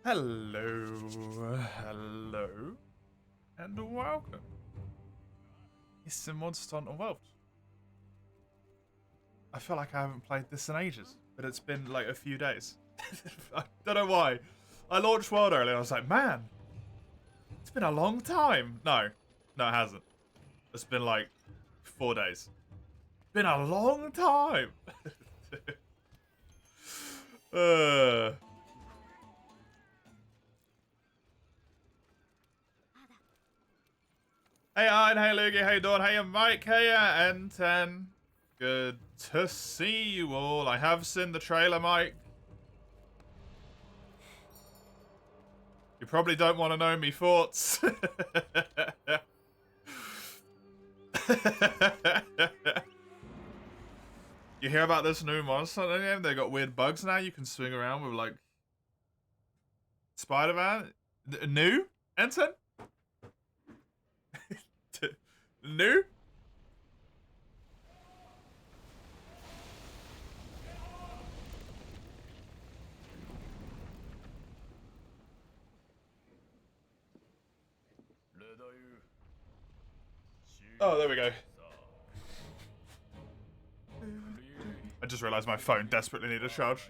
Hello, hello, and welcome. It's the Monster Hunter World. I feel like I haven't played this in ages, but it's been like a few days. I don't know why. I launched World earlier and I was like, man, it's been a long time. No, it hasn't. It's been like 4 days. Been a long time. Hey Ian, hey Lugie, how you doing? Hey Mike, hey N10. Good to see you all. I have seen the trailer, Mike. You probably don't want to know me thoughts. You hear about this new Monster Hunter game? They got weird bugs now. You can swing around with like Spider-Man. New? N10? New? Oh, there we go. I just realized my phone desperately needed a charge.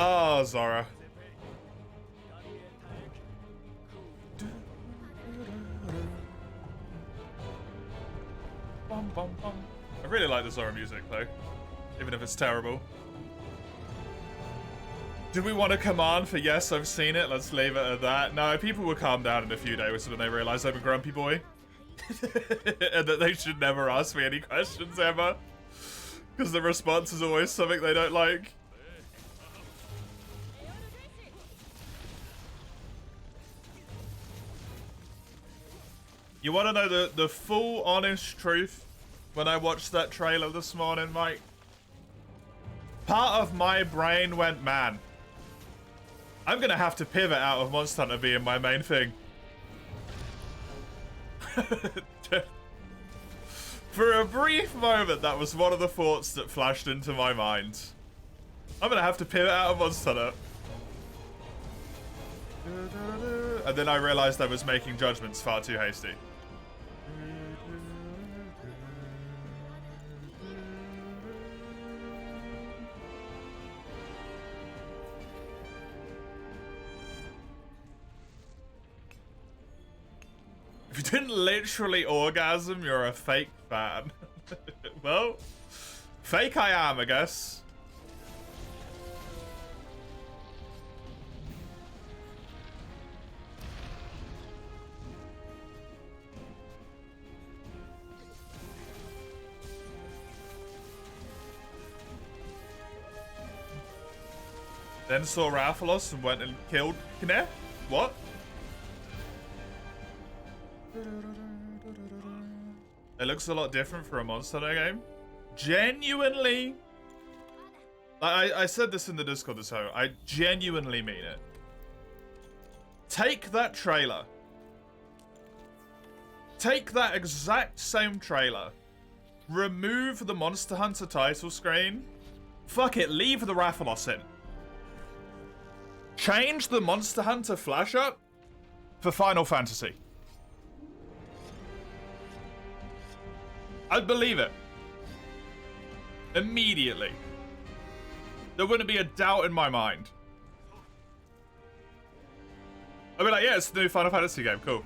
Oh, Zora. Bum, bum, bum. I really like the Zora music, though. Even if it's terrible. Do we want a command for yes, I've seen it? Let's leave it at that. No, people will calm down in a few days when they realise I'm a grumpy boy. And that they should never ask me any questions ever. Because the response is always something they don't like. You want to know the full honest truth? When I watched that trailer this morning, Mike, part of my brain went, man, I'm going to have to pivot out of Monster Hunter being my main thing. For a brief moment, that was one of the thoughts that flashed into my mind. I'm going to have to pivot out of Monster Hunter. And then I realized I was making judgments far too hasty. If you didn't literally orgasm, you're a fake fan. Well, fake I am, I guess. Then saw Rathalos and went and killed Kine? What? It looks a lot different for a Monster Hunter game. Genuinely. I said this in the Discord this time. I genuinely mean it. Take that trailer. Take that exact same trailer. Remove the Monster Hunter title screen. Fuck it, leave the Rathalos in. Change the Monster Hunter flash up for Final Fantasy. I'd believe it. Immediately. There wouldn't be a doubt in my mind. I'd be like, yeah, it's the new Final Fantasy game, cool.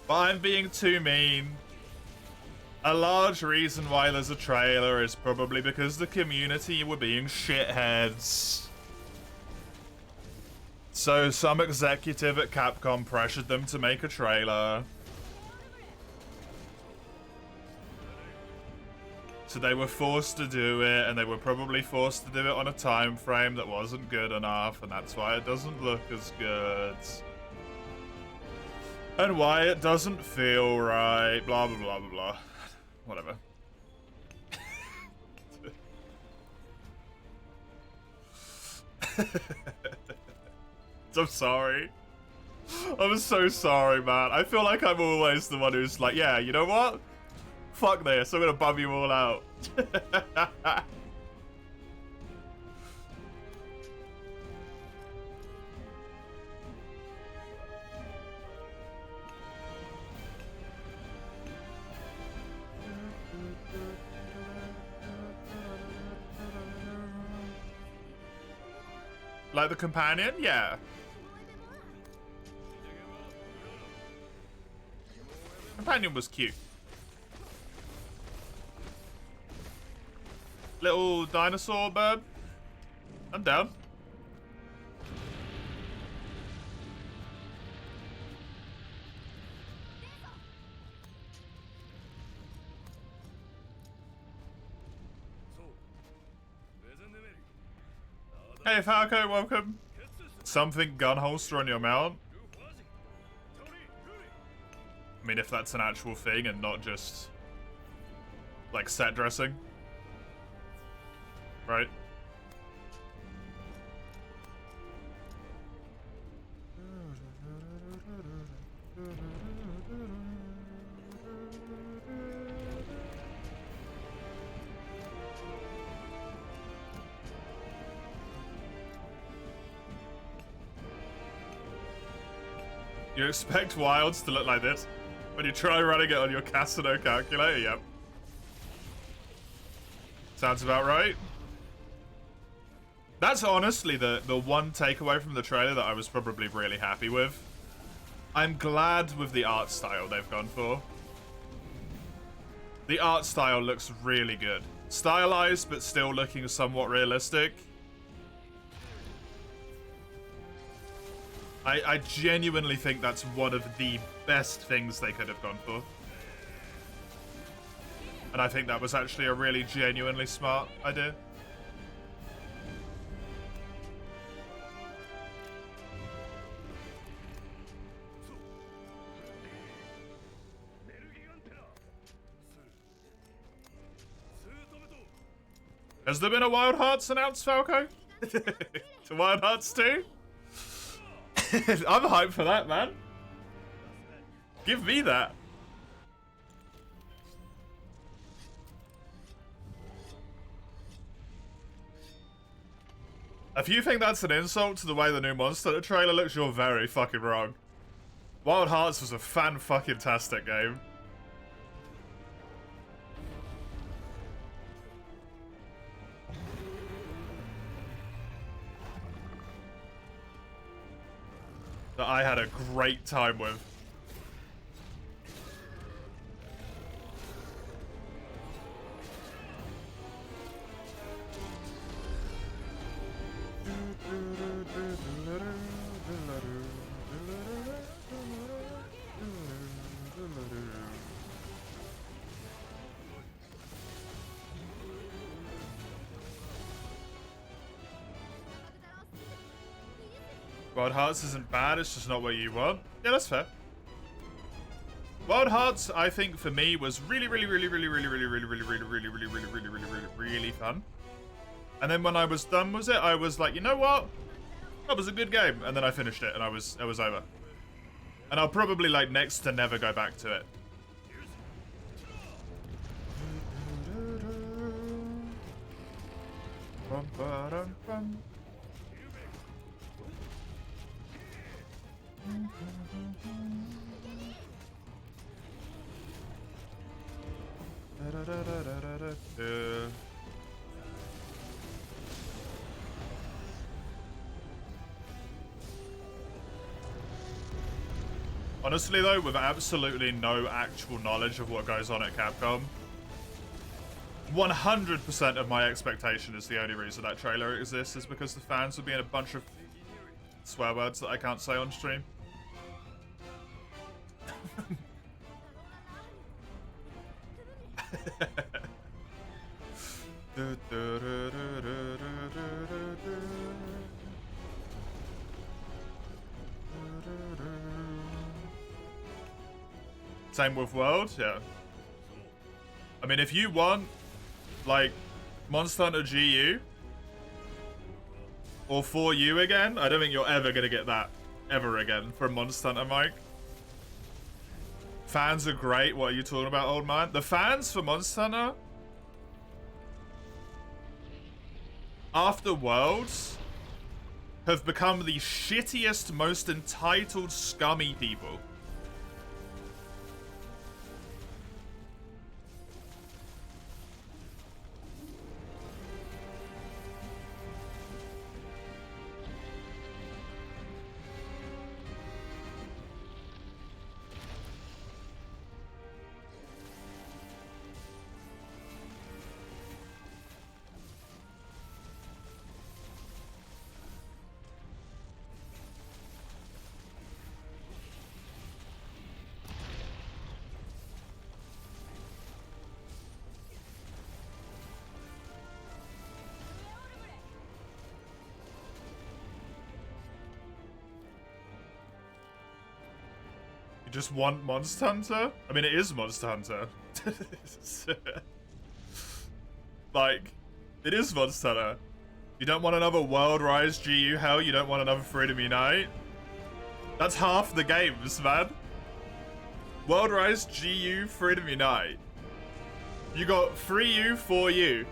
But I'm being too mean. A large reason why there's a trailer is probably because the community were being shitheads. So some executive at Capcom pressured them to make a trailer. So they were forced to do it, and they were probably forced to do it on a time frame that wasn't good enough, and that's why it doesn't look as good. And why it doesn't feel right, blah, blah, blah, blah, blah. Whatever. I'm sorry. I'm so sorry, man. I feel like I'm always the one who's like, yeah, you know what? Fuck this, I'm gonna bum you all out. Like the companion? Yeah. Companion was cute. Little dinosaur bird. I'm down. Hey Falco, welcome. Something gun holster on your mount? I mean, if that's an actual thing and not just like set dressing. Right? You expect wilds to look like this when you try running it on your Casino calculator? Yep. Sounds about right. That's honestly the one takeaway from the trailer that I was probably really happy with. I'm glad with the art style they've gone for. The art style looks really good. Stylized, but still looking somewhat realistic. I genuinely think that's one of the best things they could have gone for. And I think that was actually a really genuinely smart idea. Has there been a Wild Hearts announced, Falco? To Wild Hearts 2? I'm hyped for that, man. Give me that. If you think that's an insult to the way the new Monster Hunter trailer looks, you're very fucking wrong. Wild Hearts was a fan-fucking-tastic game. That I had a great time with. Wild Hearts isn't bad, it's just not what you want. Yeah, that's fair. Wild Hearts, I think for me was really fun. And then when I was done with it, I was like, you know what? That was a good game. And then I finished it and it was over. And I'll probably like next to never go back to it. Honestly though, with absolutely no actual knowledge of what goes on at Capcom, 100% of my expectation is the only reason that trailer exists is because the fans would be in a bunch of swear words that I can't say on stream. Same with World, yeah. I mean, if you want, like, Monster Hunter GU or 4U again, I don't think you're ever going to get that ever again from Monster Hunter, Mike. Fans are great. What are you talking about, old man? The fans for Monster Hunter after Worlds have become the shittiest, most entitled, scummy people. You just want Monster Hunter? I mean, it is Monster Hunter. Like, it is Monster Hunter. You don't want another World Rise GU hell? You don't want another Freedom Unite? That's half the games, man. World Rise GU Freedom Unite. You got 3U, 4U.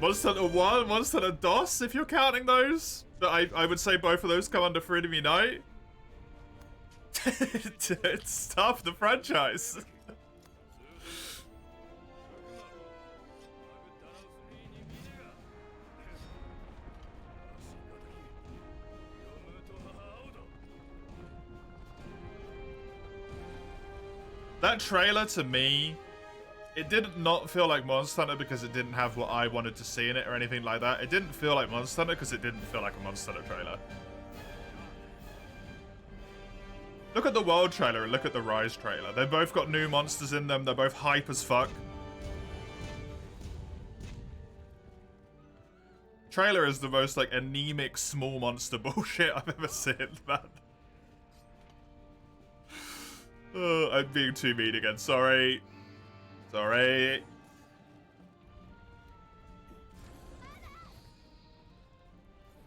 Monster Hunter 1, Monster Hunter DOS, if you're counting those. But I would say both of those come under Freedom Unite. It's tough, the franchise. That trailer, to me, it did not feel like Monster Hunter because it didn't have what I wanted to see in it or anything like that. It didn't feel like Monster Hunter because it didn't feel like a Monster Hunter trailer. Look at the World trailer and look at the Rise trailer. They've both got new monsters in them. They're both hype as fuck. Trailer is the most, like, anemic small monster bullshit I've ever seen, man. I'm being too mean again. Sorry. Sorry.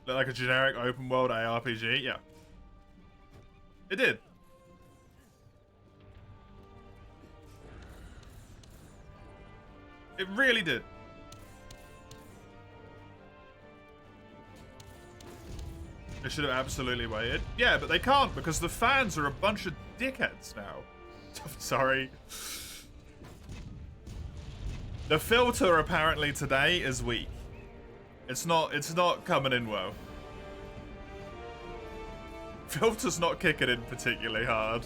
Look like a generic open world ARPG? Yeah. It did. It really did. They should have absolutely waited. Yeah, but they can't because the fans are a bunch of dickheads now. Sorry. The filter apparently today is weak. It's not coming in well. Filter's not kicking in particularly hard.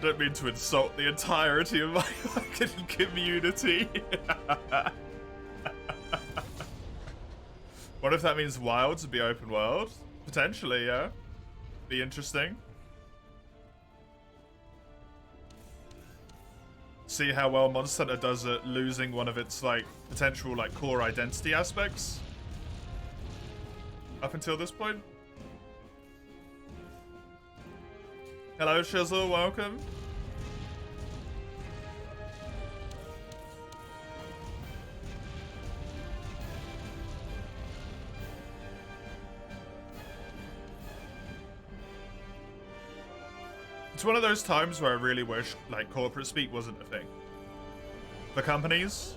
Don't mean to insult the entirety of my fucking community. What if that means Wilds would be open world? Potentially, yeah. Be interesting. See how well Monster Hunter does at losing one of its, like, potential, like, core identity aspects. Up until this point. Hello, Shizzle, welcome. It's one of those times where I really wish, like, corporate speak wasn't a thing. For companies.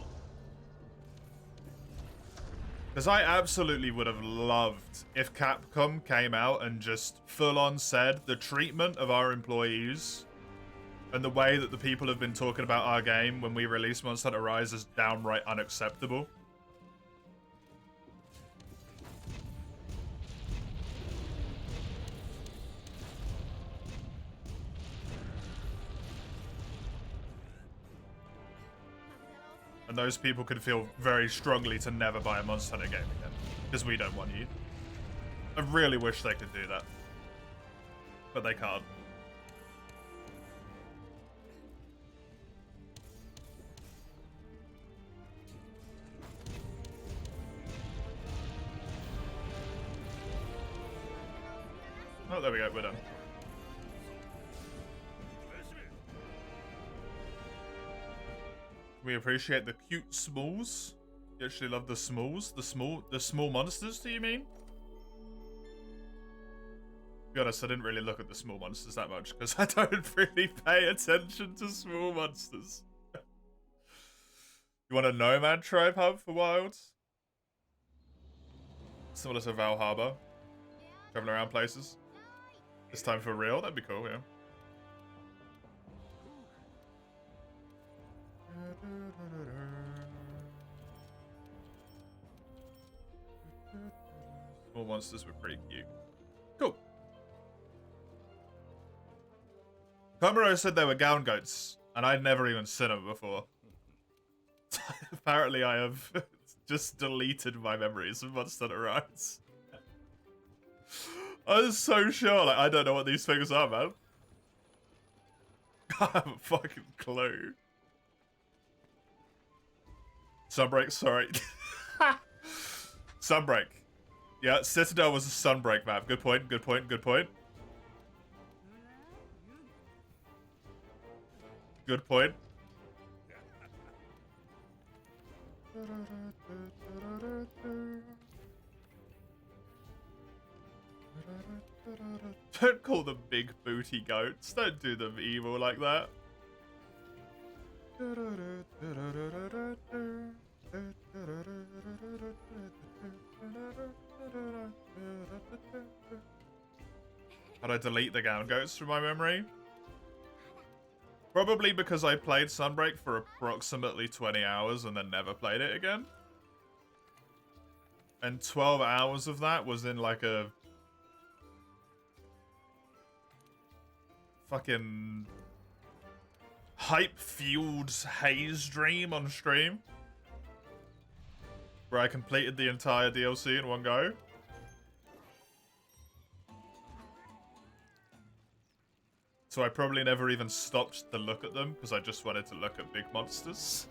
Because I absolutely would have loved if Capcom came out and just full-on said the treatment of our employees and the way that the people have been talking about our game when we release Monster Hunter Rise is downright unacceptable. And those people could feel very strongly to never buy a Monster Hunter game again. Because we don't want you. I really wish they could do that. But they can't. Oh, there we go. We're done. We appreciate the cute smalls. You actually love the smalls? The small monsters, do you mean? To be honest, I didn't really look at the small monsters that much because I don't really pay attention to small monsters. You want a Nomad Tribe hub for Wilds? Similar to Val Harbor. Traveling around places. This time for real? That'd be cool, yeah. Small monsters were pretty cute. Cool. Komuro said they were gown goats, and I'd never even seen them before. Apparently I have just deleted my memories of Monster Hunter Rise. I was so sure, like, I don't know what these things are, man. I have a fucking clue. Sunbreak, sorry. Sunbreak. Yeah, Citadel was a Sunbreak map. Good point, good point, good point. Good point. Don't call them big booty goats. Don't do them evil like that. How'd I delete the gown goats from my memory? Probably because I played Sunbreak for approximately 20 hours and then never played it again. And 12 hours of that was in like a fucking hype-fueled haze dream on stream. Where I completed the entire DLC in one go. So I probably never even stopped to look at them because I just wanted to look at big monsters.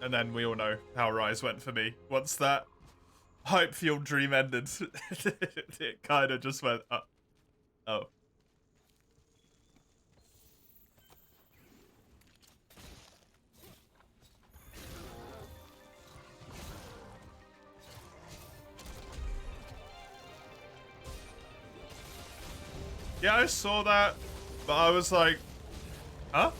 And then we all know how Rise went for me. Once that hype-fueled dream ended, it kind of just went, oh. Yeah, I saw that, but I was like, huh?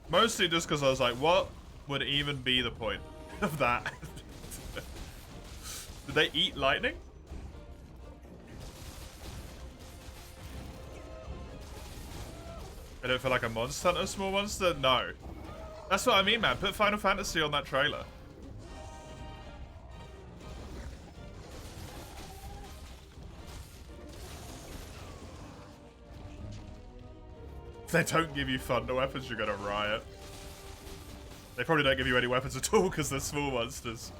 Mostly just because I was like, what would even be the point of that? Did they eat lightning? I don't feel like a Monster Hunter small monster? No. That's what I mean, man. Put Final Fantasy on that trailer. If they don't give you thunder weapons, you're gonna riot. They probably don't give you any weapons at all because they're small monsters.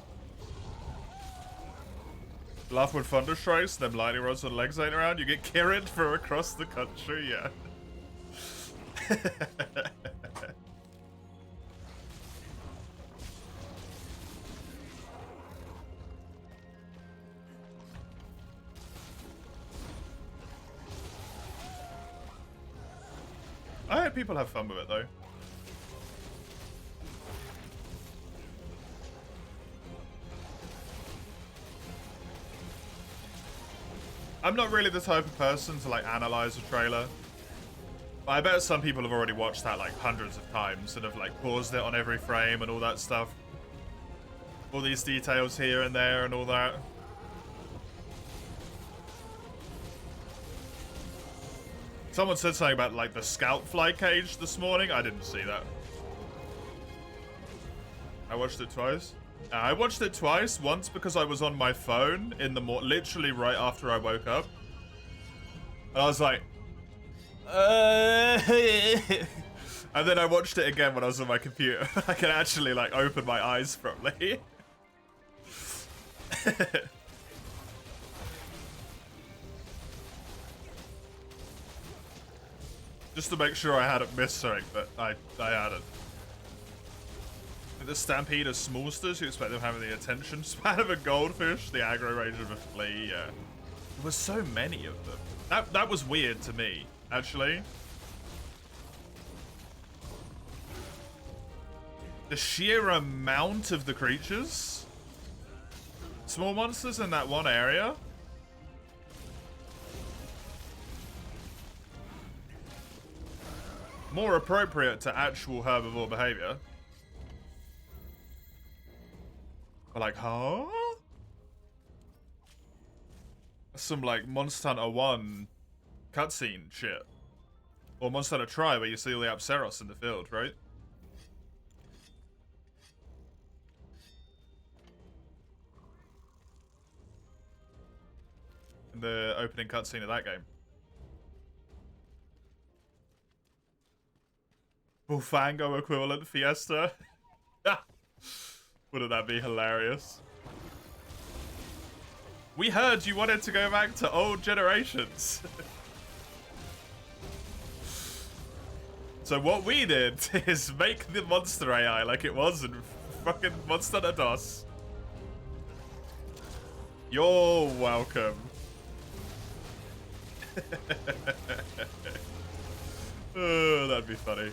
Laugh when thunder strikes, them lightning rods and legs ain't around, you get carried from across the country, yeah. I hope people have fun with it though. I'm not really the type of person to like analyze a trailer. But I bet some people have already watched that like hundreds of times and have like paused it on every frame and all that stuff. All these details here and there and all that. Someone said something about like the scout fly cage this morning. I didn't see that. I watched it twice. I watched it twice. Once because I was on my phone in the literally right after I woke up. And I was like, and then I watched it again when I was on my computer. I can actually like open my eyes properly. Just to make sure I hadn't missed something, but I hadn't. The stampede of smallsters, you expect them having the attention span of a goldfish, the aggro range of a flea, yeah. There were so many of them. That was weird to me, actually. The sheer amount of the creatures. Small monsters in that one area. More appropriate to actual herbivore behavior. But like, huh? Some like Monster Hunter 1 cutscene shit. Or Monster Hunter Tri where you see all the Apsaros in the field, right? In the opening cutscene of that game. Bullfango equivalent Fiesta. Wouldn't that be hilarious? We heard you wanted to go back to old generations. So what we did is make the monster AI like it was in fucking Monster Hunter DOS. You're welcome. Oh, that'd be funny.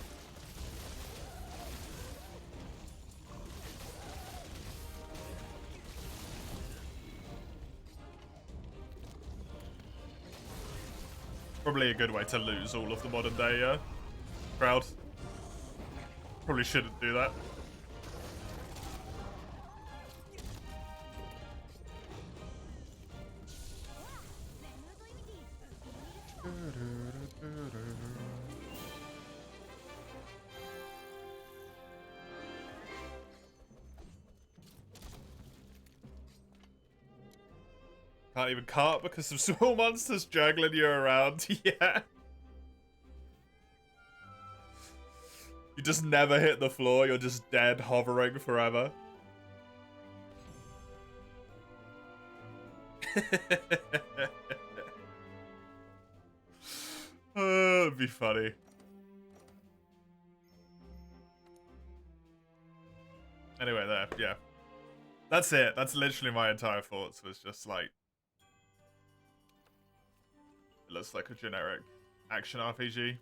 Probably a good way to lose all of the modern day crowd. Probably shouldn't do that. Can't even cart because of small monsters juggling you around. Yeah. You just never hit the floor. You're just dead, hovering forever. Oh, it'd be funny. Anyway, there. Yeah. That's it. That's literally my entire thoughts. Was just like... It looks like a generic action RPG.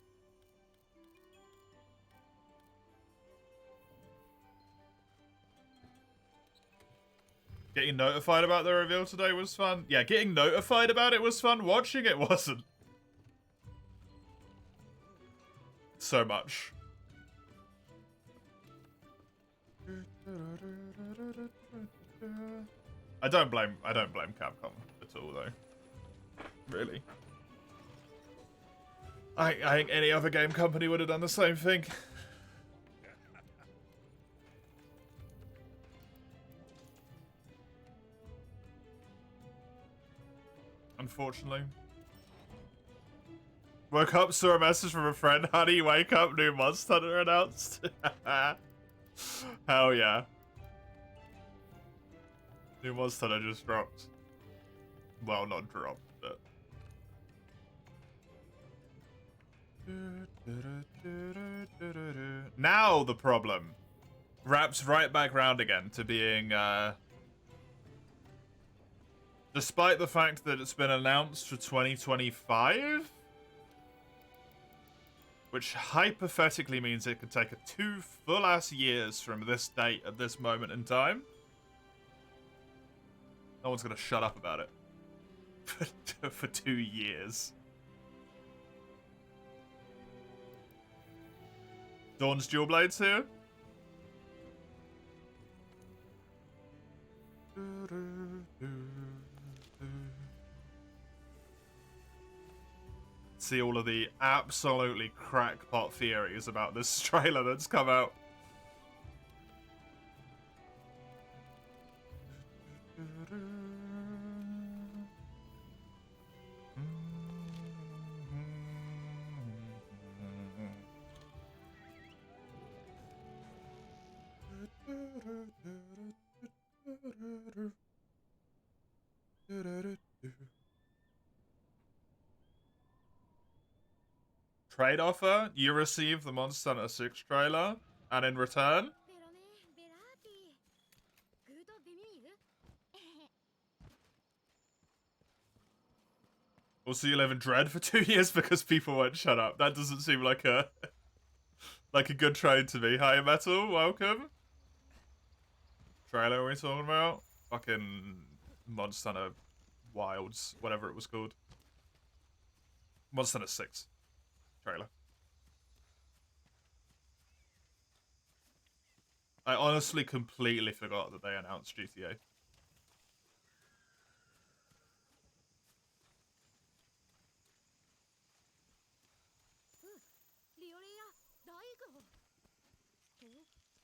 Getting notified about the reveal today was fun. Yeah, getting notified about it was fun. Watching it wasn't. So much. I don't blame Capcom at all though. Really. I think any other game company would have done the same thing. Unfortunately. Woke up, saw a message from a friend. Honey, wake up, new Monster Hunter announced. Hell yeah. New Monster Hunter just dropped. Well, not dropped, but... Now the problem wraps right back round again to being, despite the fact that it's been announced for 2025, which hypothetically means it could take 2 full-ass years from this date at this moment in time. No one's gonna shut up about it for 2 years. Dawn's Dual Blades here. See all of the absolutely crackpot theories about this trailer that's come out. Trade offer, you receive the Monster Hunter 6 trailer, and in return, also you live in dread for 2 years because people won't shut up. That doesn't seem like a like a good trade to me. Hi Metal, welcome. Trailer are we talking about? Fucking Monster Hunter Wilds, whatever it was called. Monster Hunter 6 trailer. I honestly completely forgot that they announced GTA.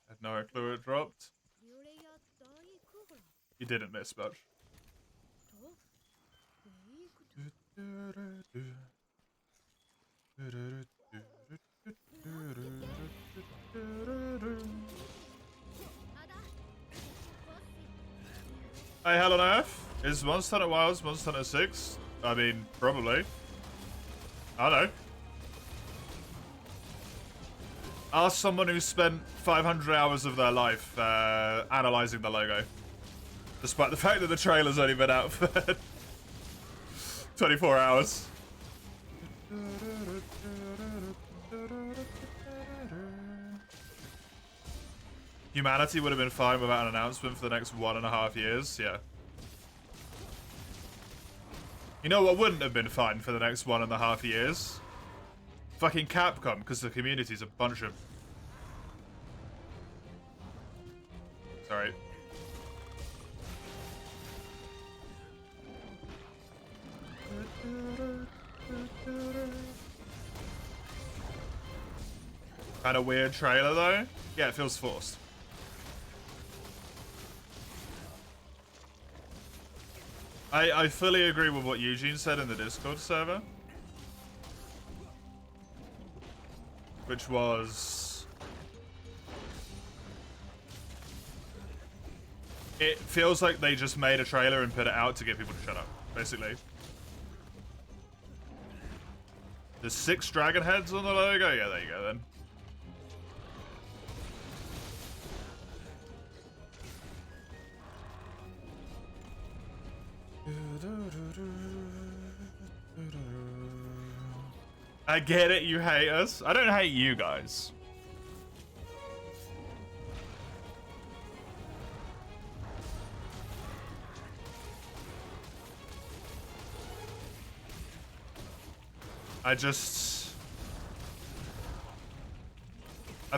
I had no clue it dropped. You didn't miss much. Hey, Hell on Earth? Is Monster Hunter Wilds Monster Hunter 6? I mean, probably. I don't know. Ask someone who spent 500 hours of their life analysing the logo. Despite the fact that the trailer's only been out for 24 hours. Humanity would have been fine without an announcement for the next 1.5 years, yeah. You know what wouldn't have been fine for the next 1.5 years? Fucking Capcom, because the community's a bunch of... Sorry. Kind of weird trailer, though. Yeah, it feels forced. I fully agree with what Eugene said in the Discord server. Which was... It feels like they just made a trailer and put it out to get people to shut up, basically. There's 6 dragon heads on the logo? Yeah, there you go then. I get it, you hate us. I don't hate you guys. I've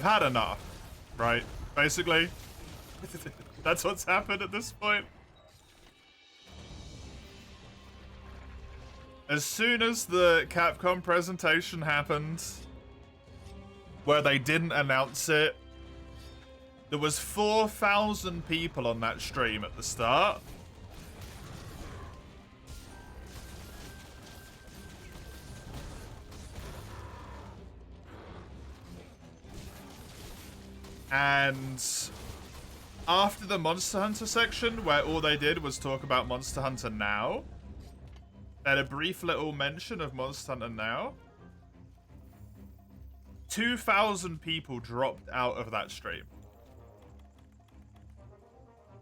had enough, right? Basically. That's what's happened at this point. As soon as the Capcom presentation happened, where they didn't announce it, there was 4,000 people on that stream at the start. And after the Monster Hunter section, where all they did was talk about Monster Hunter Now, they had a brief little mention of Monster Hunter Now. 2,000 people dropped out of that stream.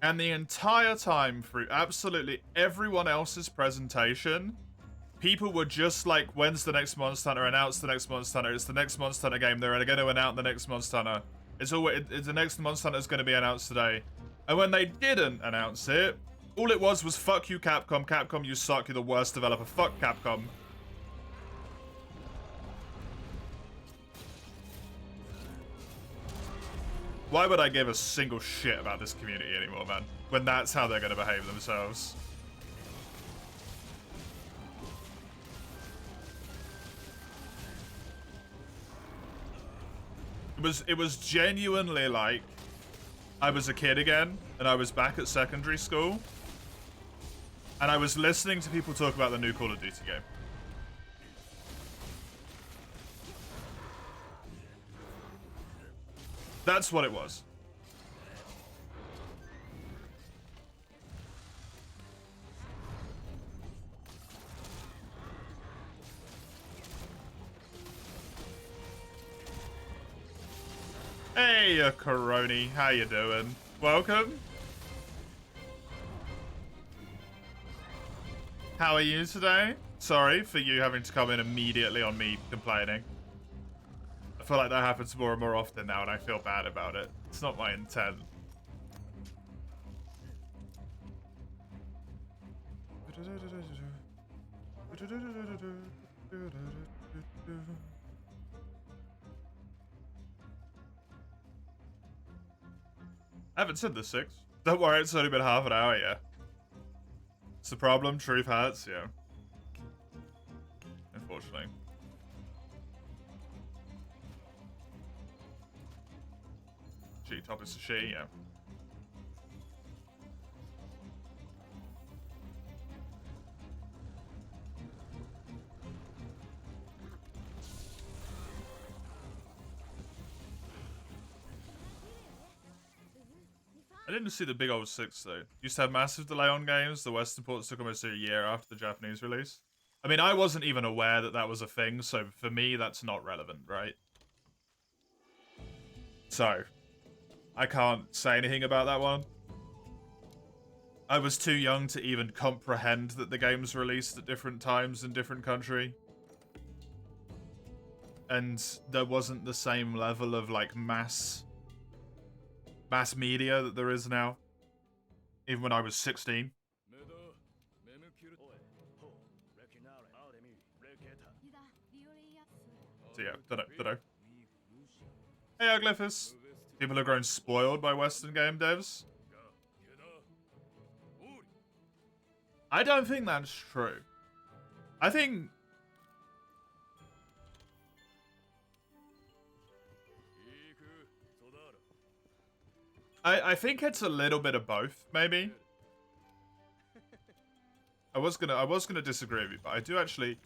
And the entire time through absolutely everyone else's presentation, people were just like, when's the next Monster Hunter? Announce the next Monster Hunter. It's the next Monster Hunter game. They're going to announce the next Monster Hunter. It's the next Monster Hunter is going to be announced today. And when they didn't announce it, all it was fuck you, Capcom. Capcom, you suck. You're the worst developer. Fuck Capcom. Why would I give a single shit about this community anymore, man? When that's how they're going to behave themselves. It was genuinely like I was a kid again and I was back at secondary school And I was listening to people talk about the new Call of Duty game. That's what it was. Hey, Coroni, how you doing? Welcome. How are you today? Sorry for you having to come in immediately on me complaining. I feel like that happens more and more often now, and I feel bad about it. It's not my intent. I haven't said the 6. Don't worry, it's only been half an hour, yeah. It's the problem, truth hurts, yeah. Unfortunately. She, top is a she, yeah. I didn't see the big old 6 though. Used to have massive delay on games. The Western ports took almost a year after the Japanese release. I mean, I wasn't even aware that that was a thing, so for me, that's not relevant, right? So, I can't say anything about that one. I was too young to even comprehend that the game's released at different times in different country. And there wasn't the same level of, like, mass media that there is now. Even when I was 16. So yeah, dunno. Hey, Aglyphus. People have grown spoiled by Western game devs. I don't think that's true. I think... I think it's a little bit of both, maybe. I was gonna disagree with you, but I do actually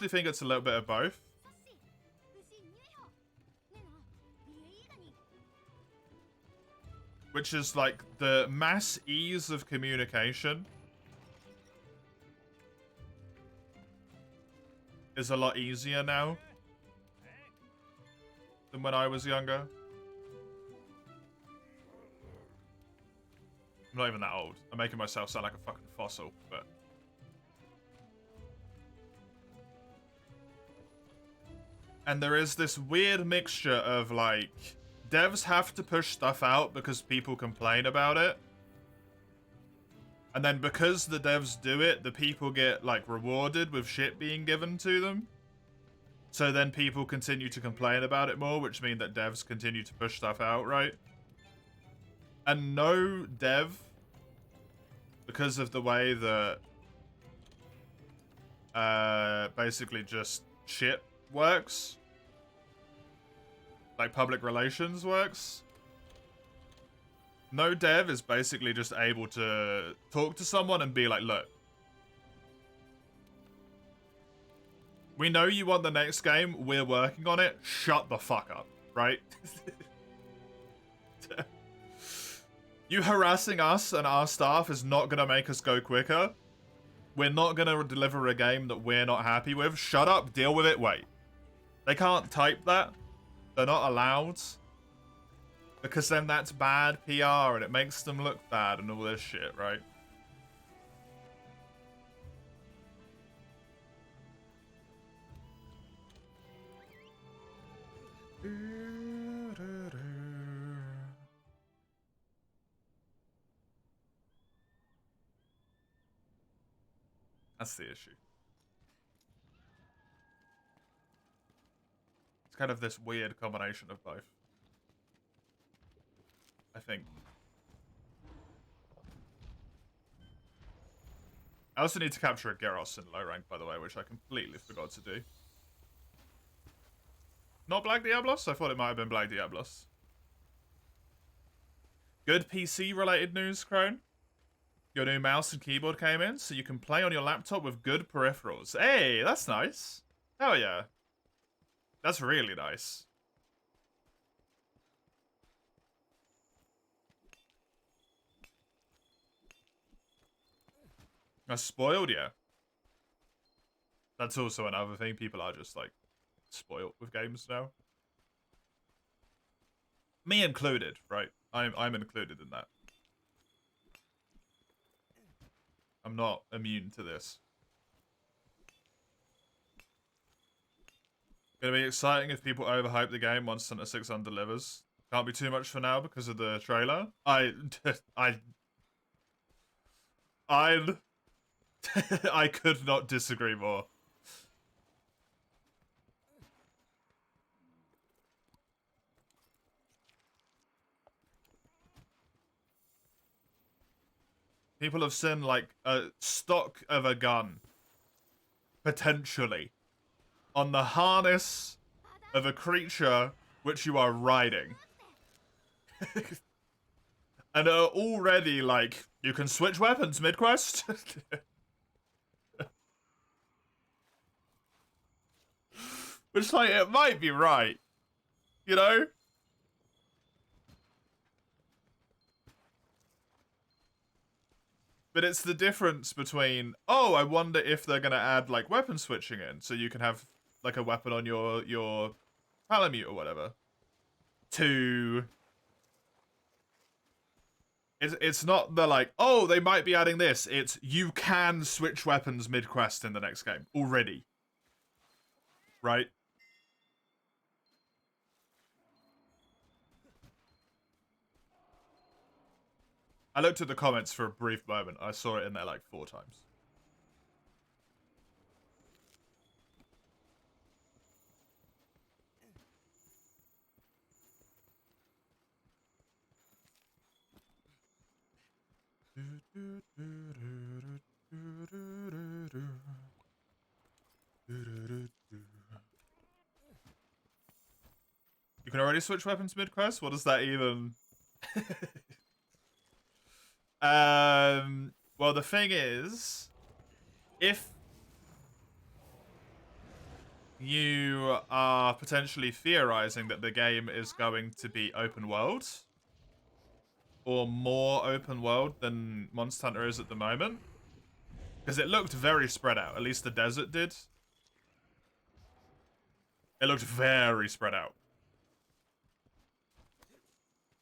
think it's a little bit of both. Which is like the mass ease of communication is a lot easier now than when I was younger. I'm not even that old. I'm making myself sound like a fucking fossil, but... And there is this weird mixture of, like, devs have to push stuff out because people complain about it. And then because the devs do it, the people get, like, rewarded with shit being given to them. So then people continue to complain about it more, which means that devs continue to push stuff out, right? And no dev, because of the way that basically just shit works, like public relations works, no dev is basically just able to talk to someone and be like, look, we know you want the next game, we're working on it, shut the fuck up, right? You harassing us and our staff is not going to make us go quicker. We're not going to deliver a game that we're not happy with. Shut up, deal with it, wait. They can't type that. They're not allowed. Because then that's bad PR and it makes them look bad and all this shit, right? That's the issue. It's kind of this weird combination of both, I think. I also need to capture a Gyros in low rank, by the way, which I completely forgot to do. Not Black Diablos? I thought it might have been Black Diablos. Good PC-related news, Crone? Your new mouse and keyboard came in, so you can play on your laptop with good peripherals. Hey, that's nice. Hell yeah. That's really nice. That's spoiled, yeah. That's also another thing. People are just, like, spoiled with games now. Me included, right? I'm included in that. I'm not immune to this. Gonna be exciting if people overhype the game once Santa 6 delivers. Can't be too much for now because of the trailer. I I could not disagree more. People have seen, like, a stock of a gun, potentially, on the harness of a creature which you are riding. And are already like, you can switch weapons mid-quest? Which, like, it might be right. You know? But it's the difference between, oh, I wonder if they're gonna add, like, weapon switching in, so you can have, like, a weapon on your Palamute or whatever. To... It's not the, like, oh, they might be adding this. It's, you can switch weapons mid-quest in the next game. Already. Right? I looked at the comments for a brief moment. I saw it in there, like, 4 times. You can already switch weapons mid-quest? What does that even... Well, the thing is, if you are potentially theorizing that the game is going to be open world, or more open world than Monster Hunter is at the moment, because it looked very spread out, at least the desert did. It looked very spread out.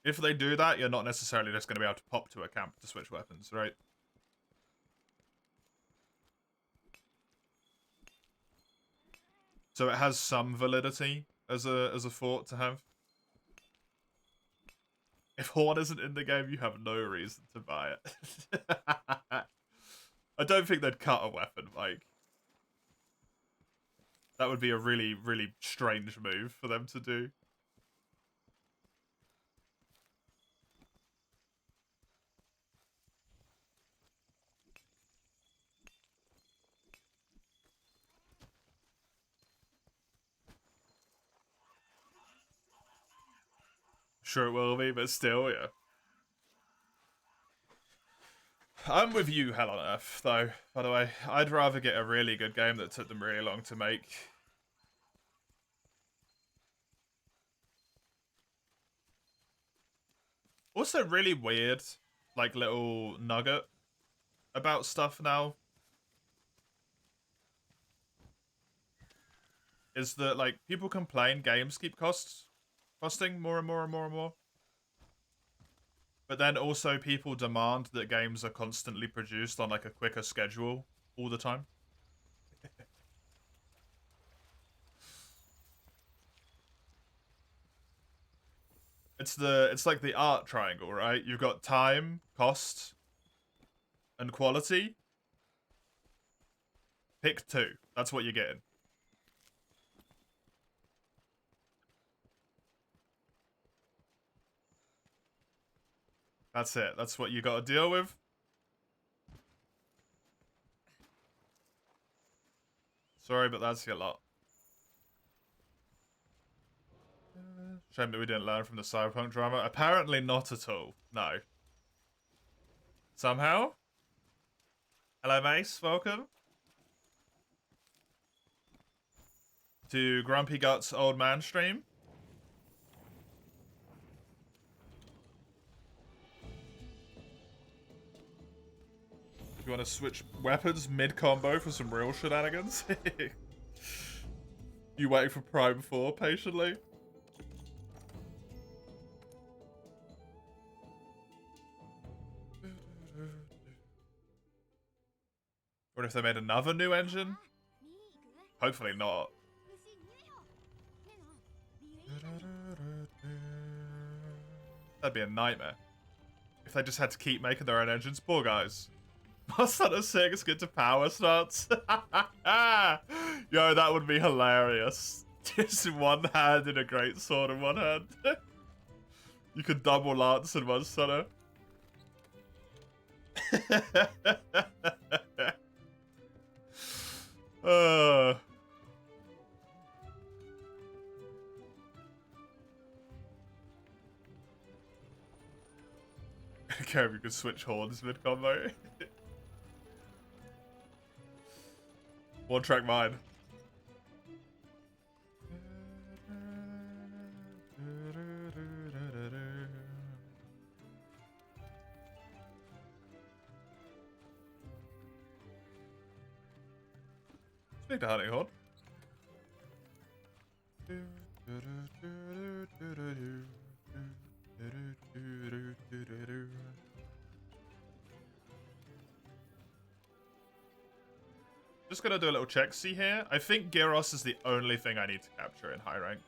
If they do that, you're not necessarily just going to be able to pop to a camp to switch weapons, right? So it has some validity as a thought to have. If Horn isn't in the game, you have no reason to buy it. I don't think they'd cut a weapon, like. That would be a really, really strange move for them to do. Sure it will be, but still, yeah. I'm with you, Hell on Earth, though, by the way. I'd rather get a really good game that took them really long to make. Also really weird, like, little nugget about stuff now. Is that, like, people complain games keep costing more and more and more and more. But then also people demand that games are constantly produced on, like, a quicker schedule all the time. It's like the art triangle, right? You've got time, cost, and quality. Pick 2. That's what you're getting. That's it. That's what you got to deal with. Sorry, but that's your lot. Shame that we didn't learn from the Cyberpunk drama. Apparently not at all. No. Somehow? Hello, Mace. Welcome to Grumpy Guts Old Man stream. You want to switch weapons mid-combo for some real shenanigans? You waiting for Prime 4 patiently? Or if they made another new engine? Hopefully not. That'd be a nightmare. If they just had to keep making their own engines. Poor guys. Monster 6 get to power starts. Yo, that would be hilarious. Just in one hand and a great sword in one hand. You could double lance in one stunner. Okay, we could switch horns mid-combo. One track mind. Speak to Hunting Horn. Just gonna do a little check see here. I think Gyros is the only thing I need to capture in high rank.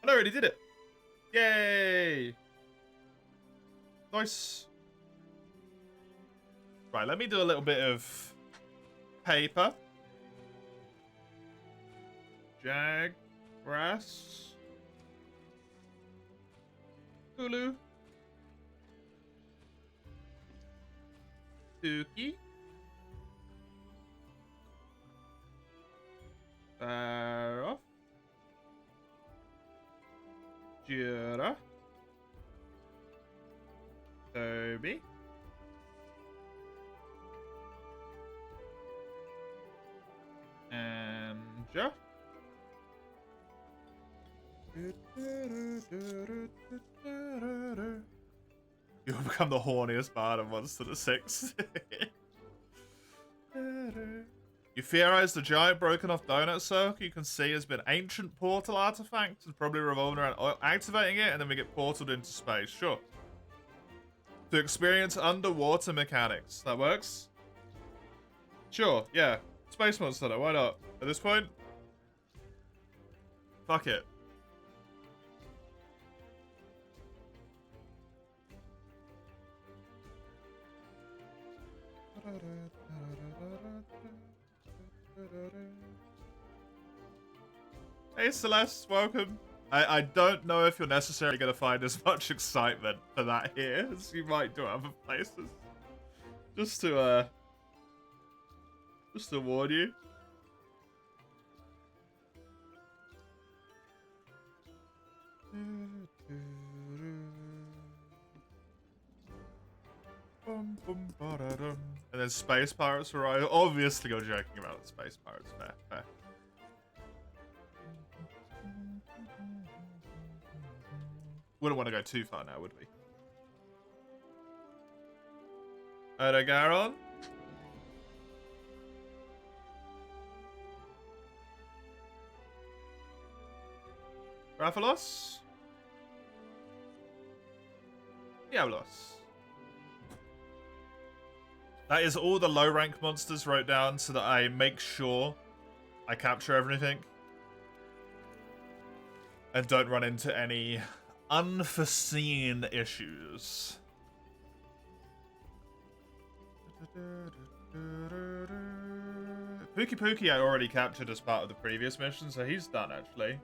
Oh, I already did it. Yay! Nice. Right, let me do a little bit of paper. Jag, grass, Hulu, Tuki, Farah, Jura, Toby, Anja. You'll become the horniest bard of Monster 6. You theorize the giant broken off donut circle you can see has been ancient portal artifact and probably revolving around activating it, and then we get portaled into space. Sure. To experience underwater mechanics. That works? Sure, yeah. Space Monster, why not? At this point? Fuck it. Hey Celeste, welcome. I don't know if you're necessarily going to find as much excitement for that here as you might do other places. Just to warn you. And then Space Pirates arrive. Obviously, you're joking about the Space Pirates. Fair, fair. Wouldn't want to go too far now, would we? Odogaron. Rathalos. Diablos. That is all the low rank monsters wrote down so that I make sure I capture everything. And don't run into any unforeseen issues. Pookie Pookie I already captured as part of the previous mission, so he's done actually.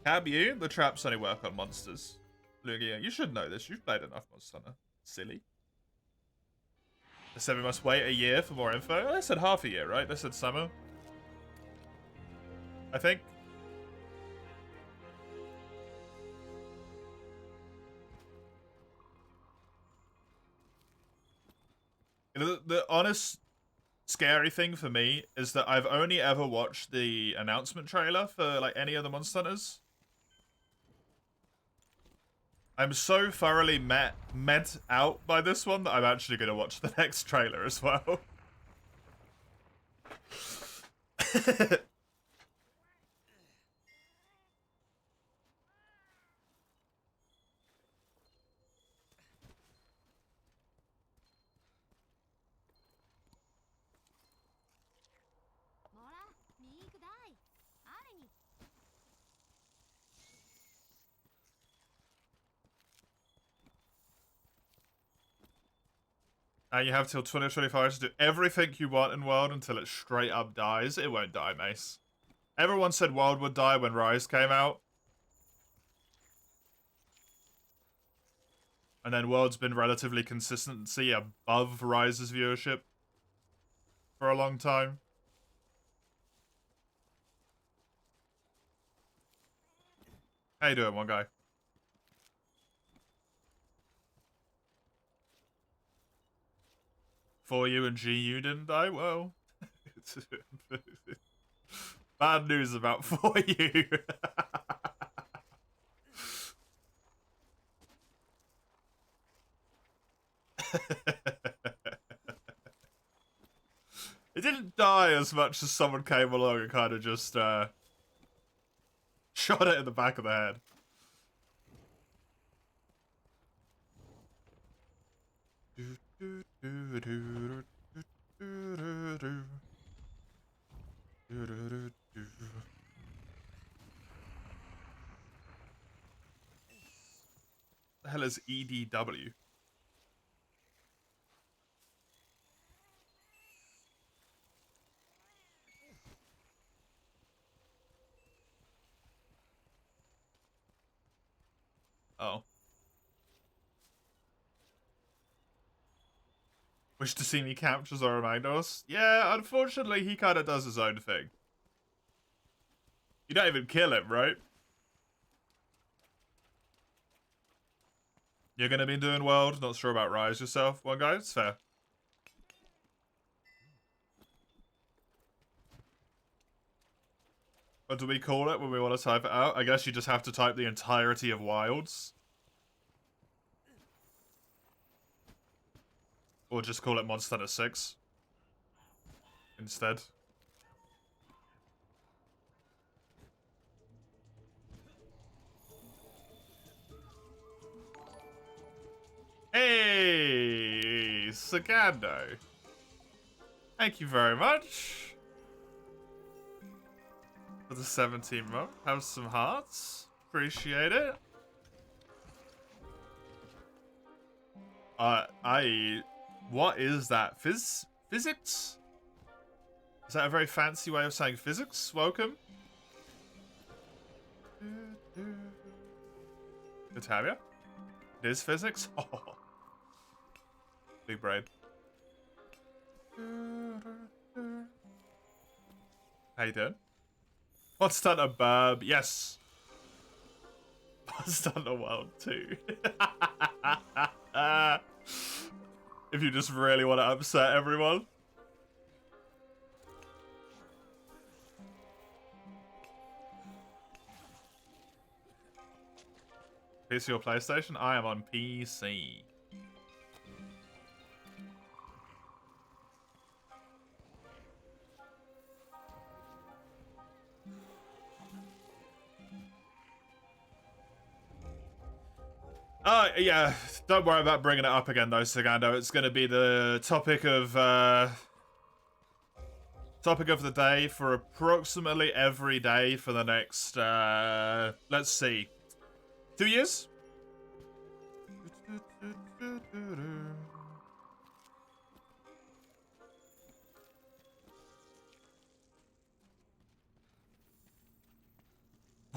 Have you? The traps only work on monsters. Lugia, you should know this. You've played enough Monster Hunter. Silly. They said we must wait a year for more info. Oh, they said half a year, right? They said summer. I think. You know, the honest, scary thing for me is that I've only ever watched the announcement trailer for like any of the Monster Hunters. I'm so thoroughly met out by this one that I'm actually going to watch the next trailer as well. You have till 2025 to do everything you want in World until it straight up dies. It won't die, Mace. Everyone said World would die when Rise came out. And then World's been relatively consistently above Rise's viewership for a long time. How you doing, one guy? For you and GU didn't die? Well, bad news about For You. It didn't die as much as someone came along and kind of just shot it in the back of the head. The hell is EDW? Oh. Wish to see me capture Zoromagnus? Yeah, unfortunately, he kind of does his own thing. You don't even kill him, right? You're gonna be doing World, not sure about Rise yourself. One guy, it's fair. What do we call it when we want to type it out? I guess you just have to type the entirety of Wilds. Or just call it Monster Hunter 6 instead. Hey, Sagando. Thank you very much for the 17 month. Have some hearts. Appreciate it. What is that? Physics? Is that a very fancy way of saying physics? Welcome. Good to have you. It is physics? Oh. Big brain. How you doing? Monster Hunter Burb. Yes. Monster Hunter World 2. If you just really want to upset everyone. PC or PlayStation? I am on PC. Yeah, don't worry about bringing it up again though, Sagando. It's going to be the topic of the day for approximately every day for the next, let's see, 2 years?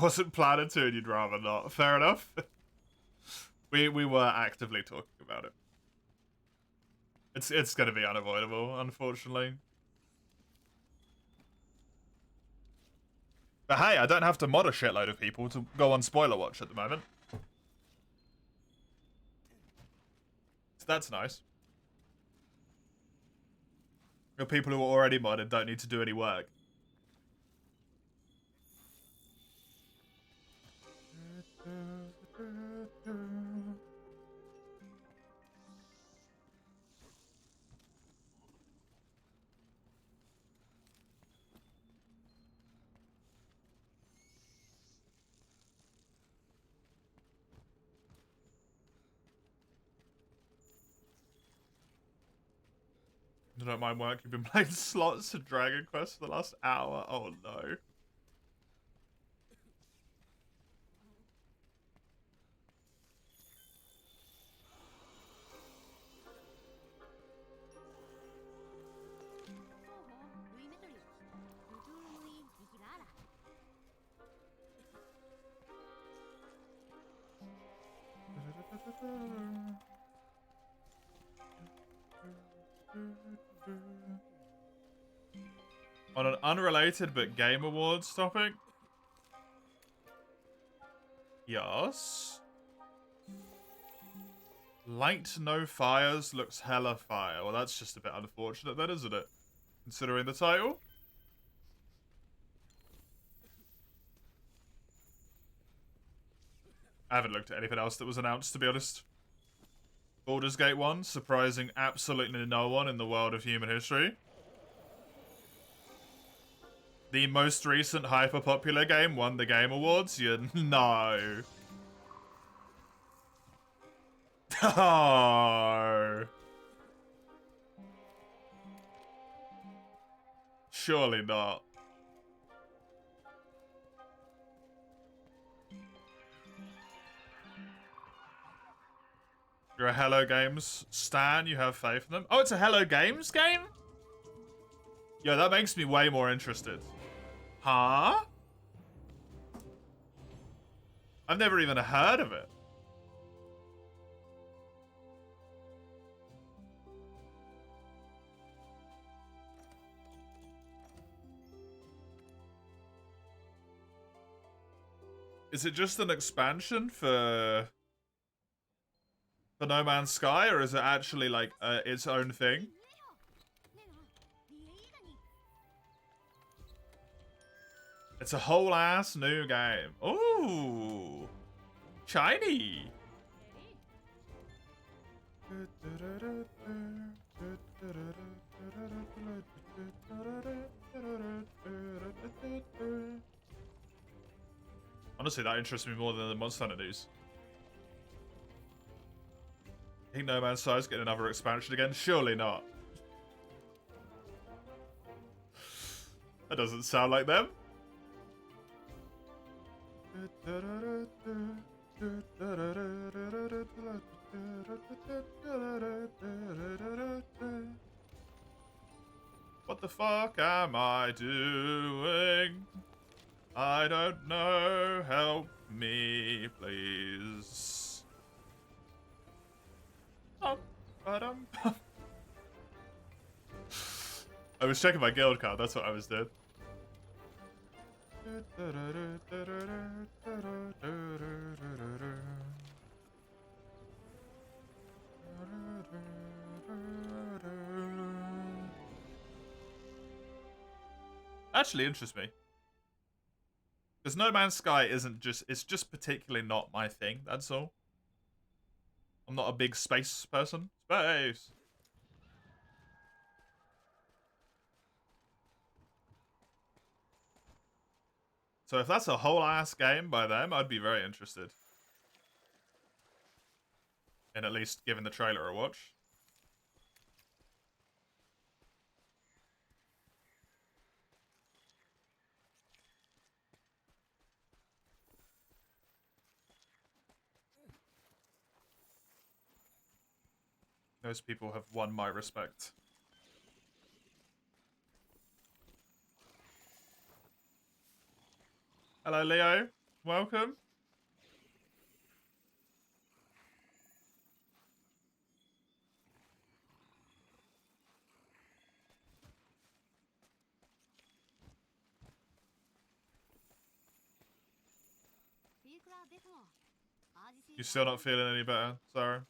Wasn't planning to, and you'd rather not. Fair enough. We were actively talking about it. It's gonna be unavoidable, unfortunately. But hey, I don't have to mod a shitload of people to go on spoiler watch at the moment. So that's nice. The people who are already modded don't need to do any work. I don't mind work. You've been playing slots of Dragon Quest for the last hour. Oh no. On an unrelated but Game Awards topic. Yes. Light No Fires looks hella fire. Well, that's just a bit unfortunate then, isn't it? Considering the title. I haven't looked at anything else that was announced, to be honest. Baldur's Gate 1, surprising absolutely no one in the world of human history. The most recent hyper-popular game won the Game Awards? No. Oh. Surely not. You're a Hello Games stan, you have faith in them. Oh, it's a Hello Games game? Yo, that makes me way more interested. Huh? I've never even heard of it. Is it just an expansion for No Man's Sky, or is it actually like its own thing? It's a whole ass new game. Ooh, shiny. Honestly, that interests me more than the Monster Hunter news. I think No Man's Sky's getting another expansion again? Surely not. That doesn't sound like them. What the fuck am I doing? I don't know. Help me, please. I was checking my guild card. That's what I was doing. Actually interests me. Because No Man's Sky isn't just... It's just particularly not my thing, that's all. I'm not a big space person. Space! So if that's a whole ass game by them, I'd be very interested. In at least giving the trailer a watch. Those people have won my respect. Hello, Leo. welcome. You still not feeling any better, Sarah?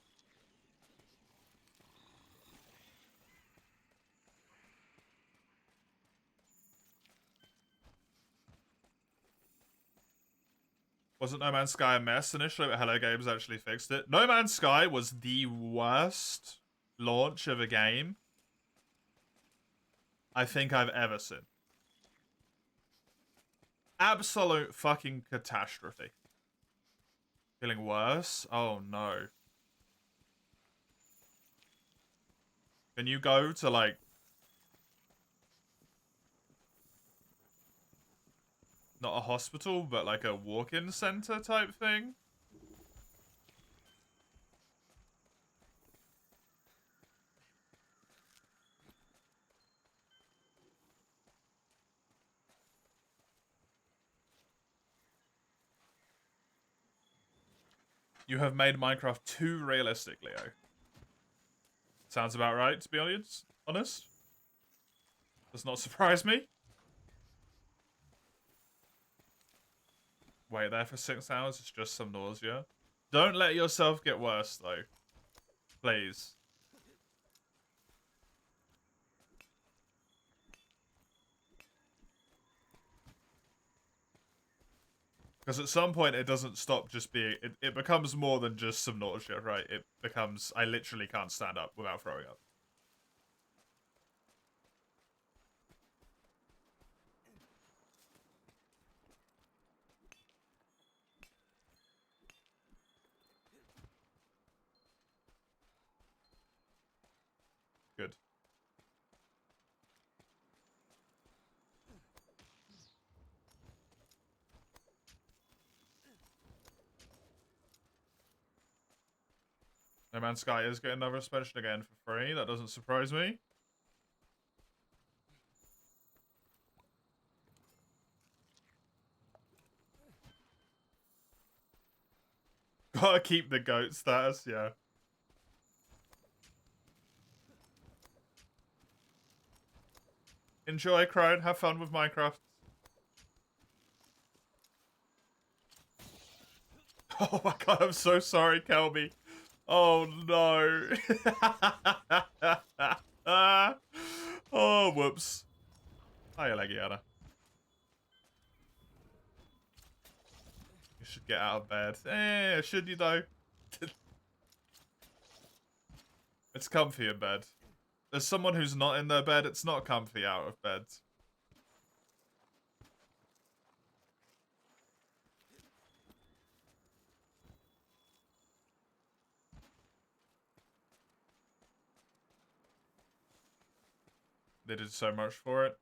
Wasn't No Man's Sky a mess initially, but Hello Games actually fixed it? No Man's Sky was the worst launch of a game I think I've ever seen. Absolute fucking catastrophe. Feeling worse? Oh no. Can you go to like... not a hospital, but like a walk-in center type thing? You have made Minecraft too realistic, Leo. Sounds about right, to be honest. Does not surprise me. Wait there for 6 hours, it's just some nausea. Don't let yourself get worse, though. Please. Because at some point it doesn't stop just being... It becomes more than just some nausea, right? It becomes... I literally can't stand up without throwing up. Good. No Man's Sky is getting another expansion again for free. That doesn't surprise me. Gotta keep the goat status, yeah. Enjoy, crowd. Have fun with Minecraft. Oh my god, I'm so sorry, Kelby. Oh no. Oh, whoops. Hiya, Legiana. You should get out of bed. Should you though? It's comfy in bed. As someone who's not in their bed, it's not comfy out of bed. They did so much for it.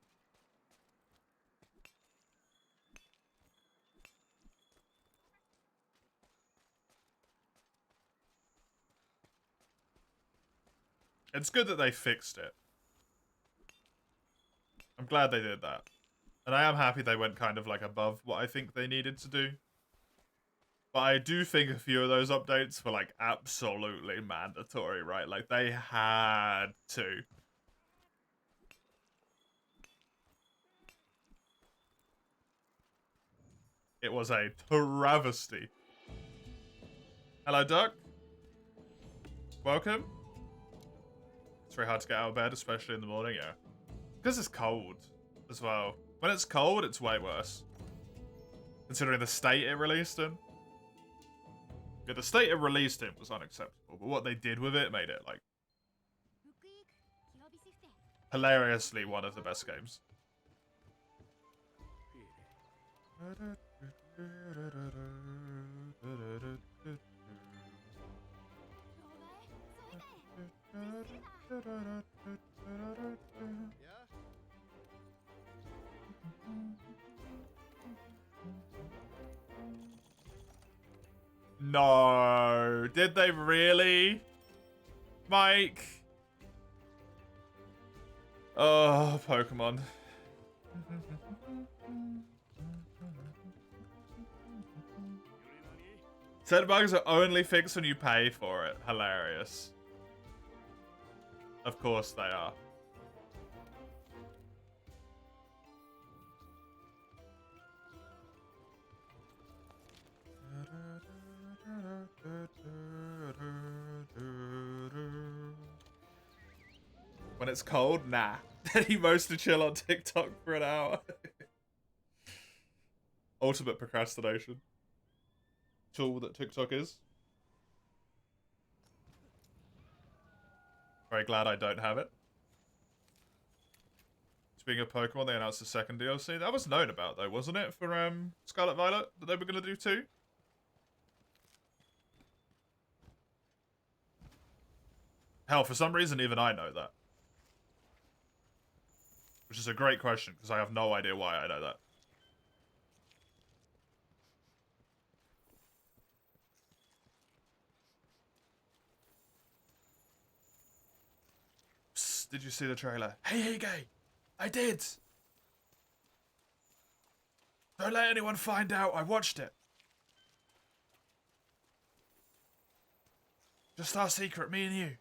It's good that they fixed it. I'm glad they did that. And I am happy they went kind of like above what I think they needed to do. But I do think a few of those updates were like absolutely mandatory, right? Like they had to. It was a travesty. Hello, Duck. Welcome. It's very hard to get out of bed, especially in the morning, yeah. Because it's cold as well. When it's cold, it's way worse. Considering the state it released in. Yeah, the state it released in was unacceptable, but what they did with it made it, like, hilariously one of the best games. No, did they really? Mike? Oh, Pokemon. $10 are only fixed when you pay for it. Hilarious. Of course they are. When it's cold, nah. Then he most to chill on TikTok for an hour. Ultimate procrastination. Tool that TikTok is. Very glad I don't have it. Speaking of Pokemon, they announced the second DLC. That was known about though, wasn't it? For Scarlet Violet that they were gonna do too? Hell, for some reason even I know that. Which is a great question, because I have no idea why I know that. Psst, did you see the trailer? Hey, Hige! I did! Don't let anyone find out, I watched it. Just our secret, me and you.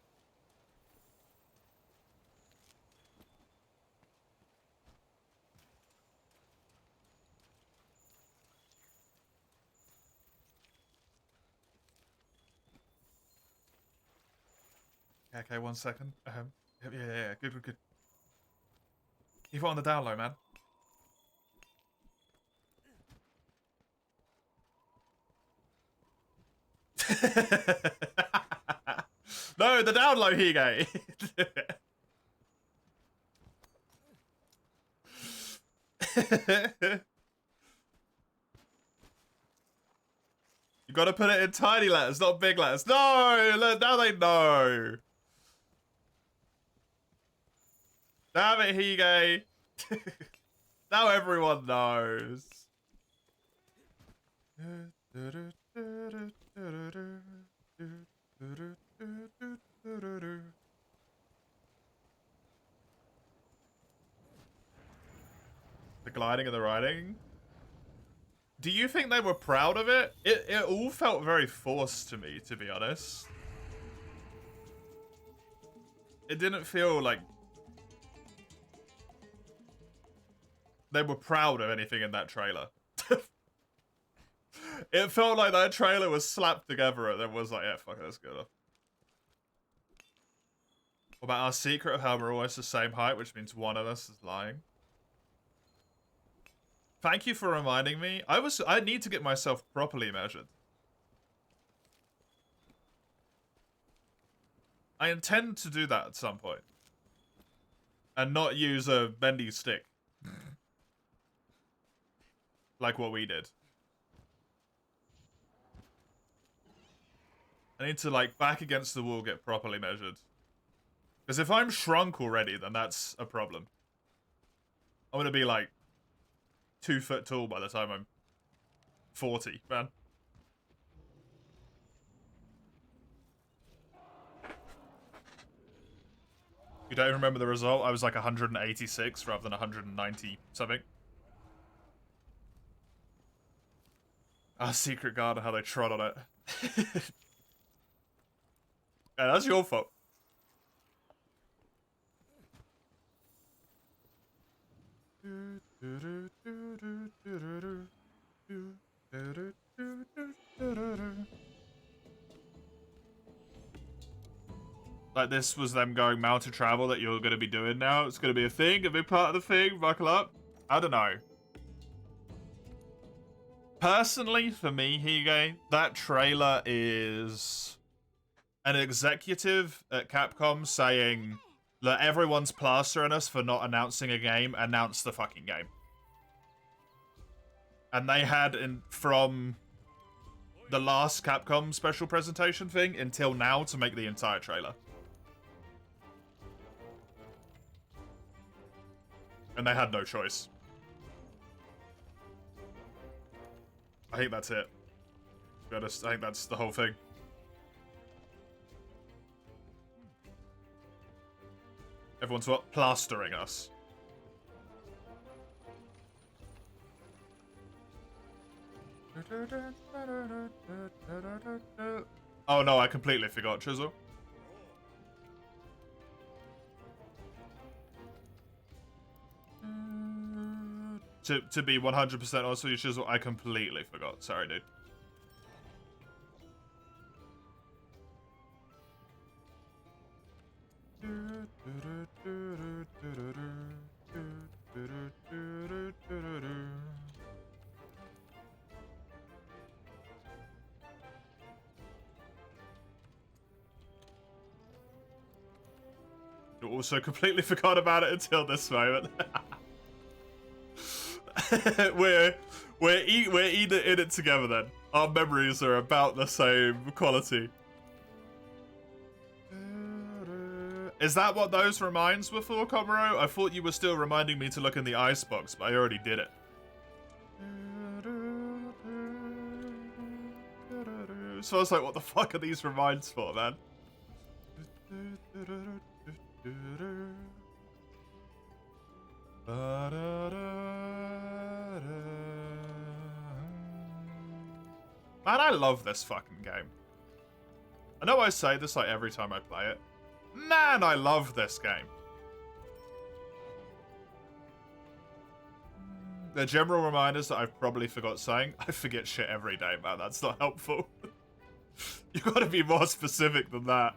Okay, 1 second. Yeah, good. Keep it on the down low, man. No, the down low, Hige. You gotta put it in tiny letters, not big letters. No! Now they know. Damn it, Hige. Now everyone knows. The gliding and the riding. Do you think they were proud of it? It all felt very forced to me, to be honest. It didn't feel like they were proud of anything in that trailer. It felt like that trailer was slapped together and then was like, yeah, fuck it, let's go. What about our secret of how we're always the same height, which means one of us is lying? Thank you for reminding me. I need to get myself properly measured. I intend to do that at some point. And not use a bendy stick. Like what we did. I need to, like, back against the wall, get properly measured. Because if I'm shrunk already, then that's a problem. I'm gonna be, like, 2 foot tall by the time I'm 40, man. You don't remember the result? I was like 186 rather than 190 something. Ah, Secret Garden, how they trod on it. Yeah, that's your fault. Like, this was them going mountain travel that you're going to be doing now. It's going to be a thing, a big part of the thing. Buckle up. I don't know. Personally, for me, Hige, that trailer is an executive at Capcom saying that everyone's plastering us for not announcing a game. Announce the fucking game. And they had, from the last Capcom special presentation thing until now, to make the entire trailer. And they had no choice. I think that's it. To be honest, I think that's the whole thing. Everyone's what? Plastering us. Oh no, I completely forgot Chisel. To be 100% also your Chisel, I completely forgot. Sorry, dude. You also completely forgot about it until this moment. we're either in it together then. Our memories are about the same quality. Is that what those reminds were for, Komuro? I thought you were still reminding me to look in the icebox, but I already did it. So I was like, what the fuck are these reminds for, man? Man, I love this fucking game. I know I say this like every time I play it. Man, I love this game. The general reminders that I've probably forgot saying. I forget shit every day, man. That's not helpful. You gotta be more specific than that.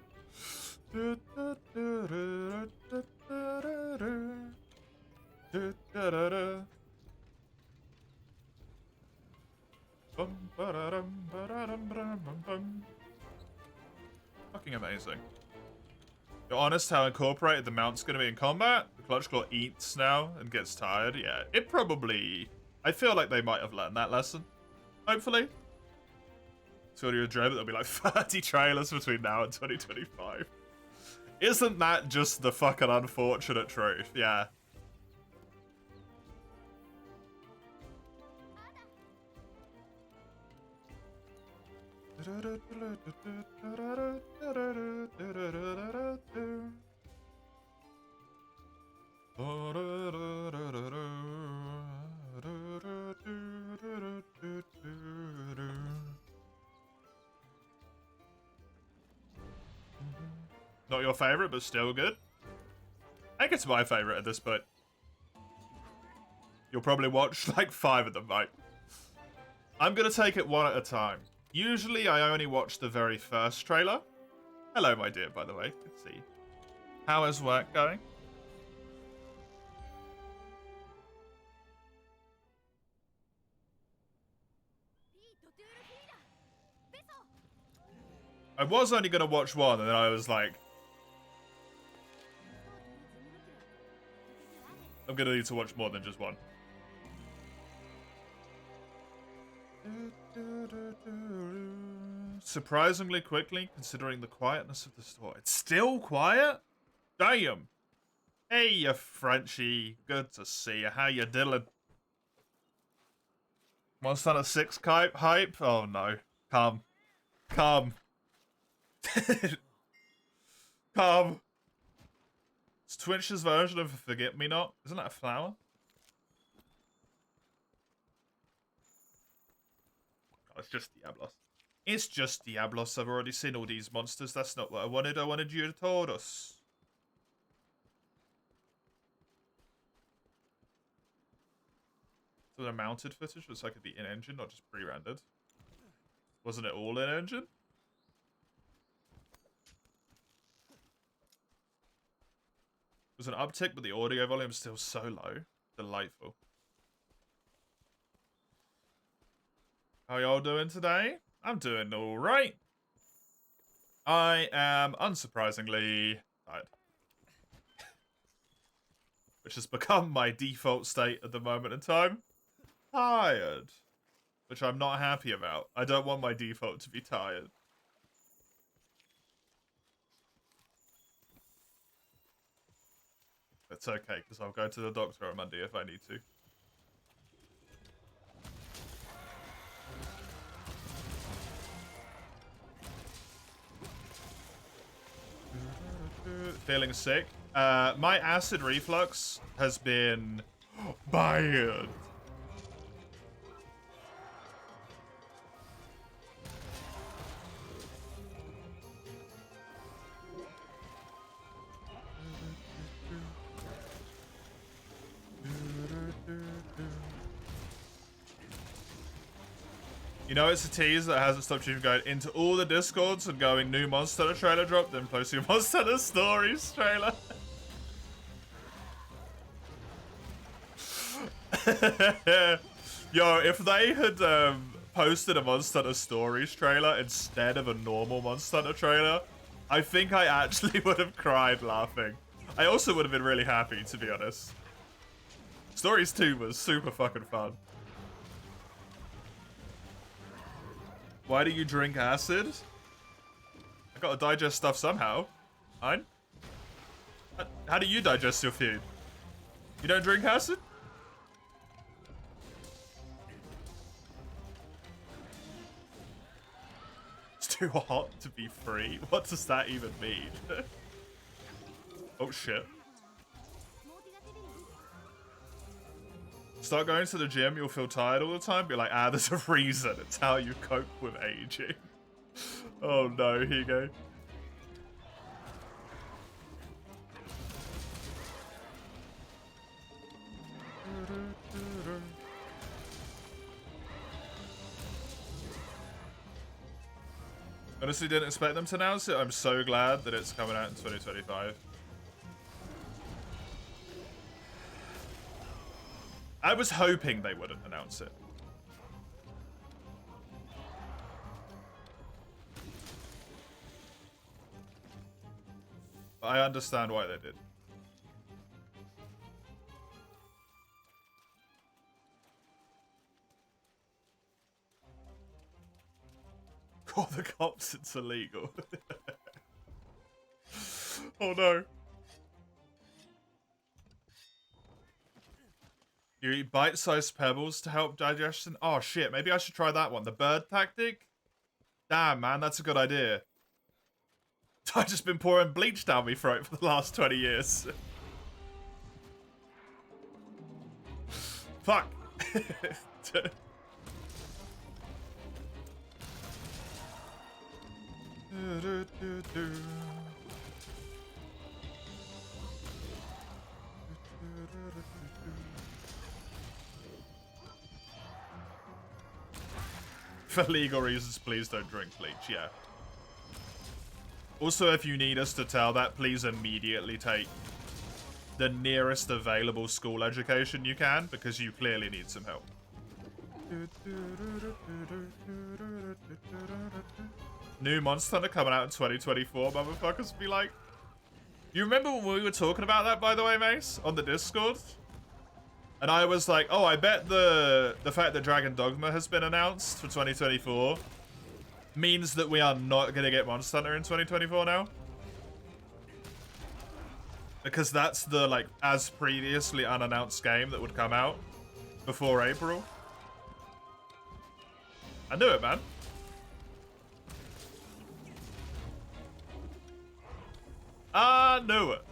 Fucking amazing. You're honest how incorporated the mount's gonna be in combat? The Clutch Claw eats now and gets tired? Yeah, it probably... I feel like they might have learned that lesson. Hopefully. So you're dreaming there'll be like 30 trailers between now and 2025. Isn't that just the fucking unfortunate truth? Yeah. Not your favorite, but still good. I think it's my favorite at this point. You'll probably watch like 5 of them, mate. I'm gonna take it one at a time. Usually I only watch the very first trailer. Hello, my dear, by the way. Good to see you. How is work going? I was only gonna watch one, and then I was like, I'm gonna need to watch more than just one. Surprisingly quickly, considering the quietness of the store. It's still quiet? Damn. Hey, you Frenchie. Good to see you. How you diddling? Monster Hunter 6 hype? Oh no. Come. Come. Come. It's Twitch's version of Forget-Me-Not. Isn't that a flower? Oh, it's just Diablos. It's just Diablos. I've already seen all these monsters. That's not what I wanted. I wanted you to told us. So the mounted footage was like it'd be in-engine, not just pre-rendered. Wasn't it all in-engine? There's an uptick, but the audio volume is still so low. Delightful. How y'all doing today? I'm doing alright. I am, unsurprisingly, tired. Which has become my default state at the moment in time. Tired. Which I'm not happy about. I don't want my default to be tired. It's okay, because I'll go to the doctor on Monday if I need to. Feeling sick. My acid reflux has been bad. You know it's a tease that hasn't stopped you from going into all the discords and going new Monster Hunter trailer drop, then posting a Monster Hunter Stories trailer. Yo, if they had posted a Monster Hunter Stories trailer instead of a normal Monster Hunter trailer, I think I actually would have cried laughing. I also would have been really happy, to be honest. Stories 2 was super fucking fun. Why do you drink acid? I gotta digest stuff somehow. Hein? How do you digest your food? You don't drink acid? It's too hot to be free. What does that even mean? Oh shit. Start going to the gym, you'll feel tired all the time. Be like, there's a reason. It's how you cope with aging. Oh no, here you go. Honestly, didn't expect them to announce it. I'm so glad that it's coming out in 2025. I was hoping they wouldn't announce it. I understand why they did. Call the cops, it's illegal. Oh no. You eat bite-sized pebbles to help digestion? Oh shit, maybe I should try that one. The bird tactic? Damn, man, that's a good idea. I've just been pouring bleach down my throat for the last 20 years. Fuck. For legal reasons, please don't drink bleach, yeah. Also, if you need us to tell that, please immediately take the nearest available school education you can, because you clearly need some help. New Monster Hunter coming out in 2024, motherfuckers be like. You remember when we were talking about that, by the way, Mace, on the Discord? And I was like, oh, I bet the fact that Dragon Dogma has been announced for 2024 means that we are not going to get Monster Hunter in 2024 now. Because that's the, like, as previously unannounced game that would come out before April. I knew it, man. I knew it.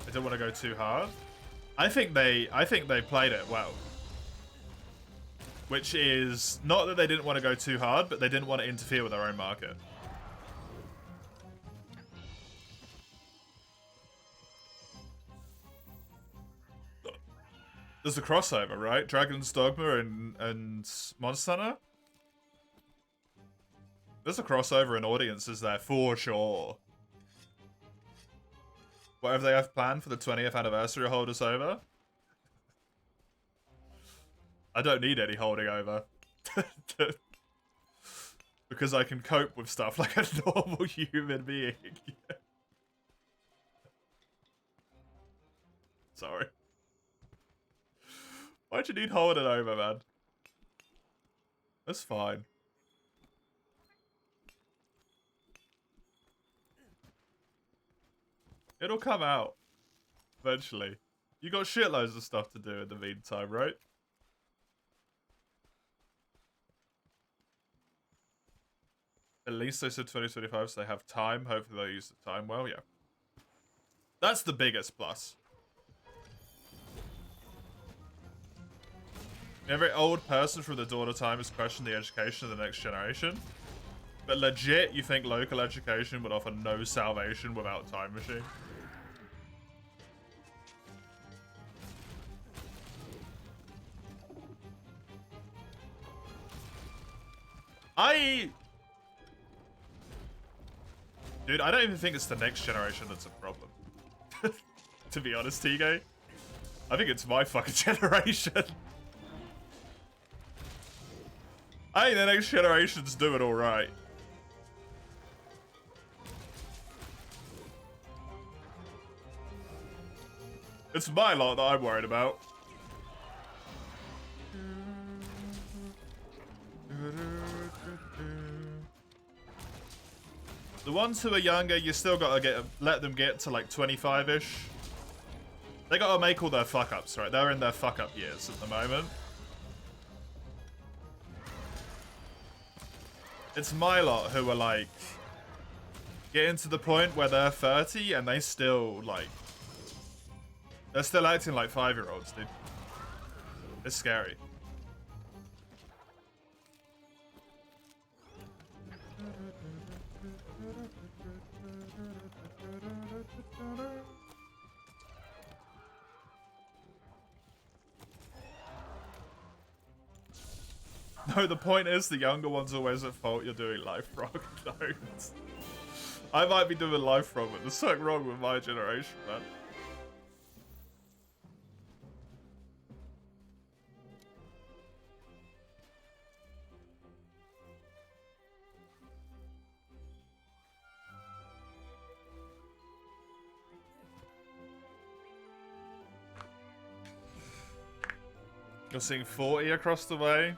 I don't want to go too hard. I think they played it well. Which is not that they didn't want to go too hard, but they didn't want to interfere with their own market. There's a crossover, right? Dragon's Dogma and Monster Hunter? There's a crossover in audiences there, for sure. Whatever they have planned for the 20th anniversary hold us over. I don't need any holding over. Because I can cope with stuff like a normal human being. Sorry. Why'd you need holding over, man? That's fine. It'll come out. Eventually. You got shitloads of stuff to do in the meantime, right? At least they said 2025, so they have time. Hopefully they'll use the time well, yeah. That's the biggest plus. Every old person from the dawn of time has questioned the education of the next generation. But legit, you think local education would offer no salvation without Time Machine? Dude, I don't even think it's the next generation that's a problem. To be honest, Tigo. I think it's my fucking generation. I think the next generation's doing alright. It's my lot that I'm worried about. The ones who are younger, you still gotta let them get to like 25-ish. They gotta make all their fuck-ups, right? They're in their fuck-up years at the moment. It's my lot who are like getting to the point where they're 30 and they still like they're still acting like 5-year-olds, dude. It's scary. No, the point is the younger one's always at fault. You're doing life wrong. Don't. I might be doing life wrong, but there's something wrong with my generation, man. You're seeing 40 across the way.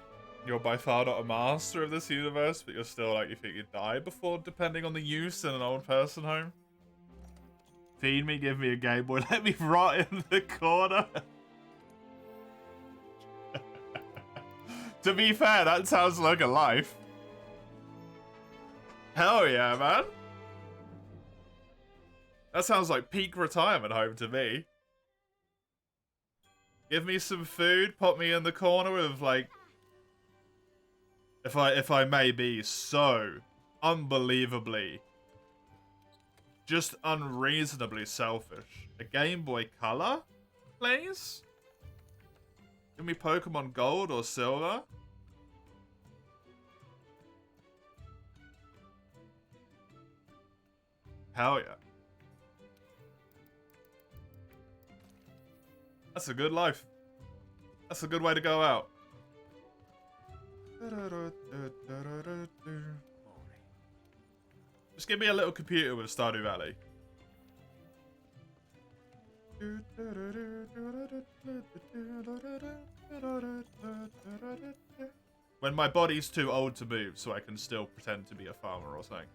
You're by far not a master of this universe, but you're still like, you think you'd die before, depending on the use in an old person home. Feed me, give me a Game Boy, let me rot in the corner. To be fair, that sounds like a life. Hell yeah, man. That sounds like peak retirement home to me. Give me some food, pop me in the corner with like, if I may be so unbelievably, just unreasonably selfish. A Game Boy Color, please? Give me Pokemon Gold or Silver. Hell yeah. That's a good life. That's a good way to go out. Just give me a little computer with Stardew Valley. When my body's too old to move, so I can still pretend to be a farmer or something.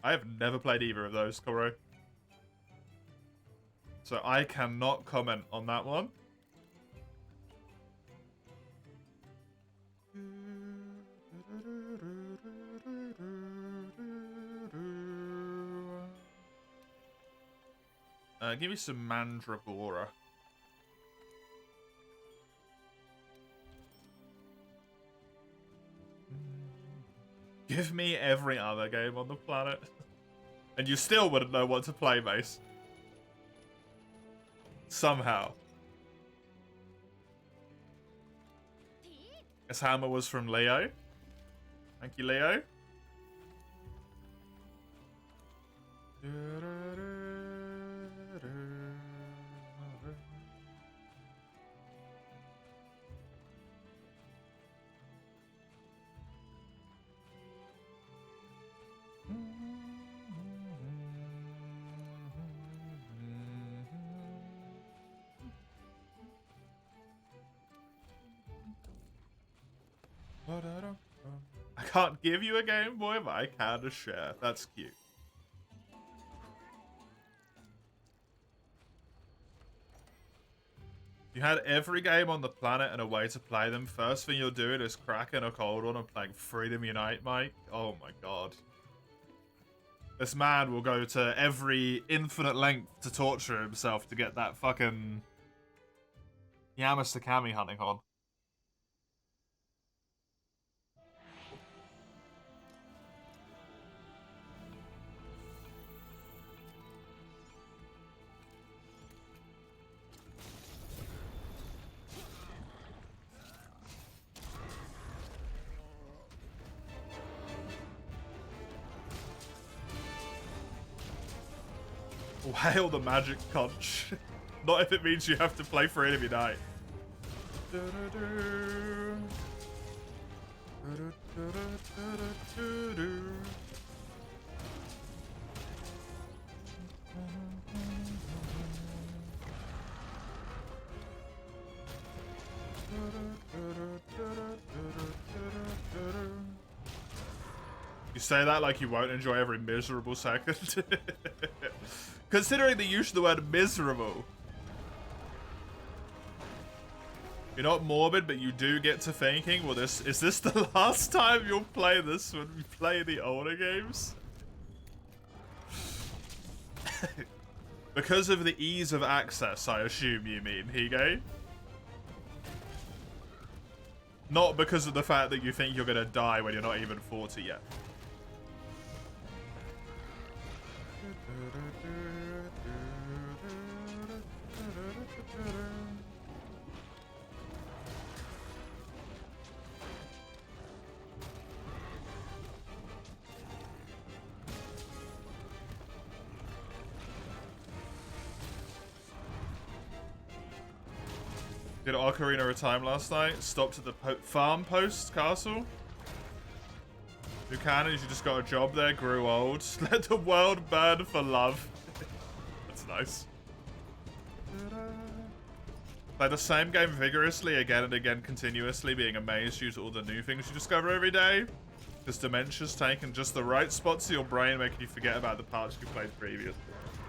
I have never played either of those, Koro. So I cannot comment on that one. Give me some Mandragora. Give me every other game on the planet. And you still wouldn't know what to play, Mace. Somehow. This hammer was from Leo. Thank you, Leo. I can't give you a Game Boy, but I can share. That's cute. You had every game on the planet and a way to play them. First thing you're doing is cracking a cold one and playing Freedom Unite, Mike. Oh my god. This man will go to every infinite length to torture himself to get that fucking Yamasakami hunting on. Hail the magic conch. Not if it means you have to play for enemy night. You say that like you won't enjoy every miserable second. Considering the use of the word miserable. You're not morbid, but you do get to thinking, well, is this the last time you'll play this when we play the older games? Because of the ease of access, I assume you mean, Hige? Not because of the fact that you think you're gonna die when you're not even 40 yet. Did Ocarina of Time last night? Stopped at the farm post castle. Buchanan's, you just got a job there, grew old. Let the world burn for love. That's nice. Play the same game vigorously again and again continuously, being amazed due to all the new things you discover every day. This dementia's taken just the right spots of your brain, making you forget about the parts you played previously.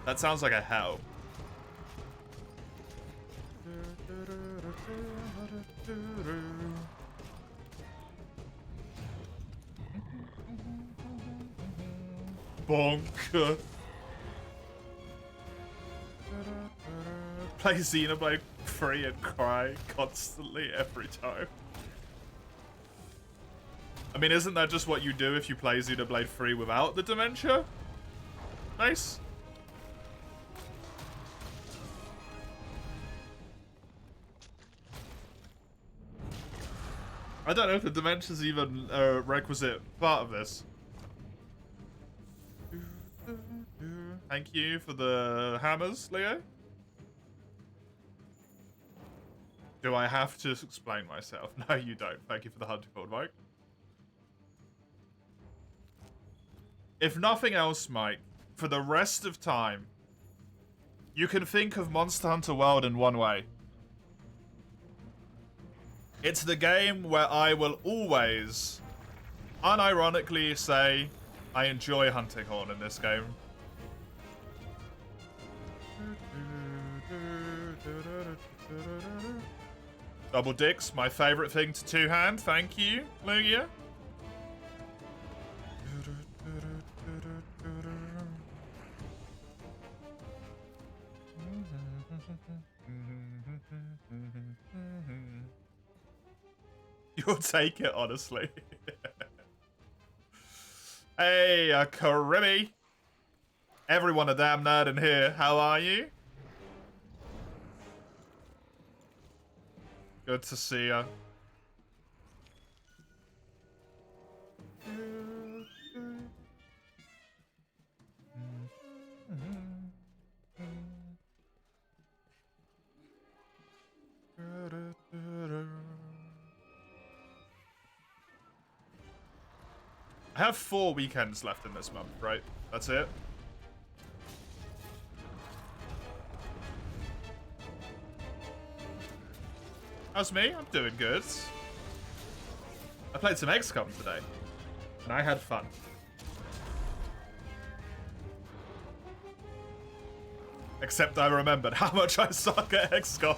That sounds like a hell. Bonk. Play Xenoblade 3 and cry constantly every time. I mean, isn't that just what you do if you play Xenoblade 3 without the dementia? Nice. I don't know if the dementia's even a requisite part of this. Thank you for the hammers, Leo. Do I have to explain myself? No, you don't. Thank you for the hunting field, Mike. If nothing else, Mike, for the rest of time, you can think of Monster Hunter World in one way. It's the game where I will always, unironically say, I enjoy hunting Horn in this game. Double dicks, my favorite thing to two-hand. Thank you, Lugia. You'll take it, honestly. Hey, Karimi. Everyone a damn nerd in here. How are you? Good to see ya. I have 4 weekends left in this month, right? That's it. How's me? I'm doing good. I played some XCOM today, and I had fun. Except I remembered how much I suck at XCOM.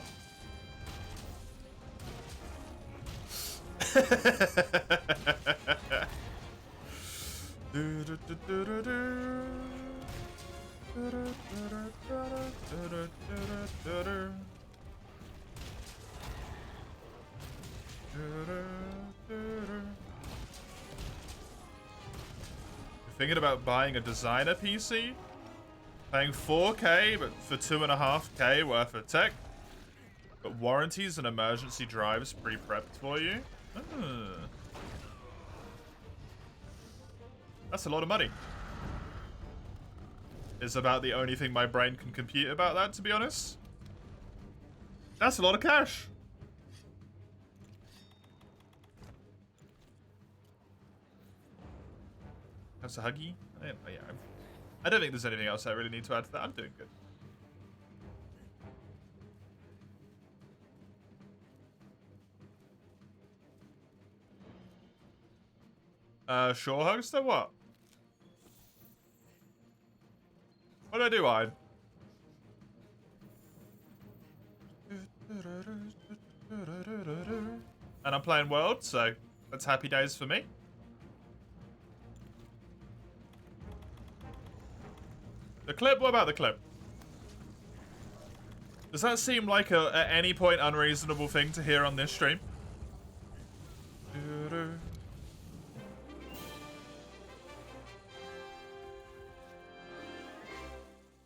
Thinking about buying a designer PC? Paying 4K, but for 2.5K worth of tech. But warranties and emergency drives pre-prepped for you. That's a lot of money. is about the only thing my brain can compute about that, to be honest. That's a lot of cash. That's a huggy. Yeah, I don't think there's anything else I really need to add to that. I'm doing good. Sure, Hoster, what? What did I do, Iron? And I'm playing World, so that's happy days for me. The clip? What about the clip? Does that seem like a, at any point, unreasonable thing to hear on this stream?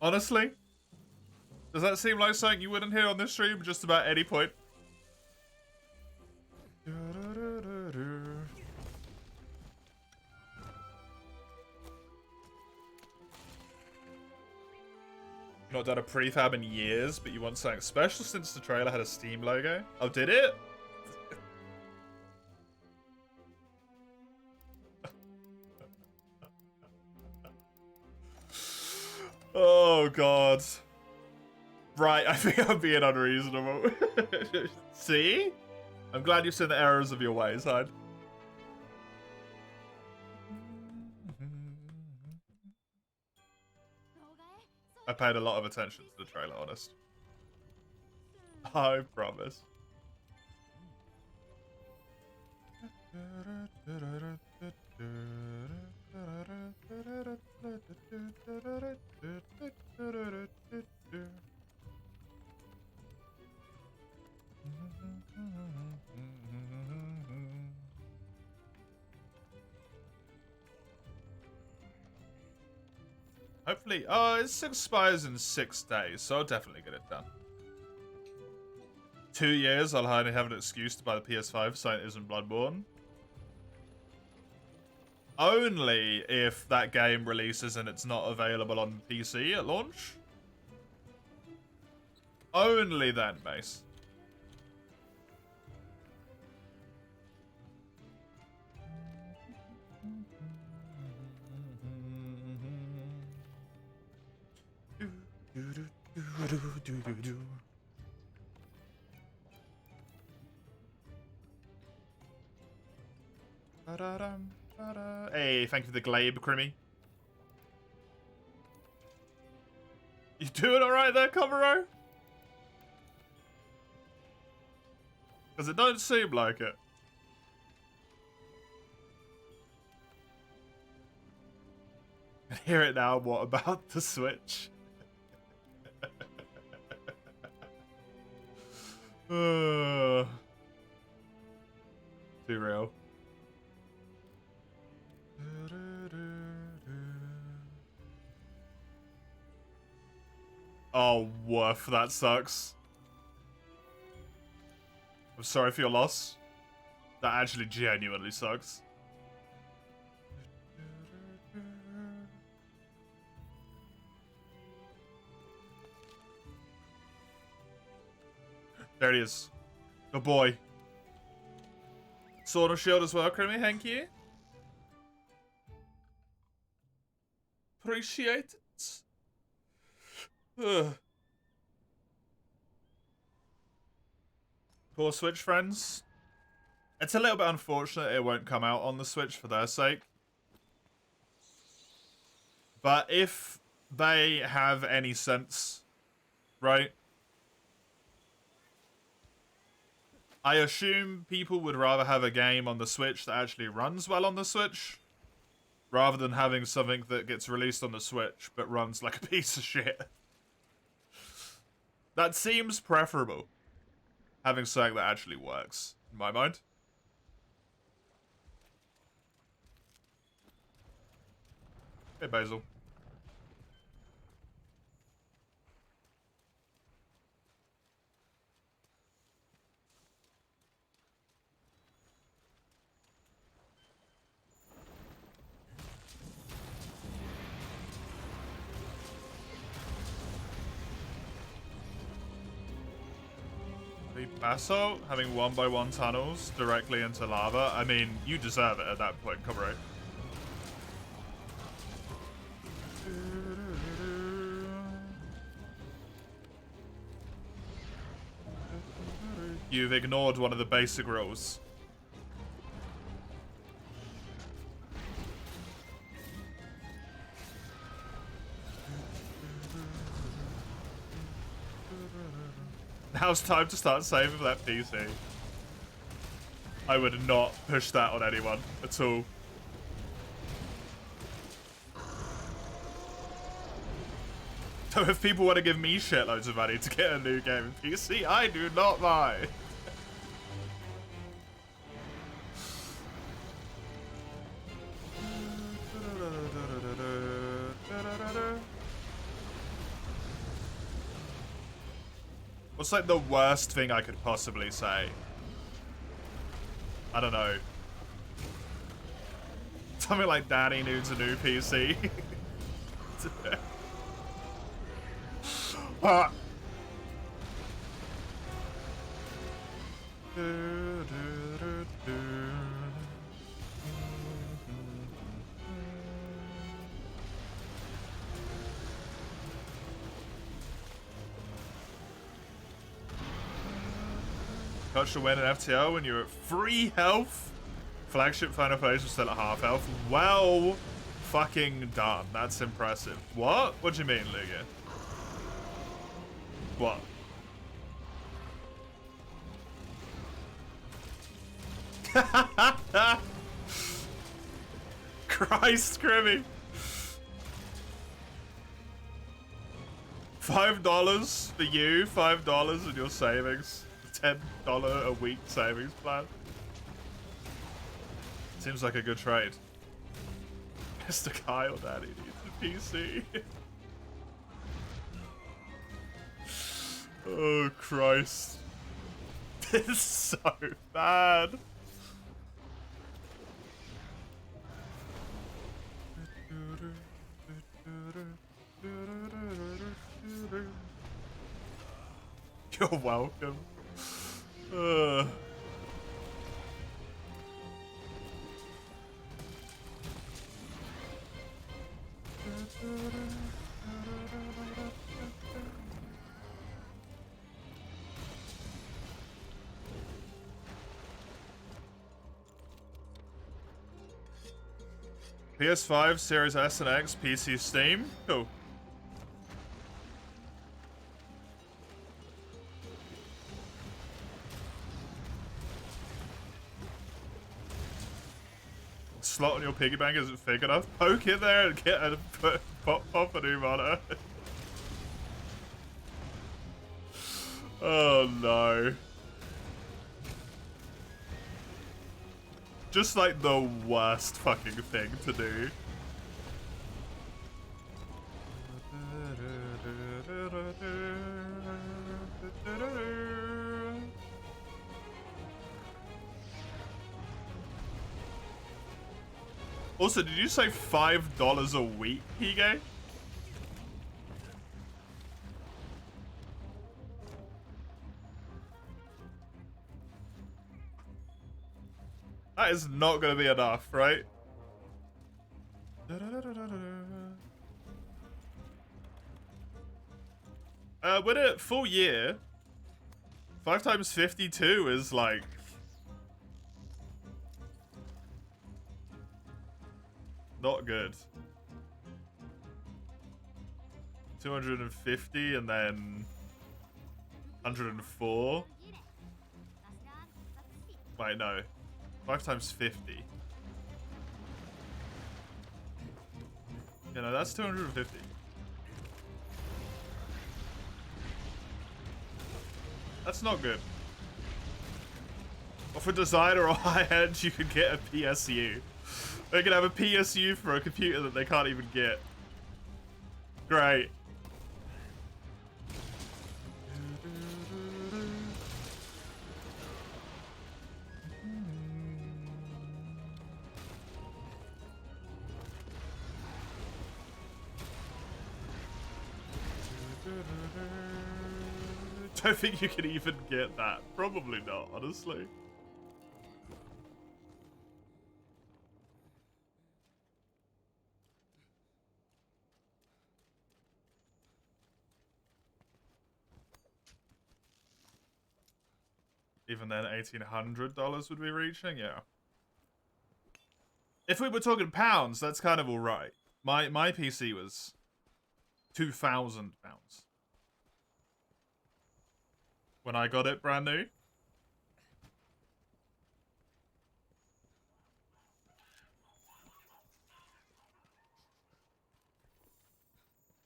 Honestly? Does that seem like something you wouldn't hear on this stream just about any point? Not done a prefab in years, but you want something special since the trailer had a Steam logo? Oh, did it? Oh, God. Right, I think I'm being unreasonable. See? I'm glad you've seen the errors of your ways, Hyde. I paid a lot of attention to the trailer, honest. I promise. Hopefully, it expires in 6 days, so I'll definitely get it done. 2 years, I'll hardly have an excuse to buy the PS5 so it isn't Bloodborne. Only if that game releases and it's not available on PC at launch. Only then, Mace. Hey, thank you for the Glabe, Crimmy. You doing alright there, Comero? Because it don't seem like it. And hear it now, what about the Switch? Too real. Oh, woof, that sucks. I'm sorry for your loss. That actually genuinely sucks. There it is. Good boy. Sword of Shield as well, Crimmy, thank you. Appreciate it. Ugh. Poor Switch friends. It's a little bit unfortunate it won't come out on the Switch for their sake. But if they have any sense, right? I assume people would rather have a game on the Switch that actually runs well on the Switch, rather than having something that gets released on the Switch but runs like a piece of shit. That seems preferable. Having something that actually works, in my mind. Hey, Basil. Basalt having 1x1 tunnels directly into lava. I mean, you deserve it at that point, come right. You've ignored one of the basic rules. Now it's time to start saving that PC. I would not push that on anyone at all. So if people want to give me shitloads of money to get a new gaming PC, I do not mind. What's like the worst thing I could possibly say? I don't know. Something like Danny needs a new PC. Ah. Got to win an FTL when you're at free health. Flagship final place was still at half health. Well fucking done. That's impressive. What? What do you mean, Lugia? What? Christ, Grimmy. $5 for you, $5 in your savings. $10 a week savings plan. Seems like a good trade. Mr. Kyle Daddy needs a PC. Oh, Christ. This is so bad. You're welcome. PS5, Series S and X, PC, Steam. Cool. Slot on your piggy bank isn't big enough. Poke in there and get a pop a new monitor. Oh no. Just like the worst fucking thing to do. Also, did you say $5 a week, Hige? That is not going to be enough, right? When it full year, 5 times 52 is like... not good. 250 and then 104. Wait, no. 5 times 50. Yeah, no, that's 250. That's not good. Or for designer or high-end, you could get a PSU. They can have a PSU for a computer that they can't even get. Great. don't think you can even get that. Probably not, honestly. Even then, $1,800 would be reaching, yeah. If we were talking pounds, that's kind of all right. My PC was £2,000 when I got it brand new.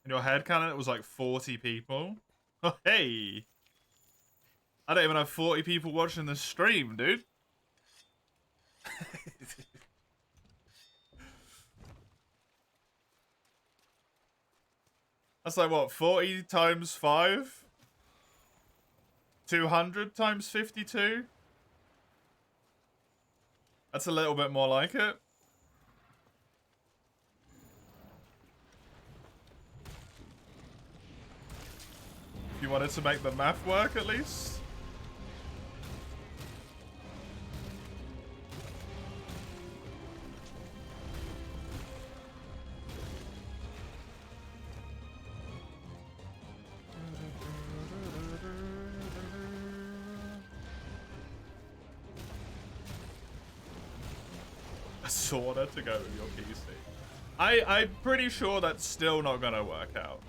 In your head cannon, it was like 40 people. Oh, hey! I don't even have 40 people watching the stream, dude. That's like, what, 40 times 5? 200 times 52? That's a little bit more like it. If you wanted to make the math work, at least. Sorta to go with your PC. I'm pretty sure that's still not gonna work out.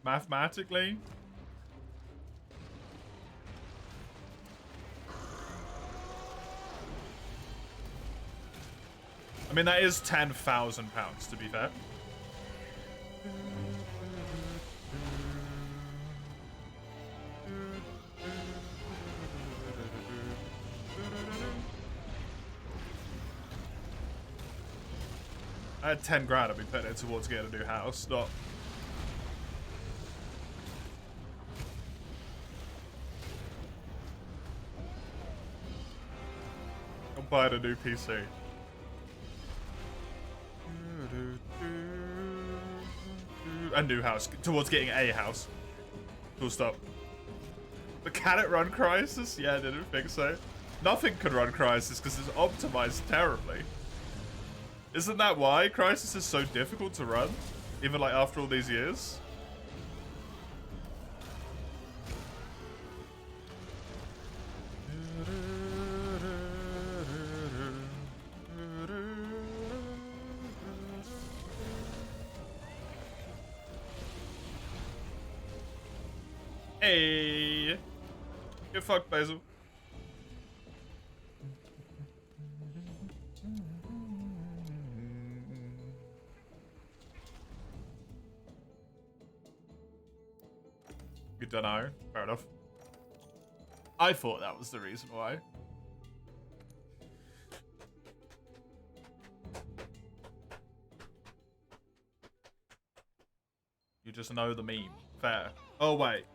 Mathematically. I mean, that is £10,000 to be fair. I had 10 grand, I'd be putting it towards getting a new house, not... I'm buying a new PC. A new house, towards getting a house. Full stop. But can it run Crysis? Yeah, I didn't think so. Nothing can run Crysis because it's optimized terribly. Isn't that why Crysis is so difficult to run? Even like after all these years? Hey! Get fucked, Basil. You don't know. Fair enough. I thought that was the reason why. You just know the meme. Fair. Oh, wait.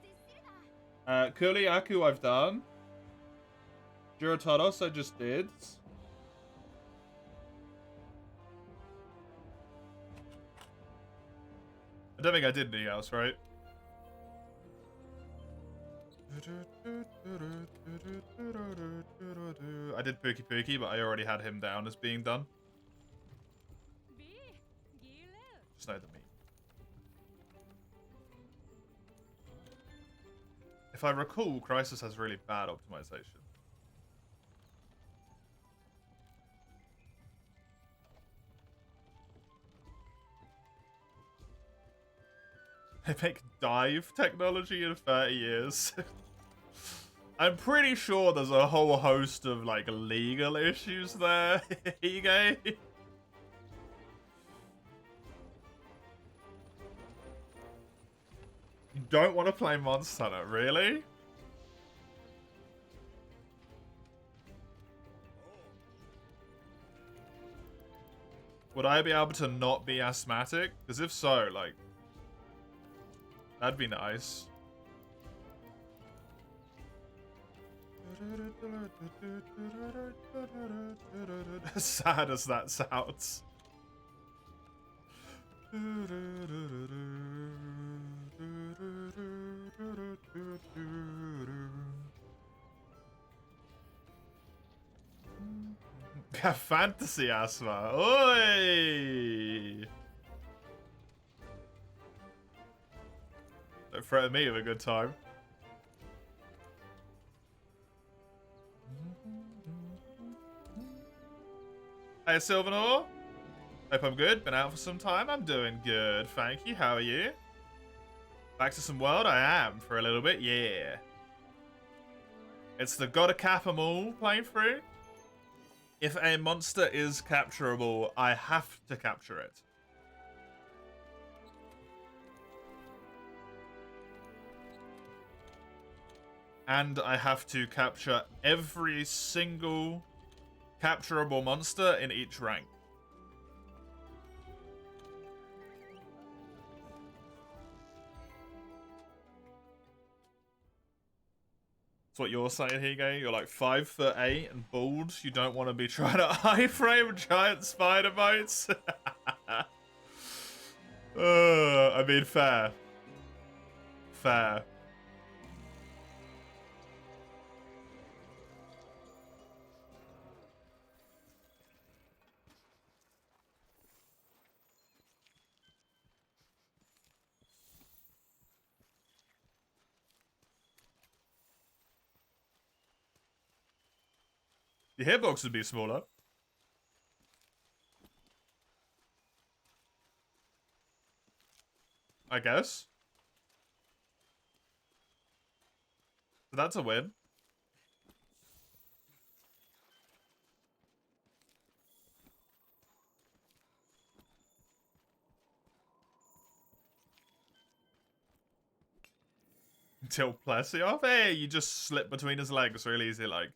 Kurliaku I've done. Jurotodos I just did. I don't think I did anything else, right? I did Pookie Pookie, but I already had him down as being done. Just know the meme. If I recall, Crysis has really bad optimization. They make dive technology in 30 years. I'm pretty sure there's a whole host of, like, legal issues there, Hige. You don't want to play Monster Hunter, really? Would I be able to not be asthmatic? Because if so, like, that'd be nice. As sad as that sounds. Fantasy asthma. Oi! Don't threaten me with a good time. Hey, Sylvanor. Hope I'm good. Been out for some time. I'm doing good, thank you. How are you? Back to some world? I am, for a little bit, yeah. It's the Gotta Cap 'em all playthrough. If a monster is capturable, I have to capture it. And I have to capture every single capturable monster in each rank. That's what you're saying, Higo. You're like 5'8" and bald. You don't want to be trying to iframe giant spider bites. I mean, fair. Fair. The hitbox would be smaller. I guess. But that's a win. Until Plessioff? Hey, you just slip between his legs real easy, like.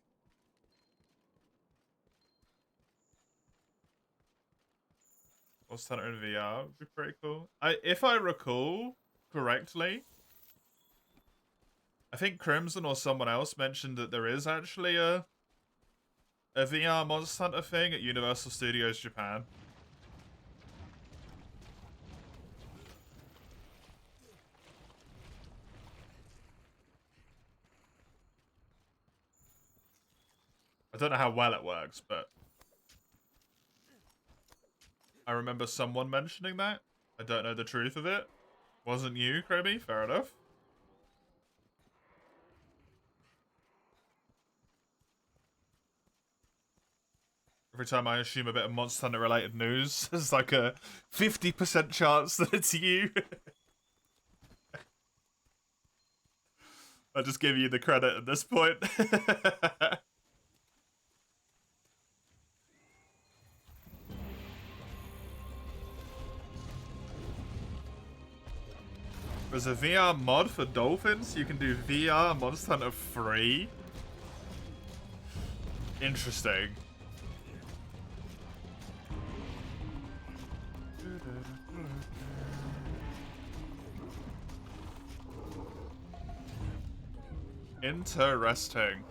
Monster Hunter in VR would be pretty cool. If I recall correctly, I think Crimson or someone else mentioned that there is actually a VR Monster Hunter thing at Universal Studios Japan. I don't know how well it works, but I remember someone mentioning that. I don't know the truth of it. Wasn't you, Krabby? Fair enough. Every time I assume a bit of Monster Hunter related news, there's like a 50% chance that it's you. I'll just give you the credit at this point. There's a VR mod for dolphins. You can do VR Monster Hunter free. Interesting. Interesting.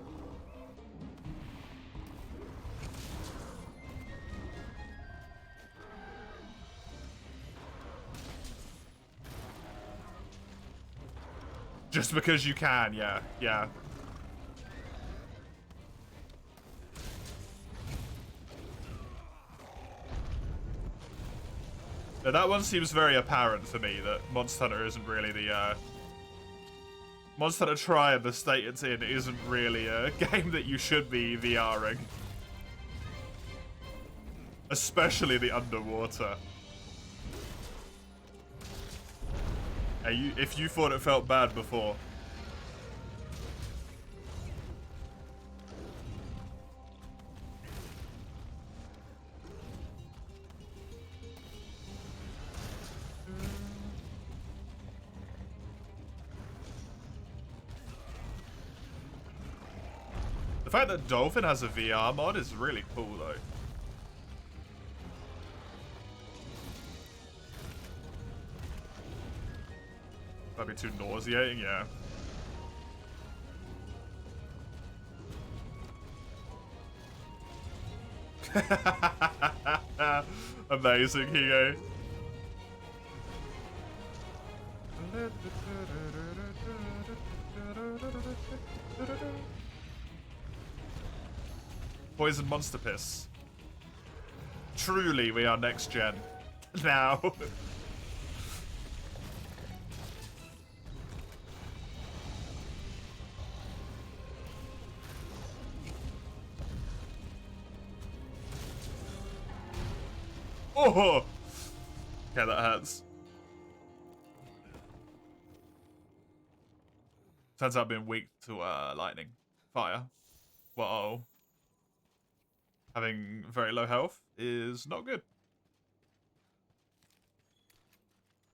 Just because you can, yeah, yeah. Now, that one seems very apparent for me, that Monster Hunter isn't really the, Monster Hunter Triad, the state it's in, isn't really a game that you should be VRing. Especially the underwater. Hey, if you thought it felt bad before. The fact that Dolphin has a VR mod is really cool, though. That'd be too nauseating, yeah. Amazing, Hugo. Poison monster piss. Truly, we are next gen. Now. Oh! Okay, that hurts. Turns out being weak to lightning. Fire. Whoa. Having very low health is not good.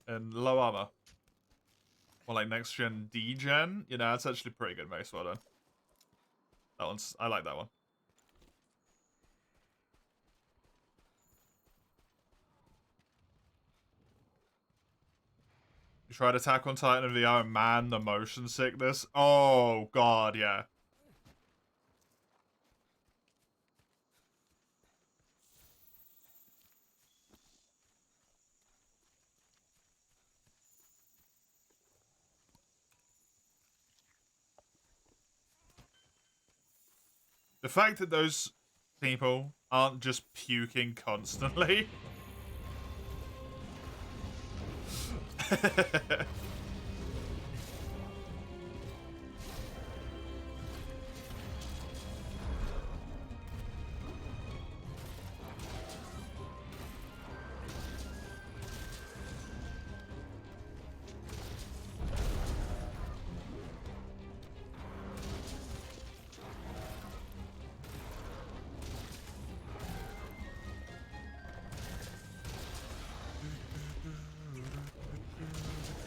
And low armor. Or like next gen D-gen. You know, that's actually pretty good, Mace. Well done. That one's... I like that one. You tried Attack on Titan in VR and man, the motion sickness. Oh, God, yeah. The fact that those people aren't just puking constantly.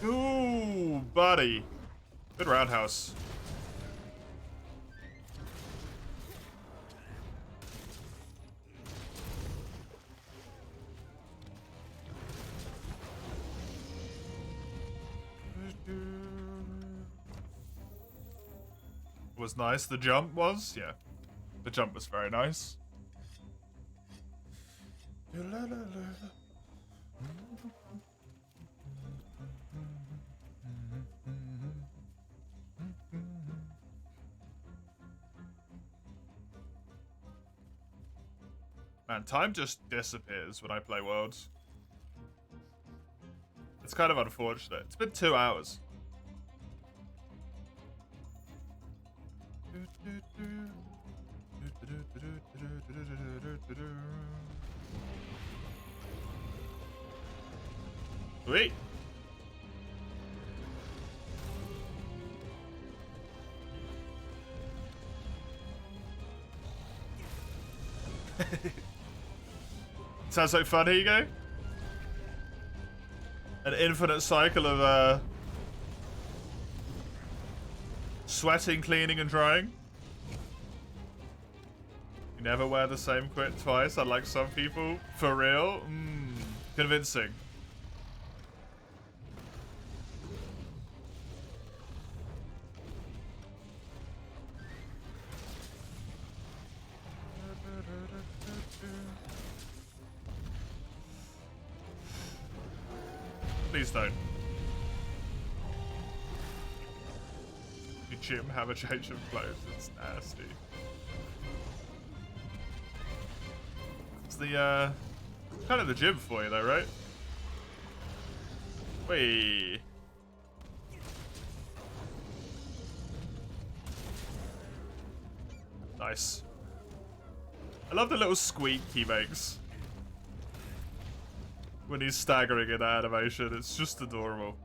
Ooh, buddy. Good roundhouse. Was nice. The jump was? Yeah. The jump was very nice. Man, time just disappears when I play Worlds. It's kind of unfortunate. It's been 2 hours. Sweet. Sounds like fun. Here you go. An infinite cycle of sweating, cleaning, and drying. You never wear the same quit twice, unlike some people. For real? Convincing. Please don't. You Jim have a change of clothes. It's nasty. It's the kind of the gym for you though, right? Wait. Nice. I love the little squeak he makes when he's staggering in that animation. It's just adorable.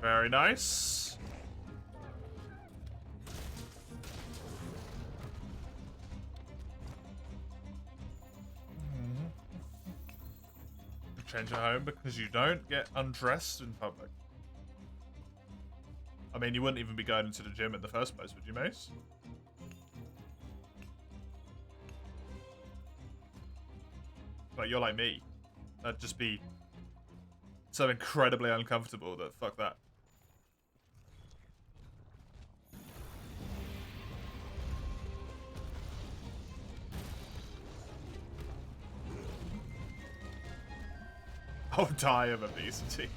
Very nice. Change your home because you don't get undressed in public. I mean, you wouldn't even be going into the gym in the first place, would you, Mace? Like, you're like me. That'd just be so incredibly uncomfortable that fuck that. I'll die of obesity.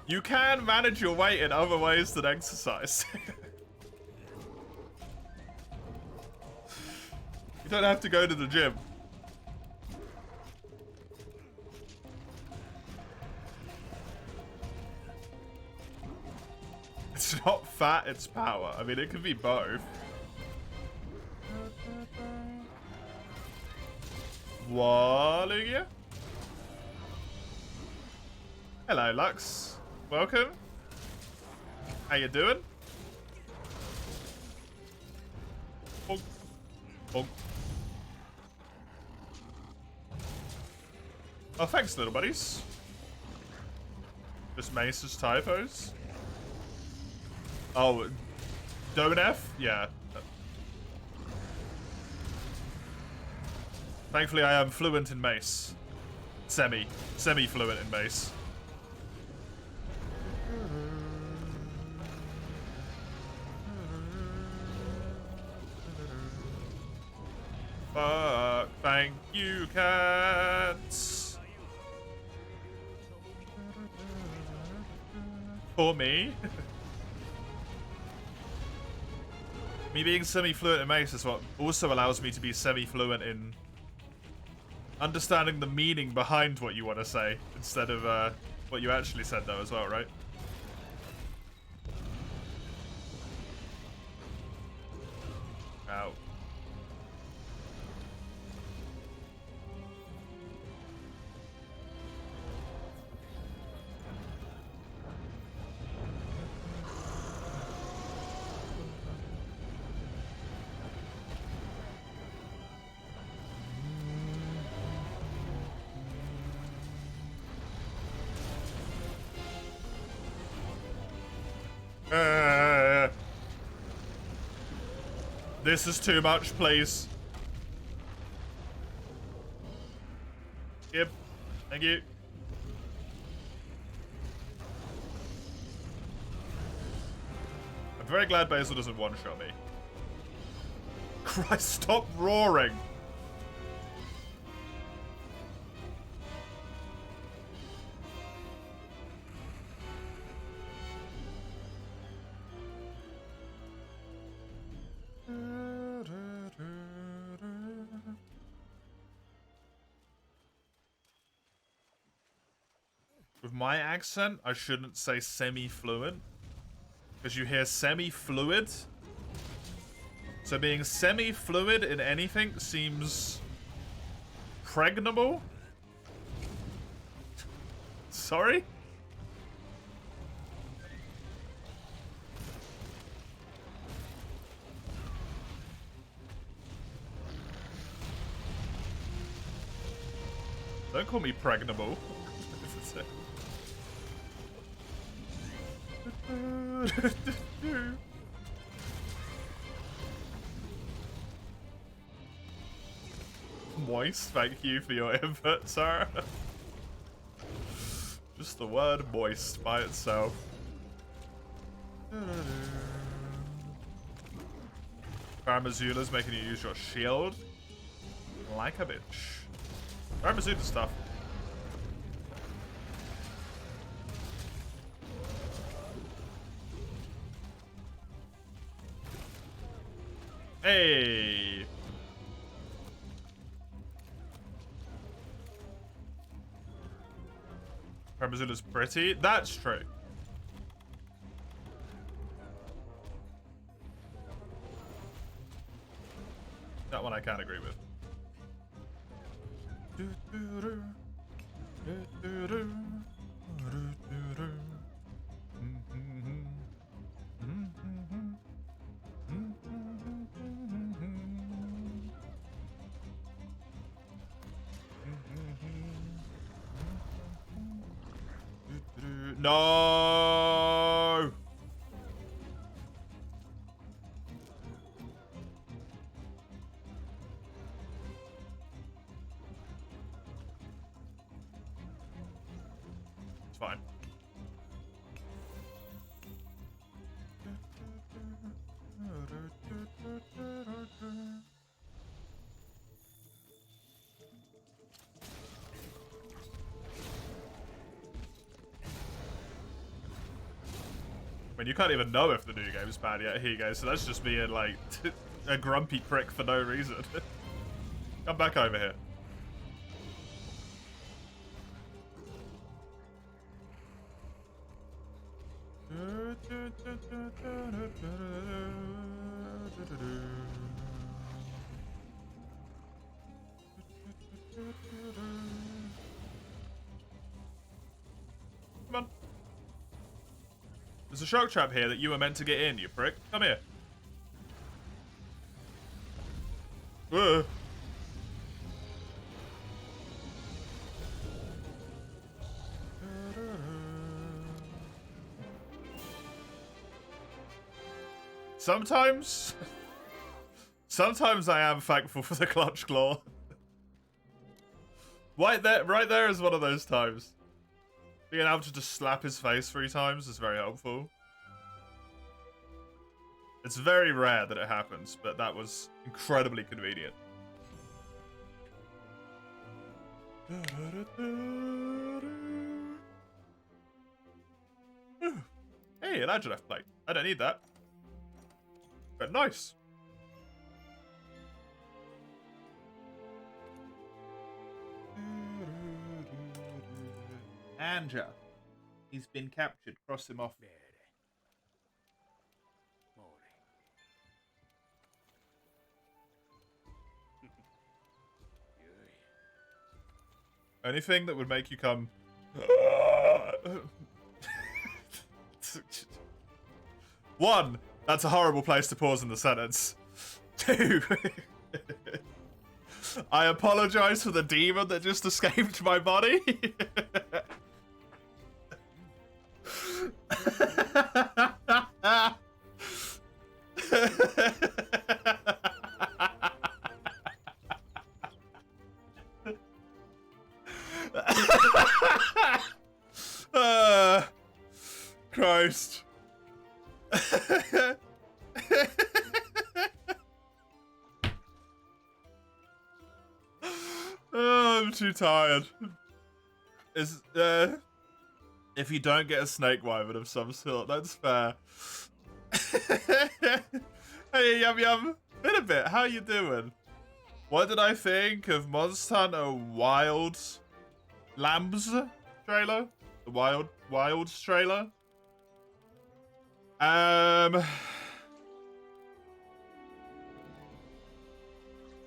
You can manage your weight in other ways than exercise. You don't have to go to the gym. It's not fat, it's power. I mean, it could be both. Walugia? Hello, Lux. Welcome. How you doing? Bonk. Bonk. Oh, thanks, little buddies. Just Mace's typos. Oh, Donef? Yeah. Thankfully, I am fluent in Mace. Semi-fluent in Mace. Fuck, thank you, cats. For me. Me being semi-fluent in Mace is what also allows me to be semi-fluent in understanding the meaning behind what you want to say, instead of what you actually said, though, as well, right? Ow. This is too much, please. Yep. Thank you. I'm very glad Basil doesn't one-shot me. Christ, stop roaring. With my accent, I shouldn't say semi-fluent, because you hear semi-fluid. So being semi-fluid in anything seems pregnable. Sorry? Don't call me pregnable. Moist, thank you for your input, sir. Just the word moist by itself. Paramazula's making you use your shield like a bitch. Paramazula stuff. Hey! Paramazula's pretty. That's true. That one I can't agree with. No! It's fine. I mean, you can't even know if the new game's bad yet. Here you go. So that's just being like a grumpy prick for no reason. Come back over here. Come on. There's a shark trap here that you were meant to get in, you prick. Come here. Sometimes I am thankful for the clutch claw. Right there is one of those times. Being able to just slap his face 3 times is very helpful. It's very rare that it happens, but that was incredibly convenient. Hey, an Agilev plate. I don't need that. But nice. Anja. He's been captured. Cross him off. Anything that would make you come... One, that's a horrible place to pause in the sentence. 2, I apologize for the demon that just escaped my body. Christ. Oh, I'm too tired. If you don't get a snake wyvern of some sort, that's fair. Hey, Yum Yum. Been a bit. How you doing? What did I think of Monster Hunter Wild Lambs trailer? The Wilds trailer?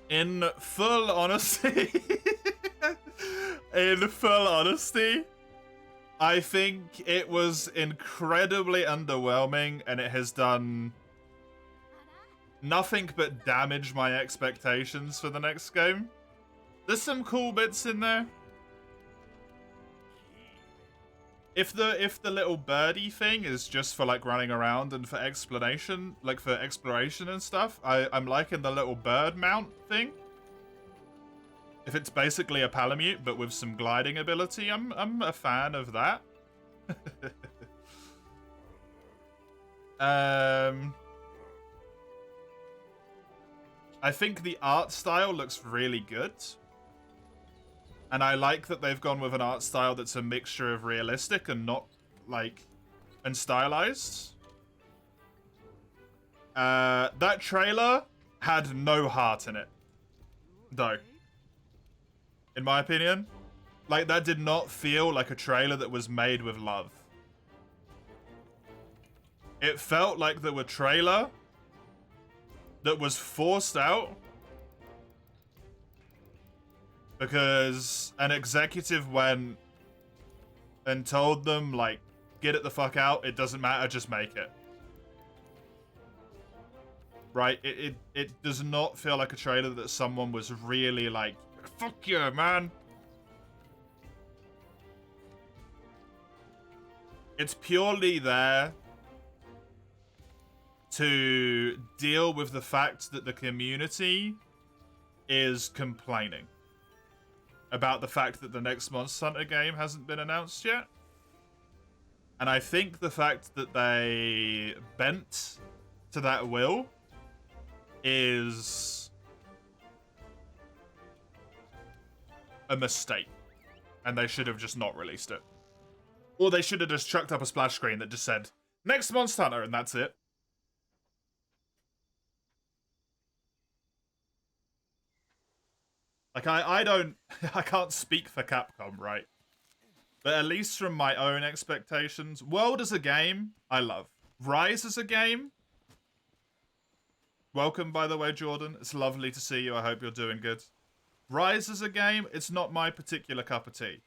In full honesty, I think it was incredibly underwhelming, and it has done nothing but damage my expectations for the next game. There's some cool bits in there. If the little birdie thing is just for like running around and for explanation, like for exploration and stuff, I'm liking the little bird mount thing. If it's basically a Palamute but with some gliding ability, I'm a fan of that. I think the art style looks really good. And I like that they've gone with an art style that's a mixture of realistic and not, like, and stylized. That trailer had no heart in it, though. In my opinion. Like, that did not feel like a trailer that was made with love. It felt like there were trailer that was forced out because an executive went and told them, like, get it the fuck out, it doesn't matter, just make it. Right? It does not feel like a trailer that someone was really like, fuck yeah, man. It's purely there to deal with the fact that the community is complaining about the fact that the next Monster Hunter game hasn't been announced yet. And I think the fact that they bent to that will is a mistake. And they should have just not released it. Or they should have just chucked up a splash screen that just said, Next Monster Hunter, and that's it. Like, I don't... I can't speak for Capcom, right? But at least from my own expectations, World as a game, I love. Rise as a game... Welcome, by the way, Jordan. It's lovely to see you. I hope you're doing good. Rise as a game, it's not my particular cup of tea.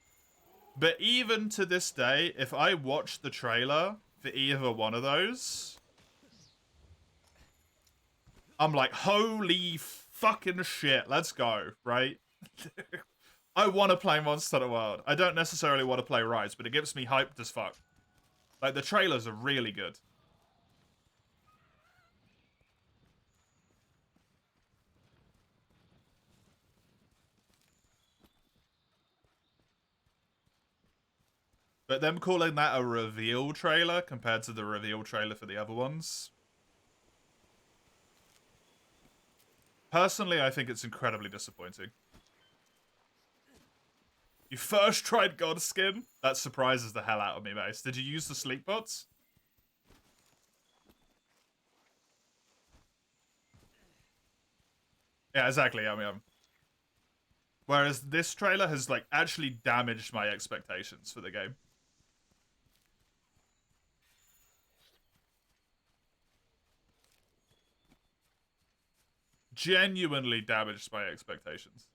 But even to this day, if I watch the trailer for either one of those, I'm like, holy fucking shit, let's go, right? I want to play Monster Hunter World. I don't necessarily want to play Rise, but it gets me hyped as fuck. Like, the trailers are really good. But them calling that a reveal trailer compared to the reveal trailer for the other ones... Personally, I think it's incredibly disappointing. You first tried Godskin? That surprises the hell out of me, Mace. Did you use the sleep bots? Yeah, exactly. Whereas this trailer has, like, actually damaged my expectations for the game. Genuinely damaged my expectations.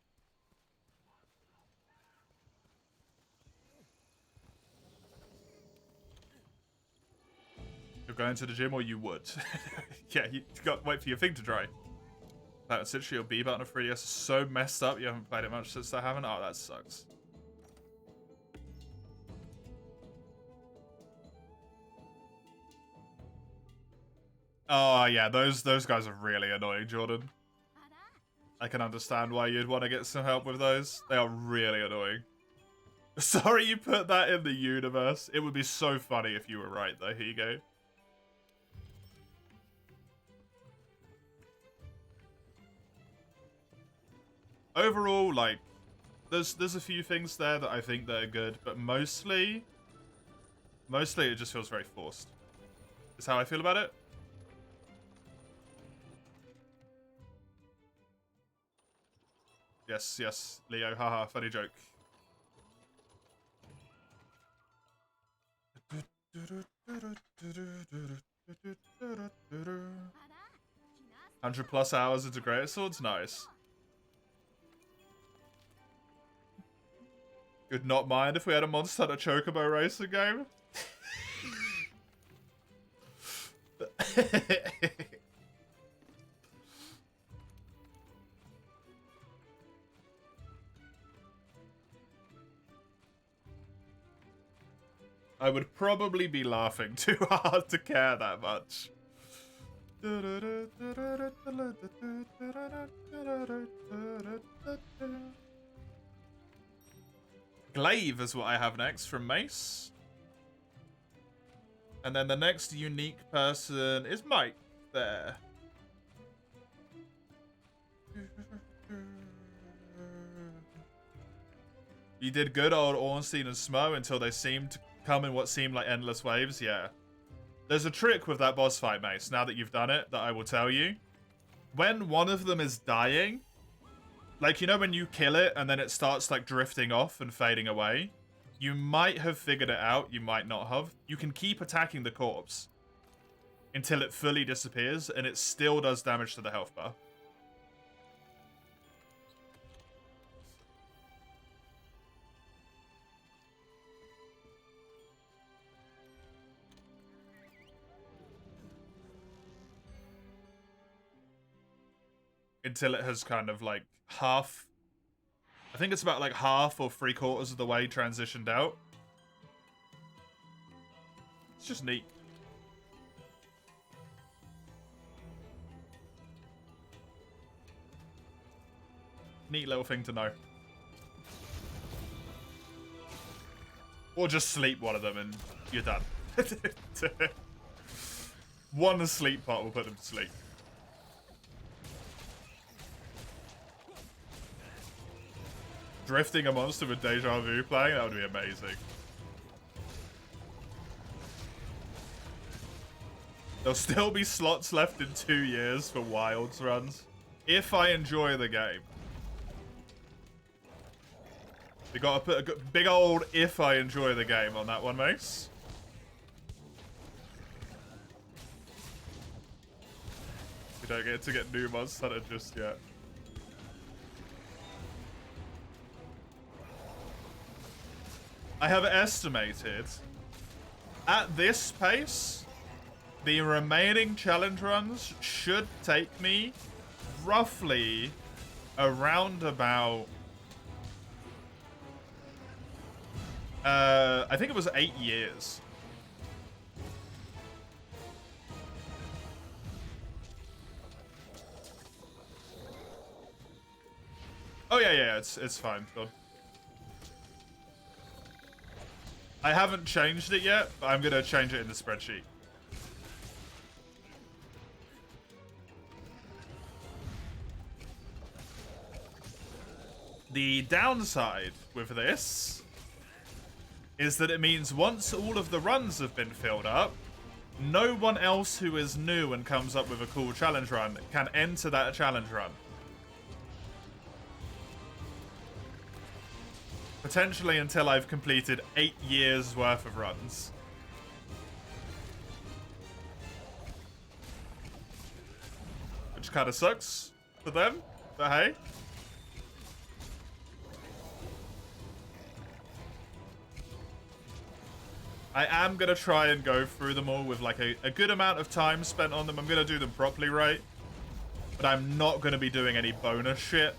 You're going to the gym, or you would. Yeah, you got to wait for your thing to dry. That essentially your B button of 3DS is so messed up. You haven't played it much since I haven't. Oh, that sucks. Oh yeah, those guys are really annoying, Jordan. I can understand why you'd want to get some help with those. They are really annoying. Sorry you put that in the universe. It would be so funny if you were right, though. Here you go. Overall, like, there's a few things there that I think that are good, but mostly it just feels very forced. Is how I feel about it. Yes, yes, Leo, haha, funny joke. 100+ hours into Greater Swords? Nice. Could not mind if we had a Monster Hunter Chocobo racing game. I would probably be laughing too hard to care that much. Glaive is what I have next from Mace. And then the next unique person is Mike there. You did good, old Ornstein and Smo, until they seemed to come in what seemed like endless waves. Yeah. There's a trick with that boss fight, Mace, now that you've done it, that I will tell you. When one of them is dying, like, you know when you kill it and then it starts, like, drifting off and fading away? You might have figured it out, you might not have. You can keep attacking the corpse until it fully disappears, and it still does damage to the health bar. Until it has kind of, like, half... I think it's about, like, half or 3/4 of the way transitioned out. It's just neat. Neat little thing to know. Or just sleep one of them and you're done. One sleep pot will put them to sleep. Drifting a monster with Deja Vu playing, that would be amazing. There'll still be slots left in 2 years for Wilds runs. If I enjoy the game. You gotta put a big old "if I enjoy the game" on that one, Mace. We don't get to get new Monster Hunter just yet. I have estimated, at this pace, the remaining challenge runs should take me roughly around about... I think it was 8 years. Oh yeah, it's fine. Good. I haven't changed it yet, but I'm gonna change it in the spreadsheet. The downside with this is that it means once all of the runs have been filled up, no one else who is new and comes up with a cool challenge run can enter that challenge run. Potentially until I've completed 8 years worth of runs. Which kind of sucks for them, but hey. I am going to try and go through them all with like a good amount of time spent on them. I'm going to do them properly right. But I'm not going to be doing any bonus shit.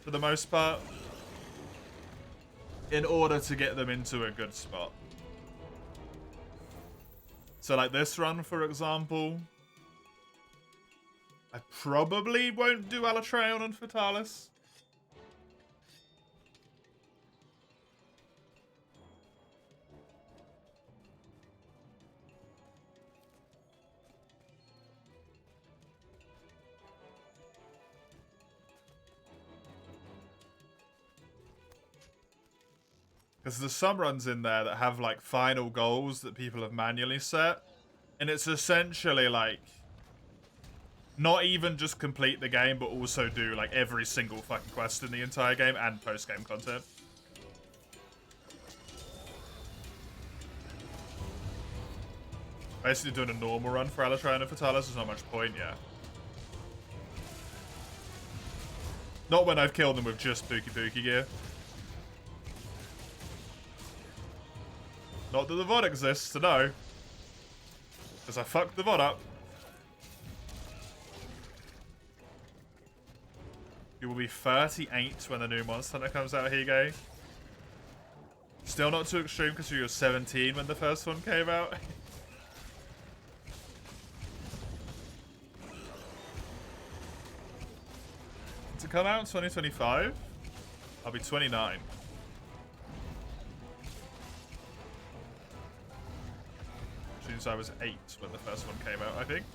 For the most part. In order to get them into a good spot. So like this run, for example. I probably won't do Alatreon and Fatalis. Because there's some runs in there that have like final goals that people have manually set. And it's essentially like not even just complete the game, but also do like every single fucking quest in the entire game and post-game content. Basically doing a normal run for Alatreon and Fatalis is not much point, yeah. Not when I've killed them with just Pookie gear. Not that the VOD exists to know. Because I fucked the VOD up. You will be 38 when the new Monster Hunter comes out, Hige. Still not too extreme because you were 17 when the first one came out. To come out in 2025, I'll be 29. Since I was 8 when the first one came out, I think.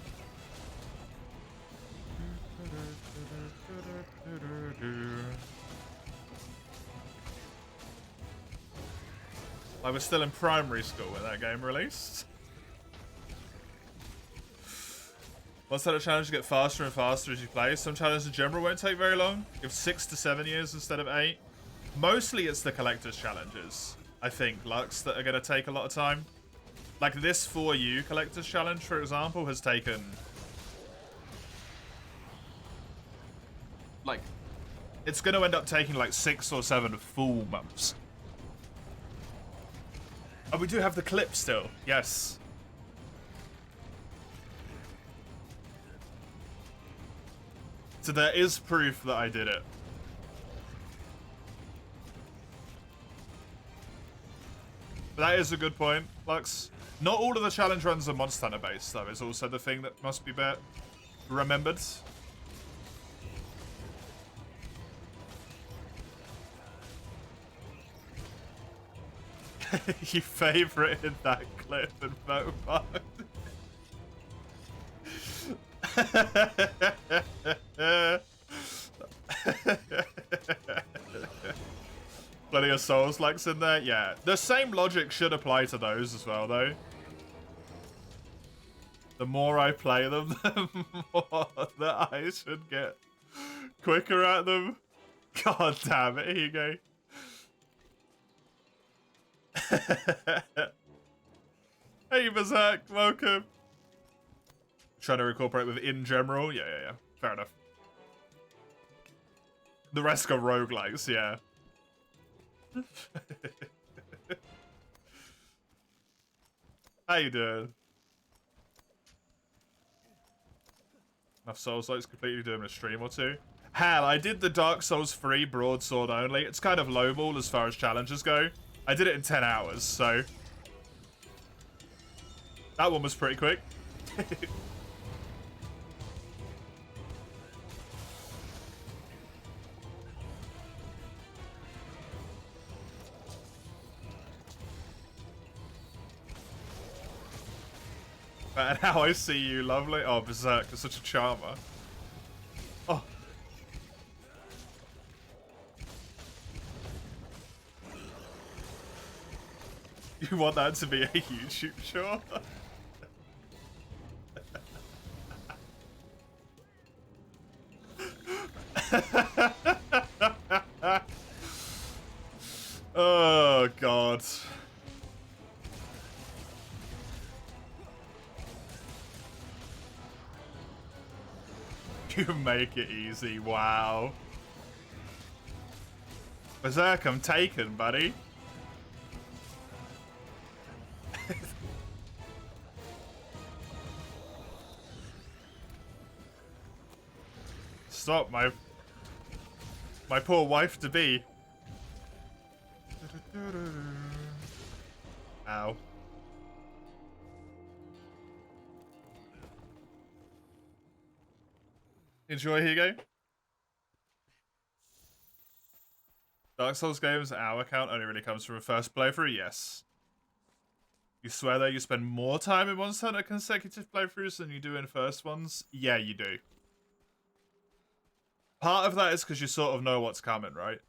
I was still in primary school when that game released. Once that challenges get faster and faster as you play, some challenges in general won't take very long. Give 6 to 7 years instead of 8. Mostly it's the collector's challenges, I think, Lux, that are going to take a lot of time. Like this 4U collector's challenge, for example, has taken... like, it's going to end up taking like 6 or 7 full months. Oh, we do have the clip still. Yes. So there is proof that I did it. But that is a good point, Lux. Not all of the challenge runs are Monster Hunter based, though, is also the thing that must be remembered. You favorited that clip in Mopark. Plenty of Souls-likes in there. Yeah, the same logic should apply to those as well, though. The more I play them, the more that I should get quicker at them. God damn it, here you go. Hey, Berserk, welcome. Trying to incorporate with in general. Yeah. Fair enough. The rest got roguelikes, yeah. How you doing? Enough Souls-likes completely doing a stream or two. Hell, I did the Dark Souls 3 broadsword only. It's kind of lowball as far as challenges go. I did it in 10 hours, so... That one was pretty quick. And how I see you, lovely. Oh, Berserk, you're such a charmer. Oh. You want that to be a YouTube short? Oh, God. You make it easy, wow. Berserk, I'm taken, buddy. Stop, my poor wife-to-be. Ow. Enjoy, here you go. Dark Souls games, our account only really comes from a first playthrough, yes. You swear that you spend more time in Monster Hunter consecutive playthroughs than you do in first ones? Yeah, you do. Part of that is because you sort of know what's coming, right?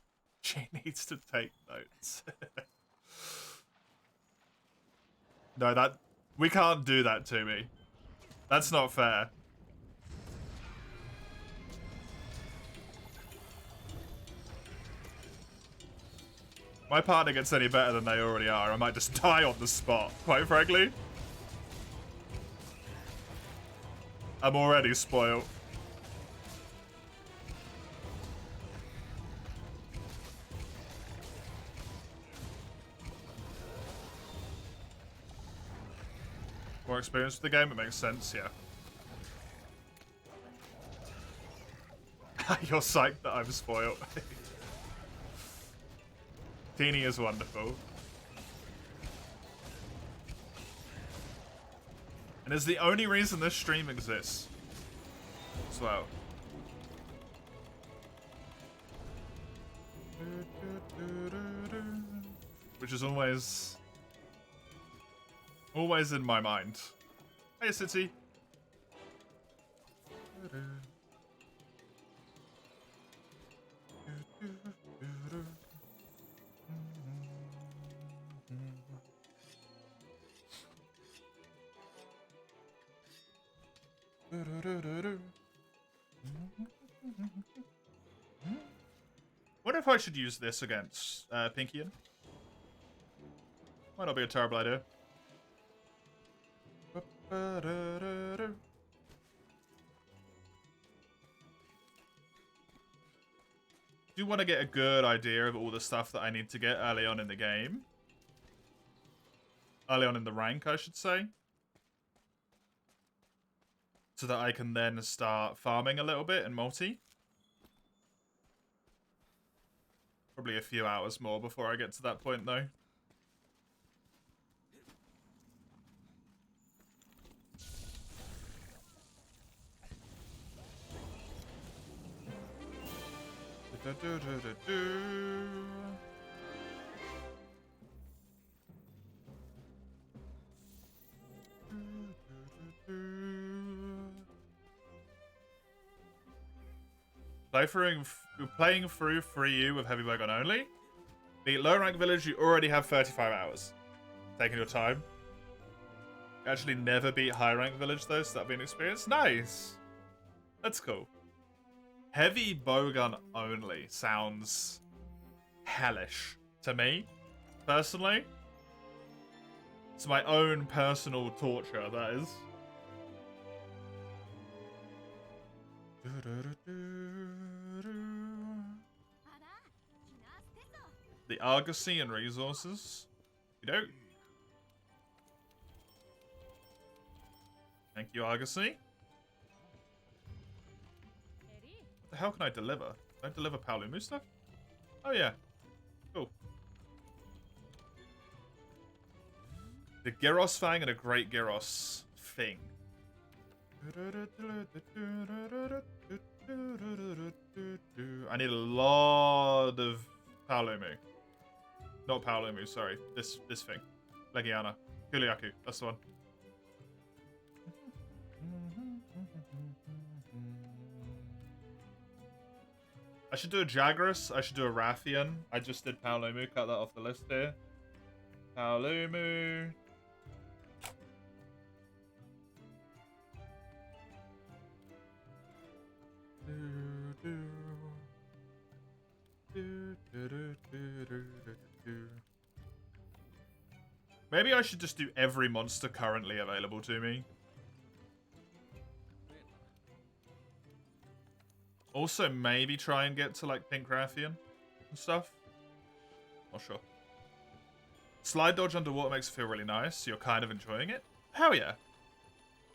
She needs to take notes. No, we can't do that to me. That's not fair. My partner gets any better than they already are, I might just die on the spot, quite frankly. I'm already spoiled. More experience with the game, it makes sense, yeah. You're psyched that I'm spoiled. Teeny is wonderful. And is the only reason this stream exists. As well. Which is always in my mind. Hey, City. What if I should use this against Pinkian? Might not be a terrible idea. Do want to get a good idea of all the stuff that I need to get early on in the game. Early on in the rank, I should say. So that I can then start farming a little bit in multi. Probably a few hours more before I get to that point, though. Playing through Free U with Heavy Wagon only? Beat low rank village, you already have 35 hours. Taking your time. Actually never beat high rank village though, so that'd be an experience. Nice. That's cool. Heavy bowgun only sounds hellish to me, personally. It's my own personal torture, that is. The Argosy and resources. You know. Thank you, Argosy. What the hell can I deliver? Can I deliver Paolumu stuff? Oh yeah. Cool. The Gyros Fang and a Great Gyros thing. I need a lot of Paolumu. Not Paolumu, sorry. This thing. Legiana. Kuliaku. That's the one. I should do a Jagras. I should do a Rathian. I just did Paolumu. Cut that off the list here. Paolumu. Maybe I should just do every monster currently available to me. Also, maybe try and get to, like, Pink Rathian and stuff. Not sure. Slide dodge underwater makes it feel really nice. You're kind of enjoying it? Hell yeah.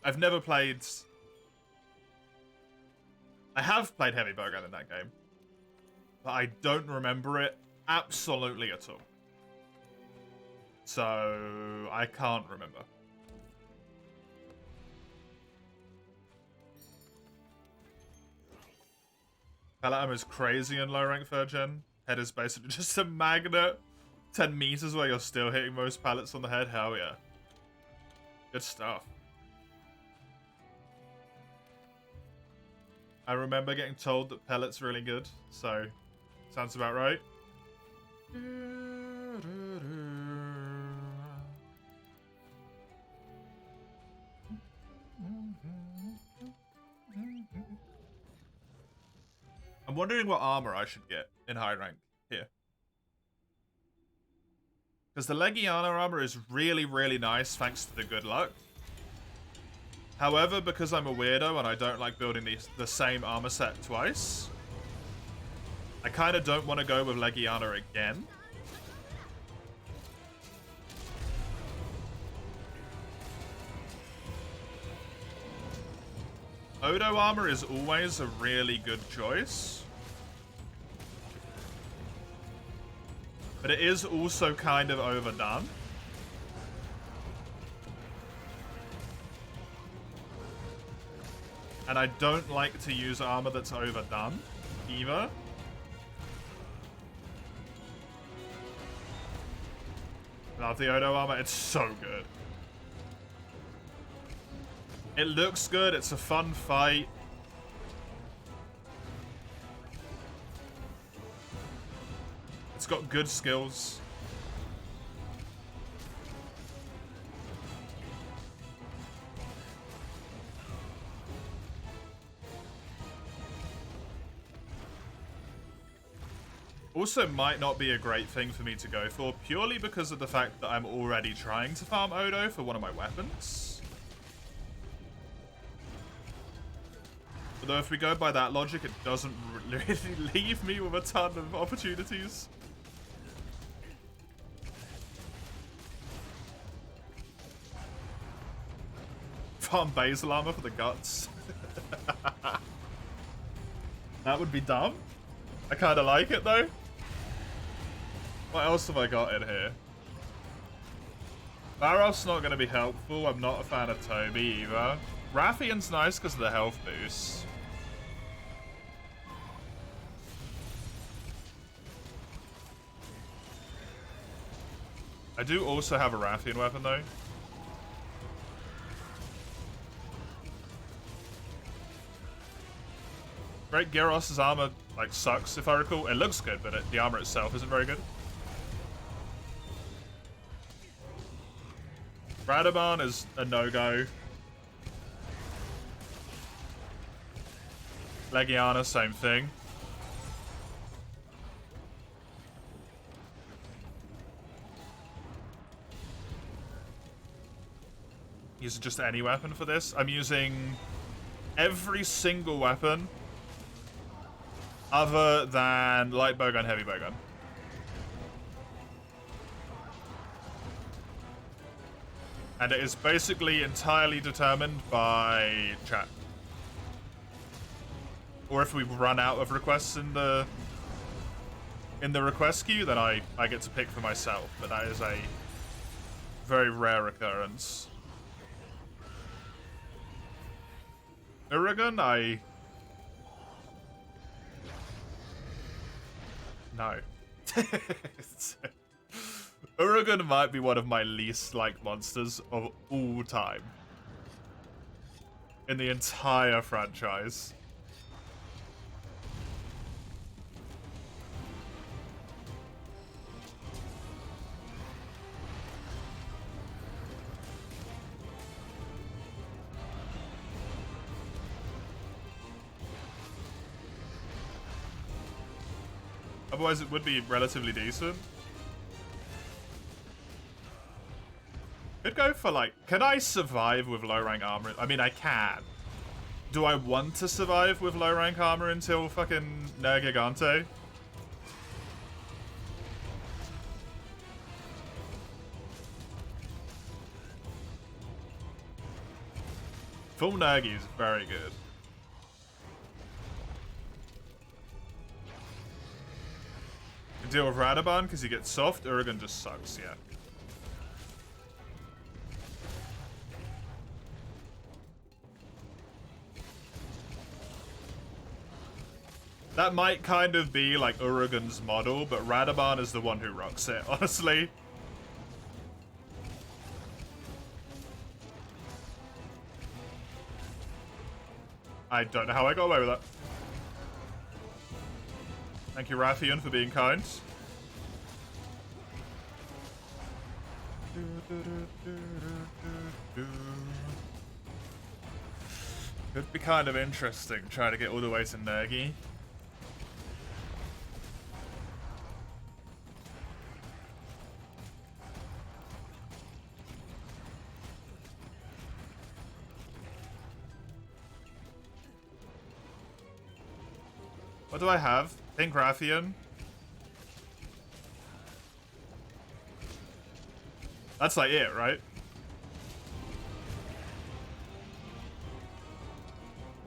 I've never played... I have played Heavy Bowgun in that game. But I don't remember it absolutely at all. So, I can't remember. Palatine is crazy in low rank 3rd gen. Head is basically just a magnet. 10 meters where you're still hitting most pallets on the head. Hell yeah. Good stuff. I remember getting told that pellet's really good, so sounds about right. I'm wondering what armor I should get in high rank here. Because the Legiana armor is really, really nice thanks to the good luck. However, because I'm a weirdo and I don't like building the same armor set twice, I kind of don't want to go with Legiana again. Odo armor is always a really good choice. But it is also kind of overdone. And I don't like to use armor that's overdone, either. Love the Odo armor, it's so good. It looks good, it's a fun fight. It's got good skills. Also might not be a great thing for me to go for, purely because of the fact that I'm already trying to farm Odo for one of my weapons. Although if we go by that logic, it doesn't really leave me with a ton of opportunities. Farm Basil armor for the guts. That would be dumb. I kind of like it though. What else have I got in here? Barrow's not going to be helpful. I'm not a fan of Toby either. Rathian's nice because of the health boost. I do also have a Rathian weapon though. Great Gyros' armor like sucks if I recall. It looks good, but the armor itself isn't very good. Radamon is a no-go. Legiana, same thing. Using just any weapon for this. I'm using every single weapon other than light bowgun, heavy bowgun. And it is basically entirely determined by chat. Or if we run out of requests in the request queue, then I get to pick for myself. But that is a very rare occurrence. Uragan, no. Uragan might be one of my least liked monsters of all time. In the entire franchise. Otherwise it would be relatively decent. Could go for like, can I survive with low rank armor? I mean, I can. Do I want to survive with low rank armor until fucking Nergigante? Full Nergi is very good. You deal with Radabon because he gets soft. Uragan just sucks, yeah. That might kind of be like Uragan's model, but Radabon is the one who rocks it, honestly. I don't know how I got away with that. Thank you, Rathian, for being kind. Could be kind of interesting trying to get all the way to Nergi. What do I have? Pink Rathian. That's like it, right?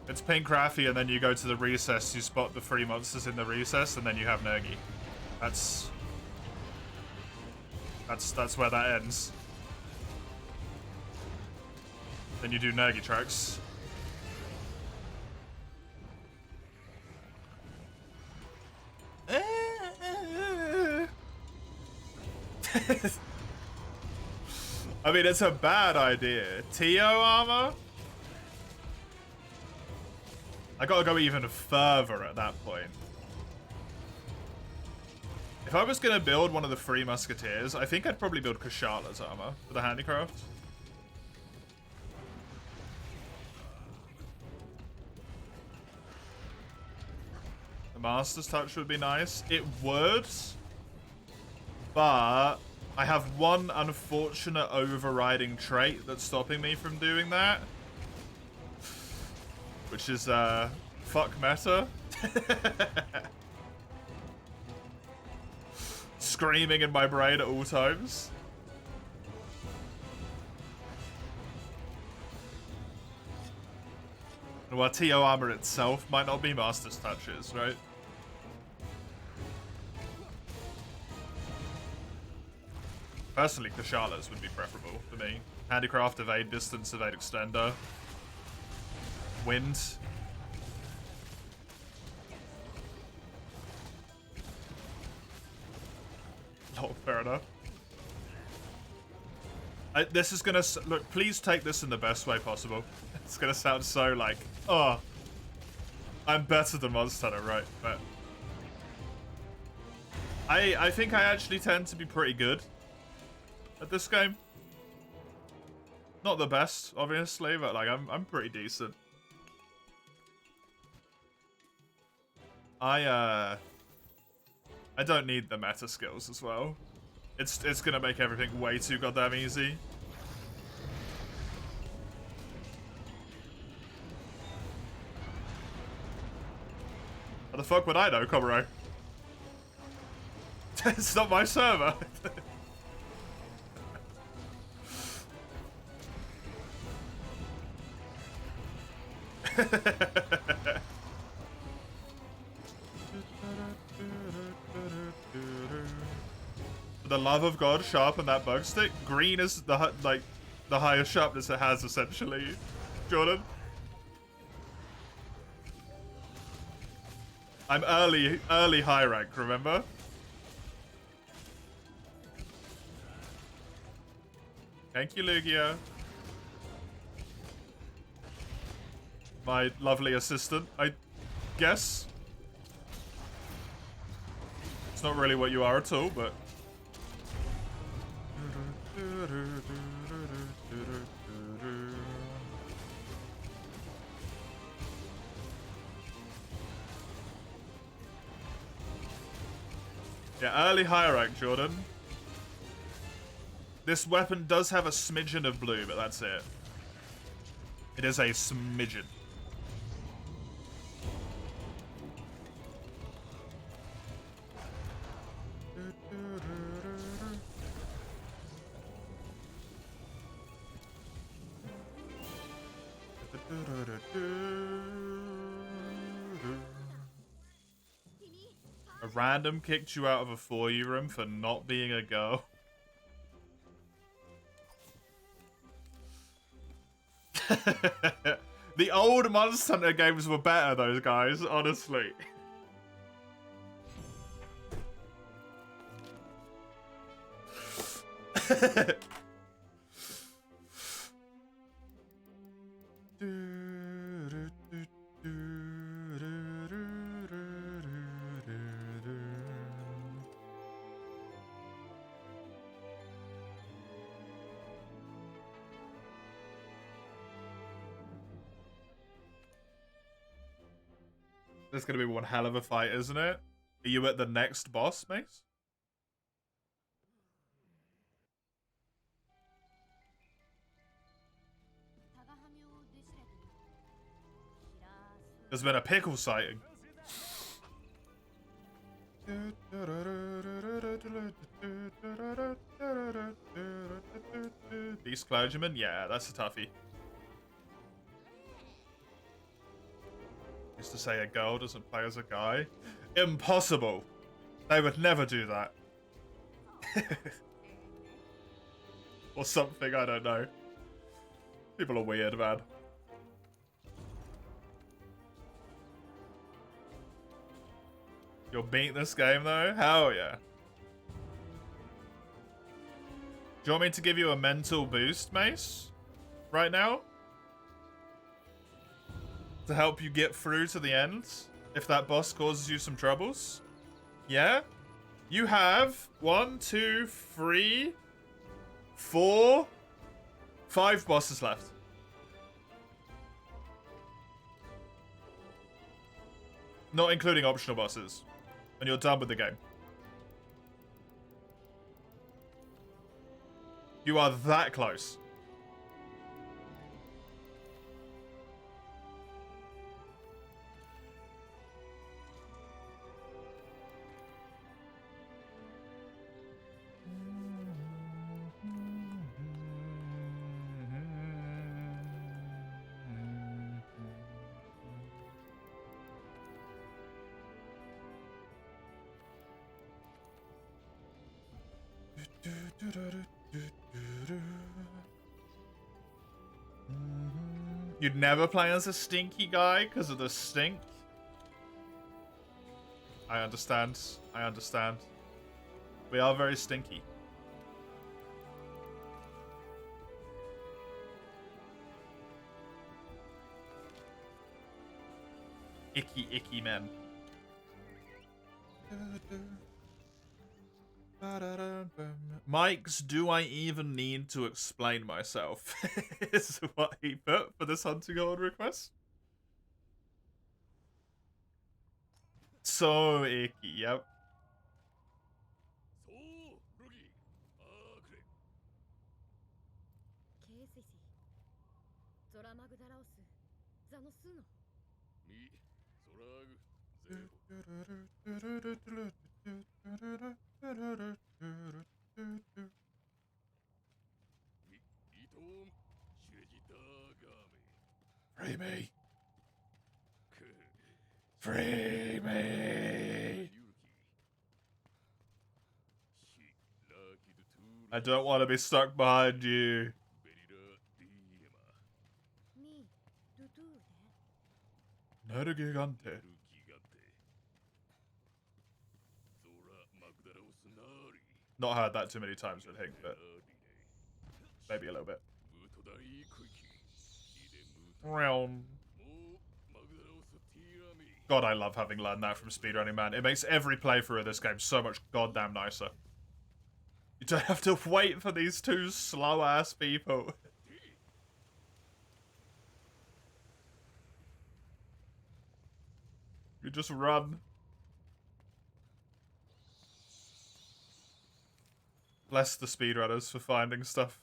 It's Pink Rathian, and then you go to the recess, you spot the 3 monsters in the recess, and then you have Nergi. That's where that ends. Then you do Nergi tracks. I mean, it's a bad idea. Tio armor? I gotta go even further at that point. If I was gonna build one of the 3 musketeers, I think I'd probably build Kushatla's armor for the handicraft. The Master's Touch would be nice. It would. But I have one unfortunate overriding trait that's stopping me from doing that. Which is, fuck meta. Screaming in my brain at all times. Well, TO armor itself might not be Master's Touches, right? Personally, Kushatla's would be preferable for me. Handicraft, evade distance, evade extender. Wind. Oh, fair enough. This is gonna... Look, please take this in the best way possible. It's gonna sound so like, oh, I'm better than Monster Hunter, right? But I think I actually tend to be pretty good at this game. Not the best, obviously, but like I'm pretty decent. I don't need the meta skills as well. It's gonna make everything way too goddamn easy. How the fuck would I know, Komuro? It's not my server. For the love of God, sharpen that bug stick. Green is the the highest sharpness it has, essentially. Jordan. I'm early high rank, remember? Thank you, Lugia. My lovely assistant, I guess. It's not really what you are at all, but... Yeah, early high rank, Jordan. This weapon does have a smidgen of blue, but that's it. It is a smidgen. A random kicked you out of a 4U room for not being a girl. The old Monster Hunter games were better, those guys, honestly. This is gonna be one hell of a fight, isn't it? Are you at the next boss, Mace? There's been a pickle sighting. Beast Clergyman? Yeah, that's a toughie. Used to say a girl doesn't play as a guy. Impossible. They would never do that. Or something, I don't know. People are weird, man. You'll beat this game, though? Hell yeah. Do you want me to give you a mental boost, Mace? Right now? To help you get through to the end? If that boss causes you some troubles? Yeah? You have 1, 2, 3, 4, 5 bosses left. Not including optional bosses. And you're done with the game. You are that close. You'd never play as a stinky guy because of the stink? I understand. I understand. We are very stinky. Icky, icky men. Mike's, do I even need to explain myself? Is what he put for this hunting gold request. So icky, yep. Free me. Free me. I don't want to be stuck behind you. Nergigante. Not heard that too many times, I think, but maybe a little bit. Realm. God, I love having learned that from speedrunning, man. It makes every playthrough of this game so much goddamn nicer. You don't have to wait for these two slow-ass people. You just run. Bless the speedrunners for finding stuff.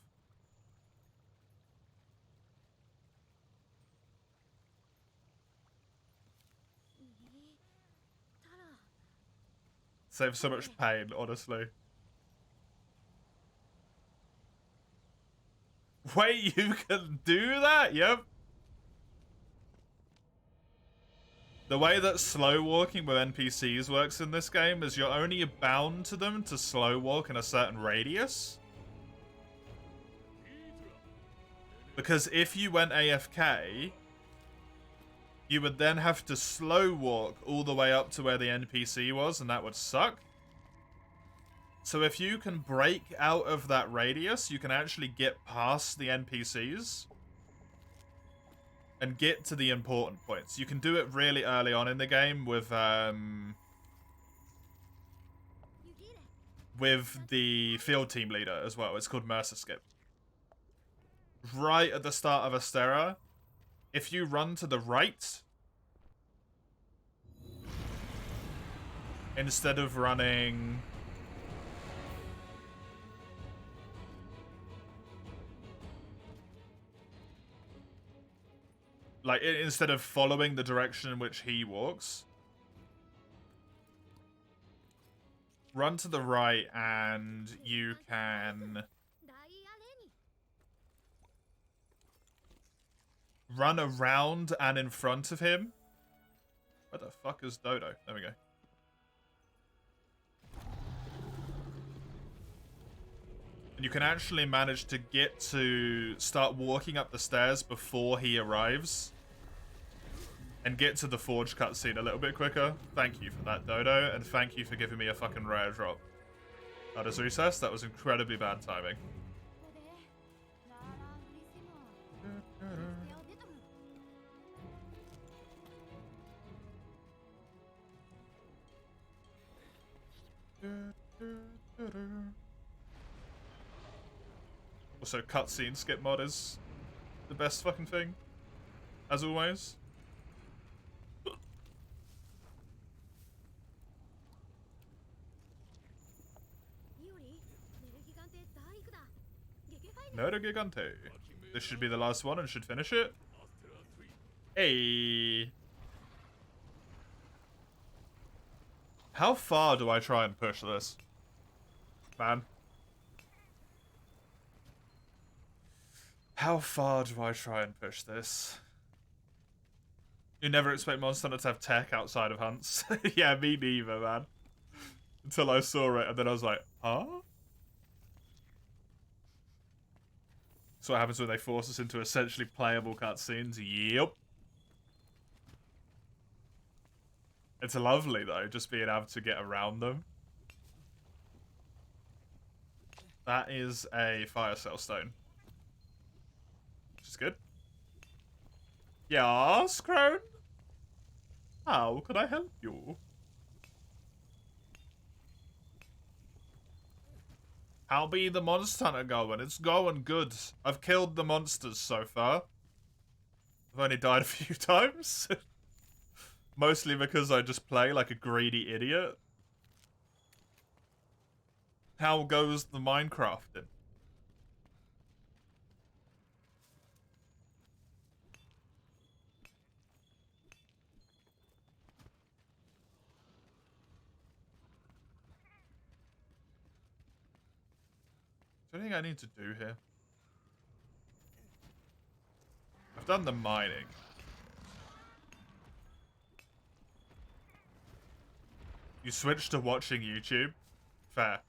Saves so much pain, honestly. Wait, you can do that? Yep. The way that slow walking with NPCs works in this game is you're only bound to them to slow walk in a certain radius. Because if you went AFK, you would then have to slow walk all the way up to where the NPC was, and that would suck. So if you can break out of that radius, you can actually get past the NPCs and get to the important points. You can do it really early on in the game with the field team leader as well. It's called Mercer Skip. Right at the start of Astera, if you run to the right, instead of running... like, instead of following the direction in which he walks, run to the right and you can run around and in front of him. Where the fuck is Dodo? There we go. And you can actually manage to get to start walking up the stairs before he arrives. And get to the Forge cutscene a little bit quicker. Thank you for that, Dodo. And thank you for giving me a fucking rare drop. That is recess. That was incredibly bad timing. Also, cutscene skip mod is the best fucking thing. As always. Nergigante. This should be the last one and should finish it. Hey. How far do I try and push this? Man. How far do I try and push this? You never expect Monster Hunter to have tech outside of hunts. Yeah, me neither, man. Until I saw it, and then I was like, huh? That's what happens when they force us into essentially playable cutscenes. Yep. It's lovely, though, just being able to get around them. That is a fire cell stone. Which is good. Yes, Crone? How can I help you? How be the monster hunter going? It's going good. I've killed the monsters so far. I've only died a few times. Mostly because I just play like a greedy idiot. How goes the Minecrafting? Is there anything I need to do here? I've done the mining. You switched to watching YouTube? Fair.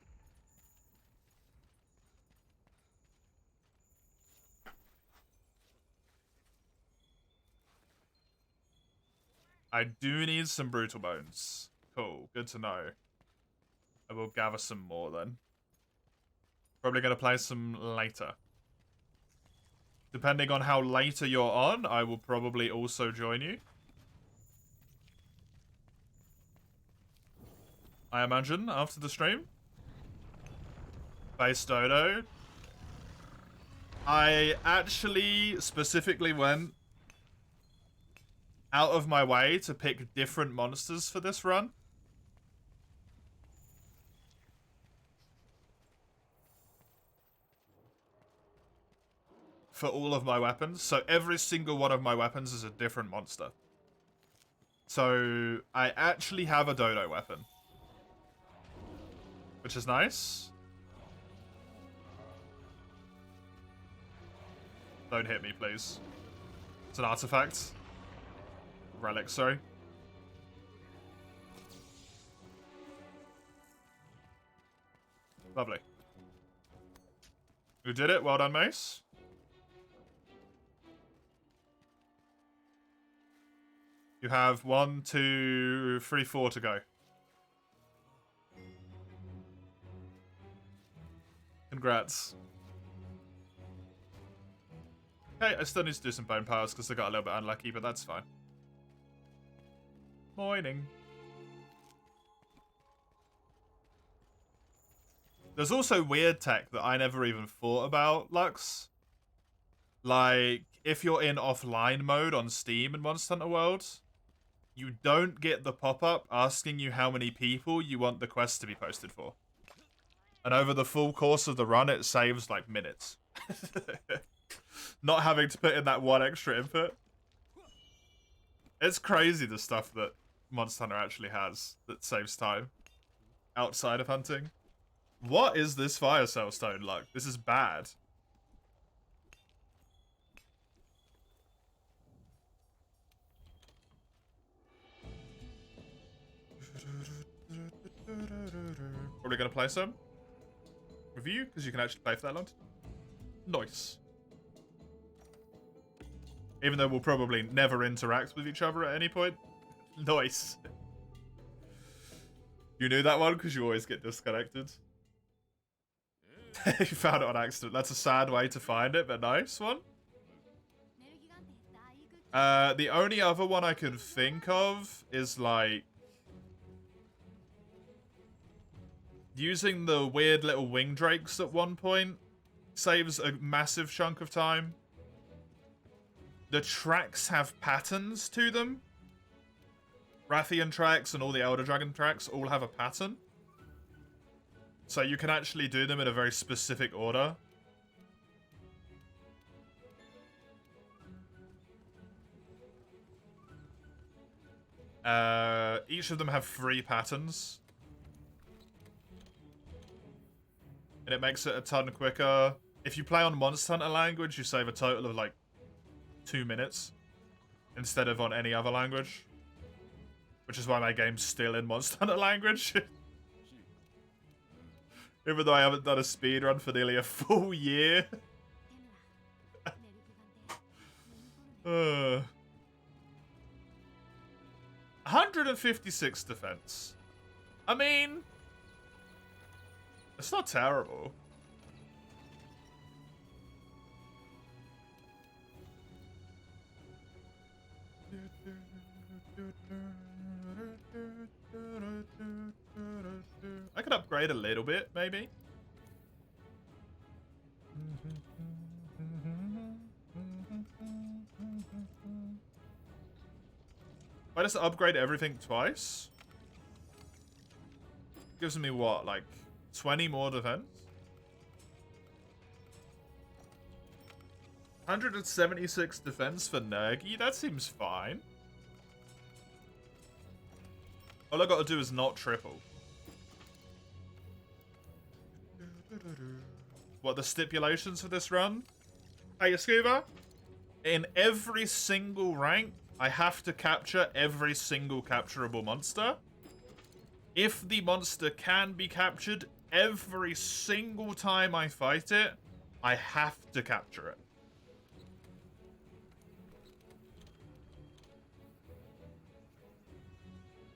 I do need some brutal bones. Cool, good to know. I will gather some more then. Probably going to play some later. Depending on how later you're on, I will probably also join you. I imagine, after the stream. Base Dodo. I actually specifically went out of my way to pick different monsters for this run. For all of my weapons. So every single one of my weapons is a different monster. So I actually have a Dodo weapon. Which is nice. Don't hit me, please. It's an artifact. Relic, sorry. Lovely. You did it. Well done, Mace. You have 1, 2, 3, 4 to go. Congrats. Okay, I still need to do some bone powers because I got a little bit unlucky, but that's fine. Morning. There's also weird tech that I never even thought about, Lux. Like, if you're in offline mode on Steam in Monster Hunter World, you don't get the pop-up asking you how many people you want the quest to be posted for. And over the full course of the run, it saves, like, minutes. Not having to put in that one extra input. It's crazy the stuff that Monster Hunter actually has that saves time outside of hunting. What is this fire cell stone luck? This is bad. Probably gonna play some review because you can actually play for that long. Nice. Even though we'll probably never interact with each other at any point. Nice. You knew that one because you always get disconnected. You found it on accident. That's a sad way to find it, but nice one. The only other one I could think of is like using the weird little wing drakes at one point saves a massive chunk of time. The tracks have patterns to them. Rathian tracks and all the Elder Dragon tracks all have a pattern. So you can actually do them in a very specific order. Each of them have 3 patterns. And it makes it a ton quicker. If you play on Monster Hunter language, you save a total of like 2 minutes. Instead of on any other language. Which is why my game's still in Monster Hunter language. Even though I haven't done a speedrun for nearly a full year. 156 defense. I mean, it's not terrible. I could upgrade a little bit, maybe. If I just upgrade everything twice, gives me what, like 20 more defense? 176 defense for Nergi? That seems fine. All I gotta do is not triple. What, the stipulations for this run? Hey, Scuba? In every single rank, I have to capture every single capturable monster. If the monster can be captured, every single time I fight it, I have to capture it.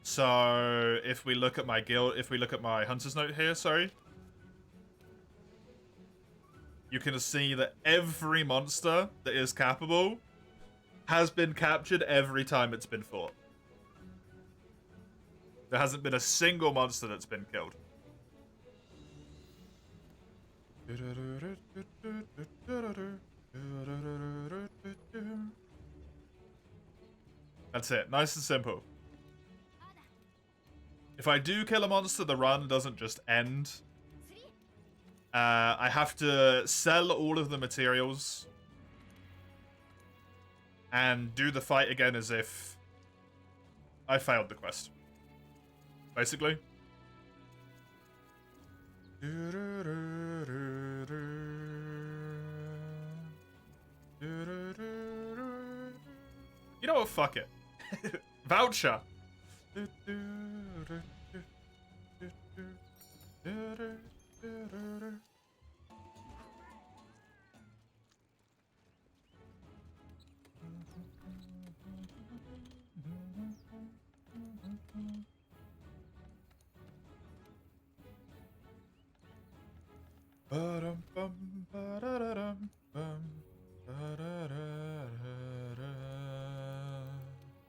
So, if we look at my guild, if we look at my hunter's note here, sorry, you can see that every monster that is capable has been captured every time it's been fought. There hasn't been a single monster that's been killed. That's it. Nice and simple. If I do kill a monster, the run doesn't just end. I have to sell all of the materials and do the fight again as if I failed the quest. Basically. You know what? Fuck it. Voucher.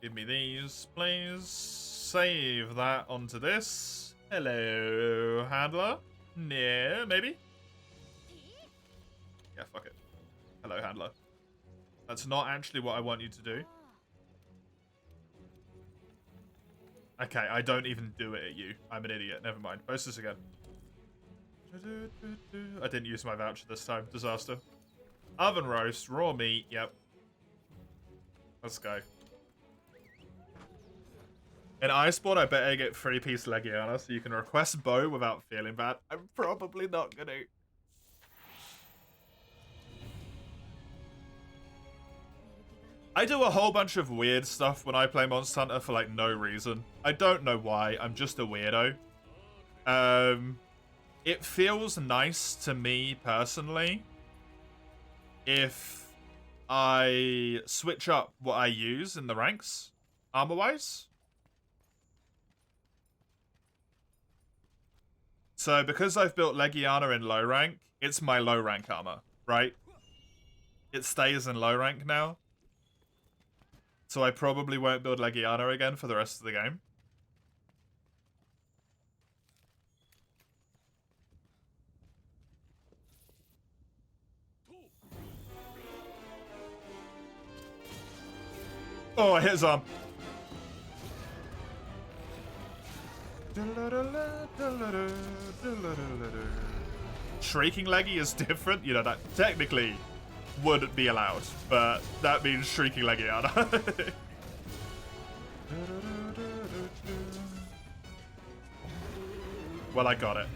Give me these, please. Save that onto this. Hello, handler. Yeah, maybe? Yeah, fuck it. Hello, handler. That's not actually what I want you to do. Okay, I don't even do it at you. I'm an idiot. Never mind. Post this again. I didn't use my voucher this time. Disaster. Oven roast, raw meat. Yep. Let's go. In Iceborne, I bet I get 3-piece Legiana, so you can request bow without feeling bad. I'm probably not gonna. I do a whole bunch of weird stuff when I play Monster Hunter for, like, no reason. I don't know why. I'm just a weirdo. It feels nice to me, personally, if I switch up what I use in the ranks, armor-wise. So, because I've built Legiana in low rank, it's my low rank armor, right? It stays in low rank now. So I probably won't build Legiana again for the rest of the game. Oh, I hit his arm. Shrieking Leggy is different. You know, that technically wouldn't be allowed, but that means Shrieking Legiana. Well, I got it.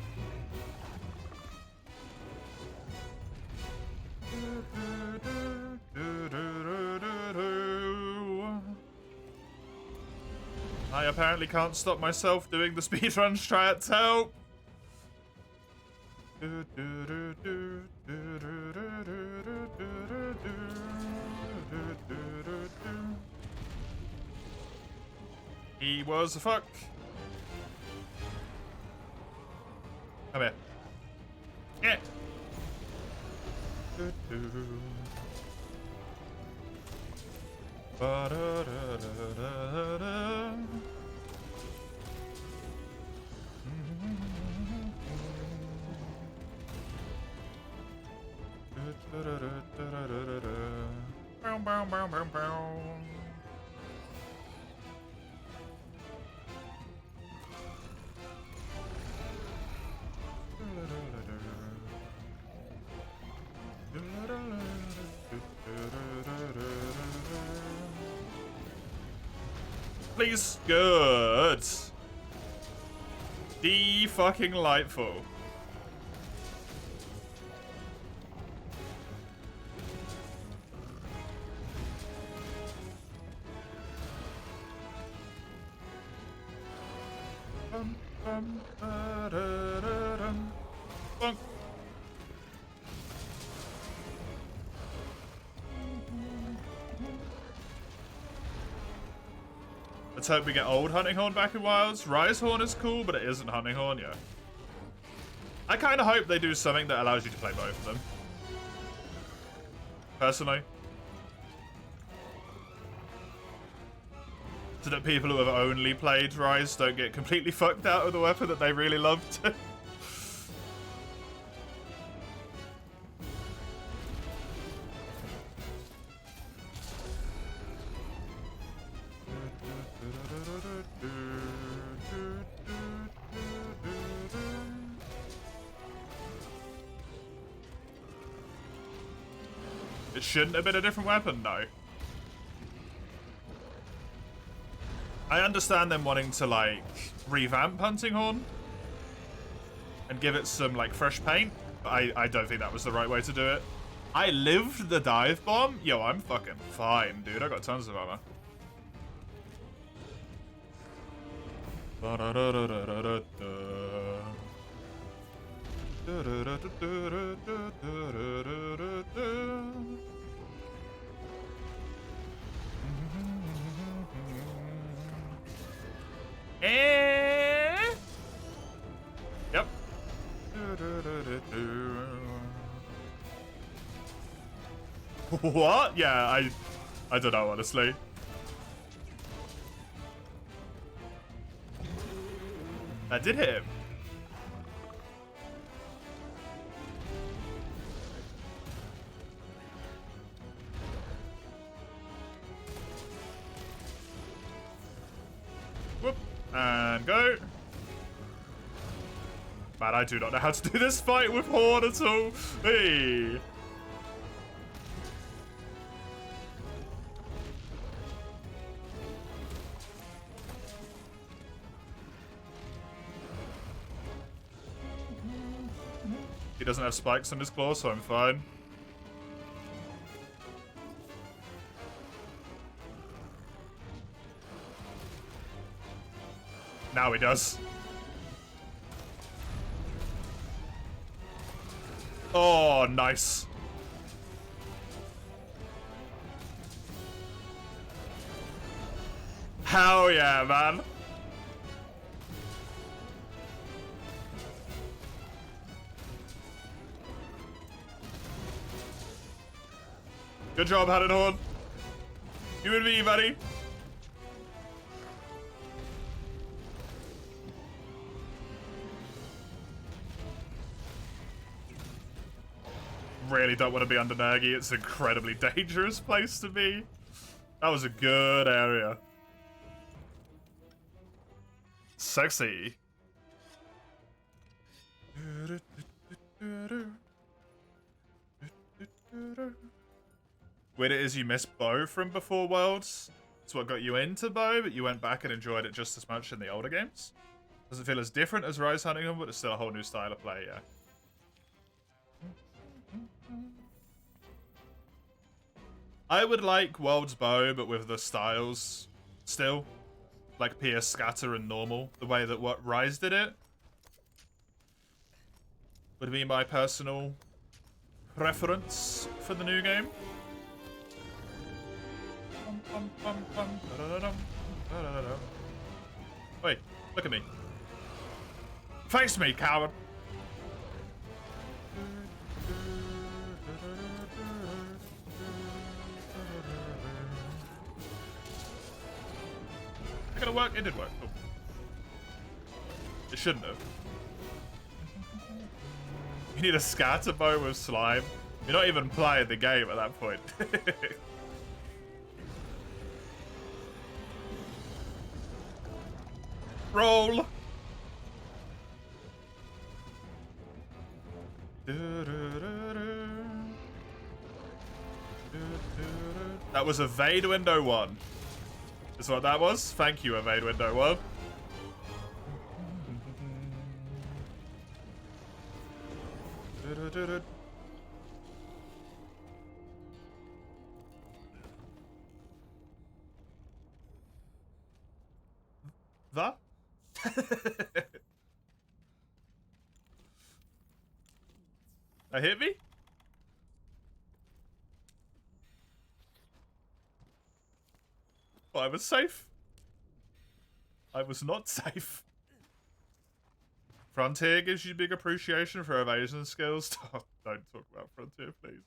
I apparently can't stop myself doing the speedrun strats. Help! He was a fuck. Come here. Get. Please. Good. Fucking-lightful. Bonk. Let's hope we get old Hunting Horn back in Wilds. Rise Horn is cool, but it isn't Hunting Horn, yeah. I kind of hope they do something that allows you to play both of them. Personally. So that people who have only played Rise don't get completely fucked out of the weapon that they really loved. It shouldn't have been a different weapon, though. I understand them wanting to, like, revamp Hunting Horn and give it some, like, fresh paint, but I don't think that was the right way to do it. I lived the dive bomb? Yo, I'm fucking fine, dude. I got tons of armor. Yep. What? Yeah, I don't know, honestly. That did hit him. Whoop. And go. Man, I do not know how to do this fight with Horn at all. Hey. He doesn't have spikes on his claw, so I'm fine. Now he does. Oh, nice. Hell yeah, man. Good job, Hunting Horn. You and me, buddy. Really don't want to be under Nergi. It's an incredibly dangerous place to be. That was a good area. Sexy. Weird it is you missed Bow from before Worlds. It's what got you into Bow, but you went back and enjoyed it just as much in the older games. Doesn't feel as different as Rise Hunting Horn, but it's still a whole new style of play, yeah. I would like World's Bow, but with the styles still. Like Pierce, Scatter, and Normal. The way that what Rise did it would be my personal preference for the new game. Wait, look at me. Face me, coward! Is it gonna work? It did work. Cool. It shouldn't have. You need a scatter bow with slime. You're not even playing the game at that point. Roll! That was a Vade Window 1. Is what that was. Thank you, Evade Window World. That? That hit me? Well, I was safe. I was not safe. Frontier gives you big appreciation for evasion skills. Oh, don't talk about Frontier, please.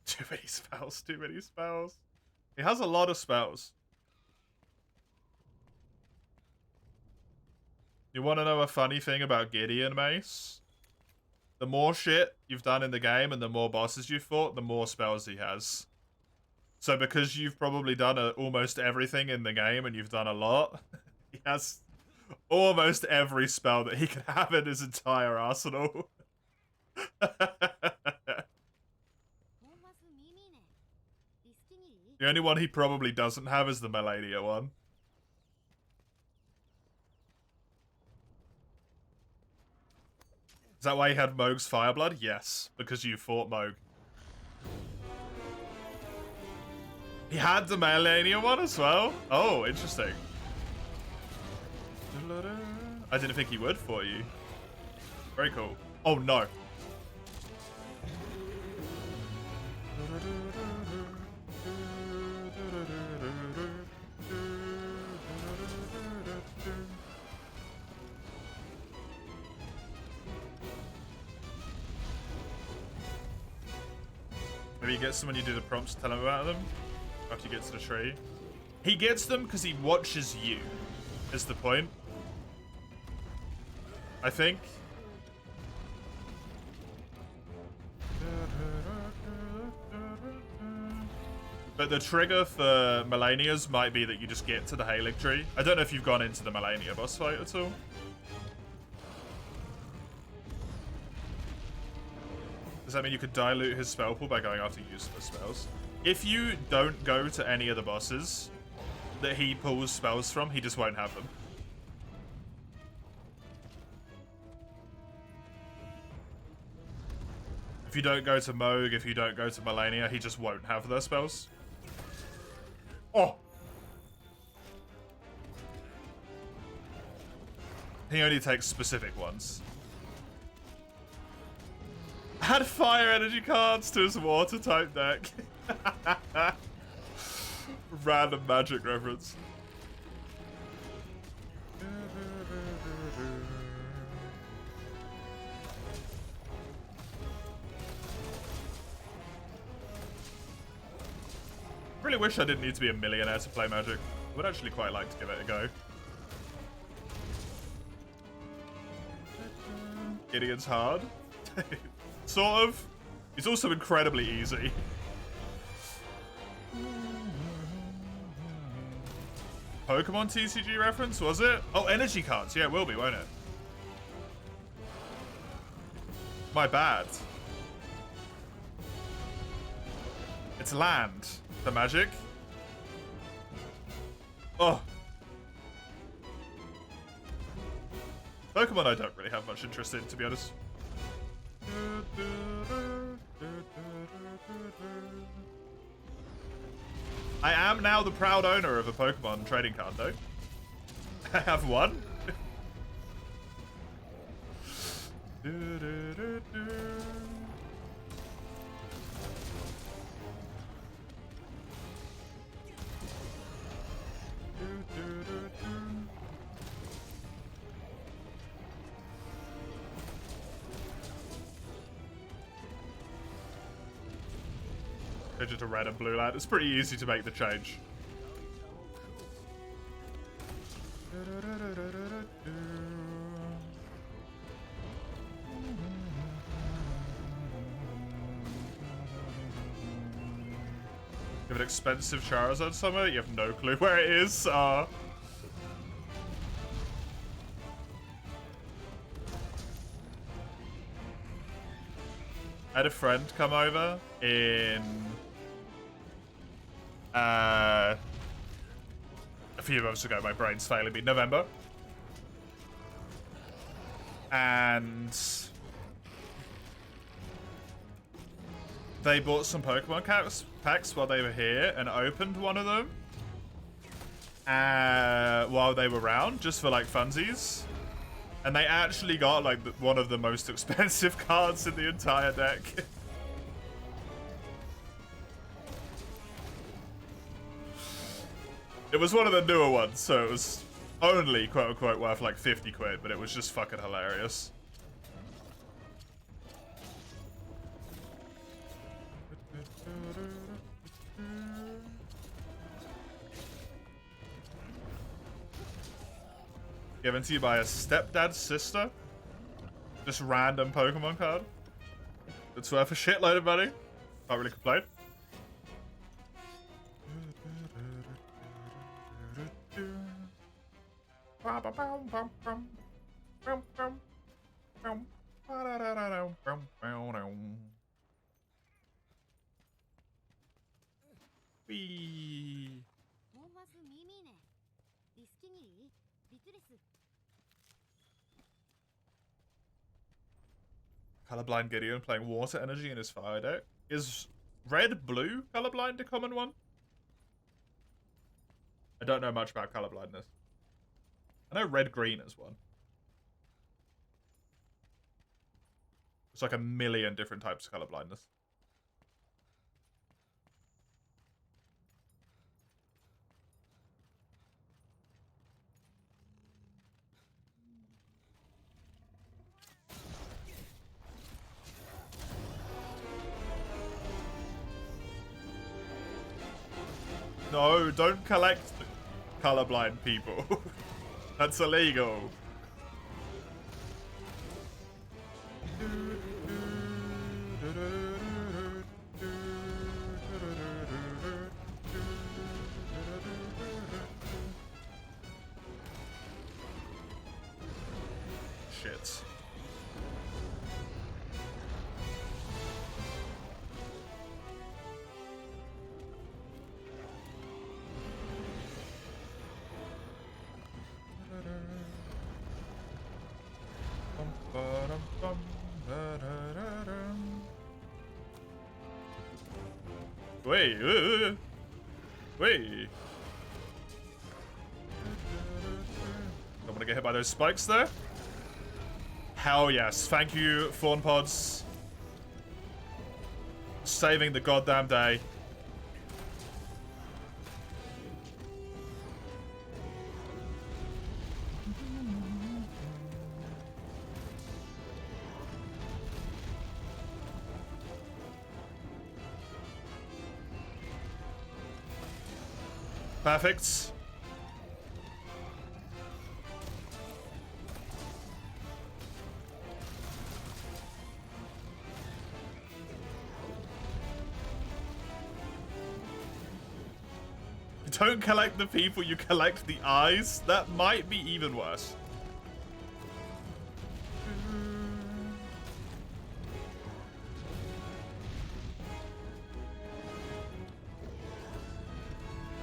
Too many spells, too many spells. He has a lot of spells. You want to know a funny thing about Gideon, Mace? The more shit you've done in the game and the more bosses you've fought, the more spells he has. So because you've probably done almost everything in the game and you've done a lot, he has almost every spell that he could have in his entire arsenal. The only one he probably doesn't have is the Malenia one. Is that why he had Mohg's Fireblood? Yes, because you fought Mohg. He had the Malenia one as well? Oh, interesting. I didn't think he would for you. Very cool. Oh no. Maybe he gets them when you do the prompts to tell him about them after you get to the tree. He gets them because he watches you, is the point. I think. But the trigger for Malenia's might be that you just get to the Halig tree. I don't know if you've gone into the Malenia boss fight at all. Does that mean you could dilute his spell pool by going after useless spells? If you don't go to any of the bosses that he pulls spells from, he just won't have them. If you don't go to Mohg, if you don't go to Malenia, he just won't have those spells. Oh! He only takes specific ones. Add fire energy cards to his water type deck. Random magic reference. Really wish I didn't need to be a millionaire to play Magic. I would actually quite like to give it a go. Gideon's hard. Sort of. He's also incredibly easy. Pokemon TCG reference, was it? Oh, energy cards. Yeah, it will be, won't it? My bad. It's land. The magic. Oh. Pokemon I don't really have much interest in, to be honest. I am now the proud owner of a Pokemon trading card, though. I have one. Change it to red and blue land. It's pretty easy to make the change. You have an expensive Charizard somewhere? You have no clue where it is. I had a friend come over in a few months ago. My brain's failing me. November. And they bought some Pokemon packs while they were here and opened one of them while they were around, just for like funsies. And they actually got like one of the most expensive cards in the entire deck. It was one of the newer ones, so it was only quote unquote worth like 50 quid, but it was just fucking hilarious. Given to you by a stepdad's sister. Just random Pokemon card. It's worth a shitload of money. Can't really complain. Wee. Colorblind Gideon playing water energy in his fire deck. Is red-blue colorblind a common one? I don't know much about colorblindness. I know red-green is one. It's like a million different types of colorblindness. No, don't collect colorblind people. That's illegal. Shit. Wait, wait. Don't want to get hit by those spikes there. Hell yes. Thank you, Fawn Pods. Saving the goddamn day. Perfect. You don't collect the people, you collect the eyes. That might be even worse.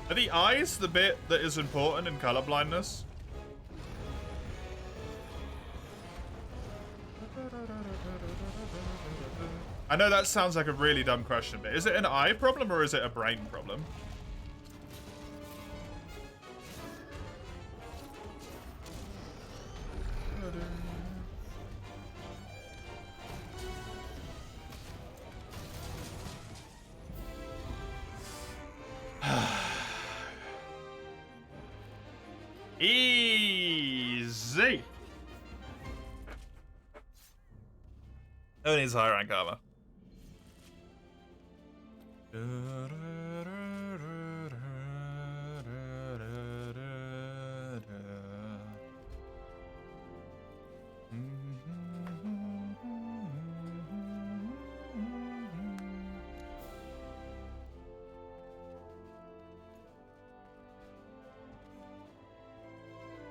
Are the eyes the bit that is important in colorblindness? I know that sounds like a really dumb question, but is it an eye problem or is it a brain problem? Easy. Who needs high rank armor?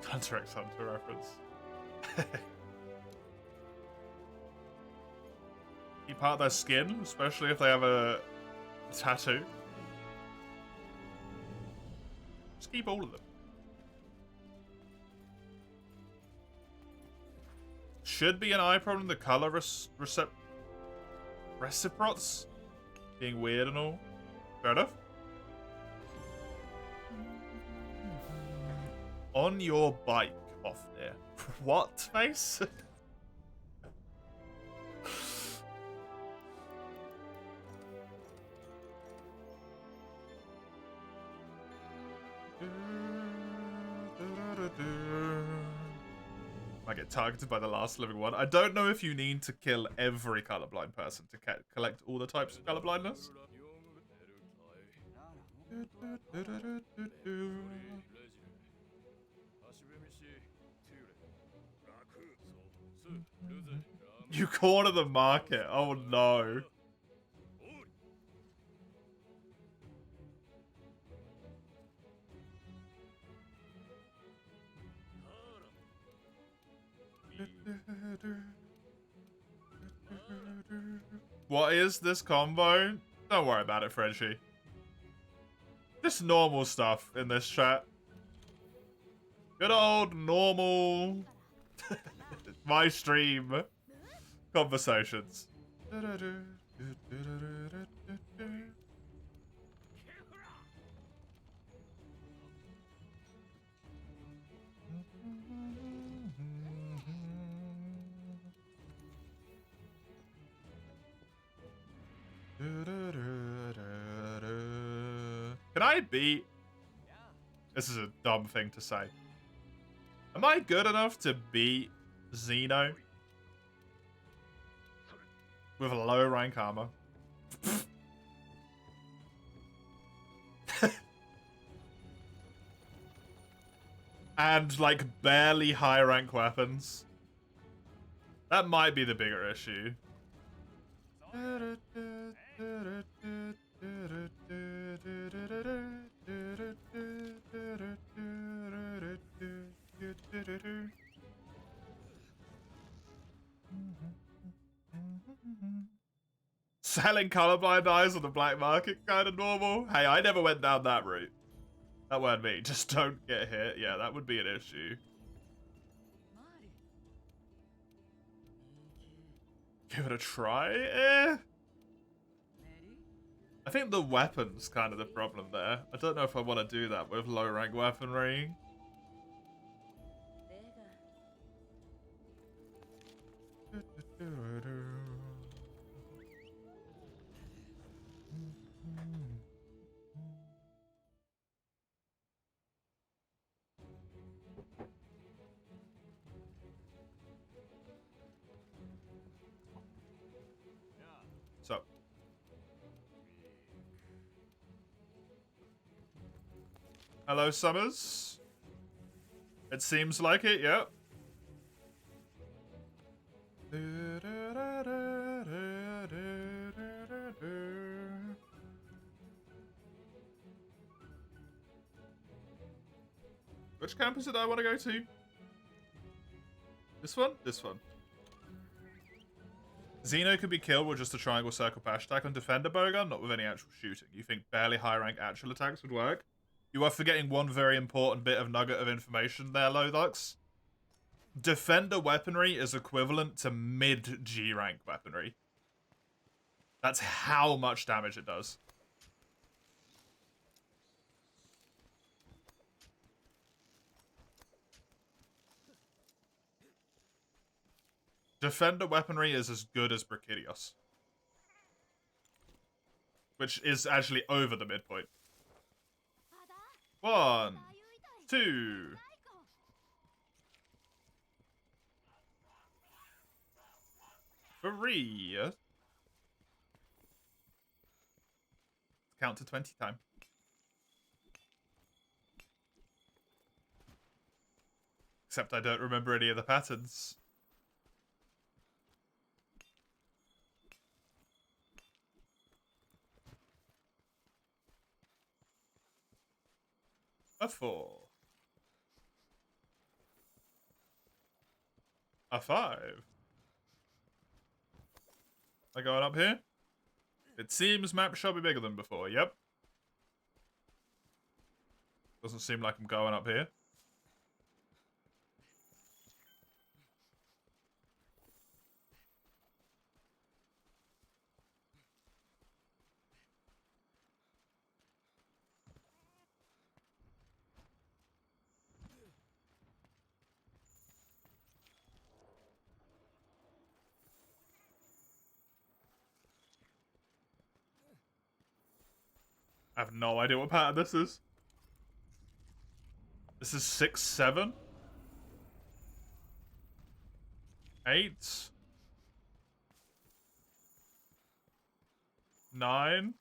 Hunter x Hunter reference. Keep part of their skin, especially if they have a tattoo. keep all of them. Should be an eye problem. The color reciprocs being weird and all. Fair enough. On your bike off there. What, face? I get targeted by the last living one. I don't know if you need to kill every colorblind person to collect all the types of colorblindness. You corner the market. Oh no. What is this combo? Don't worry about it, Frenchie. Just normal stuff in this chat. Good old normal my stream conversations. Can I beat... This is a dumb thing to say. Am I good enough to beat Xeno? With a low rank armor? And, like, barely high rank weapons? That might be the bigger issue. Selling colorblind eyes on the black market, kind of normal. Hey, I never went down that route. That weren't me. Just don't get hit. Yeah, that would be an issue. Give it a try? Eh? I think the weapon's kind of the problem there. I don't know if I want to do that with low rank weaponry. So. Hello, Summers. It seems like it, yep. Which campus did I want to go to? This one? This one. Xeno could be killed with just a triangle circle bash attack on Defender Bowgun, not with any actual shooting. You think barely high rank actual attacks would work? You are forgetting one very important bit of nugget of information there, Lodux. Defender weaponry is equivalent to mid G rank weaponry. That's how much damage it does. Defender weaponry is as good as Brachydios. Which is actually over the midpoint. 1, 2. Three. Count to 20 time. Except I don't remember any of the patterns. A 4. A 5. Am I going up here? It seems map shall be bigger than before, yep. Doesn't seem like I'm going up here. I have no idea what pattern this is. This is 6, 7, 8, 9,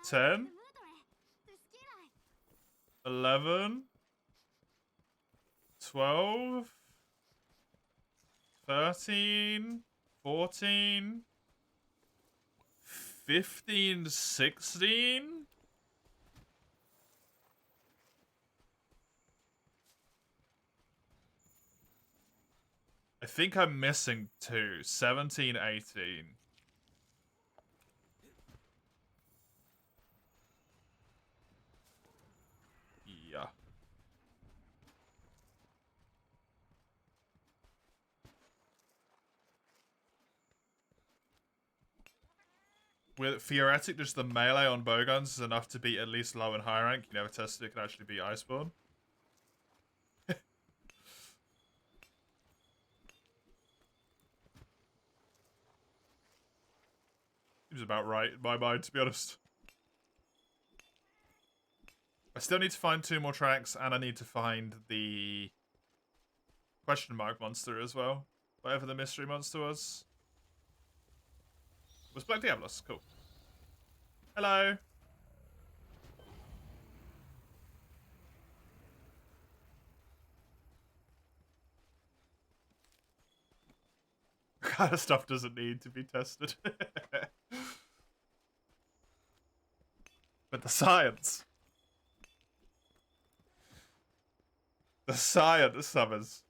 10, 11, 12, 13, 14, 15, 16. I think I'm missing 2. 17, 18. Yeah. With theoretic, just the melee on bowguns is enough to beat at least low and high rank. You never tested it can actually beat Iceborne. Seems about right in my mind, to be honest. I still need to find 2 more tracks, and I need to find the question mark monster as well. Whatever the mystery monster was. Was Black Diablos. Cool. Hello. What kind of stuff doesn't need to be tested? But the science. The science summers.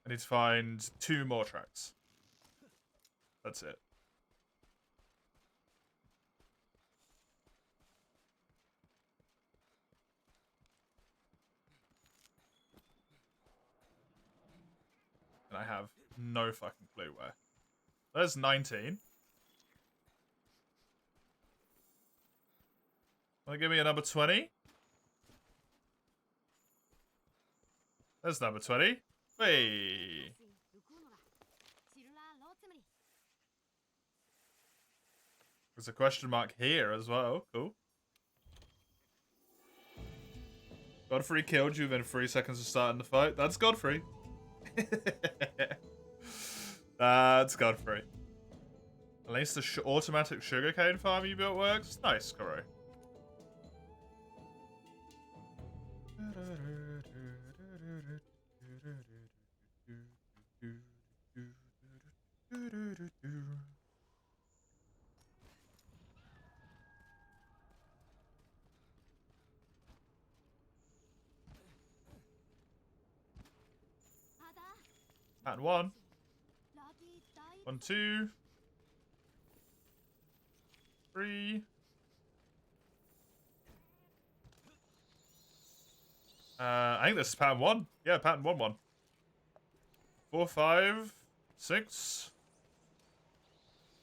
I need to find 2 more tracks. That's it. And I have no fucking clue where. There's 19. Wanna give me a number 20? There's number 20. Wait. There's a question mark here as well. Cool. Godfrey killed you within 3 seconds of starting the fight. That's Godfrey. That's Godfrey. At least the automatic sugarcane farm you built works. Nice, Koro. And 1. 1, 2. 3. I think this is pattern 1. Yeah, pattern 1, 1. 4, 5, 6.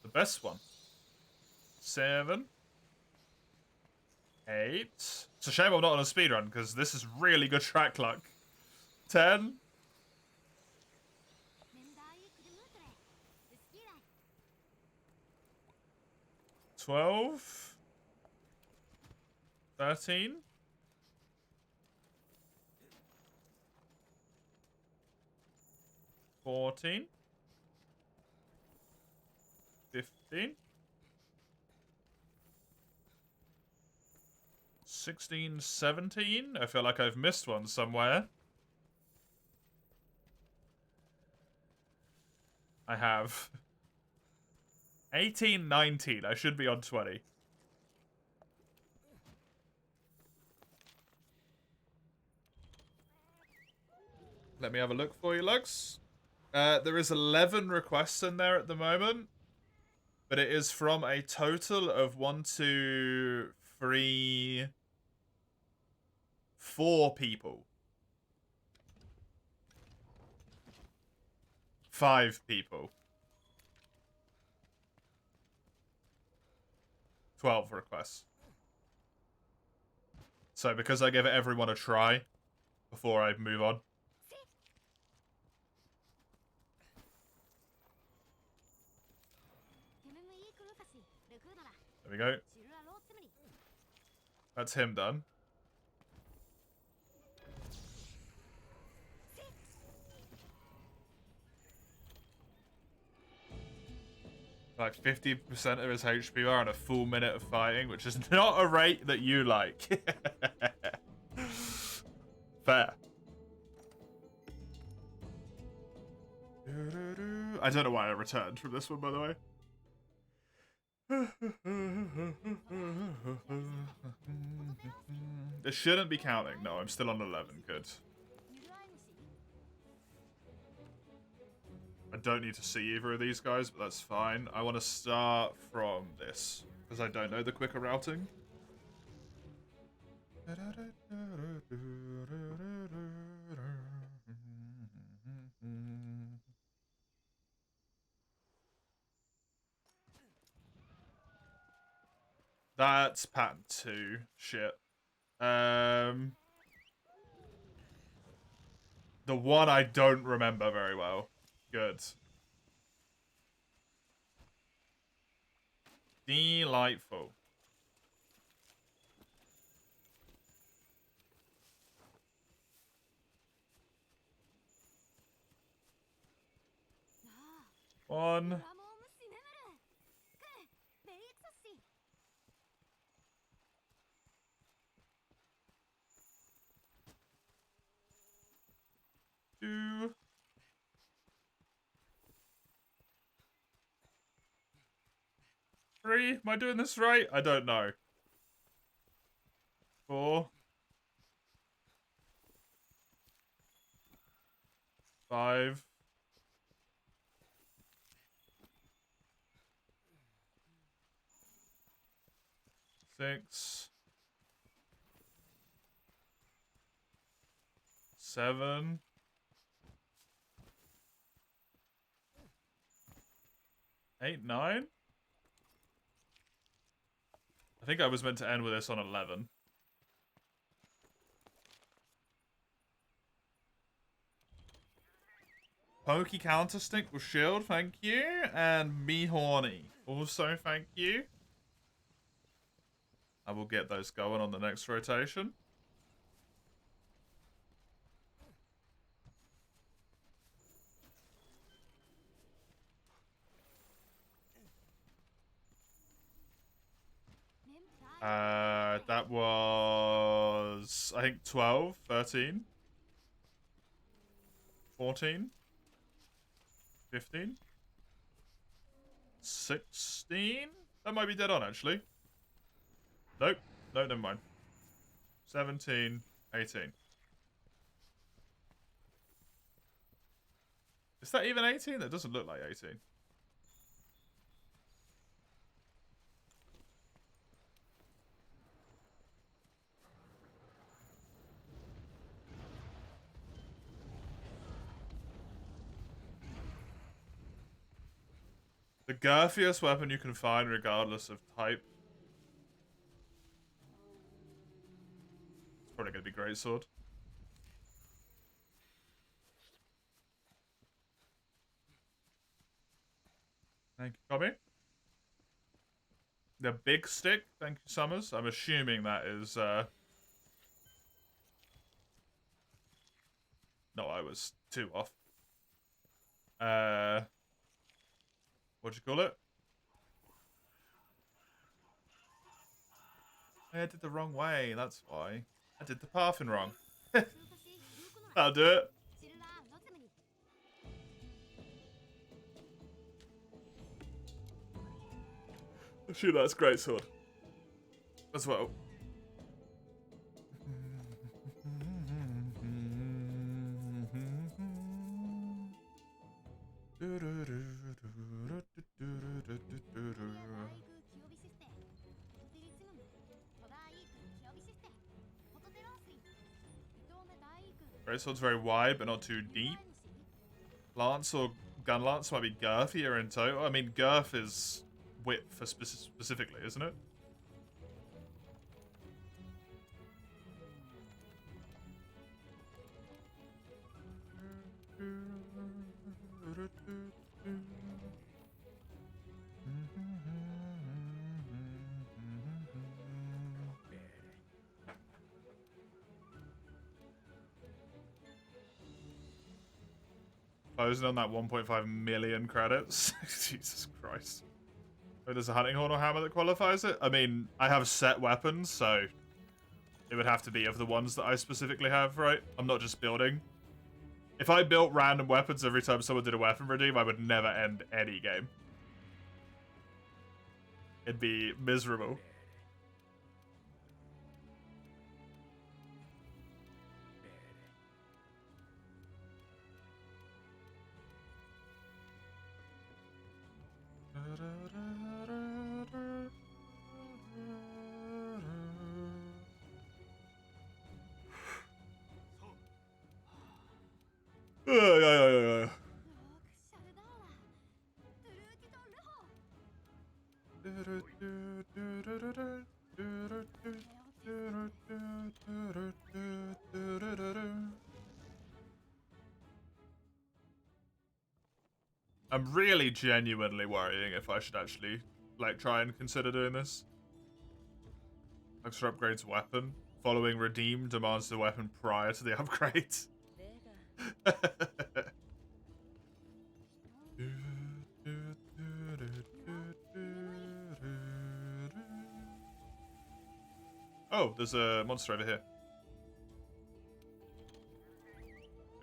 The best one. 7. 8. It's a shame I'm not on a speedrun, because this is really good track luck. 10. 12. 13. 14. 15. 16, 17. I feel like I've missed one somewhere. I have. 18, 19. I should be on 20. Let me have a look for you, Lux. There is 11 requests in there at the moment. But it is from a total of 1, 2, 3, 4 people. 5 people. 12 requests. So because I give everyone a try before I move on. There we go. That's him done. Like 50% of his HP bar and a full minute of fighting, which is not a rate that you like. Fair. I don't know why I returned from this one, by the way. This shouldn't be counting. No, I'm still on 11. Good. I don't need to see either of these guys, but that's fine. I want to start from this, because I don't know the quicker routing. That's pattern 2. Shit. The one I don't remember very well. Good. Delightful. One. Two. Three. Am I doing this right? I don't know. 4. 5. 6. 7. 8, 9. I think I was meant to end with this on 11. Pokey counter stink with shield, thank you. And me horny. Also, thank you. I will get those going on the next rotation. That was, I think, 12, 13, 14, 15, 16? That might be dead on, actually. Nope. No, never mind. 17, 18. Is that even 18? That doesn't look like 18. The girthiest weapon you can find, regardless of type. It's probably going to be Greatsword. Thank you, Tommy. The big stick, thank you, Summers. I'm assuming that is, No, I was 2 off. What'd you call it? I did the wrong way, that's why. I did the pathing wrong. I'll do it. Shoot, that's great sword. As well. Great sword's very wide, but not too deep. Lance or gun lance might be girthier in total. I mean, girth is width for specifically, isn't it? Closing on that 1.5 million credits. Jesus Christ. Oh, there's a hunting horn or hammer that qualifies it? I mean, I have set weapons, so it would have to be of the ones that I specifically have, right? I'm not just building. If I built random weapons every time someone did a weapon redeem, I would never end any game. It'd be miserable. Yeah. I'm really genuinely worrying if I should actually, like, try and consider doing this. Extra upgrades weapon. Following redeem demands the weapon prior to the upgrade. Oh, there's a monster over here.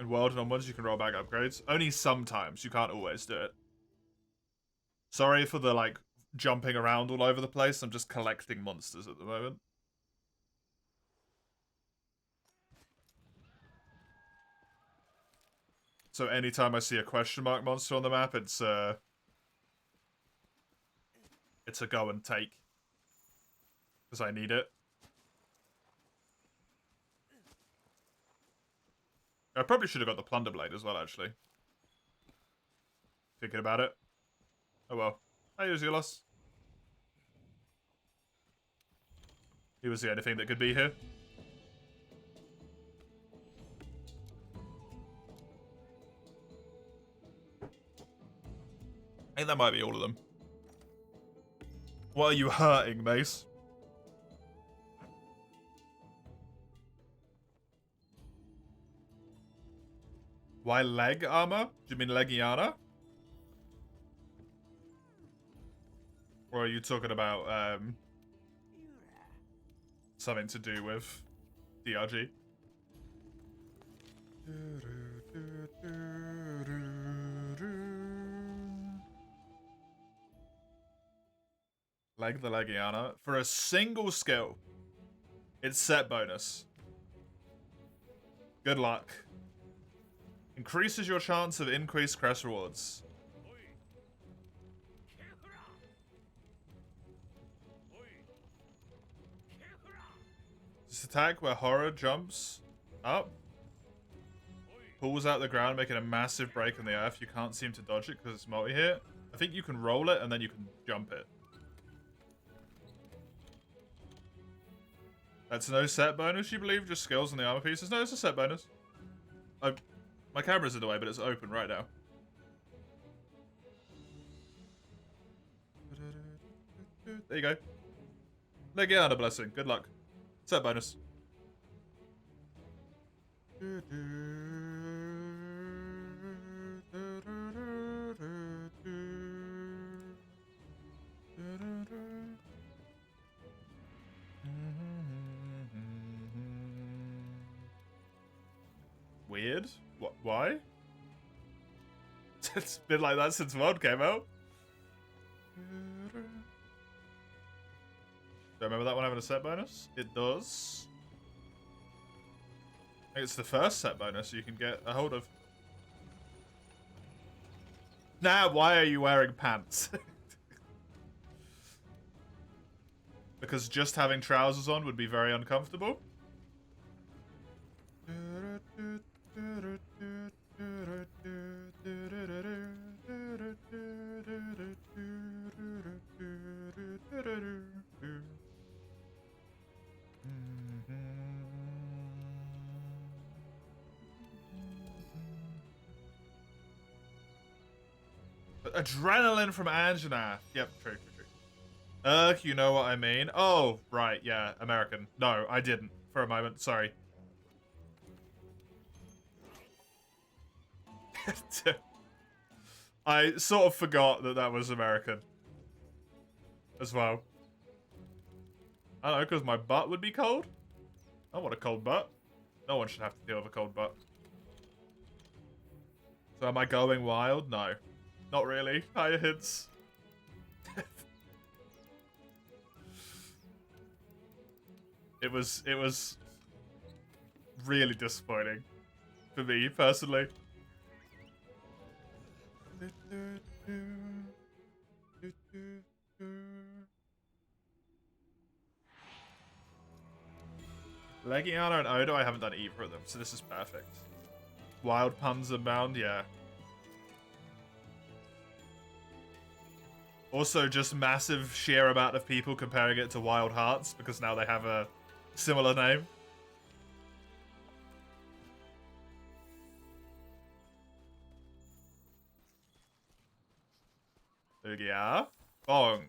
In World and onwards, you can roll back upgrades. Only sometimes. You can't always do it. Sorry for the, like, jumping around all over the place. I'm just collecting monsters at the moment. So anytime I see a question mark monster on the map, it's a go and take. Because I need it. I probably should have got the Plunder Blade as well, actually. Thinking about it. Oh well. Hey, Uzialos. He was the only thing that could be here. I think that might be all of them. Why are you hurting, Mace? Why leg armor? Do you mean Legiana? Or are you talking about something to do with DRG? Leg the Legiana. For a single skill, it's set bonus. Good luck. Increases your chance of increased crest rewards. This attack where horror jumps up, pulls out the ground, making a massive break in the earth. You can't seem to dodge it because it's multi-hit. I think you can roll it and then you can jump it. That's no set bonus, you believe? Just skills on the armor pieces? No, it's a set bonus. My camera's in the way, but it's open right now. There you go. Legiana blessing. Good luck. Set bonus. Weird. What? Why? It's been like that since VOD came out. Do I remember that one having a set bonus? It does. I think it's the first set bonus you can get a hold of. Nah, why are you wearing pants? Because just having trousers on would be very uncomfortable. Adrenaline from Anjanath. Yep, true. You know what I mean? Oh, right, yeah, American. No, I didn't. For a moment, sorry. I sort of forgot that that was American. As well. I don't know, because my butt would be cold? I want a cold butt. No one should have to deal with a cold butt. So am I going wild? No. Not really. Higher hints. It was really disappointing for me personally. Legiana and Odo, I haven't done either of them, so this is perfect. Wild puns abound, yeah. Also, just massive sheer amount of people comparing it to Wild Hearts because now they have a similar name. Lugia. Bonk.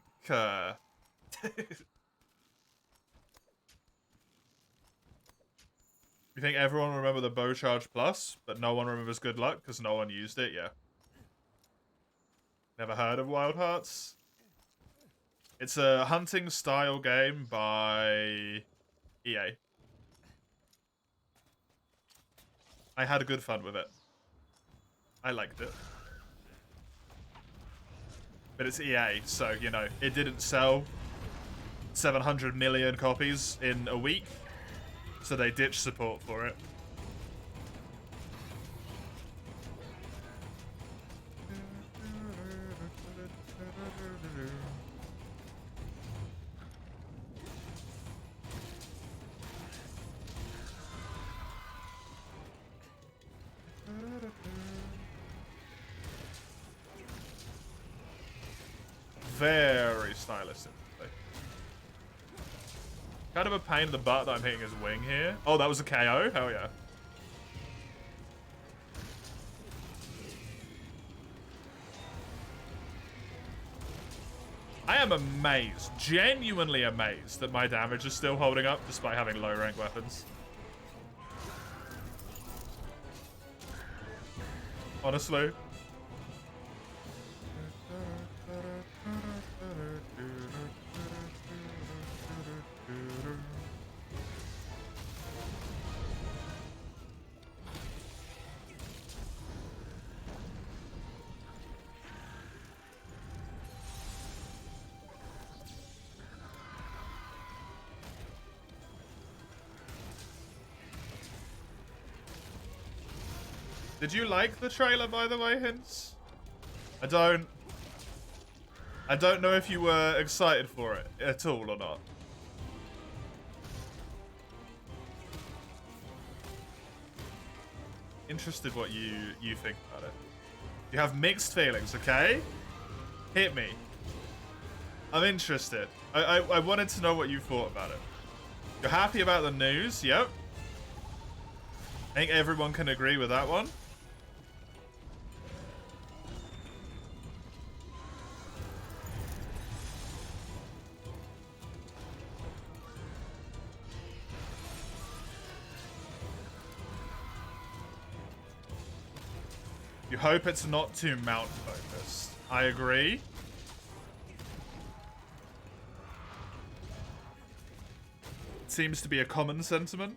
You think everyone will remember the Bow Charge Plus, but no one remembers Good Luck because no one used it? Yeah. Never heard of Wild Hearts? It's a hunting style game by EA. I had a good fun with it. I liked it. But it's EA, so, you know, it didn't sell 700 million copies in a week, so they ditched support for it. Very stylistic. Kind of a pain in the butt that I'm hitting his wing here. Oh, that was a KO? Hell yeah. I am amazed, genuinely amazed, that my damage is still holding up despite having low rank weapons. Honestly. Did you like the trailer, by the way, Hints? I don't know if you were excited for it at all or not. Interested what you think about it. You have mixed feelings, okay? Hit me. I'm interested. I wanted to know what you thought about it. You're happy about the news? Yep. I think everyone can agree with that one. You hope it's not too mount focused. I agree. It seems to be a common sentiment.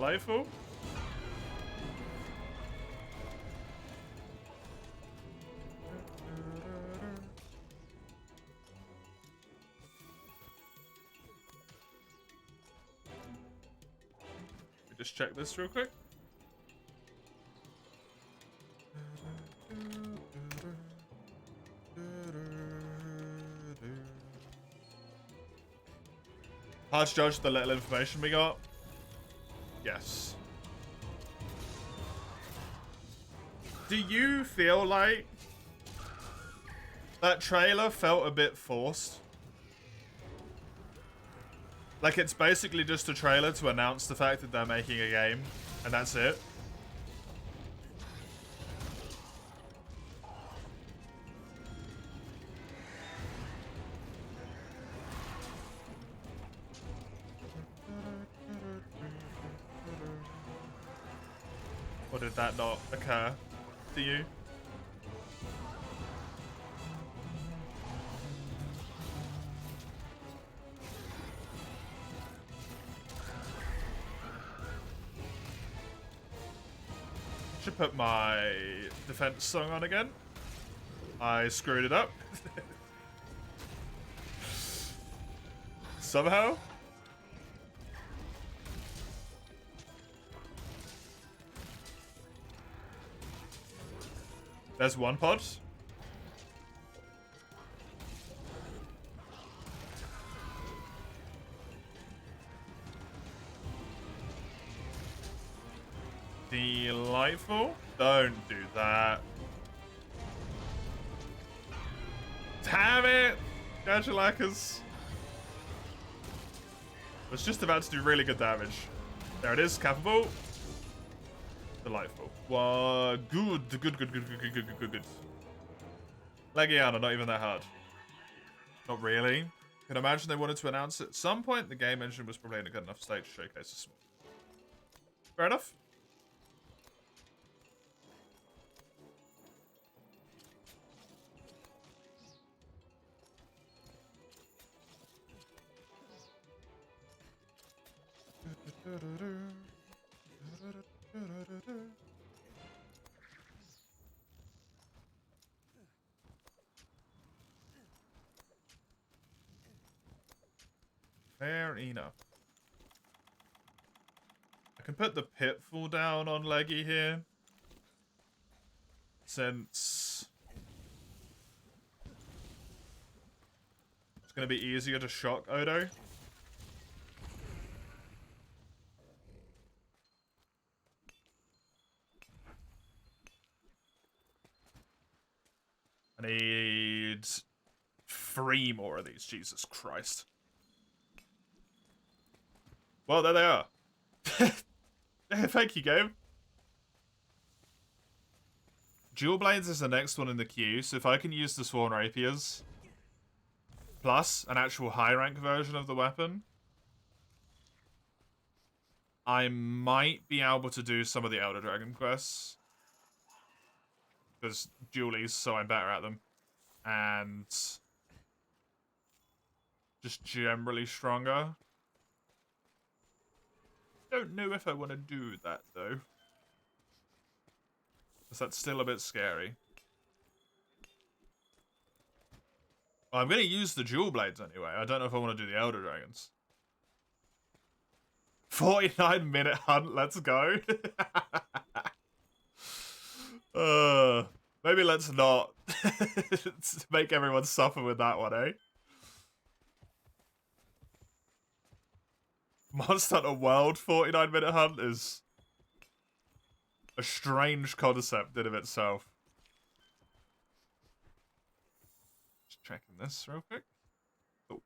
Delightful. Just check this real quick. Hard to judge the little information we got. Yes. Do you feel like that trailer felt a bit forced? Like it's basically just a trailer to announce the fact that they're making a game, and that's it. Or did that not occur to you? Should put my defense song on again. I screwed it up. Somehow. There's one pod. Delightful. Don't do that. Damn it! Gajalakas. Was just about to do really good damage. There it is, capable. Delightful. Wow, good. Legiana, not even that hard. Not really. Can imagine they wanted to announce it at some point. The game engine was probably in a good enough state to showcase a small. Fair enough. Fair enough. I can put the pitfall down on Leggy here. Since it's going to be easier to shock Odo. I need 3 more of these, Jesus Christ. Well, there they are. Thank you, game. Dual Blades is the next one in the queue, so if I can use the Sworn Rapiers, plus an actual high rank version of the weapon, I might be able to do some of the Elder Dragon quests. Because dualies, so I'm better at them. And just generally stronger. Don't know if I want to do that, though. Because that's still a bit scary. Well, I'm going to use the Dual Blades anyway. I don't know if I want to do the Elder Dragons. 49-minute hunt, let's go. Maybe let's not make everyone suffer with that one, eh? Monster Hunter World 49-minute hunt is a strange concept in of itself. Just checking this real quick. Oh.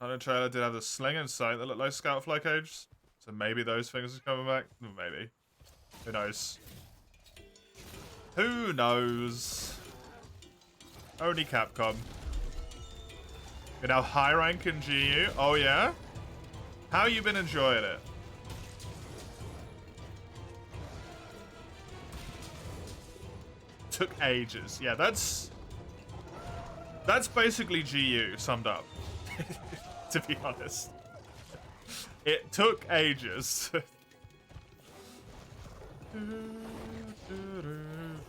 Hunter trailer did have the sling and sight that looked like scout fly cages. So maybe those things are coming back. Maybe. Who knows? Who knows? Only Capcom. You're now high rank in GU. Oh yeah? How you been enjoying it? Took ages. Yeah, that's That's basically GU summed up, to be honest. It took ages.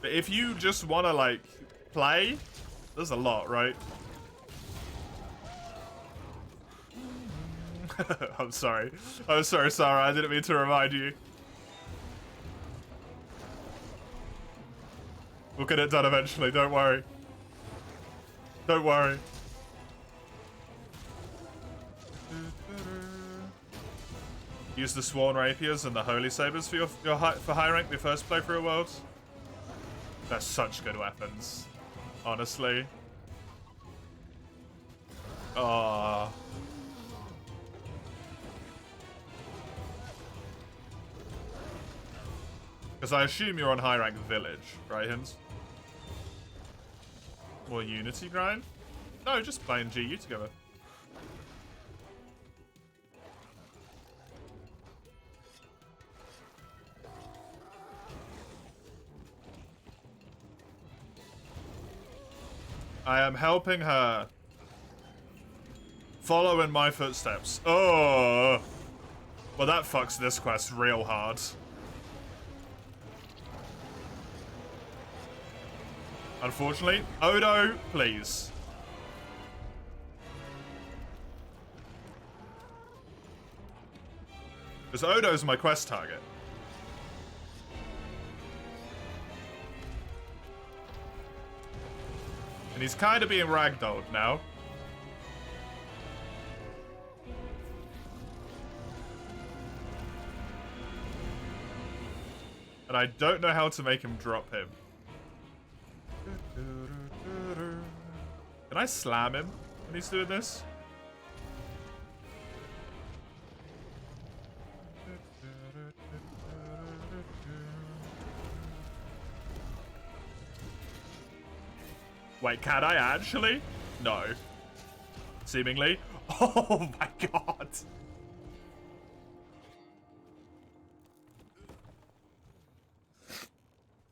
But if you just want to, like, play, there's a lot, right? I'm sorry. I'm sorry, Sarah. I didn't mean to remind you. We'll get it done eventually. Don't worry. Don't worry. Use the Sworn Rapiers and the Holy Sabers for for high rank, your first playthrough of Worlds. They're such good weapons, honestly. Ah. Because I assume you're on high rank Village, right, Hints? Or Unity grind? No, just playing GU together. I am helping her. Follow in my footsteps. Oh! Well, that fucks this quest real hard. Unfortunately. Odo, please. Because Odo's my quest target. And he's kind of being ragdolled now. And I don't know how to make him drop him. Can I slam him when he's doing this? Wait, can I actually? No. Seemingly. Oh my god.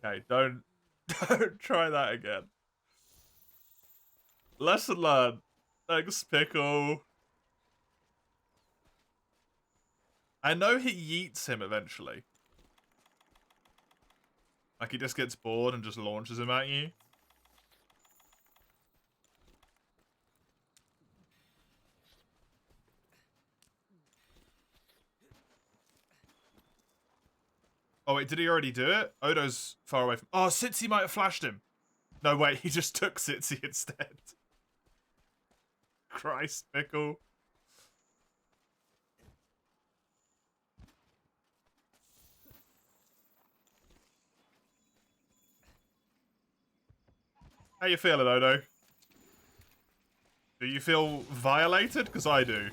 Okay, don't try that again. Lesson learned. Thanks, Pickle. I know he yeets him eventually. Like he just gets bored and just launches him at you. Oh wait, did he already do it? Odo's far away from... Oh, Sitsi might have flashed him. No, wait, he just took Sitsi instead. Christ, Pickle. How you feeling, Odo? Do you feel violated? Because I do.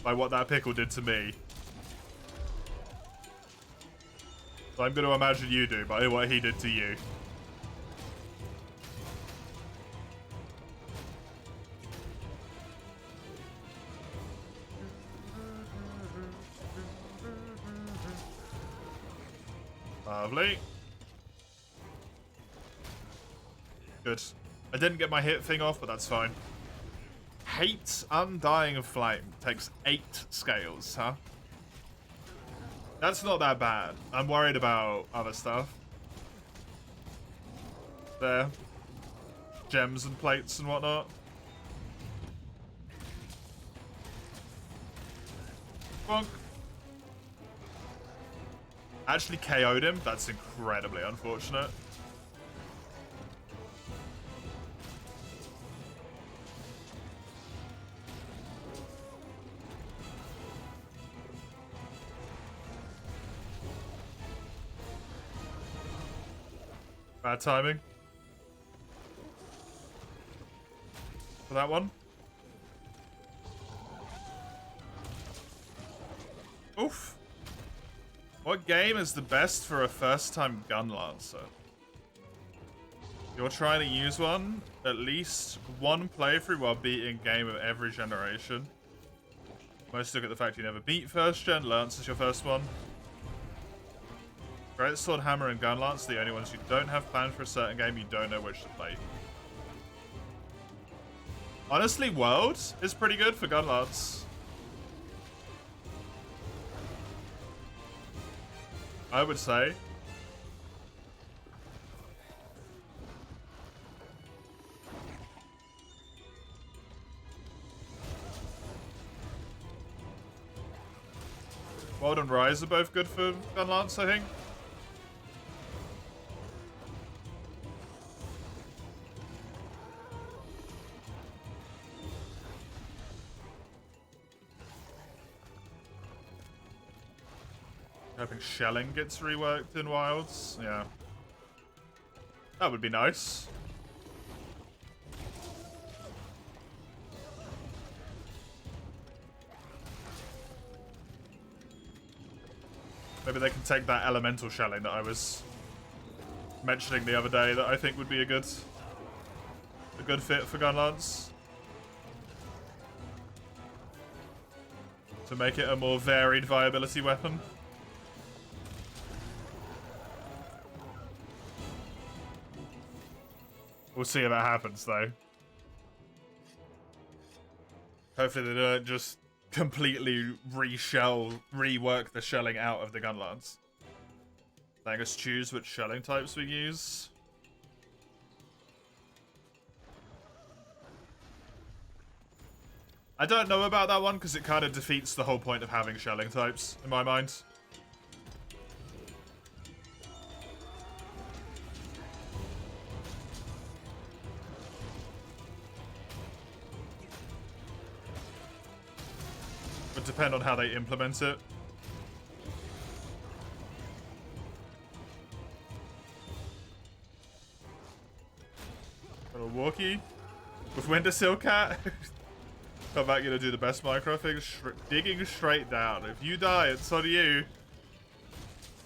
By what that Pickle did to me. So I'm going to imagine you do by what he did to you. Lovely. Good. I didn't get my hit thing off, but that's fine. Hate's Undying Flame. Takes 8 scales, huh? That's not that bad. I'm worried about other stuff. There. Gems and plates and whatnot. Bonk. Actually KO'd him. That's incredibly unfortunate. Bad timing. For that one. Oof. What game is the best for a first-time gun lancer? You're trying to use one? At least one playthrough while beating game of every generation. Most look at the fact you never beat first gen. Lance is your first one. Greatsword, Hammer, and Gun Lance are the only ones you don't have planned for a certain game. You don't know which to play. Honestly, World is pretty good for Gunlance. I would say. World and Rise are both good for Gunlance, I think. Hoping Shelling gets reworked in Wilds. Yeah. That would be nice. Maybe they can take that elemental Shelling that I was mentioning the other day that I think would be a good fit for Gunlance. To make it a more varied viability weapon. We'll see if that happens, though. Hopefully they don't just completely rework the Shelling out of the Gunlance. Letting us choose which Shelling types we use. I don't know about that one, because it kind of defeats the whole point of having Shelling types, in my mind. Would depend on how they implement it. Little walkie with Windowsill Cat. Come back, gonna do the best micro thing. Digging straight down. If you die, it's on you.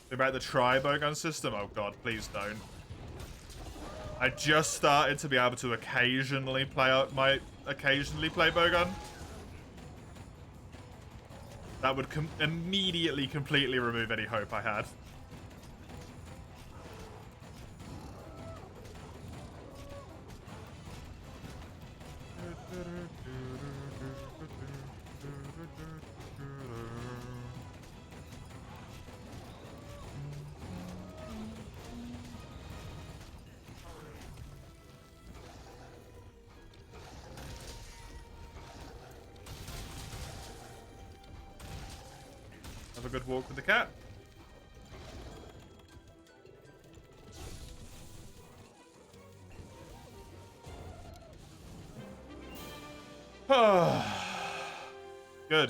About the tri-bowgun system? Oh god, please don't. I just started to be able to occasionally play bowgun. That would immediately completely remove any hope I had. Have a good walk with the cat. Good.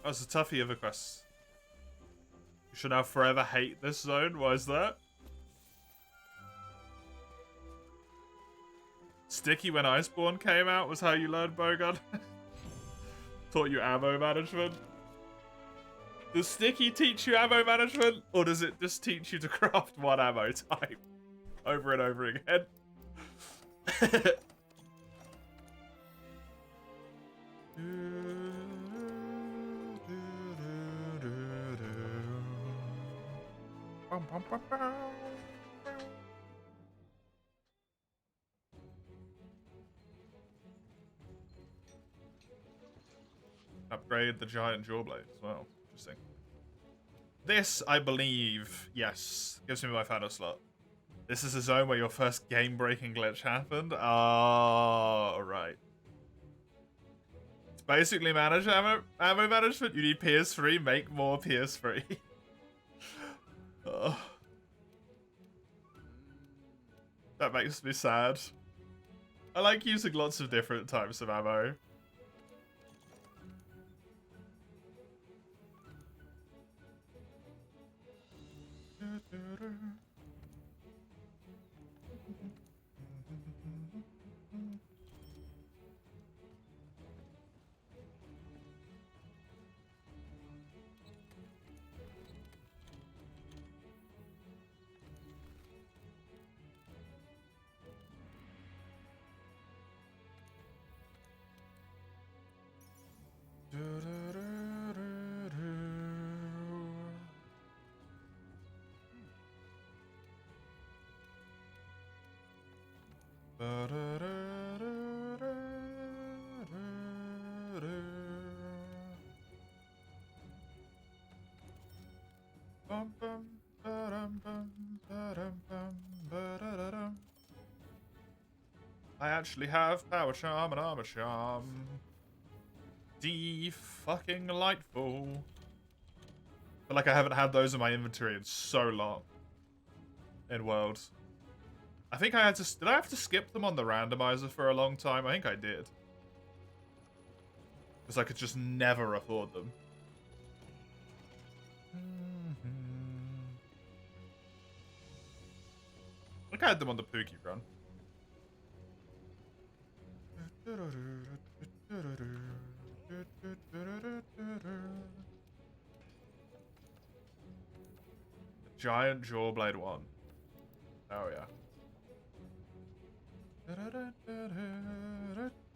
That was a toughie of a quest. You should now forever hate this zone. Why is that? Sticky when Iceborne came out was how you learned bowgun. Taught you ammo management. Does Sticky teach you ammo management? Or does it just teach you to craft one ammo type? Over and over again. Upgrade the giant jawblade as well. Interesting. This, I believe, yes, gives me my final slot. This is a zone where your first game-breaking glitch happened. Oh, right. It's basically ammo management. You need PS3, make more PS3. Oh. That makes me sad. I like using lots of different types of ammo. I actually have power charm and armor charm. Fucking delightful. But like I haven't had those in my inventory in so long. In Worlds. I think I had to... Did I have to skip them on the randomizer for a long time? I think I did. Because I could just never afford them. I think I had them on the Pookie run. Giant Jawblade 1. Oh, yeah.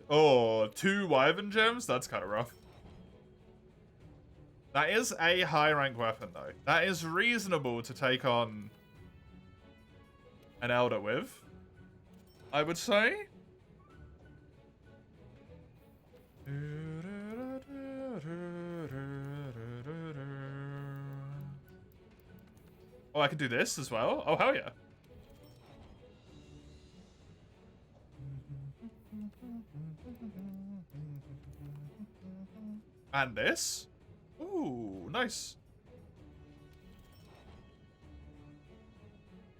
Oh, 2 Wyvern gems? That's kind of rough. That is a high rank weapon, though. That is reasonable to take on an Elder with, I would say. Oh, I can do this as well? Oh, hell yeah. And this? Ooh, nice.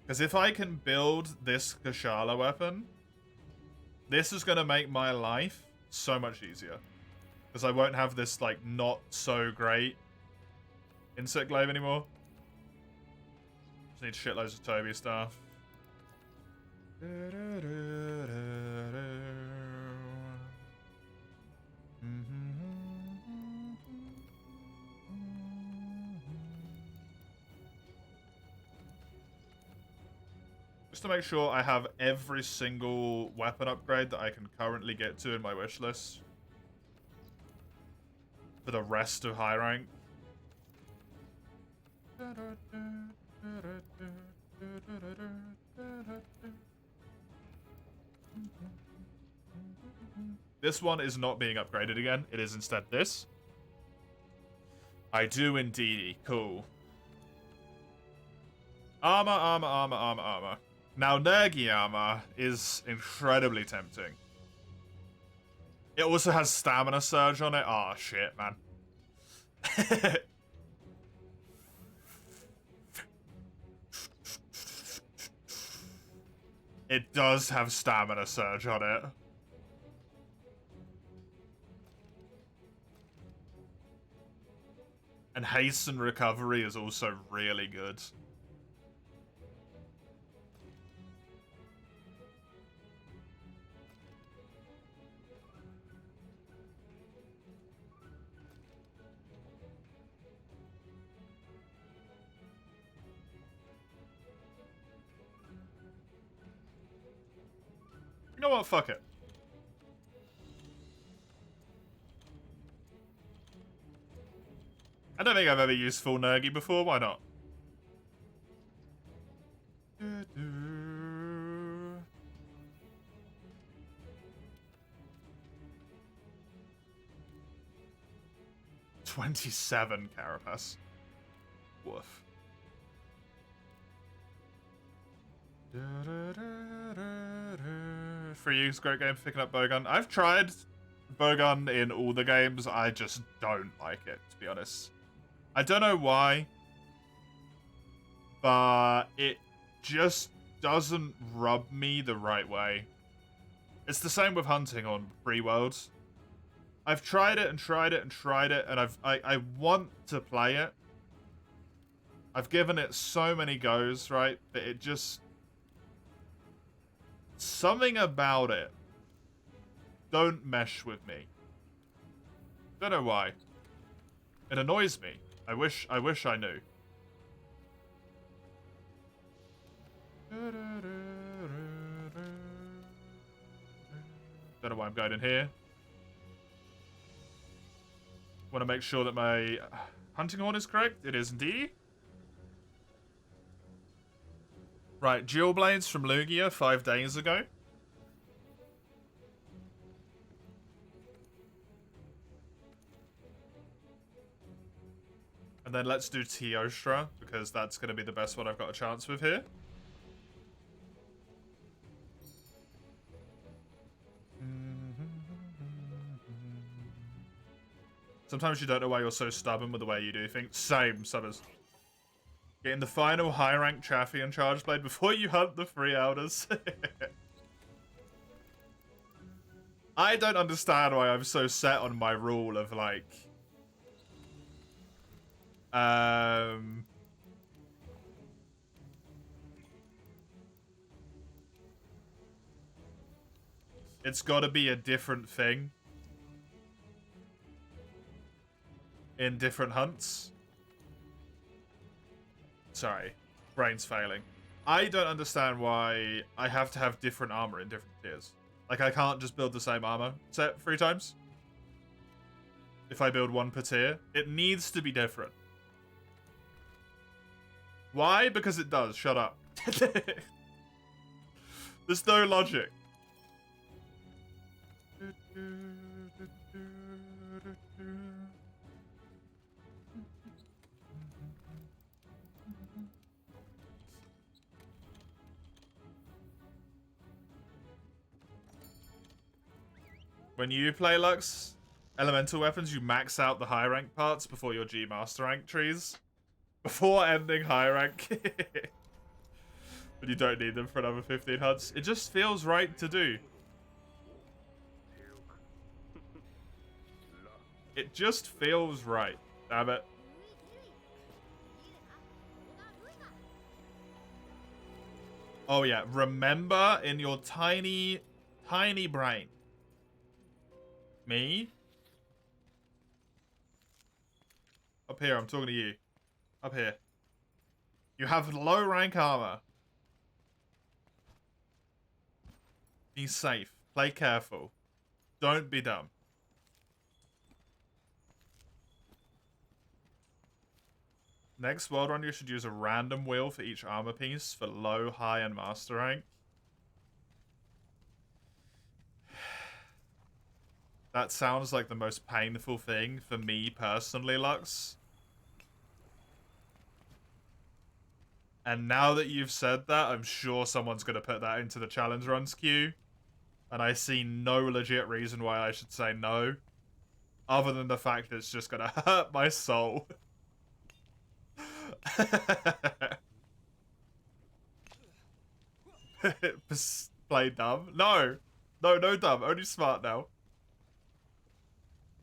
Because if I can build this Kushala weapon, this is going to make my life so much easier. Because I won't have this, like, not so great Insect Glaive anymore. Just need shitloads of Toby stuff. Just to make sure I have every single weapon upgrade that I can currently get to in my wish list for the rest of high rank. This one is not being upgraded again. It is instead this. I do indeed. Cool. Armor, armor, armor, armor, armor. Now, Nergi armor is incredibly tempting. It also has stamina surge on it. Oh, shit, man. It does have stamina surge on it. And hasten recovery is also really good. You know what? Fuck it. I don't think I've ever used full Nergi before. Why not? $27 Carapace. Woof. For you, it's a great game for picking up Bowgun. I've tried Bowgun in all the games. I just don't like it, to be honest. I don't know why, but it just doesn't rub me the right way. It's the same with hunting on Free Worlds. I've tried it and tried it and tried it, and I want to play it. I've given it so many goes, right? But it just... Something about it don't mesh with me. Don't know why. It annoys me. I wish I knew. Don't know why I'm going in here. Want to make sure that my hunting horn is correct. It is indeed. Right, Dual Blades from Lugia 5 days ago. And then let's do Teostra, because that's going to be the best one I've got a chance with here. Sometimes you don't know why you're so stubborn with the way you do things. Same, Summers. Getting the final high-rank Chaffee and Chargeblade before you hunt the 3 Elders. I don't understand why I'm so set on my rule of, like... It's gotta be a different thing. In different hunts. Sorry. Brain's failing. I don't understand why I have to have different armor in different tiers. Like, I can't just build the same armor set 3 times. If I build 1 per tier. It needs to be different. Why? Because it does. Shut up. There's no logic. When you play Lux elemental weapons, you max out the high rank parts before your G master rank trees. Before ending high rank. But you don't need them for another 15 hunts. It just feels right to do. It just feels right. Damn it. Oh yeah, remember in your tiny, tiny brain. Me? Up here, I'm talking to you. Up here. You have low rank armor. Be safe. Play careful. Don't be dumb. Next world run, you should use a random wheel for each armor piece for low, high, and master rank. That sounds like the most painful thing for me personally, Lux. And now that you've said that, I'm sure someone's going to put that into the challenge runs queue. And I see no legit reason why I should say no. Other than the fact that it's just going to hurt my soul. Play dumb? No. No dumb. Only smart now.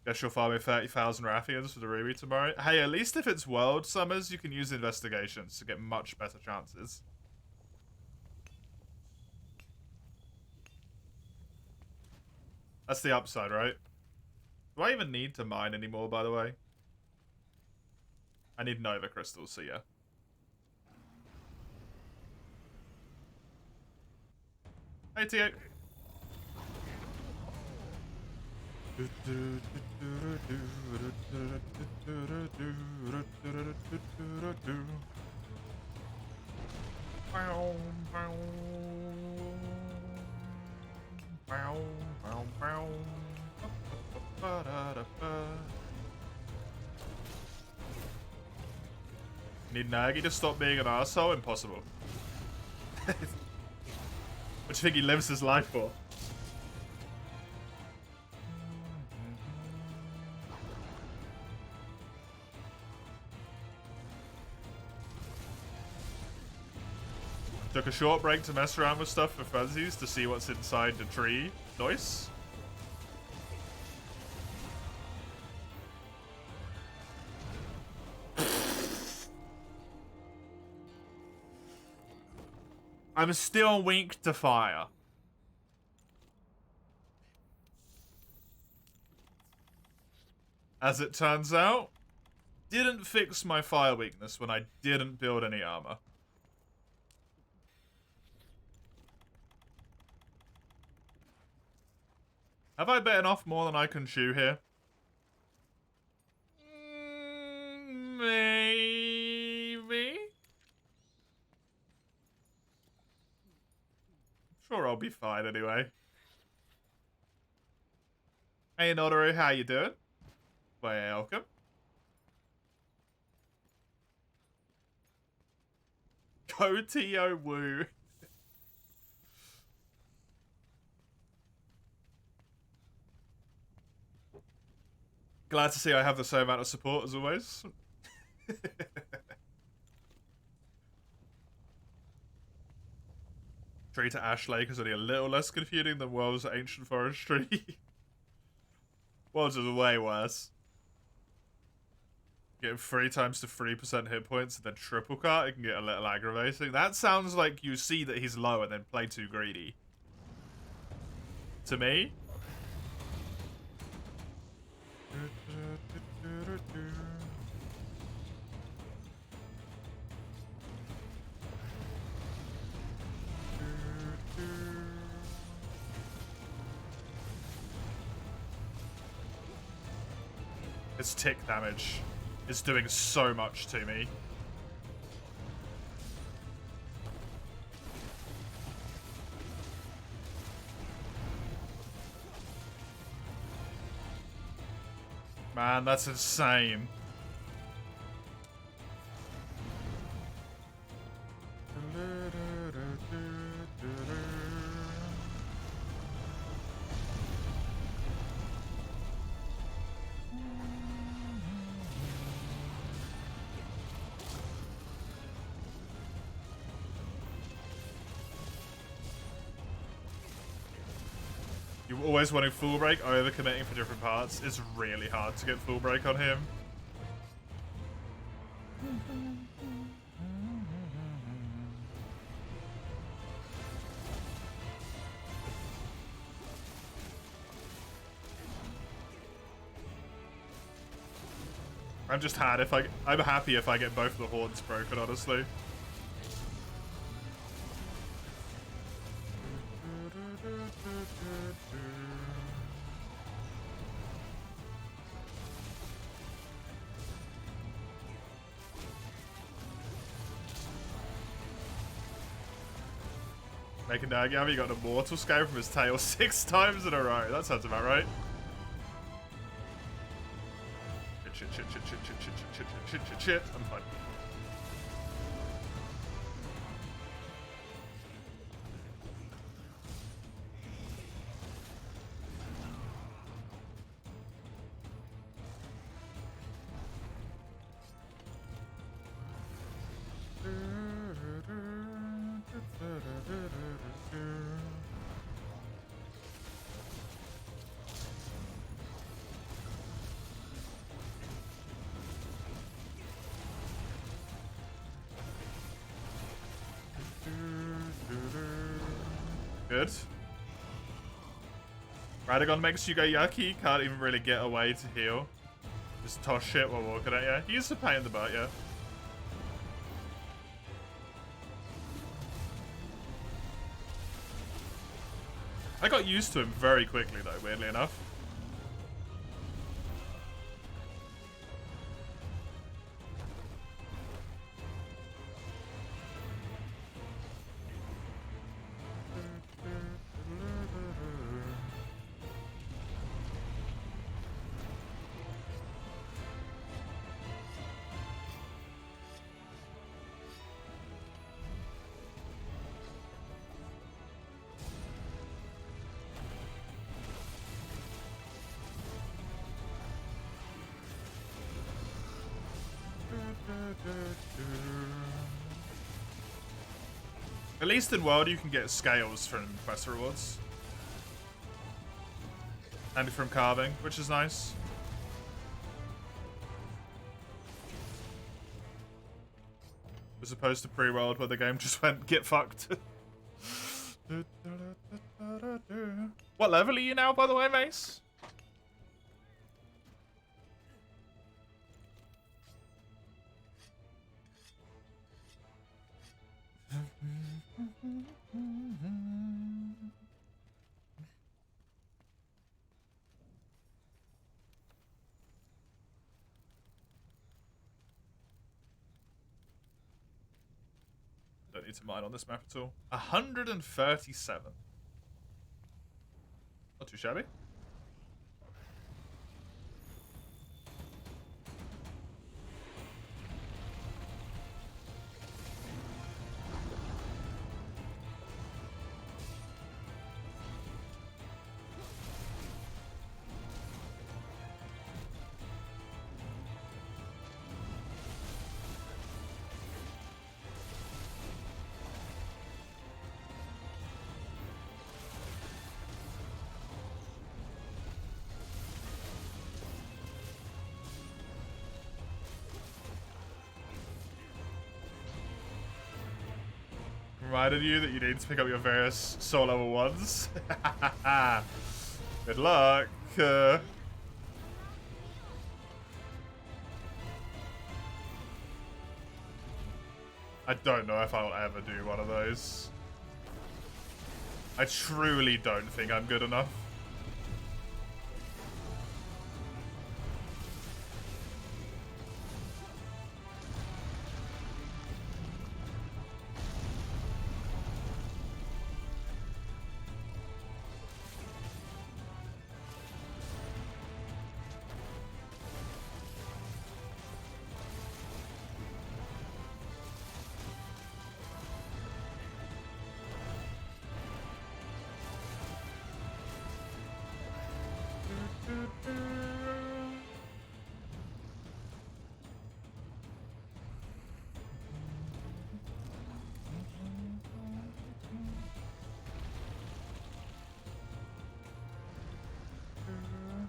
Guess you'll farm 30,000 Rathians for the Ruby tomorrow. Hey, at least if it's World Summers, you can use investigations to get much better chances. That's the upside, right? Do I even need to mine anymore, by the way? I need Nova Crystals, so yeah. Hey, T8. Need Nagi to stop being an arsehole? Impossible. What do you think he lives his life for? Took a short break to mess around with stuff for funsies to see what's inside the tree. Nice. I'm still weak to fire. As it turns out, didn't fix my fire weakness when I didn't build any armor. Have I bitten off more than I can chew here? Maybe? Sure, I'll be fine anyway. Hey, Notaru, how you doing? Welcome. Potio woo. Glad to see I have the same amount of support as always. Tree to Ash Lake is only a little less confusing than World's Ancient Forestry. World's is way worse. Getting 3 times to 3% hit points and then triple cut, it can get a little aggravating. That sounds like you see that he's low and then play too greedy. To me. Its tick damage is doing so much to me. Man, that's insane. You always wanting full break, overcommitting for different parts. It's really hard to get full break on him. I'm happy if I get both the horns broken, honestly. Making Nagami got an immortal scale from his tail 6 times in a row. That sounds about right. Shit. I'm fine. Good. Radagon makes you go yucky. Can't even really get away to heal. Just toss shit while walking at you. He's a pain in the butt, yeah. I got used to him very quickly though, weirdly enough. At least in World you can get scales from quest rewards. And from carving, which is nice. As opposed to pre-world where the game just went, get fucked. What level are you now, by the way, Mace? Don't need to mine on this map at all. 137. Not too shabby. reminded you that you need to pick up your various soul level ones. Good luck. I don't know if I'll ever do one of those. I truly don't think I'm good enough.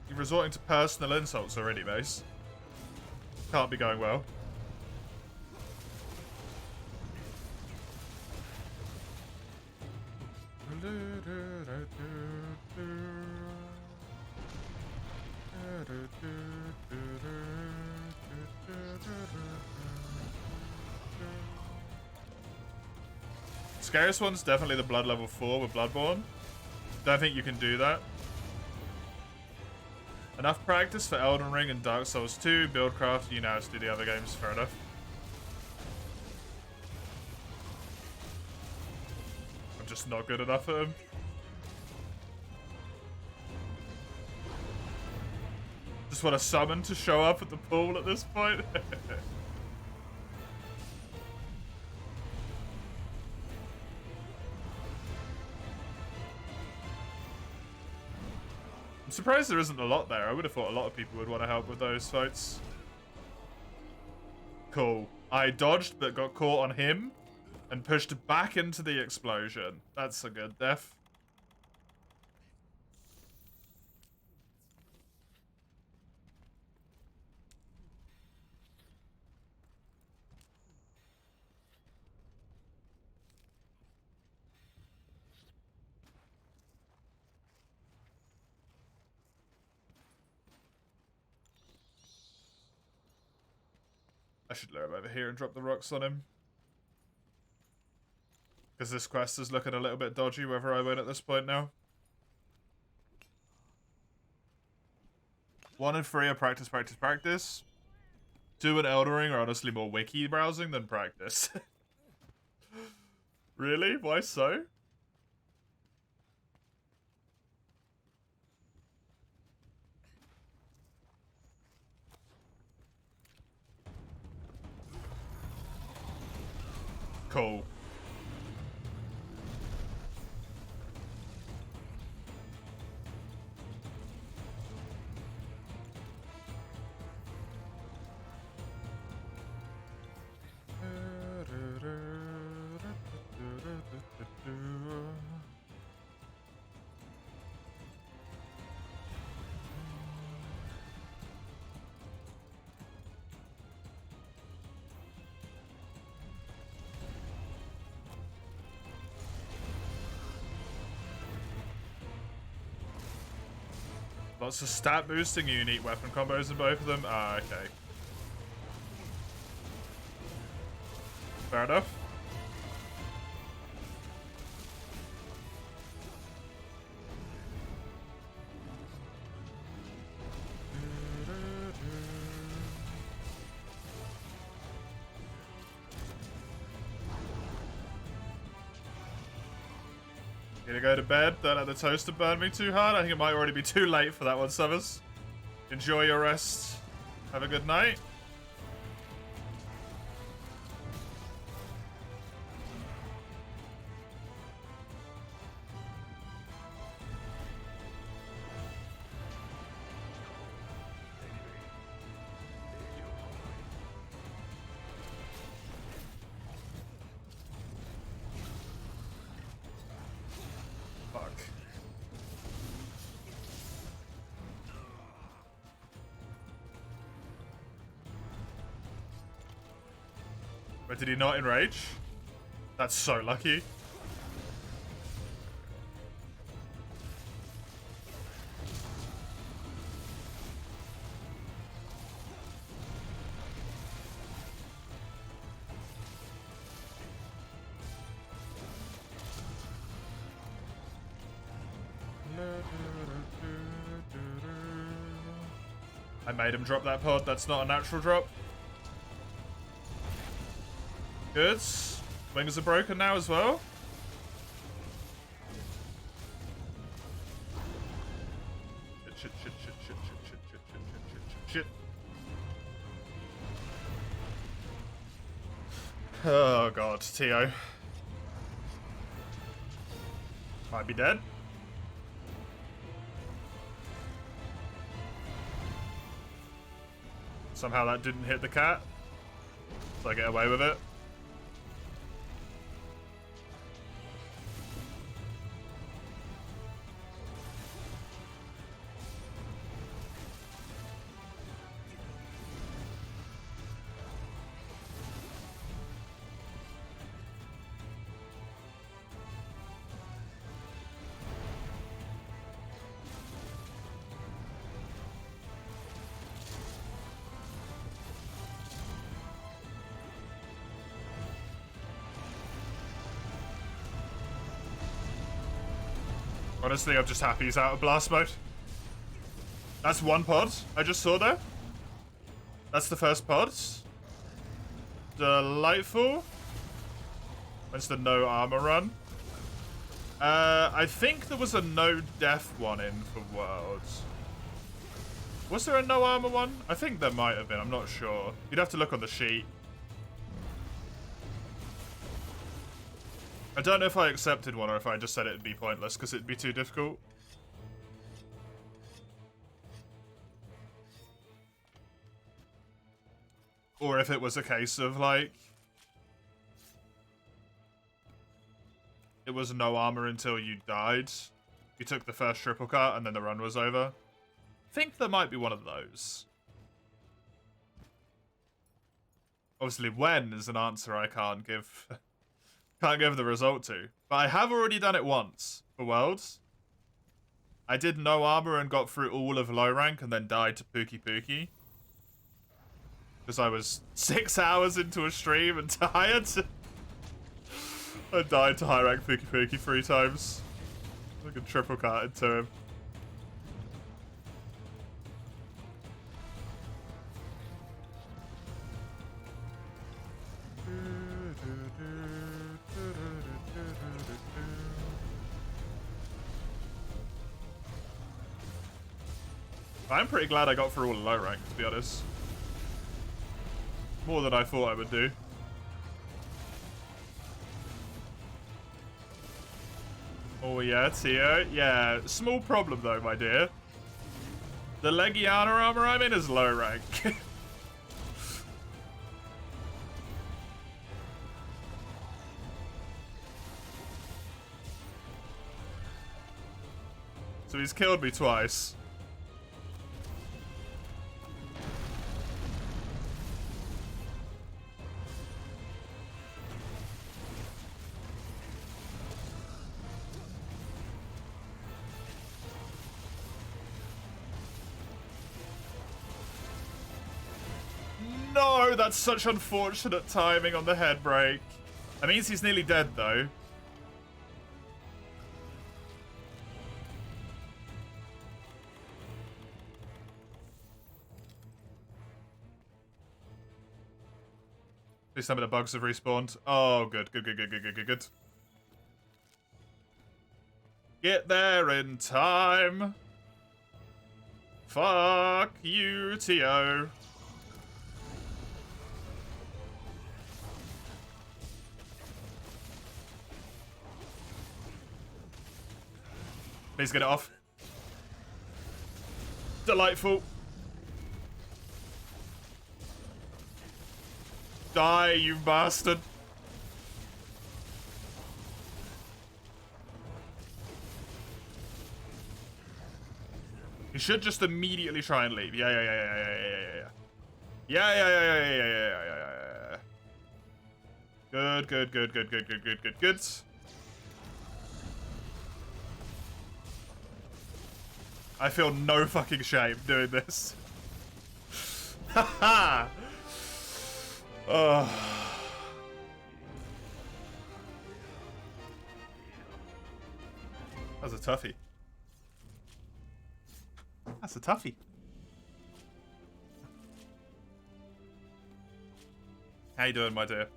You're resorting to personal insults already, Mace. Can't be going well. Scariest one's definitely the blood level 4 with Bloodborne. Don't think you can do that. Enough practice for Elden Ring and Dark Souls 2. Buildcraft, you know how to do the other games, fair enough. I'm just not good enough at them. Just want a summon to show up at the pool at this point. I'm surprised there isn't a lot there. I would have thought a lot of people would want to help with those fights. Cool. I dodged but got caught on him and pushed back into the explosion. That's a good death. I should lure him over here and drop the rocks on him. Because this quest is looking a little bit dodgy whether I win at this point now. 1 and 3 are practice, practice, practice. 2 and Elden Ring are honestly more wiki browsing than practice. Really? Why so? Cool. Lots of stat boosting and unique weapon combos in both of them. Ah, okay. Fair enough. Gonna go to bed, don't let the toaster burn me too hard. I think it might already be too late for that one, Summers. Enjoy your rest. Have a good night. But did he not enrage? That's so lucky. I made him drop that pod. That's not a natural drop. Good. Wings are broken now as well. Shit, shit, shit, shit, shit, shit, shit, shit, shit, shit, shit. Oh god, Tio. Might be dead. Somehow that didn't hit the cat. So I get away with it. Honestly, I'm just happy he's out of blast mode. That's one pod I just saw there. That's the first pod. Delightful. When's the no armor run? I think there was a no death one in for Worlds. Was there a no armor one? I think there might have been. I'm not sure. You'd have to look on the sheet. I don't know if I accepted one or if I just said it'd be pointless because it'd be too difficult. Or if it was a case of, like, it was no armor until you died. You took the first triple cut and then the run was over. I think there might be one of those. Obviously, when is an answer I can't give. Can't give the result to. But I have already done it once for Worlds. I did no armor and got through all of low rank and then died to Pookie Pookie. Because I was 6 hours into a stream and tired. I died to high rank Pookie Pookie 3 times. I could triple cut into him. I'm pretty glad I got through all the low rank, to be honest. More than I thought I would do. Oh yeah, Tio. Yeah, small problem though, my dear. The Legiana armor I'm in is low rank. So he's killed me twice. No, that's such unfortunate timing on the head break. That means he's nearly dead, though. At least some of the bugs have respawned. Oh, good, good, good, good, good, good, good, good. Get there in time. Fuck you, Tio. Please get it off. Delightful. Die, you bastard. You should just immediately try and leave. Yeah. Yeah. Good, good, good, good, good, good, good, good, good. I feel no fucking shame doing this. Haha! That's a toughie. That's a toughie. How you doing, my dear?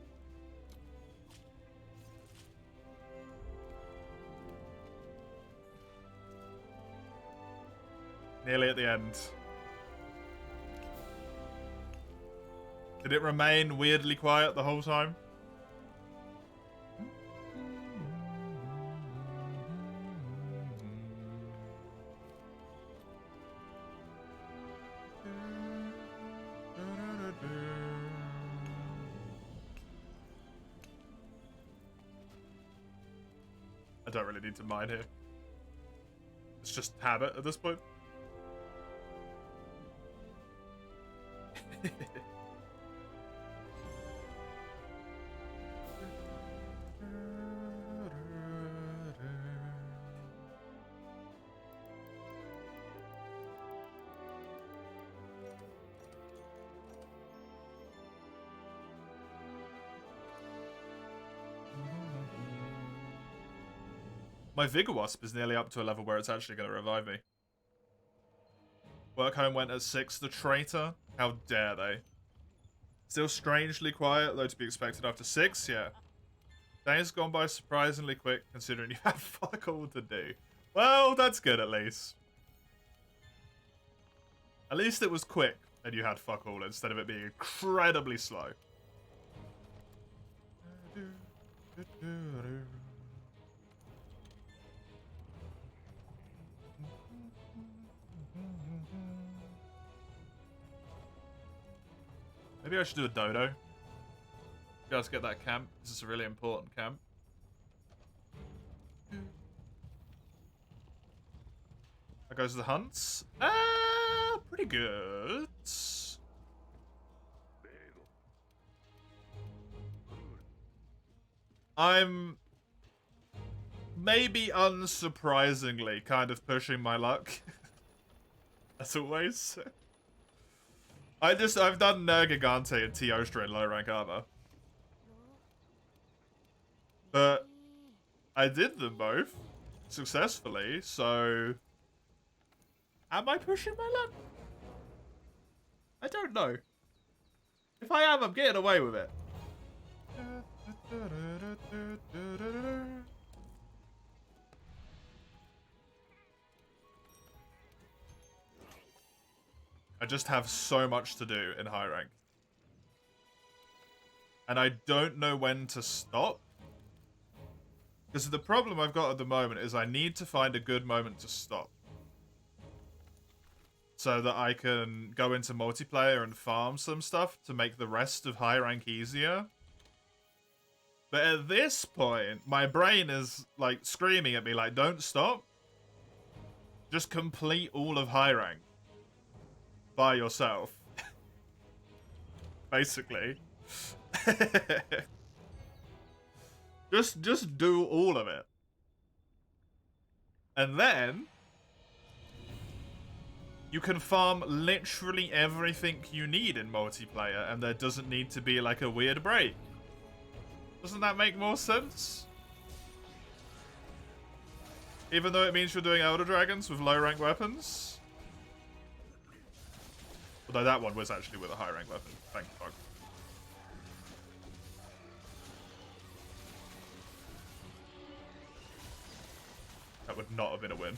Nearly at the end. Did it remain weirdly quiet the whole time? I don't really need to mine here. It's just habit at this point. My Vigor Wasp is nearly up to a level where it's actually going to revive me. Work home went at 6. The traitor? How dare they? Still strangely quiet, though to be expected after 6? Yeah. Days gone by surprisingly quick, considering you had fuck all to do. Well, that's good at least. At least it was quick, and you had fuck all, instead of it being incredibly slow. Maybe I should do a dodo. You guys get that camp. This is a really important camp. That goes to the hunts. Pretty good. I'm maybe unsurprisingly kind of pushing my luck. As always. I've done Nergigante and Teostra in low rank armor. But I did them both successfully, so am I pushing my luck? I don't know. If I am, I'm getting away with it. I just have so much to do in high rank. And I don't know when to stop. Because the problem I've got at the moment is I need to find a good moment to stop. So that I can go into multiplayer and farm some stuff to make the rest of high rank easier. But at this point, my brain is like screaming at me like, don't stop. Just complete all of high rank. By yourself. Basically. Just do all of it. And then you can farm literally everything you need in multiplayer, and there doesn't need to be like a weird break. Doesn't that make more sense? Even though it means you're doing Elder Dragons with low rank weapons. Although that one was actually with a high rank weapon. Thank fuck. That would not have been a win.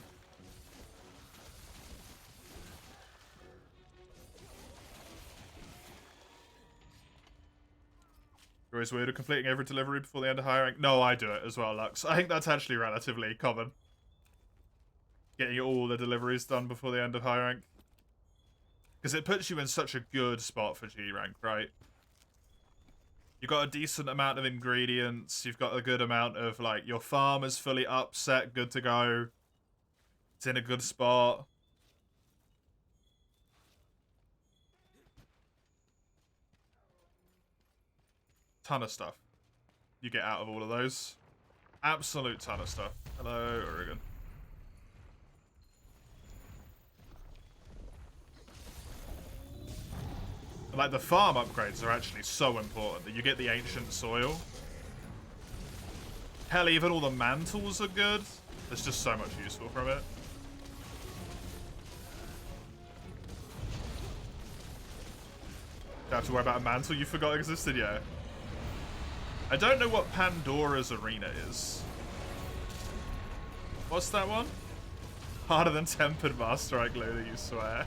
You're always weird at completing every delivery before the end of high rank. No, I do it as well, Lux. I think that's actually relatively common. Getting all the deliveries done before the end of high rank. Because it puts you in such a good spot for G rank, right? You've got a decent amount of ingredients. You've got a good amount of, like, your farm is fully upset, good to go. It's in a good spot. Ton of stuff. you get out of all of those. Absolute ton of stuff. Hello, Oregon. Like, the farm upgrades are actually so important that you get the ancient soil. Hell, even all the mantles are good. There's just so much useful from it. Don't have to worry about a mantle you forgot existed yet. I don't know what Pandora's Arena is. What's that one? Harder than Tempered Master, I glue that you swear.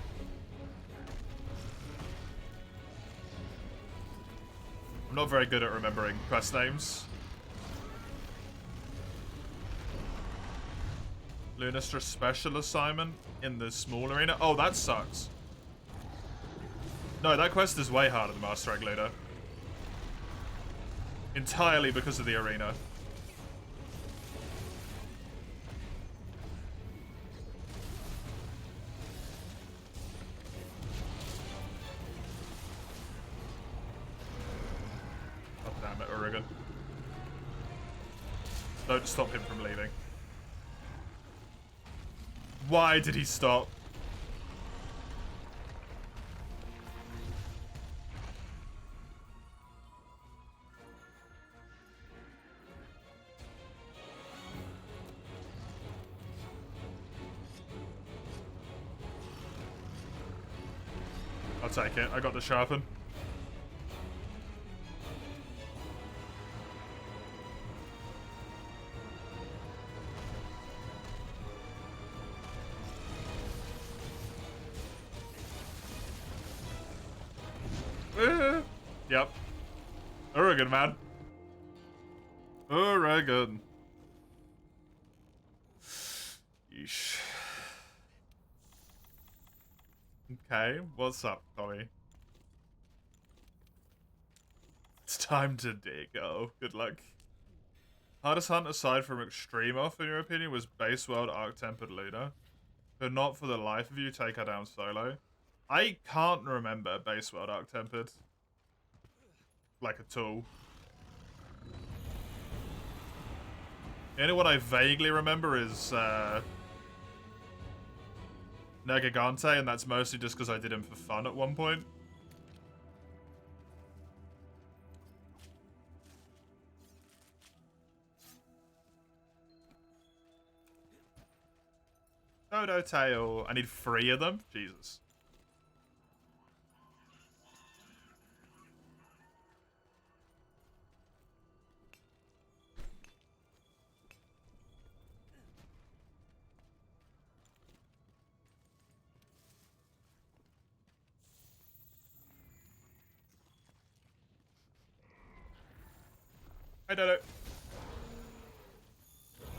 I'm not very good at remembering quest names. Lunistra special assignment in the small arena? Oh, that sucks. No, that quest is way harder than Master Egg Leader. Entirely because of the arena. Oh, damn it, Oregon. Don't stop him from leaving. Why did he stop? I'll take it. I got the sharpen. Yep. Oregon, man. Oregon. Yeesh. Okay, what's up, Tommy? It's time to dig. Oh, good luck. Hardest hunt aside from Extreme Off, in your opinion, was Base World Arc-Tempered Luna. Could not for the life of you take her down solo. I can't remember Base World Arc-Tempered. Like, at all. The only one I vaguely remember is, Nergigante, and that's mostly just because I did him for fun at one point. Dodo Tail. I need 3 of them? Jesus. I don't know.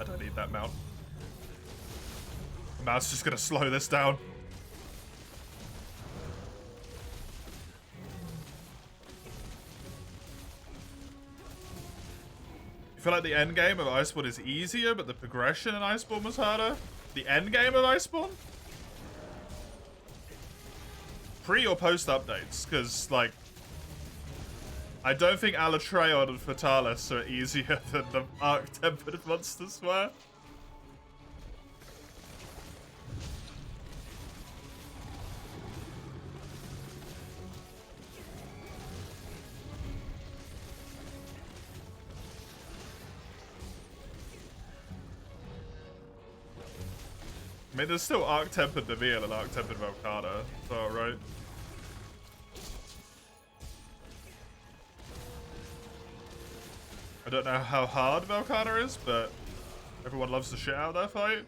I don't need that mount. The mount's just gonna slow this down. I feel like the end game of Iceborne is easier, but the progression in Iceborne was harder. The end game of Iceborne? Pre or post updates? Because, like, I don't think Alatreon and Fatalis are easier than the Arc-Tempered monsters were. I mean, there's still Arc-Tempered Naviel and Arc-Tempered Velkhana, so, right? I don't know how hard Velkhana is, but everyone loves the shit out of that fight.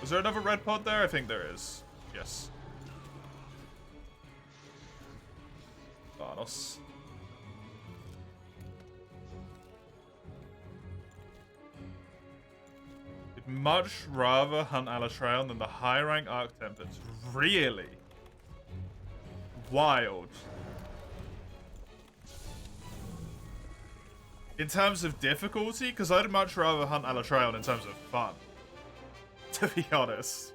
Was there another red pod there? I think there is. Yes. Thanos. Did Much rather hunt Alatreon than the high rank Arctempests. Really? Wild. In terms of difficulty, because I'd much rather hunt Alatreon in terms of fun. To be honest.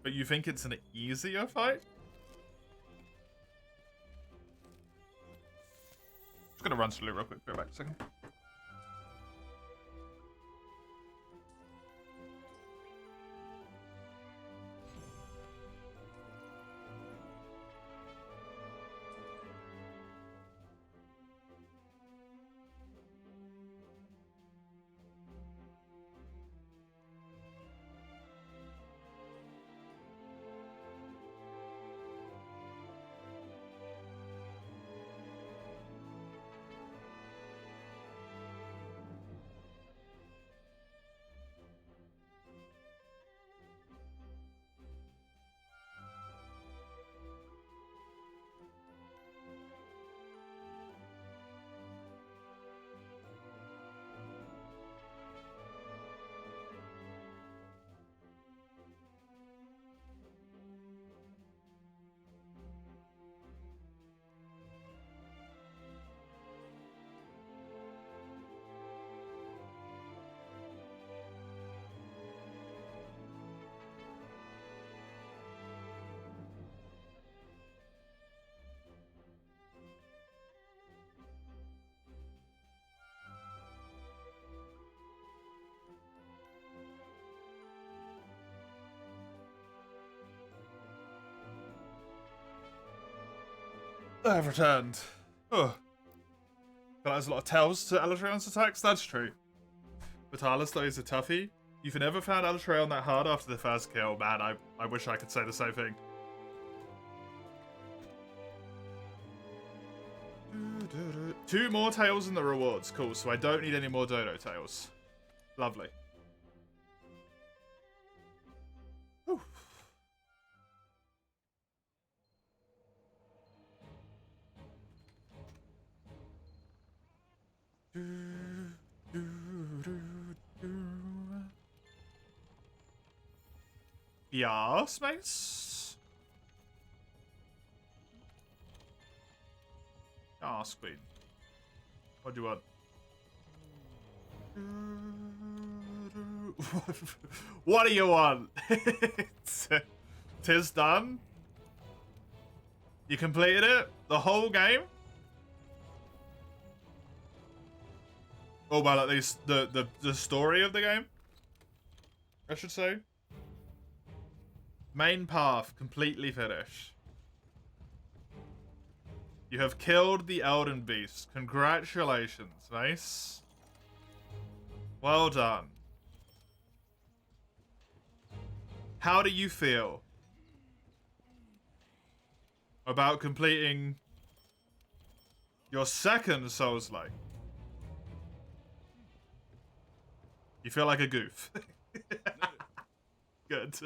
But you think it's an easier fight? Just gonna run through real quick, go back a second. I've returned. Oh. But there's a lot of tells to Alatreon's attacks, that's true. Vitalis, though, is a toughie. You've never found Alatreon that hard after the first kill. Man, I wish I could say the same thing. Two more tails in the rewards. Cool, so I don't need any more dodo tails. Lovely. Whew. Yes, mates? Yes, queen. What do you want? What do you want? Tis done. You completed it? The whole game? Oh, well, at least the story of the game, I should say. Main path completely finished. You have killed the Elden Beast. Congratulations. Nice. Well done. How do you feel about completing your second Souls-like? You feel like a goof. Good.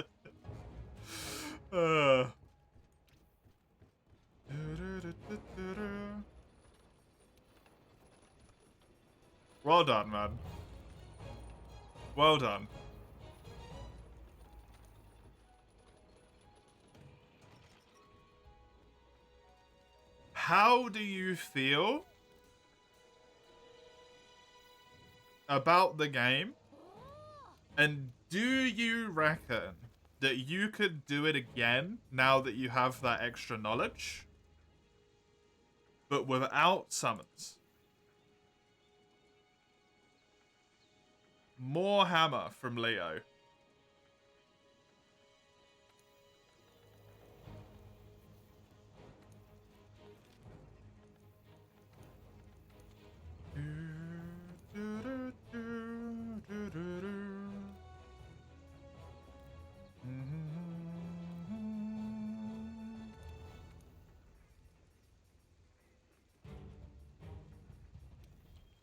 Well done, man. Well done. How do you feel about the game? And do you reckon that you could do it again now that you have that extra knowledge, but without summons? More hammer from Leo.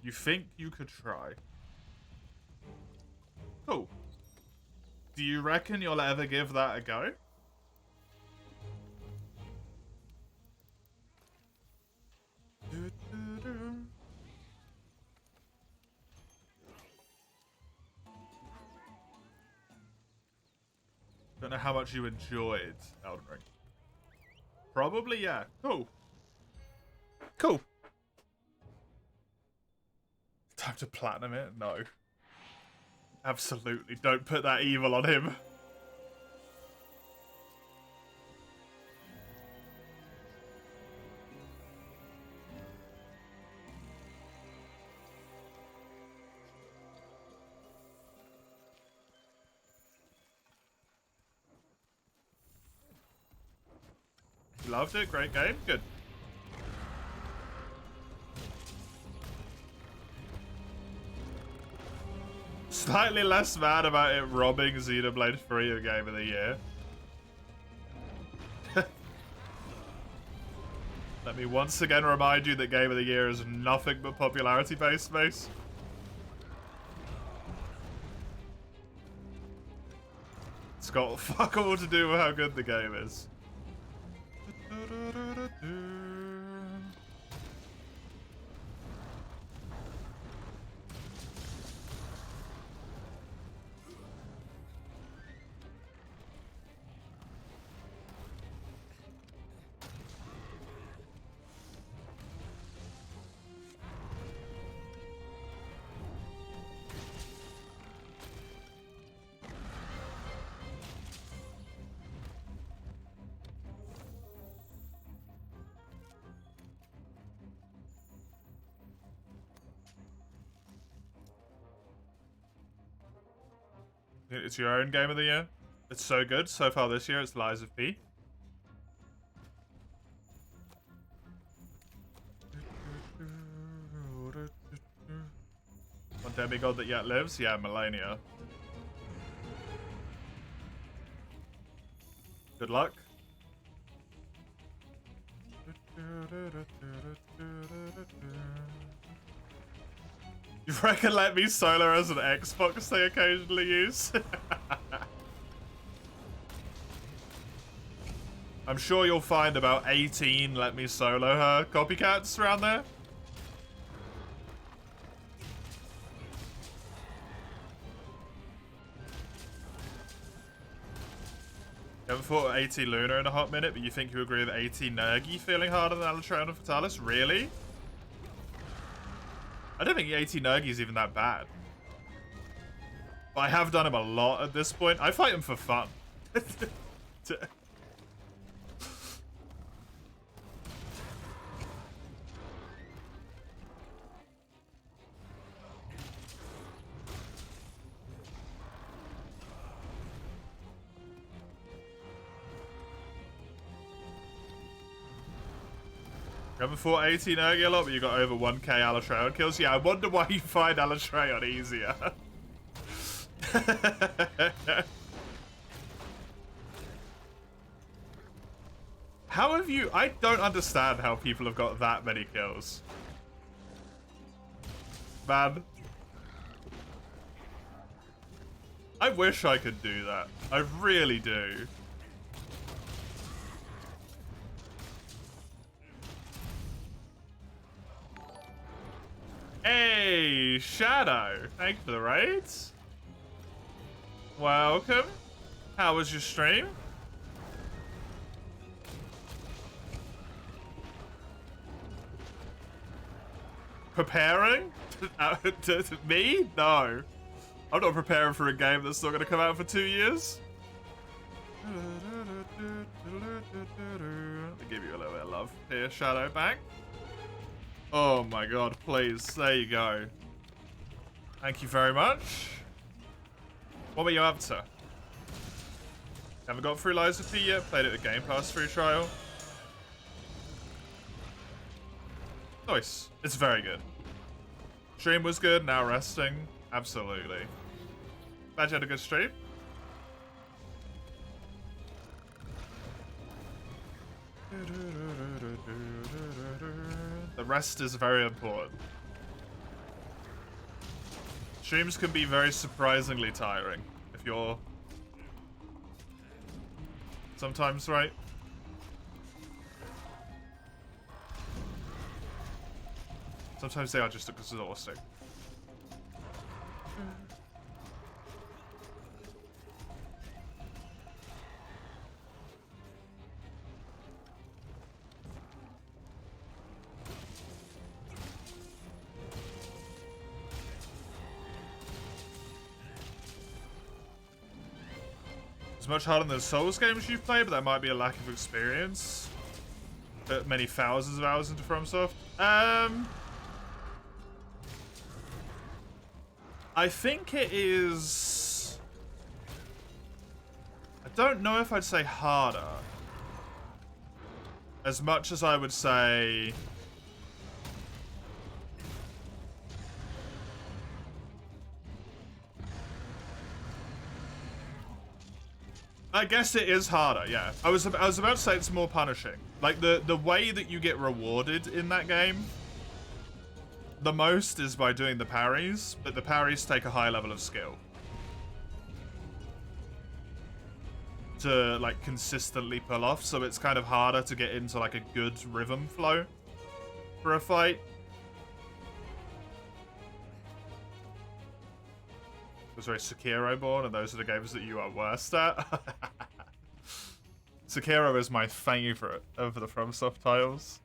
You think you could try? Cool. Do you reckon you'll ever give that a go? don't know how much you enjoyed Elden Ring. Probably, yeah. Cool. Cool. Time to platinum it? No. Absolutely. Don't put that evil on him. Loved it. Great game. Good. Slightly less mad about it robbing Xenoblade 3 of Game of the Year. Let me once again remind you that Game of the Year is nothing but popularity-based, Mace. It's got fuck all to do with how good the game is. It's your own Game of the Year. It's so good. So far this year, it's Lies of P. One demigod that yet lives? Yeah, Melania. Good luck. You reckon Let Me Solo as an Xbox they occasionally use? I'm sure you'll find about 18 Let Me Solo Her copycats around there. You haven't fought 80 Luna in a hot minute, but you think you agree with 80 Nergi feeling harder than Alatreon and Fatalis? Really? I don't think 80 Nergi is even that bad. But I have done him a lot at this point. I fight him for fun. You haven't fought 80 Nergi a lot, but you got over 1k Alatreon kills. Yeah, I wonder why you find Alatreon easier. How have you... I don't understand how people have got that many kills. Man. I wish I could do that. I really do. Hey, Shadow. Thank you for the raids. Welcome. How was your stream? Preparing? Me? No. I'm not preparing for a game that's not going to come out for 2 years. I'll give you a little bit of love here, Shadow. Back. Oh my god, please. There you go. Thank you very much. What were you up to? Haven't got through Lies of P yet. Played it with Game Pass free trial. Nice. It's very good. Stream was good, now resting. Absolutely. Glad you had a good stream. The rest is very important. Streams can be very surprisingly tiring if you're sometimes right. Sometimes they are just exhausting. It's much harder than the Souls games you've played, but that might be a lack of experience. Put many thousands of hours into FromSoft. I think it is... I don't know if I'd say harder. As much as I would say... I guess it is harder, yeah. I was about to say it's more punishing. Like, the way that you get rewarded in that game, the most is by doing the parries, but the parries take a high level of skill. To, like, consistently pull off, so it's kind of harder to get into, like, a good rhythm flow for a fight. Sorry, Sekiro born, and those are the games that you are worst at. Sekiro is my favorite of the FromSoft titles.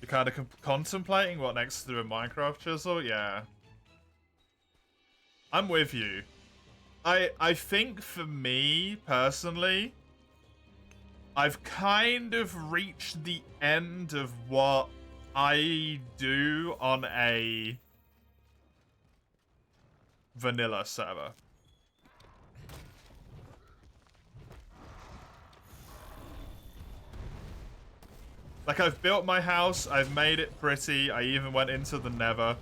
You're kind of contemplating what next to do in Minecraft, Chisel? Yeah. I'm with you. I think for me, personally, I've kind of reached the end of what I do on a vanilla server. Like, I've built my house, I've made it pretty, I even went into the Nether.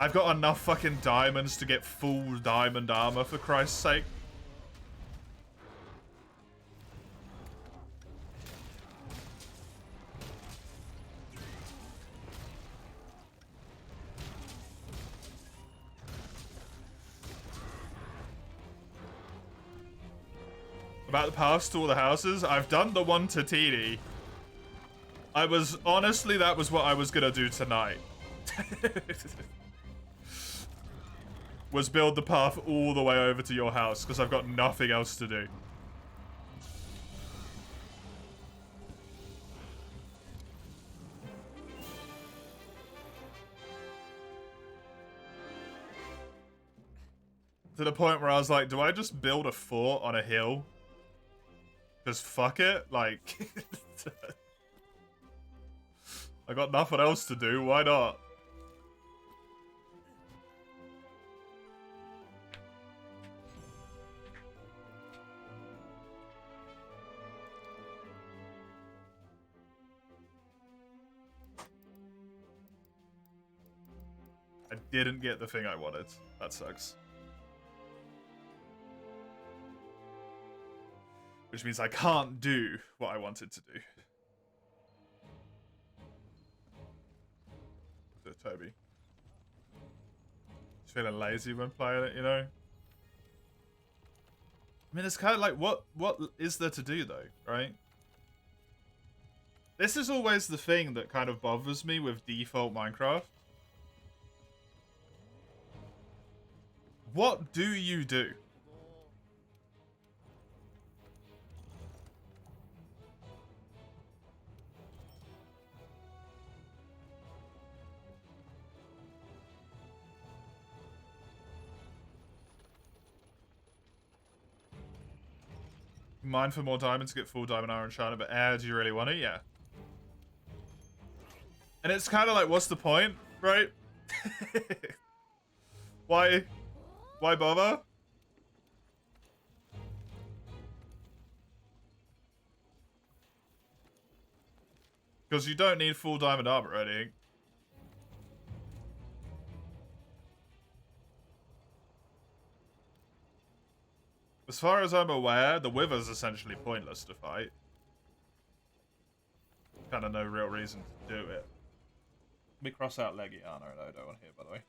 I've got enough fucking diamonds to get full diamond armor, for Christ's sake. About the pass to all the houses, I've done the one to TD. Honestly, that was what I was gonna do tonight. Was build the path all the way over to your house, because I've got nothing else to do. To the point where I was like, do I just build a fort on a hill? Because fuck it, like... I got nothing else to do, why not? I didn't get the thing I wanted. That sucks. Which means I can't do what I wanted to do. Toby. Just feeling lazy when playing it, you know? I mean, it's kind of like, what is there to do, though, right? This is always the thing that kind of bothers me with default Minecraft. What do you do? Mine for more diamonds to get full diamond iron shiner, but do you really want it? Yeah. And it's kind of like, what's the point, right? Why bother? Because you don't need full diamond armor, I think. As far as I'm aware, the Wither's essentially pointless to fight. Kind of no real reason to do it. Let me cross out Legiana, and I don't want to hear, by the way.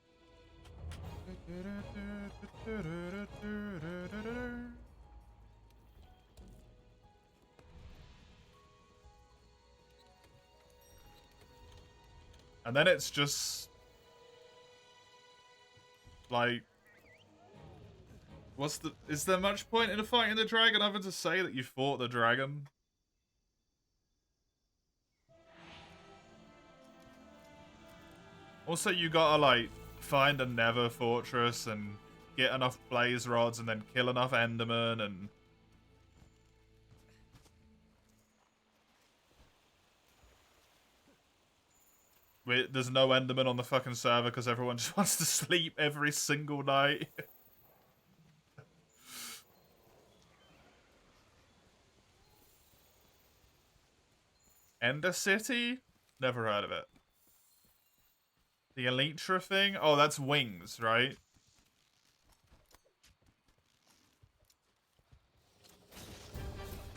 And then it's just... like... is there much point in fighting the dragon other than to say that you fought the dragon? Also, you gotta, like, find a Nether fortress and get enough blaze rods and then kill enough endermen and... There's no enderman on the fucking server because everyone just wants to sleep every single night. Ender City? Never heard of it. The Elytra thing? Oh, that's wings, right?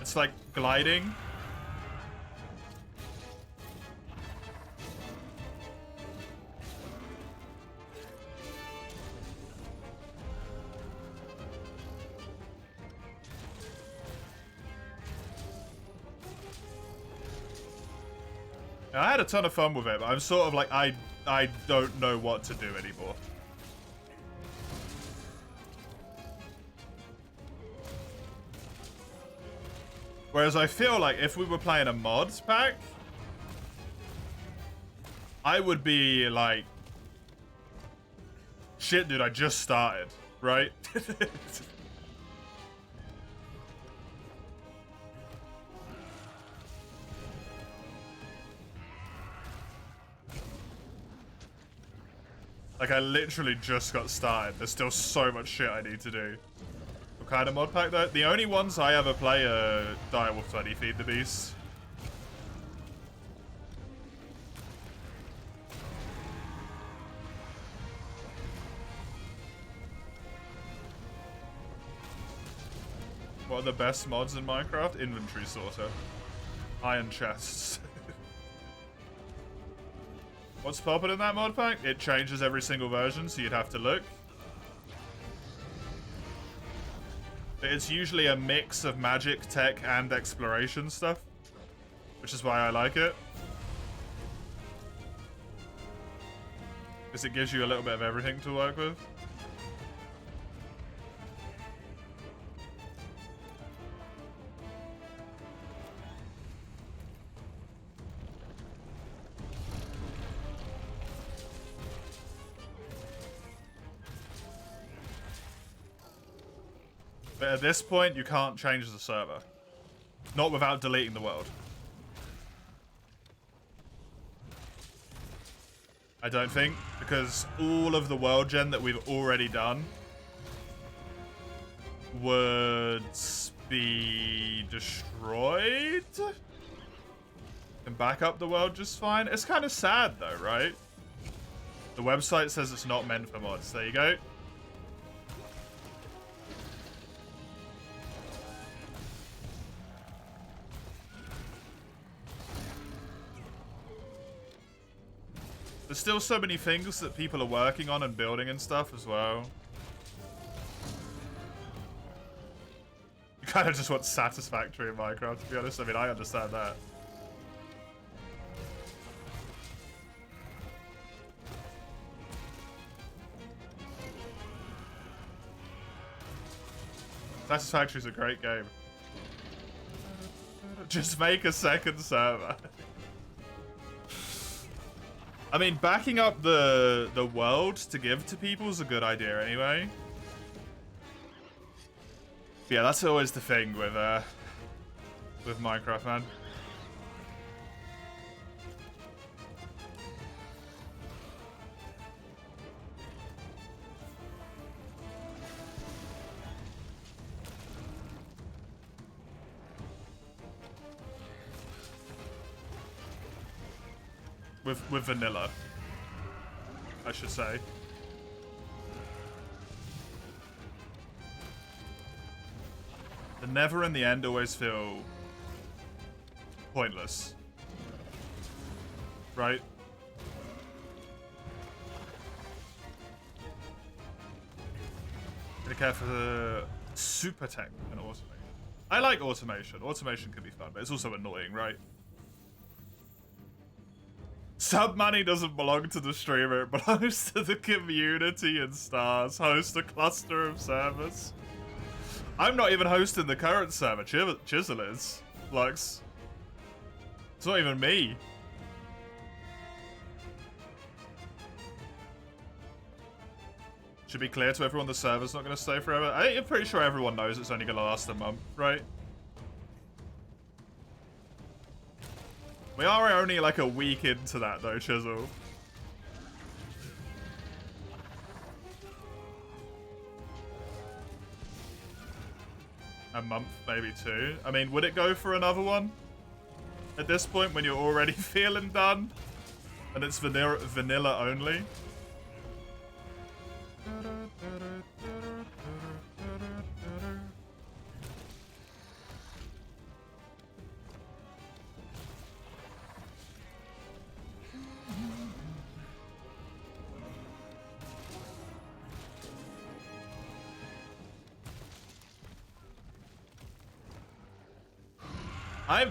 It's like gliding. I had a ton of fun with it, but I'm sort of like, I don't know what to do anymore. Whereas I feel like if we were playing a mods pack, I would be like, shit, dude, I just started, right? Like, I literally just got started. There's still so much shit I need to do. What kind of mod pack, though? The only ones I ever play are Direwolf 20, Feed the Beast. What are the best mods in Minecraft? Inventory sorter. Iron chests. What's popping in that mod pack? It changes every single version, so you'd have to look. But it's usually a mix of magic, tech, and exploration stuff, which is why I like it. Because it gives you a little bit of everything to work with. But at this point, you can't change the server. Not without deleting the world. I don't think, because all of the world gen that we've already done would be destroyed. And back up the world just fine. It's kind of sad though, right? The website says it's not meant for mods. There you go. There's still so many things that people are working on and building and stuff as well. You kind of just want satisfactory in Minecraft, to be honest. I mean, I understand that. Satisfactory's a great game. Just make a second server. I mean, backing up the world to give to people is a good idea anyway. But yeah, that's always the thing with Minecraft, man. With vanilla, I should say. The Nether and the End always feel pointless, right? Gonna care for the super tech and automation. I like automation. Automation can be fun, but it's also annoying, right? Sub money doesn't belong to the streamer, it belongs to the community and stars. Host a cluster of servers. I'm not even hosting the current server. Chisel is. Lux. It's not even me. Should be clear to everyone the server's not going to stay forever. I'm pretty sure everyone knows it's only going to last a month, right? We are only like a week into that though, Chisel. A month, maybe 2. I mean, would it go for another one? At this point, when you're already feeling done? And it's vanilla only?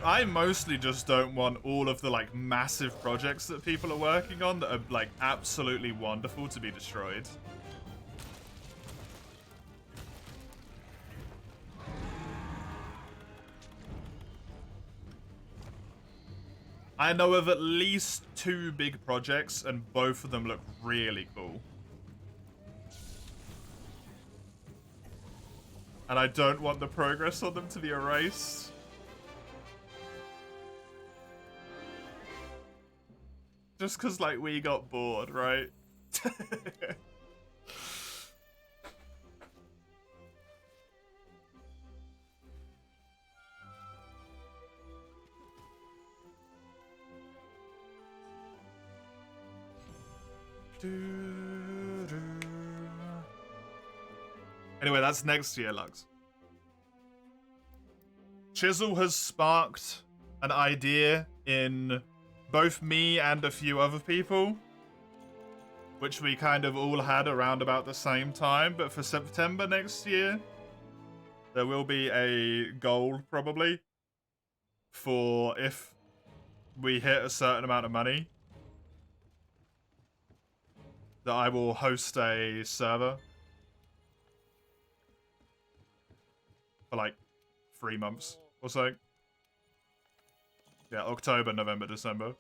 I mostly just don't want all of the like massive projects that people are working on that are like absolutely wonderful to be destroyed. I know of at least 2 big projects and both of them look really cool. And I don't want the progress on them to be erased. Just because, like, we got bored, right? Anyway, that's next year, Lux. Chisel has sparked an idea in both me and a few other people, which we kind of all had around about the same time, but for September next year, there will be a goal, probably, for if we hit a certain amount of money, that I will host a server for like 3 months or so. Yeah, October, November, December.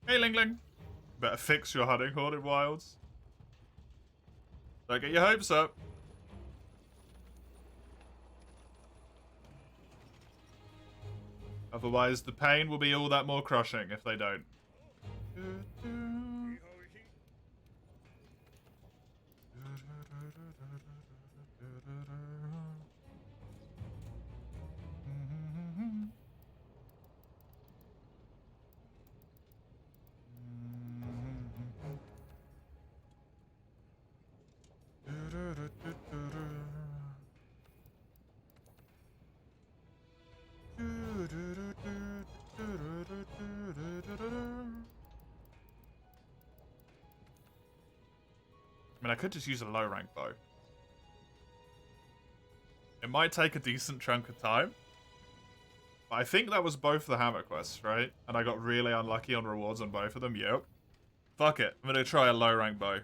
Hey, Ling Ling. Better fix your hunting Haunted Wilds. Don't get your hopes up. Otherwise, the pain will be all that more crushing if they don't. I mean, I could just use a low rank bow. It might take a decent chunk of time. But I think that was both the hammer quests, right? And I got really unlucky on rewards on both of them. Yep. Fuck it. I'm gonna try a low rank bow.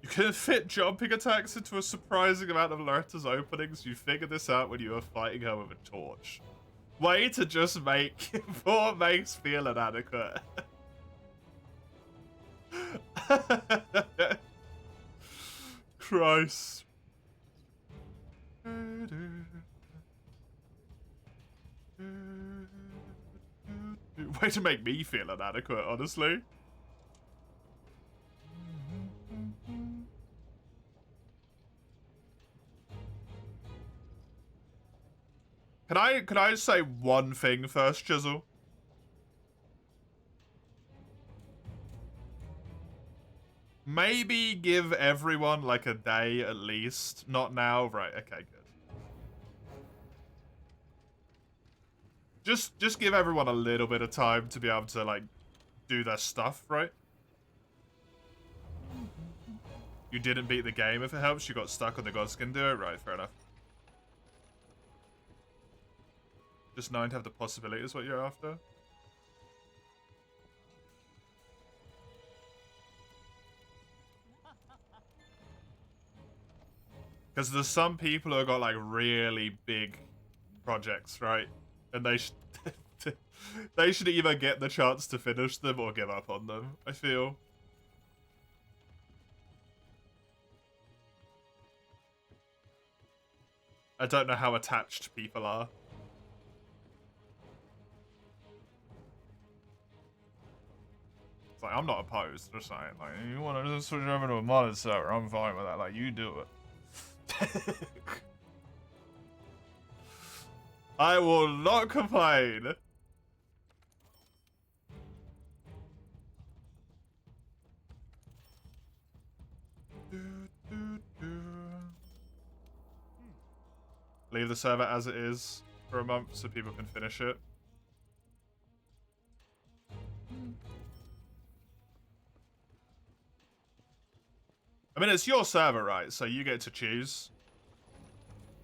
You can fit jumping attacks into a surprising amount of Loretta's openings. You figured this out when you were fighting her with a torch. Way to just make poor Mace feel inadequate. Christ. Way to make me feel inadequate, honestly. Can I say one thing first, Chisel? Maybe give everyone like a day at least. Not now, right? Okay, good. Just give everyone a little bit of time to be able to like do their stuff, right? You didn't beat the game if it helps. You got stuck on the Godskin duo, right? Fair enough. Just knowing to have the possibility is what you're after. Because there's some people who have got like really big projects, right? And they should they should either get the chance to finish them or give up on them, I feel. I don't know how attached people are. It's like, I'm not opposed, just saying. Like, you want to switch over to a modded server, I'm fine with that. Like, you do it. I will not complain. Leave the server as it is for a month so people can finish it. I mean, it's your server, right? So you get to choose.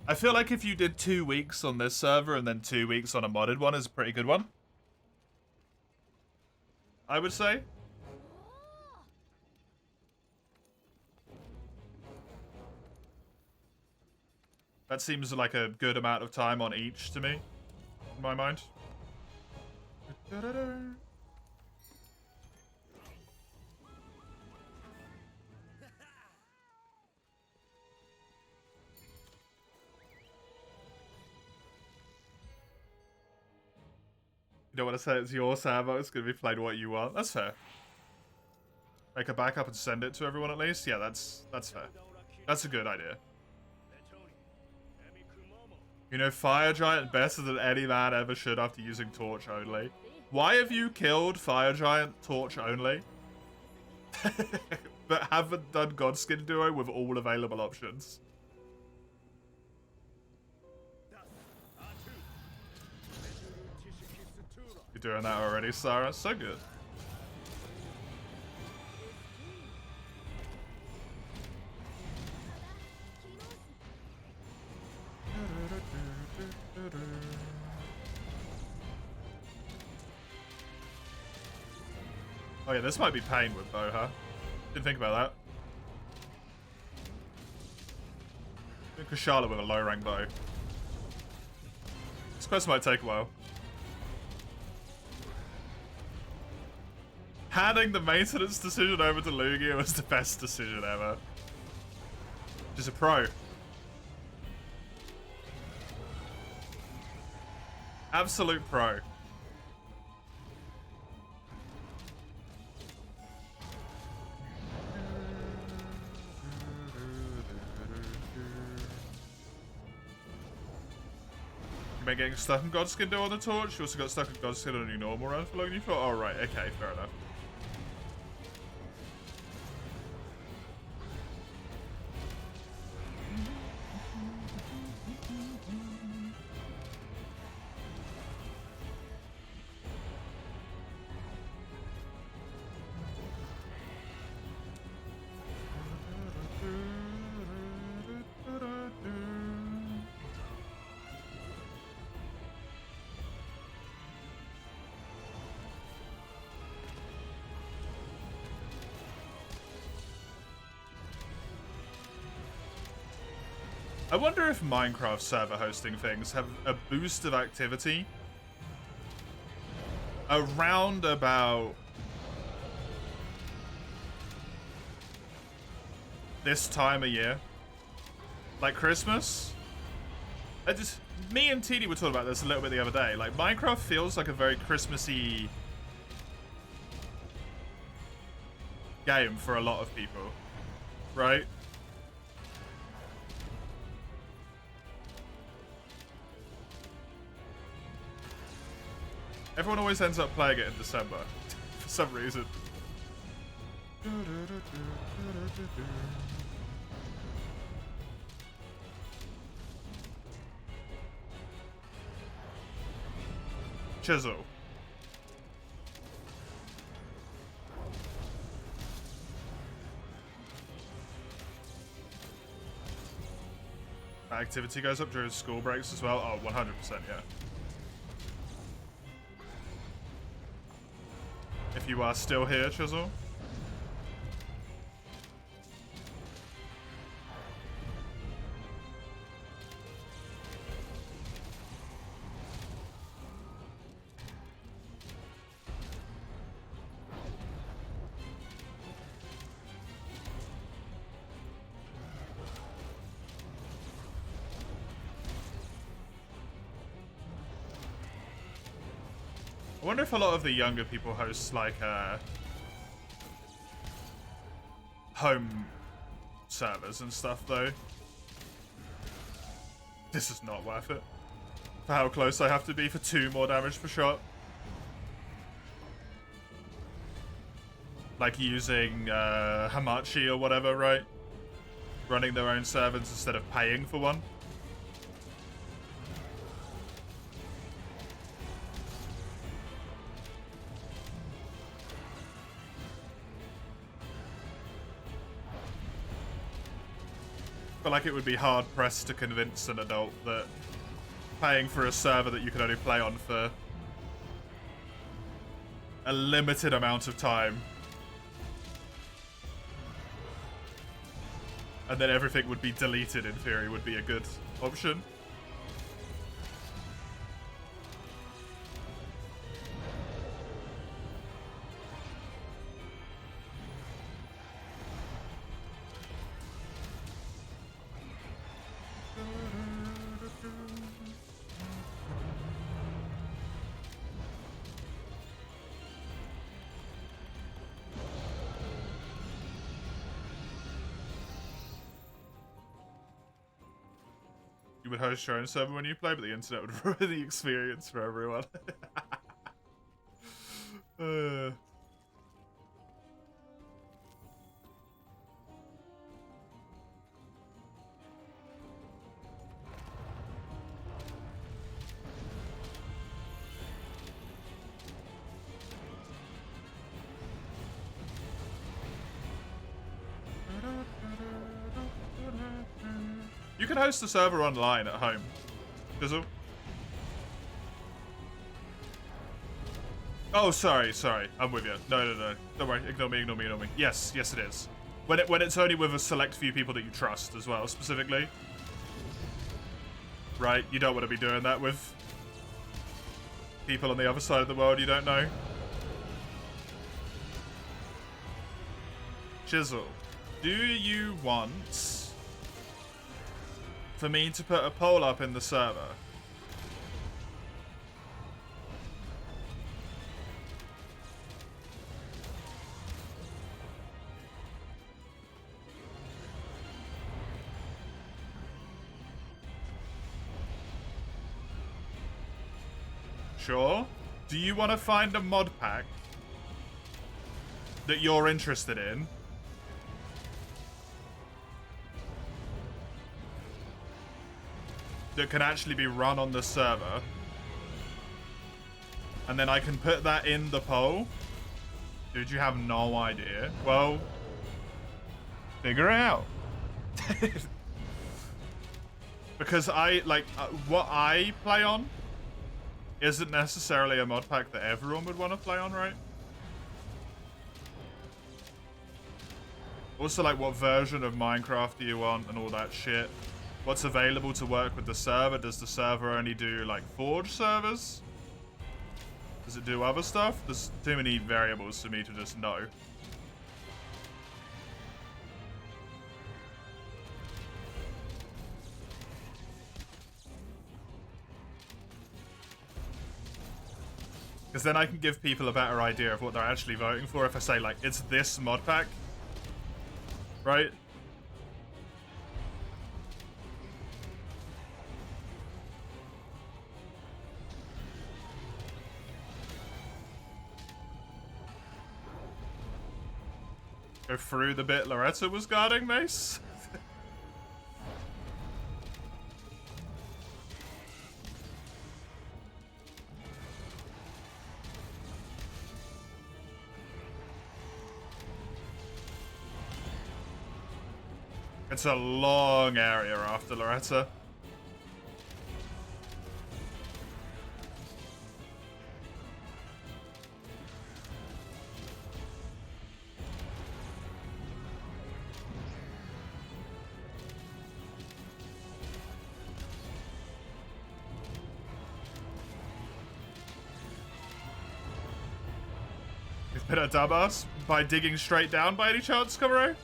I feel like if you did 2 weeks on this server and then 2 weeks on a modded one is a pretty good one. I would say. That seems like a good amount of time on each to me, in my mind. You don't want to say it's your server, it's going to be played what you want. That's fair. Make a backup and send it to everyone at least? Yeah, that's fair. That's a good idea. You know Fire Giant better than any man ever should after using Torch only. Why have you killed Fire Giant Torch only? But haven't done Godskin Duo with all available options? You're doing that already, Sarah? So good. Oh yeah, this might be pain with bow, huh? Didn't think about that. Kushala with a low rank bow. This quest might take a while. Handing the maintenance decision over to Lugia was the best decision ever. She's a pro. Absolute pro. You been getting stuck in Godskin Duo on the Torch? You also got stuck in Godskin on your normal run for longer than you thought? Oh, right. Okay, fair enough. I wonder if Minecraft server hosting things have a boost of activity around about this time of year. Like Christmas. Me and TD were talking about this a little bit the other day. Like, Minecraft feels like a very Christmassy game for a lot of people, right? Everyone always ends up playing it in December, for some reason. Chisel. Activity goes up during school breaks as well. Oh, 100%, yeah. If you are still here, Chisel. I wonder if a lot of the younger people host like home servers and stuff though. This is not worth it. For how close I have to be for 2 more damage per shot. Like using Hamachi or whatever, right? Running their own servers instead of paying for one. I feel like it would be hard pressed to convince an adult that paying for a server that you can only play on for a limited amount of time and then everything would be deleted in theory would be a good option. You would host your own server when you play, but the internet would ruin the experience for everyone. You can host a server online at home. Fizzle? Oh, sorry. I'm with you. No. Don't worry. Ignore me. Yes, it is. When it's only with a select few people that you trust as well, specifically. Right? You don't want to be doing that with people on the other side of the world you don't know. Chisel, do you want for me to put a poll up in the server? Sure. Do you want to find a mod pack that you're interested in? That can actually be run on the server. And then I can put that in the poll? Dude, you have no idea. Well, figure it out. Because what I play on isn't necessarily a mod pack that everyone would want to play on, right? Also, like, what version of Minecraft do you want and all that shit? What's available to work with the server? Does the server only do, like, Forge servers? Does it do other stuff? There's too many variables for me to just know. Because then I can give people a better idea of what they're actually voting for if I say, like, it's this mod pack. Right? Go through the bit Loretta was guarding, Mace? It's a long area after Loretta. You've been a dumbass by digging straight down by any chance, Camaro?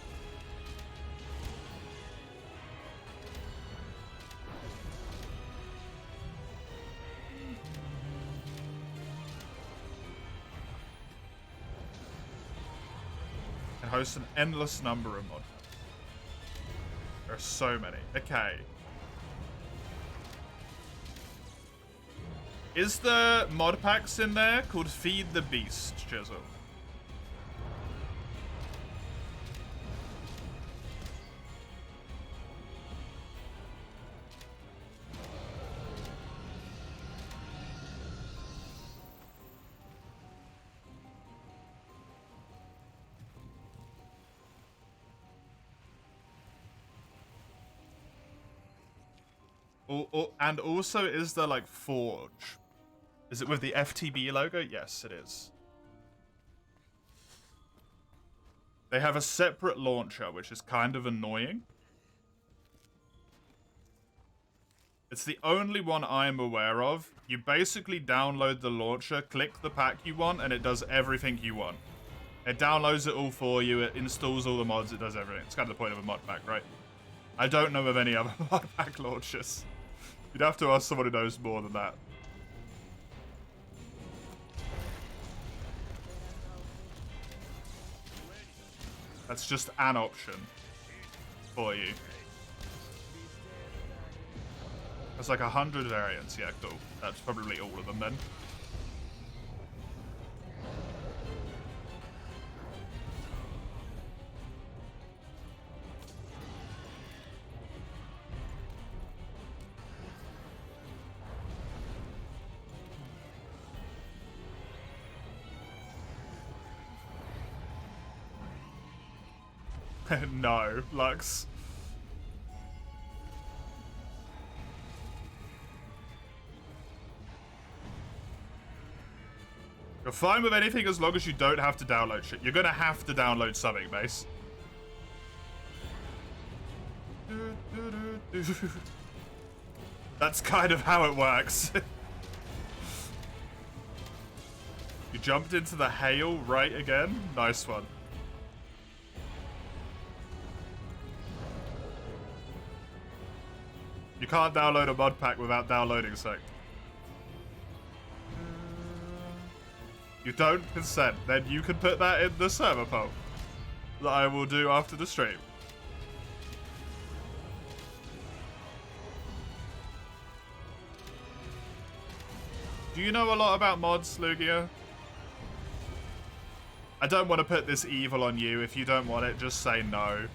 Host an endless number of mod packs. There are so many. Okay. Is the mod packs in there called Feed the Beast, Chisel? And also, is there like Forge? Is it with the FTB logo? Yes, it is. They have a separate launcher, which is kind of annoying. It's the only one I'm aware of. You basically download the launcher, click the pack you want, and it does everything you want. It downloads it all for you, it installs all the mods, it does everything. It's kind of the point of a mod pack, right? I don't know of any other mod pack launchers. You'd have to ask someone who knows more than that. That's just an option for you. There's like 100 variants. Yeah, cool. That's probably all of them then. No, Lux. You're fine with anything as long as you don't have to download shit. You're gonna have to download something, Mace. That's kind of how it works. You jumped into the hail right again? Nice one. You can't download a mod pack without downloading something. You don't consent, then you can put that in the server poll that I will do after the stream. Do you know a lot about mods, Lugia? I don't want to put this evil on you. If you don't want it, just say no.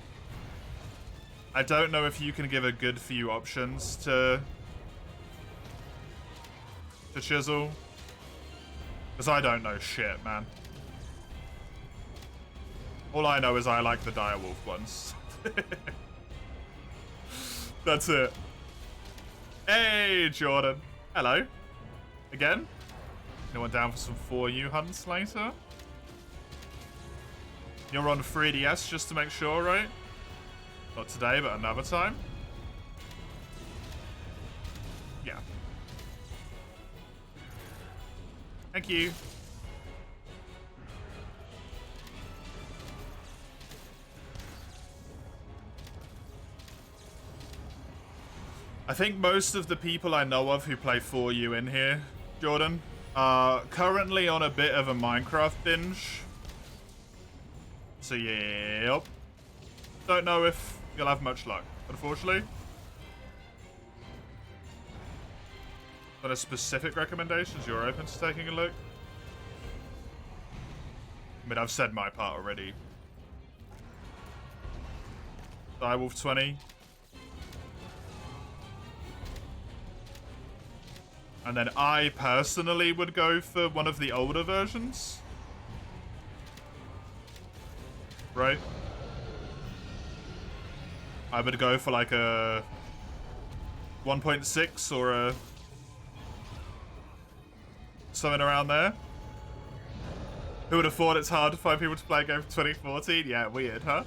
I don't know if you can give a good few options to Chisel. Because I don't know shit, man. All I know is I like the Direwolf ones. That's it. Hey, Jordan. Hello. Again? Anyone down for some 4U hunts later? You're on 3DS just to make sure, right? Not today, but another time. Yeah. Thank you. I think most of the people I know of who play 4U in here, Jordan, are currently on a bit of a Minecraft binge. So, yep. Don't know if you'll have much luck, unfortunately. Are there specific recommendations you're open to taking a look? I mean, I've said my part already. Direwolf 20. And then I personally would go for one of the older versions. Right? I would go for like a 1.6 or a something around there. Who would have thought it's hard to find people to play a game for 2014? Yeah, weird, huh?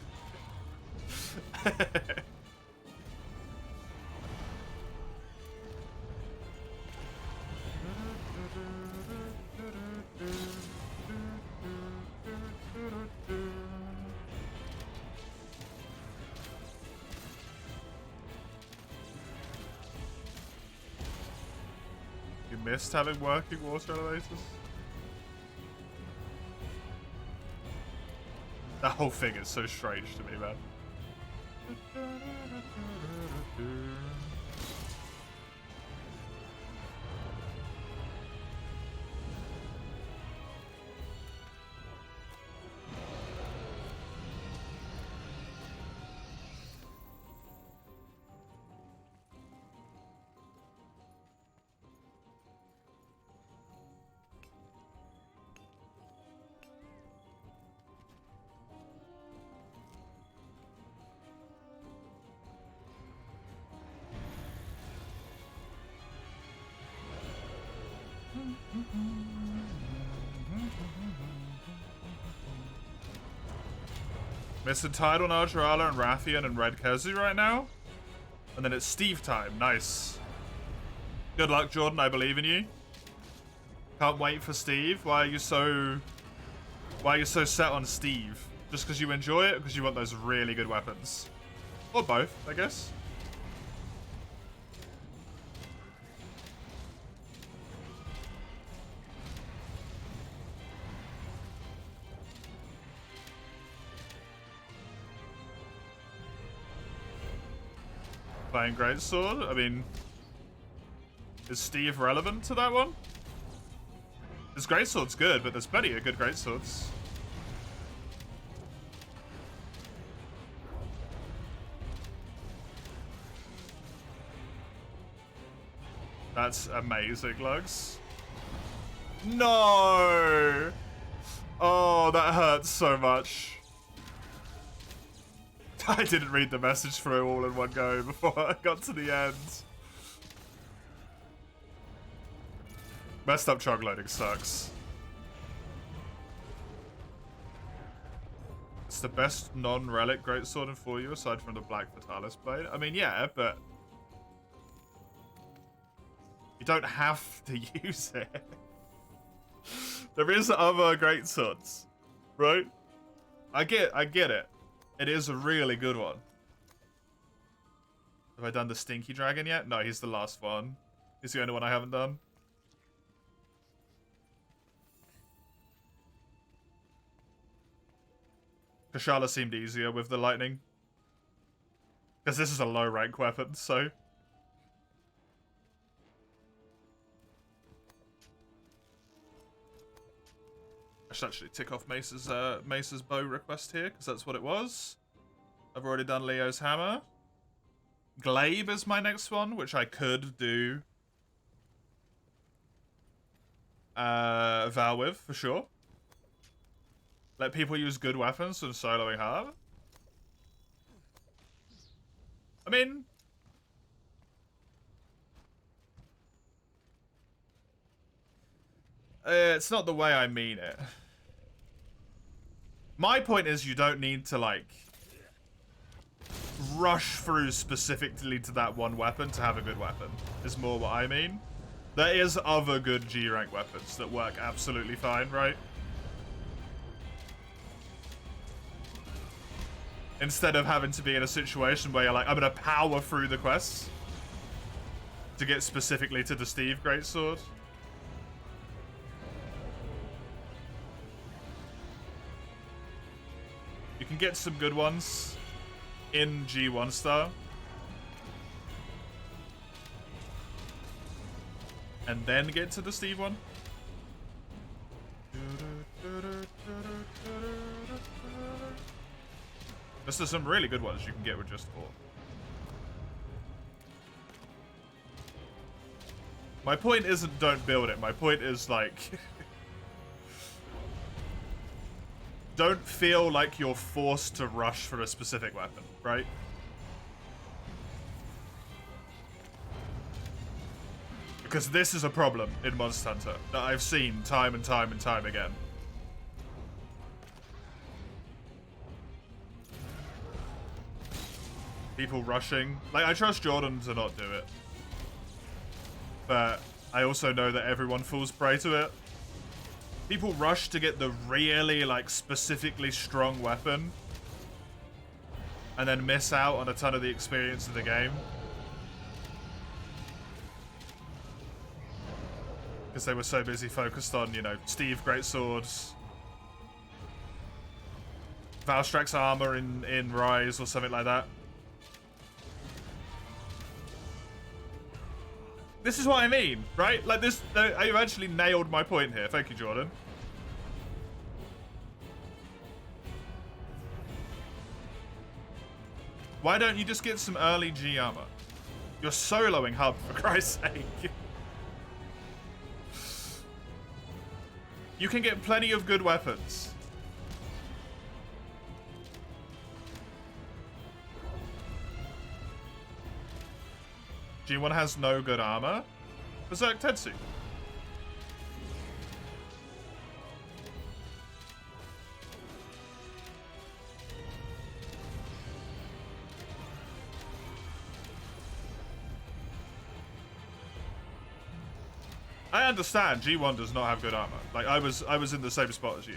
You missed having working water elevators? That whole thing is so strange to me, man. Missing Tidal, Najarala, and Rathian and Red Kezi right now. And then it's Steve time. Nice. Good luck, Jordan. I believe in you. Can't wait for Steve. Why are you so set on Steve? Just because you enjoy it or because you want those really good weapons? Or both, I guess. Playing Greatsword? I mean, is Steve relevant to that one? His Greatsword's good, but there's plenty of good Greatswords. That's amazing, Lugs. No! Oh, that hurts so much. I didn't read the message through all in one go before I got to the end. Messed up chug loading sucks. It's the best non-relic greatsword in 4U aside from the Black Fatalis blade. I mean, yeah, but you don't have to use it. There is other greatswords, right? I get it. It is a really good one. Have I done the Stinky Dragon yet? No, he's the last one. He's the only one I haven't done. Kashala seemed easier with the lightning. Because this is a low rank weapon, so... I should actually tick off Mace's bow request here, because that's what it was. I've already done Leo's hammer. Glaive is my next one, which I could do Val with, for sure. Let people use good weapons when soloing hard. I mean... it's not the way I mean it. My point is you don't need to, like, rush through specifically to that one weapon to have a good weapon, is more what I mean. There is other good G-rank weapons that work absolutely fine, right? Instead of having to be in a situation where you're like, I'm gonna power through the quests to get specifically to the Steve Greatsword. You can get some good ones in G1 star. And then get to the Steve one. There's some really good ones you can get with just 4. My point isn't don't build it. My point is, like... don't feel like you're forced to rush for a specific weapon, right? Because this is a problem in Monster Hunter that I've seen time and time and time again. People rushing. Like, I trust Jordan to not do it. But I also know that everyone falls prey to it. People rush to get the really, like, specifically strong weapon. And then miss out on a ton of the experience of the game. Because they were so busy focused on, you know, Steve Greatswords, Valstrax's armor in Rise or something like that. This is what I mean, right? Like this, I actually nailed my point here. Thank you, Jordan. Why don't you just get some early G armor? You're soloing Hub, for Christ's sake. You can get plenty of good weapons. G1 has no good armor. Berserk Tetsu. I understand G1 does not have good armor. Like I was in the same spot as you.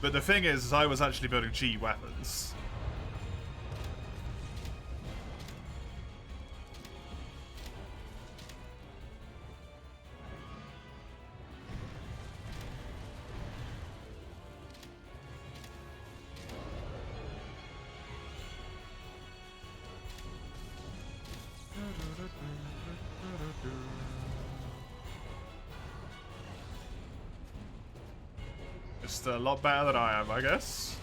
But the thing is I was actually building G weapons. Just a lot better than I am, I guess.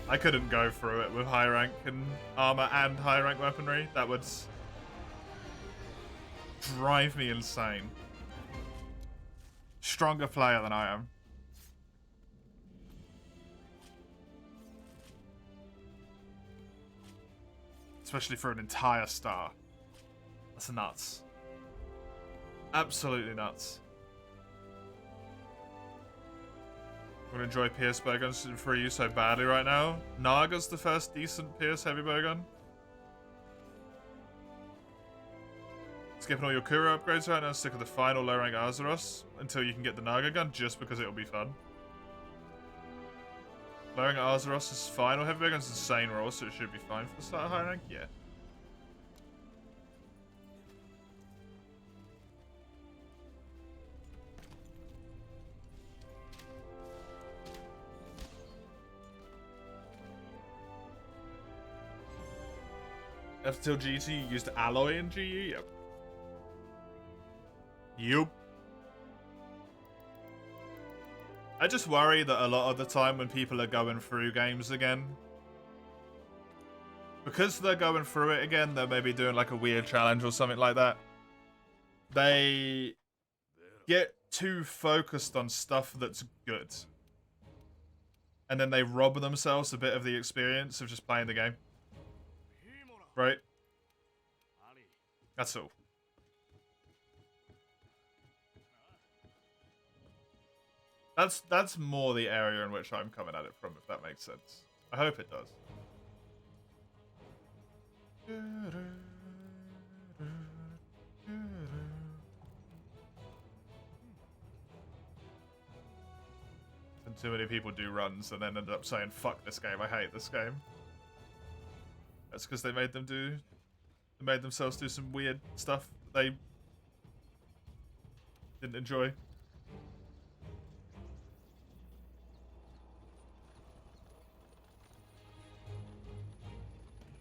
I couldn't go through it with high rank and armor and high rank weaponry. That would drive me insane. Stronger player than I am. Especially for an entire star. That's nuts. Absolutely nuts. I'm gonna enjoy Pierce bowguns for you so badly right now. Naga's the first decent Pierce heavy bowgun. Skipping all your Kura upgrades right now, stick with the final low rank Azeros until you can get the Naga gun, just because it'll be fun. Low rank Azeros' final heavy bowgun's insane roll, so it should be fine for the start of high rank, yeah. F till GT, you used alloy in GE? Yep. Yup. I just worry that a lot of the time when people are going through games again, because they're going through it again, they're maybe doing like a weird challenge or something like that. They get too focused on stuff that's good. And then they rob themselves a bit of the experience of just playing the game. Right? That's all. That's more the area in which I'm coming at it from, if that makes sense. I hope it does. And too many people do runs and then end up saying, fuck this game, I hate this game. That's because they made themselves do some weird stuff that they didn't enjoy.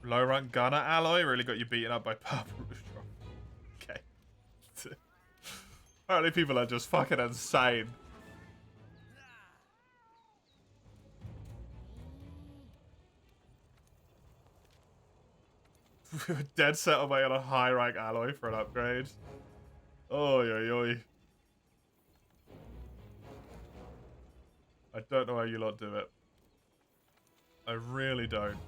Low rank gunner alloy really got you beaten up by purple Rooftop. Okay. Apparently people are just fucking insane. We were dead set on getting a high rank alloy for an upgrade. Oi, oi, oi. I don't know how you lot do it. I really don't.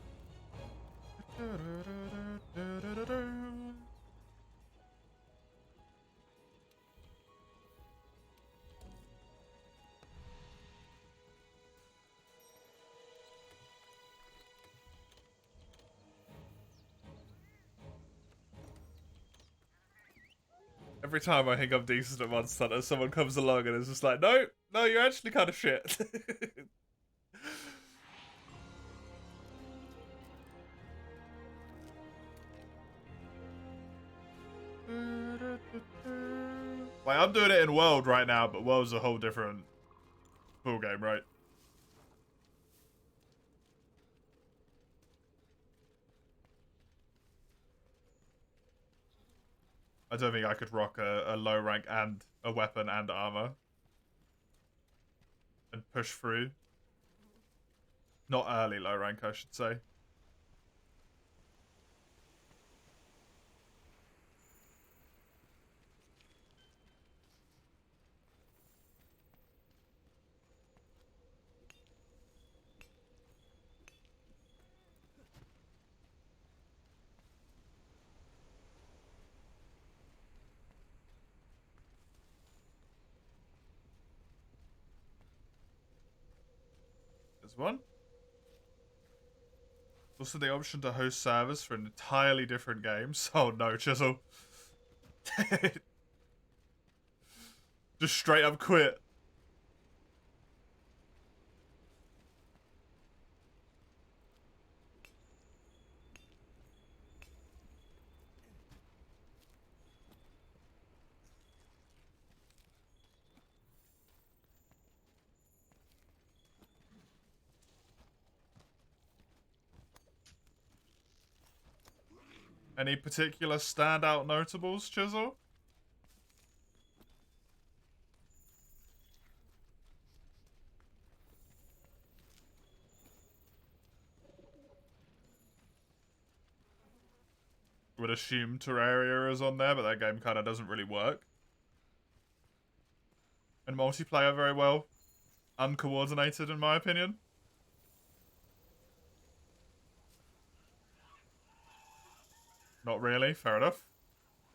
Every time I think I'm decent at Monster Hunter, someone comes along and is just like, no, no, you're actually kind of shit. Like, I'm doing it in World right now, but World's a whole different ball game, right? I don't think I could rock a low rank and a weapon and armor. And push through. Not early low rank, I should say. There's one. Also the option to host servers for an entirely different game. Oh no, Chisel. Just straight up quit. Any particular standout notables, Chisel? Would assume Terraria is on there, but that game kind of doesn't really work. And multiplayer very well uncoordinated, in my opinion. Not really, fair enough.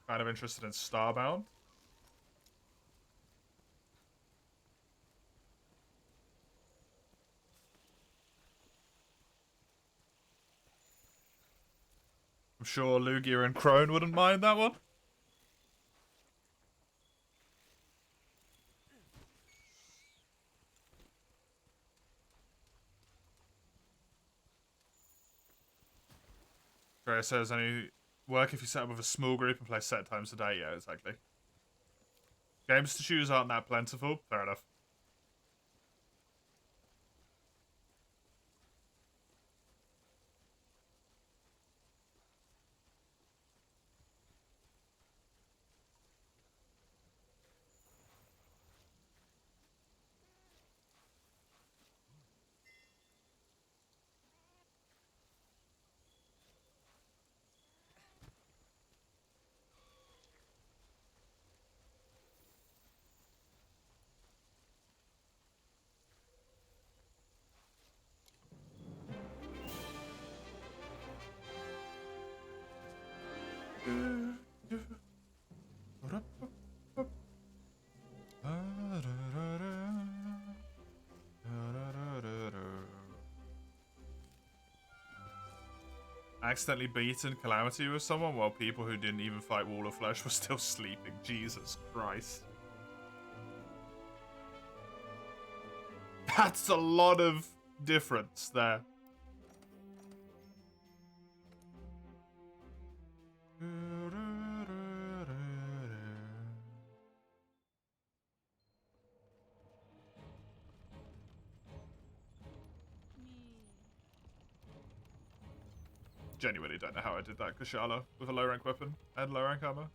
Kind of interested in Starbound. I'm sure Lugia and Crone wouldn't mind that one. Trey says any work if you set up with a small group and play set times a day. Yeah, exactly. Games to choose aren't that plentiful. Fair enough. Accidentally beaten Calamity with someone while people who didn't even fight Wall of Flesh were still sleeping. Jesus Christ. That's a lot of difference there. Genuinely don't know how I did that, Kushala, with a low rank weapon and low rank armor.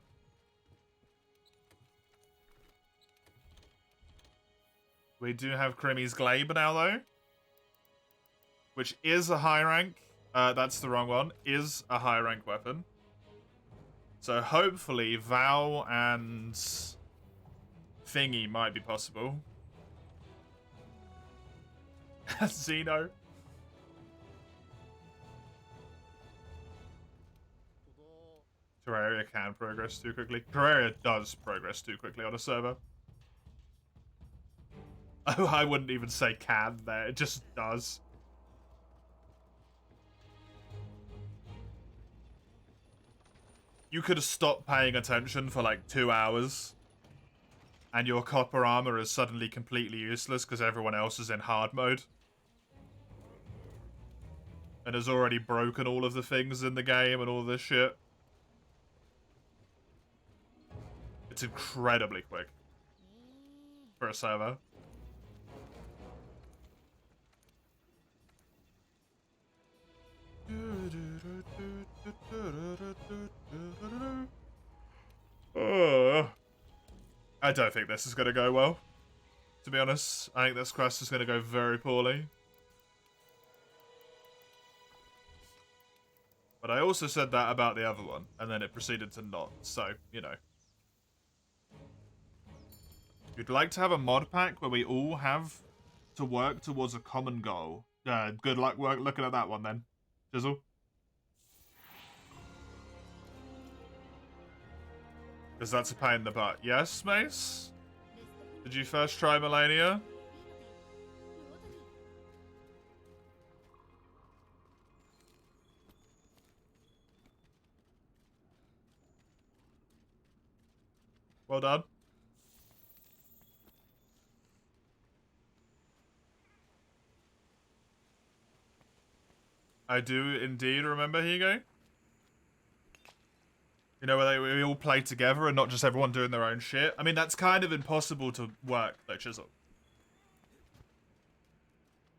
We do have Krimmy's Glaber now, though. Which is a high rank. That's the wrong one. Is a high rank weapon. So hopefully Val and Thingy might be possible. Xeno. Terraria can progress too quickly. Terraria does progress too quickly on a server. Oh, I wouldn't even say can there. It just does. You could have stopped paying attention for like 2 hours, and your copper armor is suddenly completely useless because everyone else is in hard mode. And has already broken all of the things in the game and all this shit. It's incredibly quick for a server. I don't think this is going to go well, to be honest. I think this quest is going to go very poorly. But I also said that about the other one, and then it proceeded to not, so, you know. You'd like to have a mod pack where we all have to work towards a common goal. Good luck looking at that one, then. Jizzle? Because that's a pain in the butt. Yes, Mace? Did you first try Melania? Well done. I do indeed remember Higo. You know, where we all play together and not just everyone doing their own shit. I mean, that's kind of impossible to work, though, Chisel.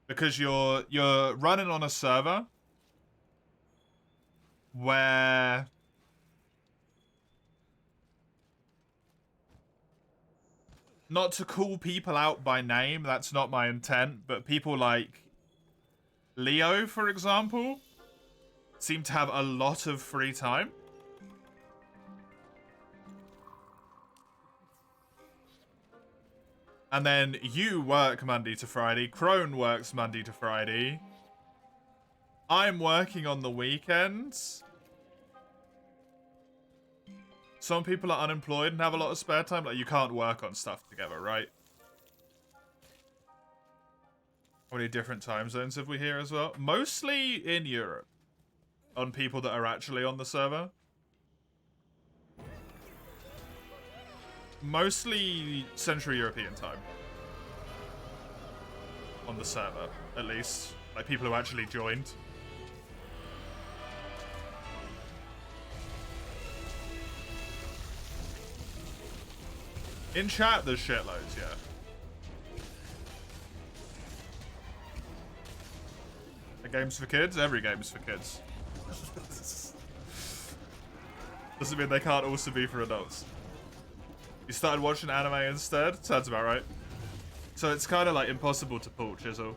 Because you're running on a server where not to call people out by name, that's not my intent, but people like Leo, for example, seem to have a lot of free time. And then you work Monday to Friday. Crone works Monday to Friday. I'm working on the weekends. Some people are unemployed and have a lot of spare time. Like, you can't work on stuff together, right? How many different time zones have we here as well? Mostly in Europe. On people that are actually on the server. Mostly Central European time. On the server, at least. Like, people who actually joined. In chat, there's shitloads, yeah. A game's for kids? Every game's for kids. Doesn't mean they can't also be for adults. You started watching anime instead? Sounds about right. So it's kind of like impossible to pull, Chisel.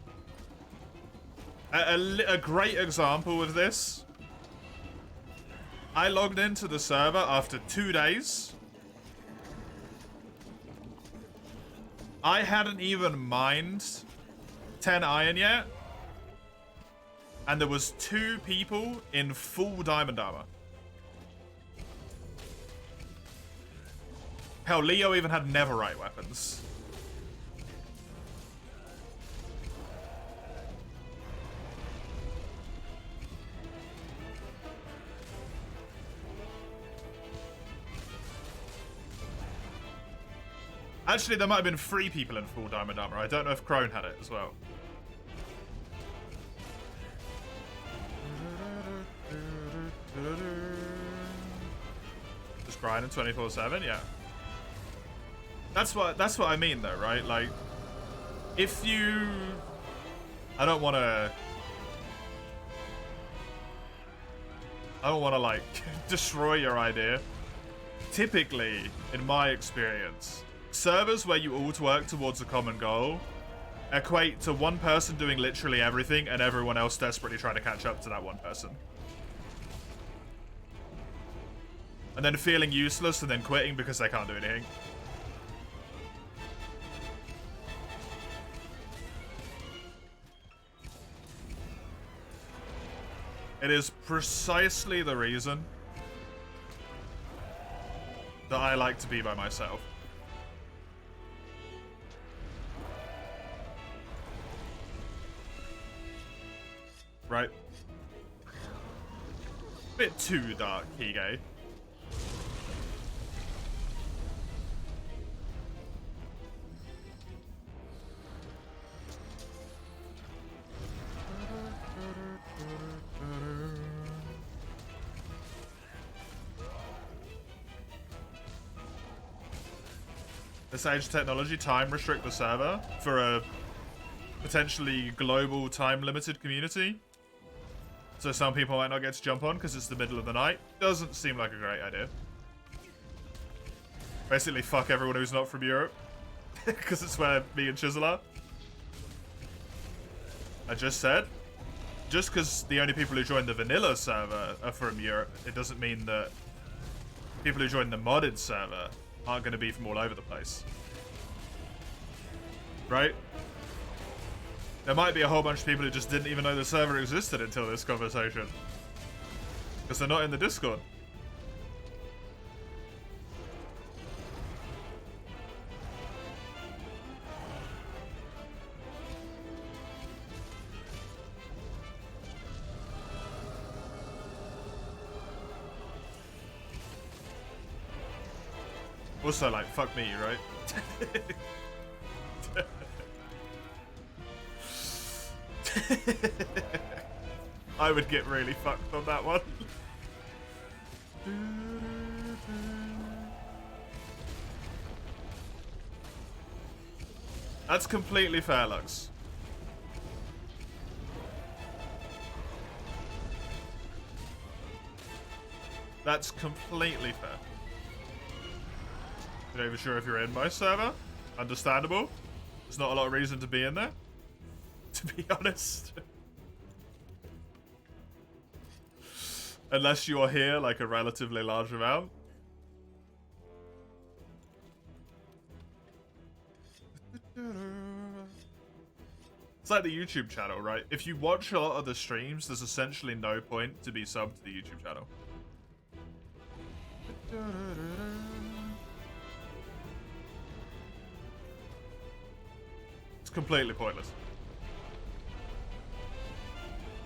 A great example of this. I logged into the server after 2 days. I hadn't even mined 10 iron yet. And there was 2 people in full diamond armor. Hell, Leo even had netherite weapons. Actually, there might have been 3 people in full diamond armor. I don't know if Crone had it as well. Just grinding 24/7, yeah. That's what I mean though, right? Like, if you... I don't want to like destroy your idea. Typically, in my experience, servers where you all work towards a common goal equate to one person doing literally everything and everyone else desperately trying to catch up to that one person. And then feeling useless and then quitting because they can't do anything. It is precisely the reason that I like to be by myself. Right? Bit too dark, Hige. This age technology time restrict the server for a potentially global time limited community. So some people might not get to jump on because it's the middle of the night. Doesn't seem like a great idea. Basically fuck everyone who's not from Europe. Because it's where me and Chisel are. I just said. Just because the only people who join the vanilla server are from Europe, it doesn't mean that people who join the modded server aren't going to be from all over the place. Right? There might be a whole bunch of people who just didn't even know the server existed until this conversation. Because they're not in the Discord. Also, like, fuck me, right? I would get really fucked on that one. That's completely fair, Lux. That's completely fair. Not even sure if you're in my server. Understandable. There's not a lot of reason to be in there, to be honest. Unless you're here like a relatively large amount. It's like the YouTube channel, right? If you watch a lot of the streams, there's essentially no point to be subbed to the YouTube channel. It's completely pointless.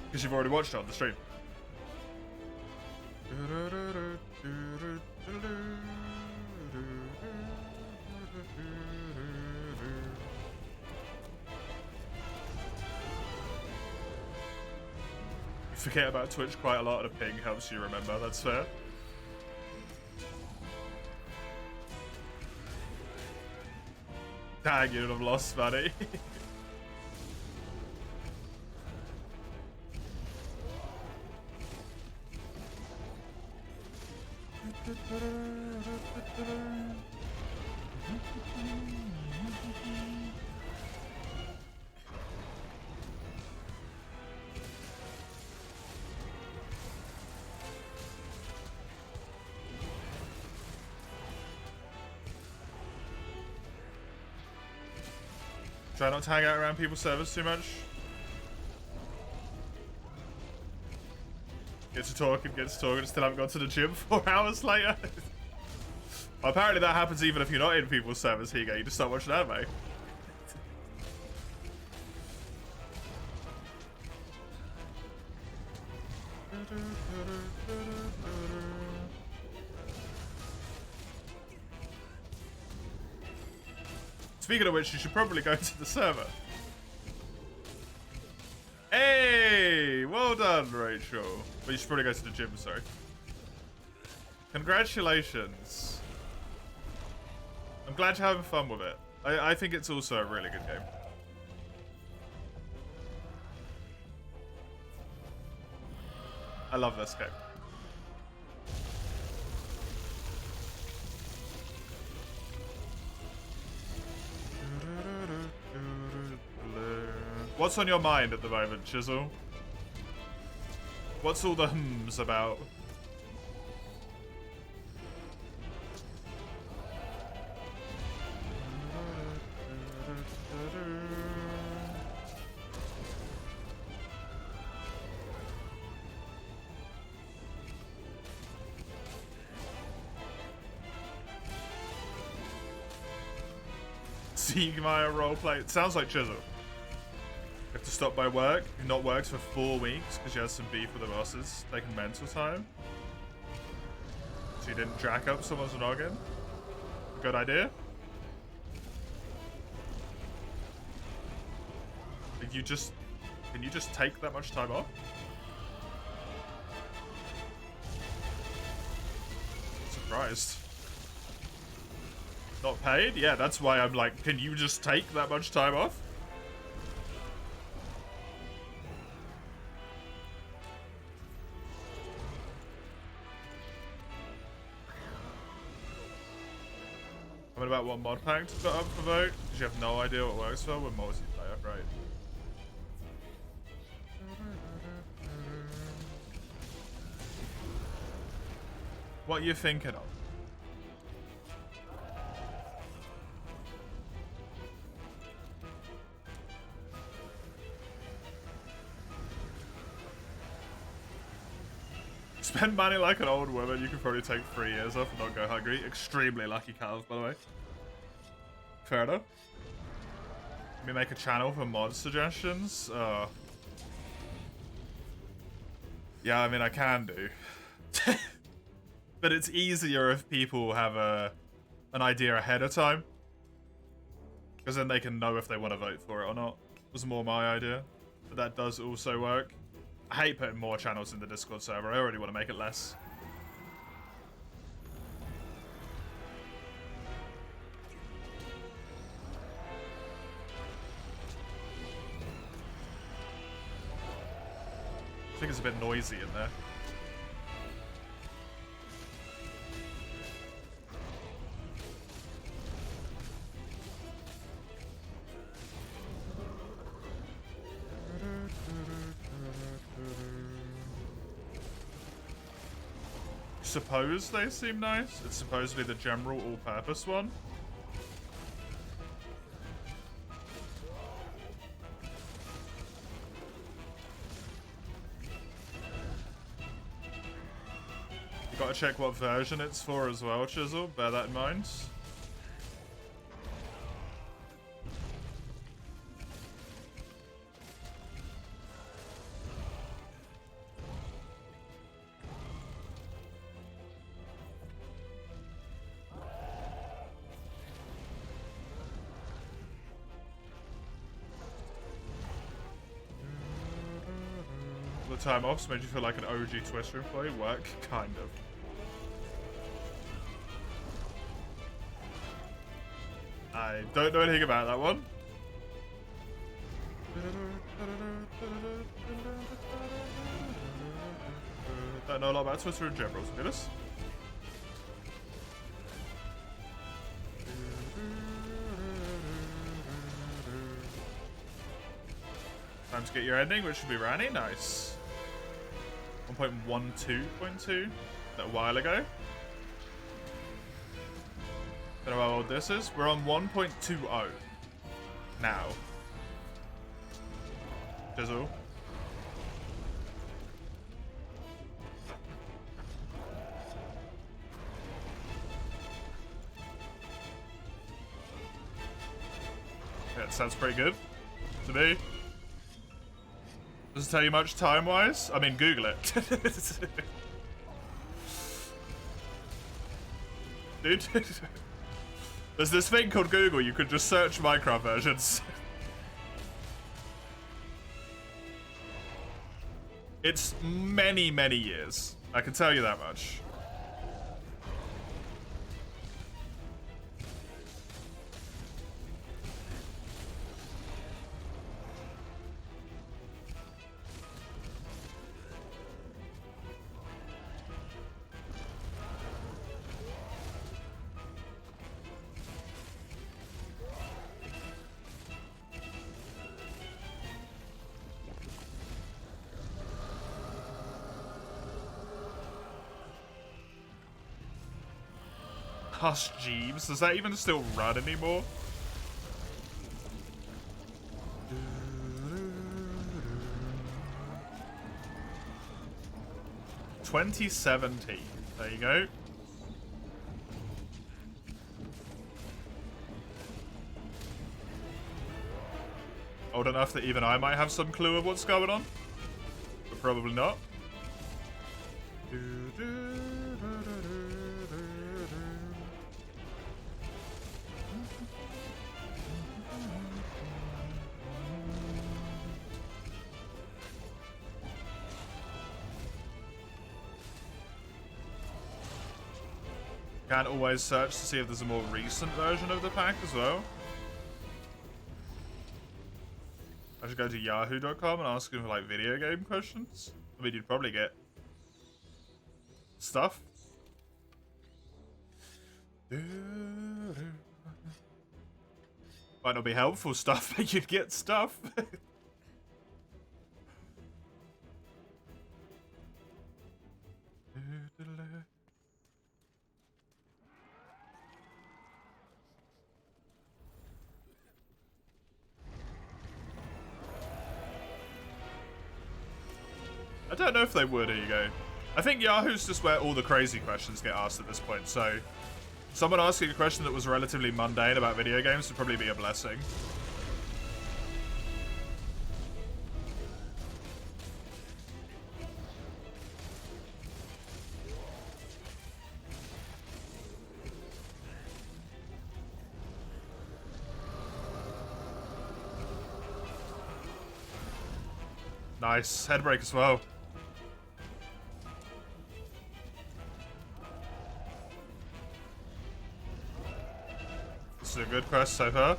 Because you've already watched it on the stream. You forget about Twitch quite a lot and a ping helps you remember, that's fair. Dang, you'd have lost money. Try not to hang out around people's servers too much. Get to talking, still haven't gone to the gym 4 hours later. Well, apparently that happens even if you're not in people's servers, Higa. You just start watching anime. Speaking of which, you should probably go to the server. Hey! Well done, Rachel. But you should probably go to the gym, sorry. Congratulations. I'm glad you're having fun with it. I think it's also a really good game. I love this game. What's on your mind at the moment, Chisel? What's all the hums about? Siegmeyer roleplay. It sounds like Chisel. You have to stop by work. You've not worked for 4 weeks because you had some beef with the bosses. Taking mental time. So you didn't jack up someone's noggin. Good idea. Can you just take that much time off? Surprised. Not paid? Yeah, that's why I'm like, can you just take that much time off? What about what mod pack to put up for vote? Because you have no idea what works well with multiplayer, right? What are you thinking of? Spend money like an old woman, you could probably take 3 years off and not go hungry. Extremely lucky Calv, by the way. Fair enough. Let me make a channel for mod suggestions. Yeah, I mean, I can do. But it's easier if people have an idea ahead of time. Because then they can know if they want to vote for it or not. Was more my idea. But that does also work. I hate putting more channels in the Discord server. I already want to make it less. I think it's a bit noisy in there. Suppose they seem nice. It's supposedly the general all-purpose one. You gotta check what version it's for as well, Chisel. Bear that in mind. Time offs made you feel like an OG Twister employee? Work? Kind of. I don't know anything about that one. Don't know a lot about Twitter in general, to be honest. Time to get your ending, which should be Rani. Nice. 1.12.2 a while ago. Don't know how old this is. We're on 1.20 now. Jizzle. Yeah, it sounds pretty good to me. Does it tell you much time-wise? I mean, Google it. Dude. There's this thing called Google. You could just search Minecraft versions. It's many, many years. I can tell you that much. Hush Jeeves, does that even still run anymore? $2017. There you go. enough that even I might have some clue of what's going on. But probably not. Can't always search to see if there's a more recent version of the pack as well. I should go to yahoo.com and ask him for like video game questions. I mean, you'd probably get stuff. Might not be helpful stuff, but you'd get stuff. I don't know if they would, here you go. I think Yahoo's just where all the crazy questions get asked at this point, so someone asking a question that was relatively mundane about video games would probably be a blessing. Nice. Headbreak as well. This is a good quest so far.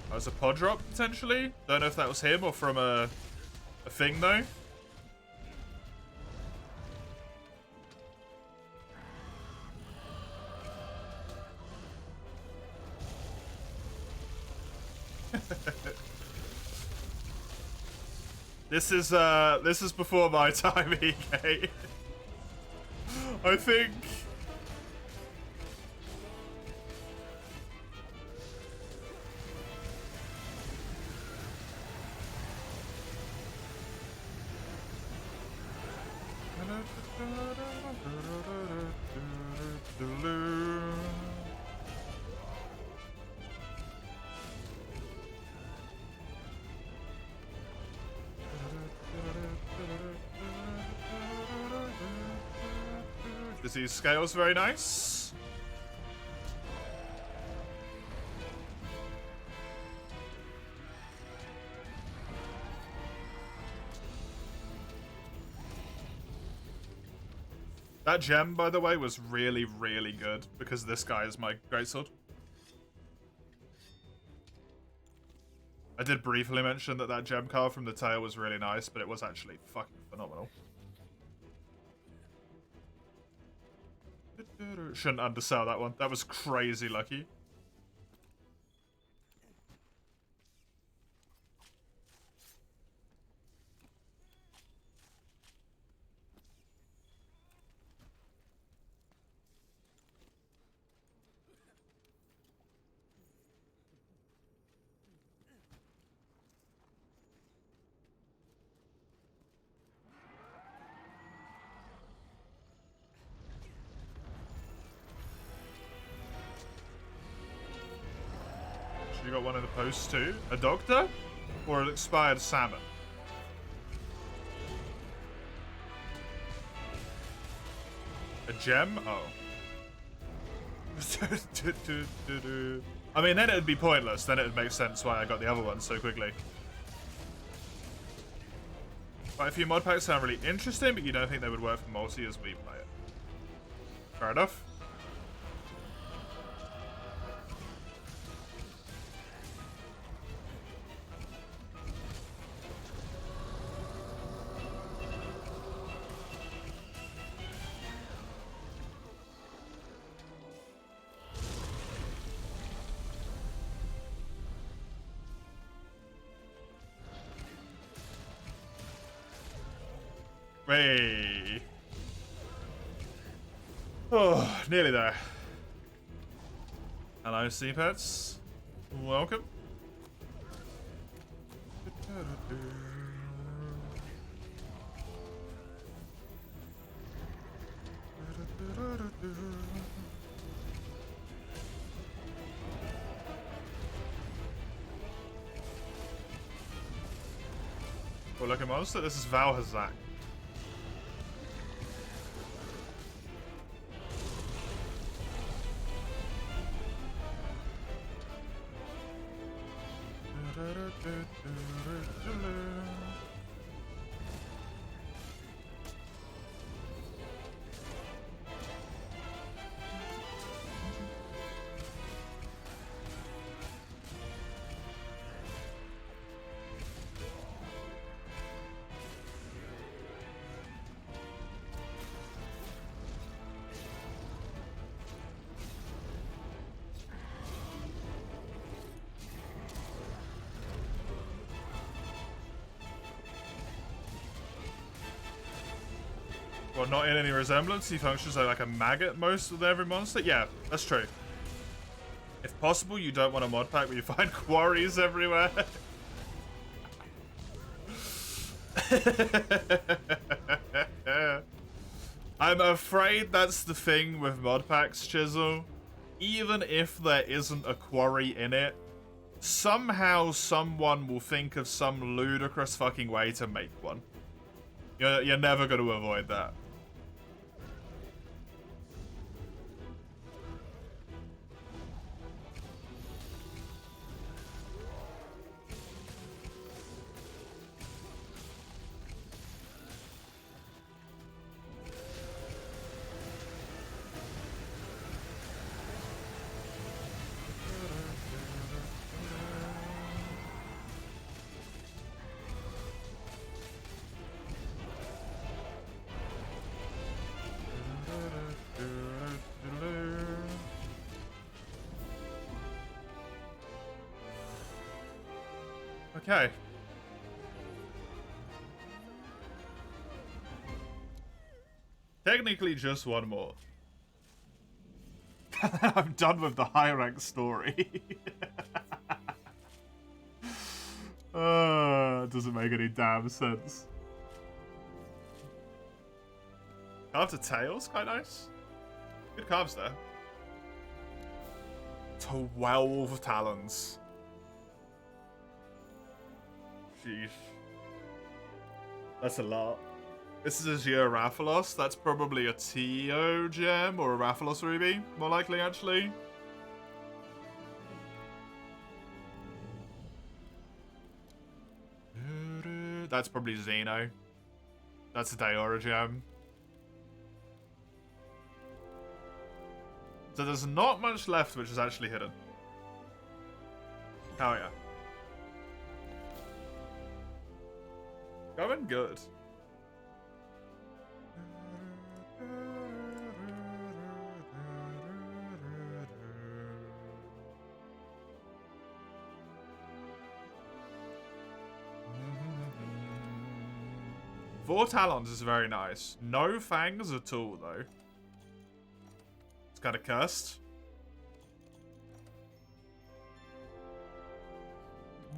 That was a pod drop, potentially. Don't know if that was him or from a thing, though. This is before my time, EK. I think. Disease scales very nice. That gem, by the way, was really, really good because this guy is my greatsword. I did briefly mention that gem card from the tail was really nice, but it was actually fucking phenomenal. Shouldn't undersell that one. That was crazy lucky. You got one in the post too. A doctor? Or an expired salmon? A gem? Oh. I mean, then it would be pointless. Then it would make sense why I got the other one so quickly. Quite a few mod packs sound really interesting, but you don't think they would work for multi as we play it. Fair enough. Hey. Oh, nearly there. Hello, sea pets. Welcome. Cool looking monster. This is Valhazak. Well, not in any resemblance. He functions like a maggot most of every monster. Yeah, that's true. If possible, you don't want a mod pack where you find quarries everywhere. I'm afraid that's the thing with mod packs, Chisel. Even if there isn't a quarry in it, somehow someone will think of some ludicrous fucking way to make one. You're never going to avoid that. Okay. Technically just one more. I'm done with the high rank story. Doesn't make any damn sense. Carved a tail's quite nice. Good carves there. 12 talons. Sheesh. That's a lot. This is a Georaphalos. That's probably a Tio gem or a Raphalos ruby, more likely actually. That's probably Xeno. That's a Daora gem. So there's not much left which is actually hidden. Hell yeah. Going good. Four talons is very nice. No fangs at all, though. It's kind of cursed.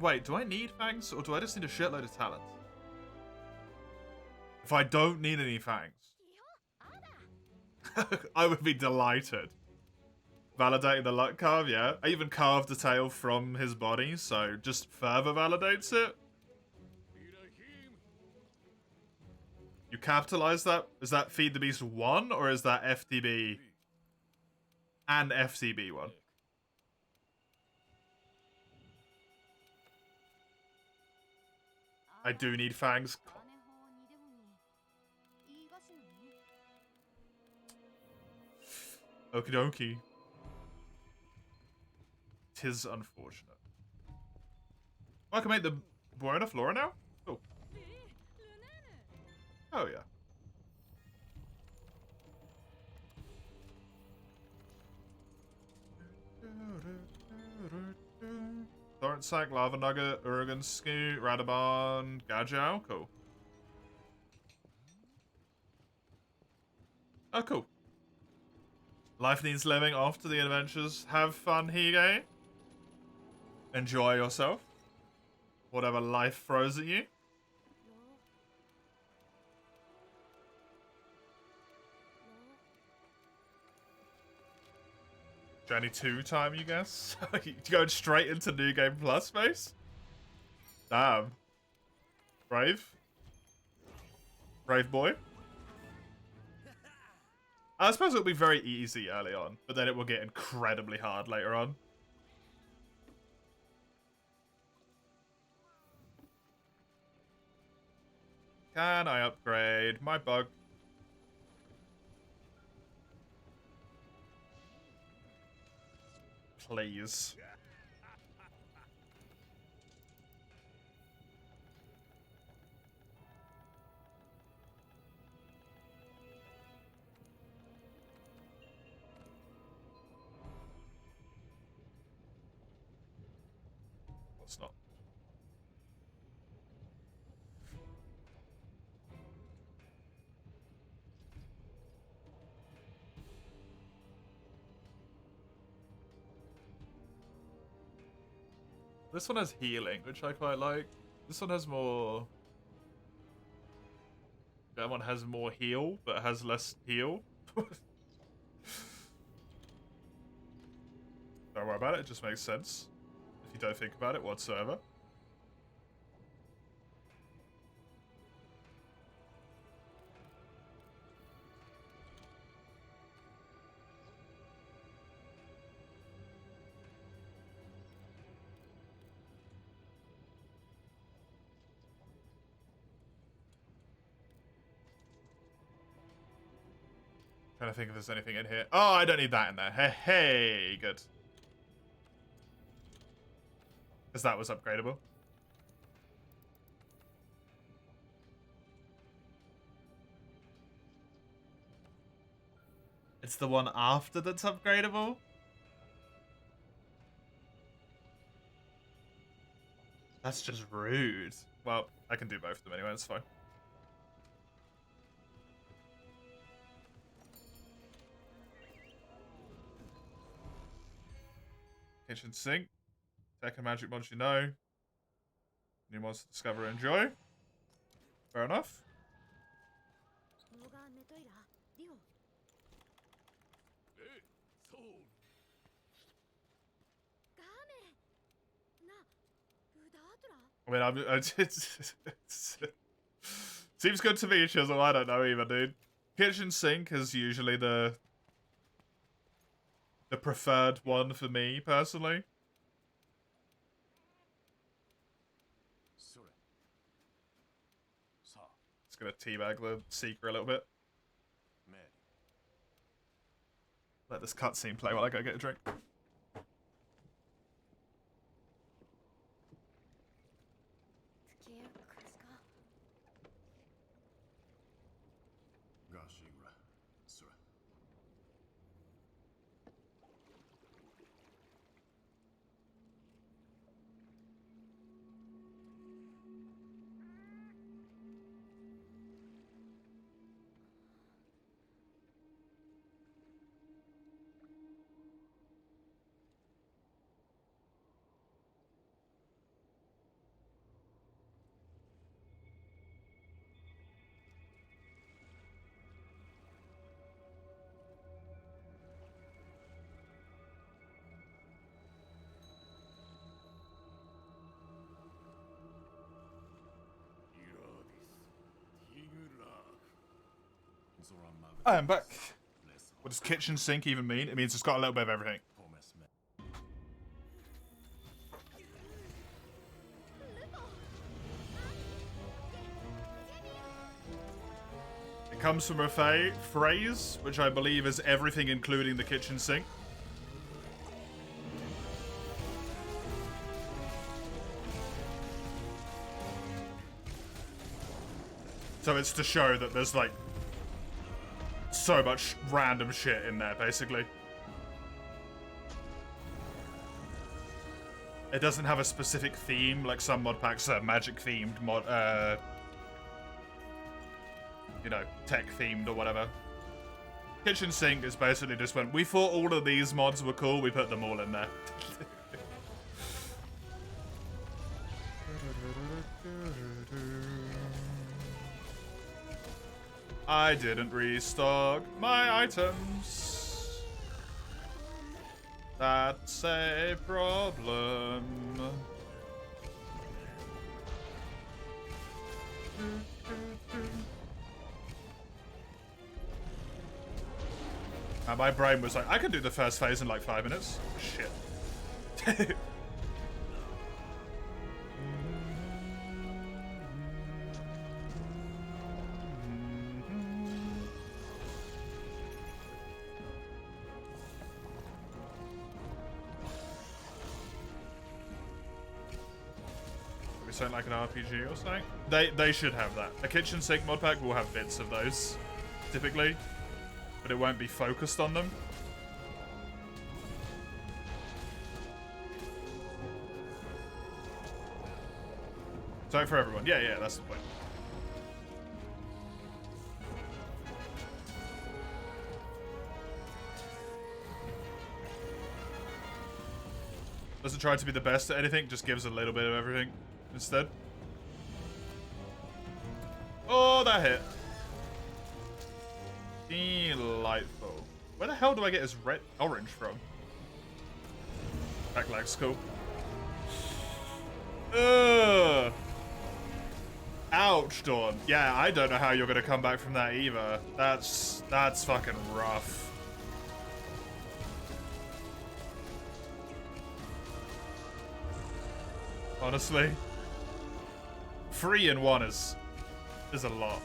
Wait, do I need fangs, or do I just need a shitload of talons? If I don't need any fangs, I would be delighted. Validating the luck carve, yeah. I even carved the tail from his body, so just further validates it. You capitalize that? Is that Feed the Beast 1, or is that FTB and FCB 1? I do need fangs. Okie dokie. Tis unfortunate. Oh, I can make the Buona Flora now? Cool. Oh, yeah. Thorn Sack, Lava Nugget, Urigan Scoot, Radabon, Gajao. Cool. Oh, cool. Life needs living after the adventures. Have fun, Hige. Enjoy yourself. Whatever life throws at you. Journey 2 time, you guess? You going straight into New Game Plus space? Damn. Brave. Brave boy. I suppose it'll be very easy early on, but then it will get incredibly hard later on. Can I upgrade my bug? Please. What's not? This one has healing, which I quite like. This one has more... That one has more heal, but has less heal. Don't worry about it, it just makes sense. If you don't think about it whatsoever. Trying to think if there's anything in here. Oh, I don't need that in there. Hey, good. Because that was upgradable. It's the one after that's upgradable? That's just rude. Well, I can do both of them anyway, it's fine. Kitchen sink. Second magic mods you know. New mods to discover and enjoy. Fair enough. I mean, seems good to me, Chisel. I don't know either, dude. Kitchen sink is usually the preferred one for me, personally. It's gonna teabag the Seeker a little bit. Let this cutscene play while I go get a drink. I am back. What does kitchen sink even mean? It means it's got a little bit of everything. It comes from a phrase, which I believe is everything including the kitchen sink. So it's to show that there's like so much random shit in there, basically. It doesn't have a specific theme, like some mod packs are magic themed, you know, tech themed or whatever. Kitchen sink is basically just when we thought all of these mods were cool, we put them all in there. I didn't restock my items. That's a problem. And my brain was like, I can do the first phase in like 5 minutes. Shit. Something like an RPG or something. They should have that. A kitchen sink mod pack will have bits of those, typically, but it won't be focused on them. Something for everyone. Yeah, that's the point. Doesn't try to be the best at anything, just gives a little bit of everything instead. Oh, that hit. Delightful. Where the hell do I get his orange from? Backlag's cool. Ugh. Ouch, Dawn. Yeah, I don't know how you're gonna come back from that either. That's fucking rough. Honestly. 3 in 1 is a lot.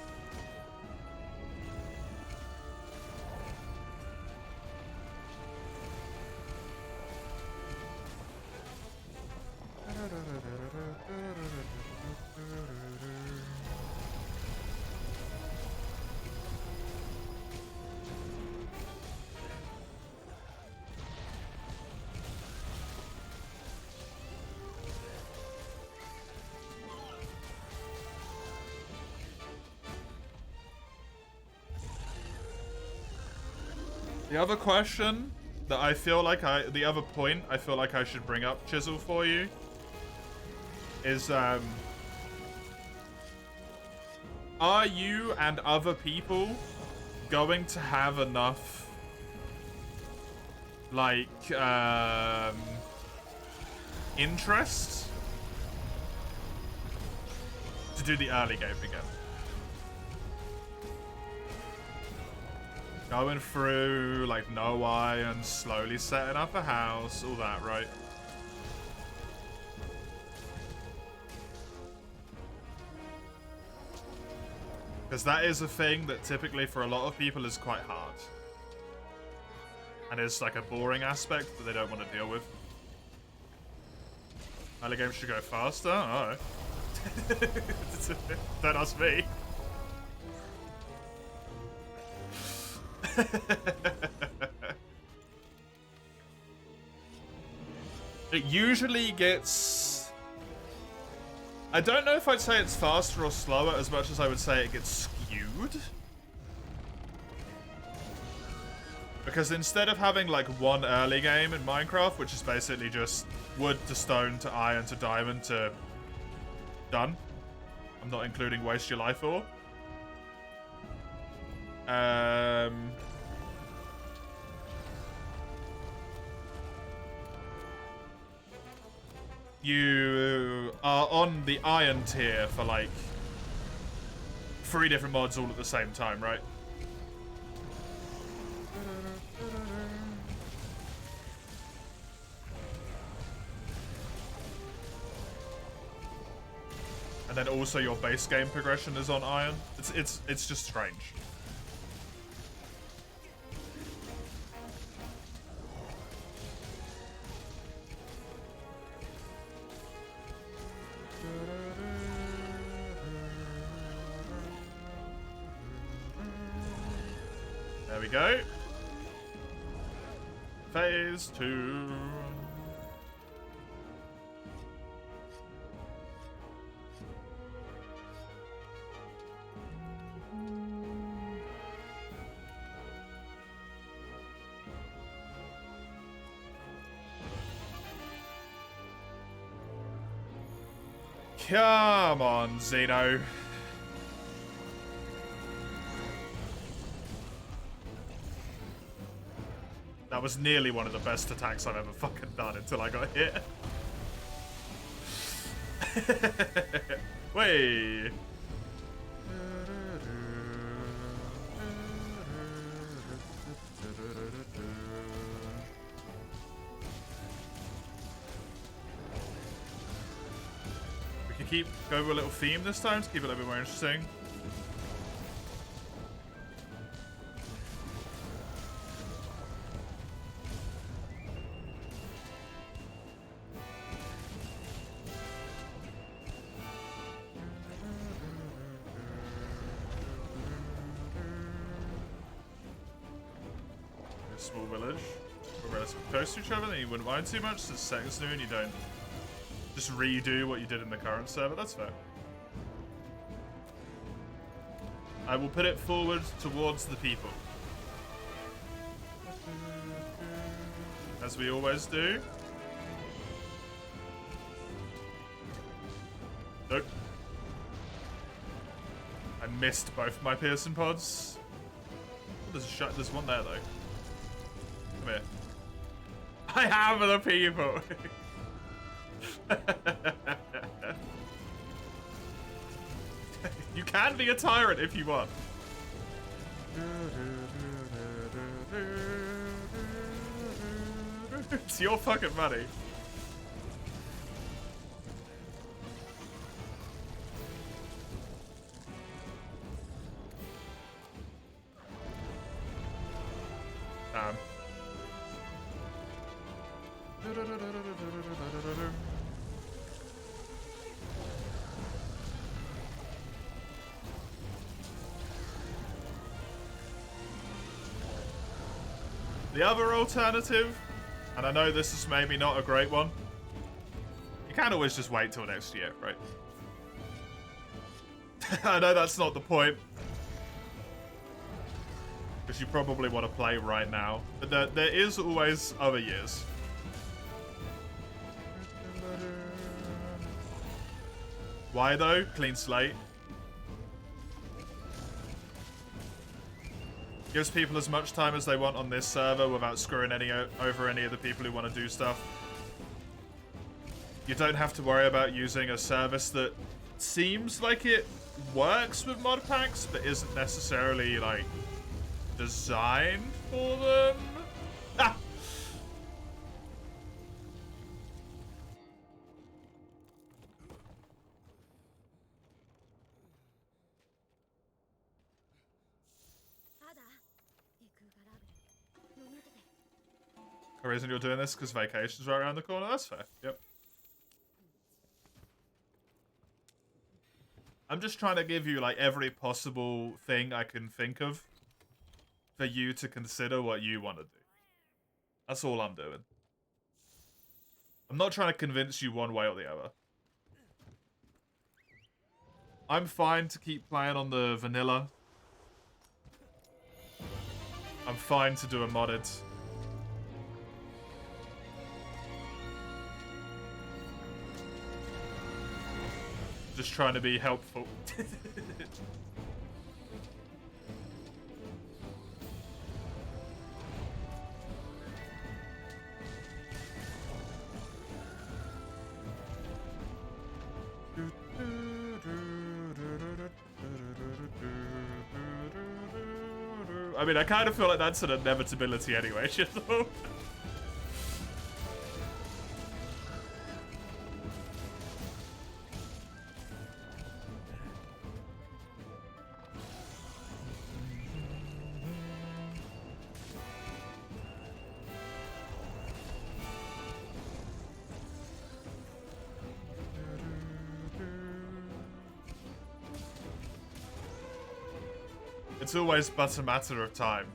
The other question that I feel like the other point I feel like I should bring up, Chisel, for you is, are you and other people going to have enough, like, interest to do the early game again? Going through, like, no iron, slowly setting up a house, all that, right? Because that is a thing that typically for a lot of people is quite hard. And it's like a boring aspect that they don't want to deal with. Early game should go faster? Oh. Don't ask me. It usually gets... I don't know if I'd say it's faster or slower as much as I would say it gets skewed. Because instead of having like one early game in Minecraft, which is basically just wood to stone to iron to diamond to done. I'm not including waste your life ore. You are on the iron tier for like 3 different mods all at the same time, right? And then also your base game progression is on iron. It's just strange. There we go. Phase 2. Come on, Xeno. That was nearly one of the best attacks I've ever fucking done until I got hit. Wait. We can go with a little theme this time to keep it a little bit more interesting. Small village. We're relatively close to each other, and you wouldn't mind too much since settings new and you don't just redo what you did in the current server. That's fair. I will put it forward towards the people. As we always do. Nope. I missed both my Pearson pods. Oh, there's one there though. Come here. I have the people. You can be a tyrant if you want. It's your fucking money. Damn. The other alternative, and I know this is maybe not a great one, you can always just wait till next year, right? I know that's not the point, because you probably want to play right now, but there is always other years. Why though? Clean slate. Gives people as much time as they want on this server without screwing over any of the people who want to do stuff. You don't have to worry about using a service that seems like it works with mod packs, but isn't necessarily, like, designed for them. Ah! The reason you're doing this because vacation's right around the corner. That's fair. Yep. I'm just trying to give you like every possible thing I can think of for you to consider what you want to do. That's all I'm doing. I'm not trying to convince you one way or the other. I'm fine to keep playing on the vanilla. I'm fine to do a modded. Just trying to be helpful. I mean, I kind of feel like that's an inevitability anyway, you know? It's always but a matter of time.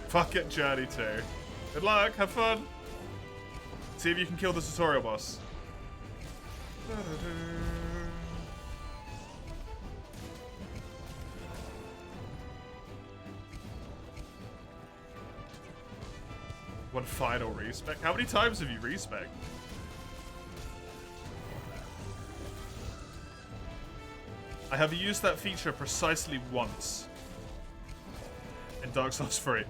Fuck it, Journey 2. Good luck, have fun. See if you can kill the tutorial boss. One final respec. How many times have you respec? I have used that feature precisely once. in Dark Souls 3.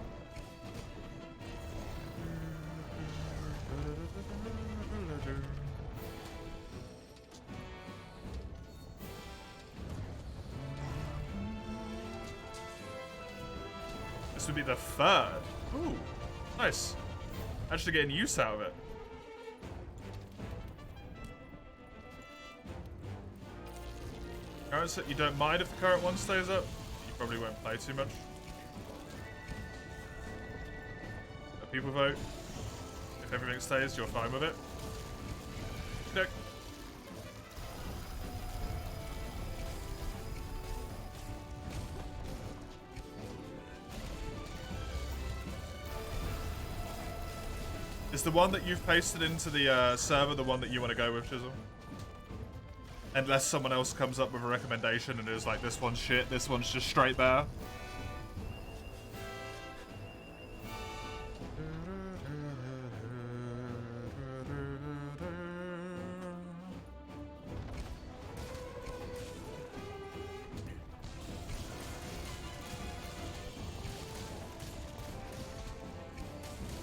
This would be the third. Ooh, nice. Actually getting use out of it. Current set, you don't mind if the current one stays up? You probably won't play too much. Let people vote. If everything stays, you're fine with it. No. Is the one that you've pasted into the server the one that you want to go with, Chisel? Unless someone else comes up with a recommendation and is like, this one's shit, this one's just straight bear.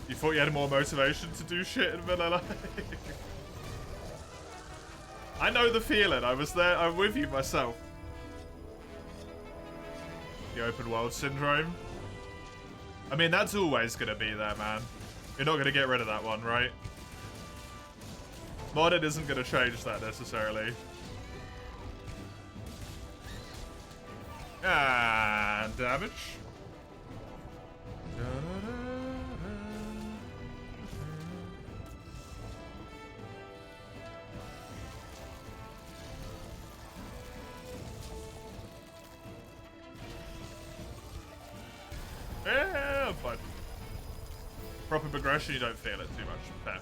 You thought you had more motivation to do shit in vanilla? I know the feeling. I was there. I'm with you myself. The open world syndrome. I mean, that's always going to be there, man. You're not going to get rid of that one, right? Modded isn't going to change that necessarily. And damage. Yeah, but proper progression, you don't feel it too much. Fair.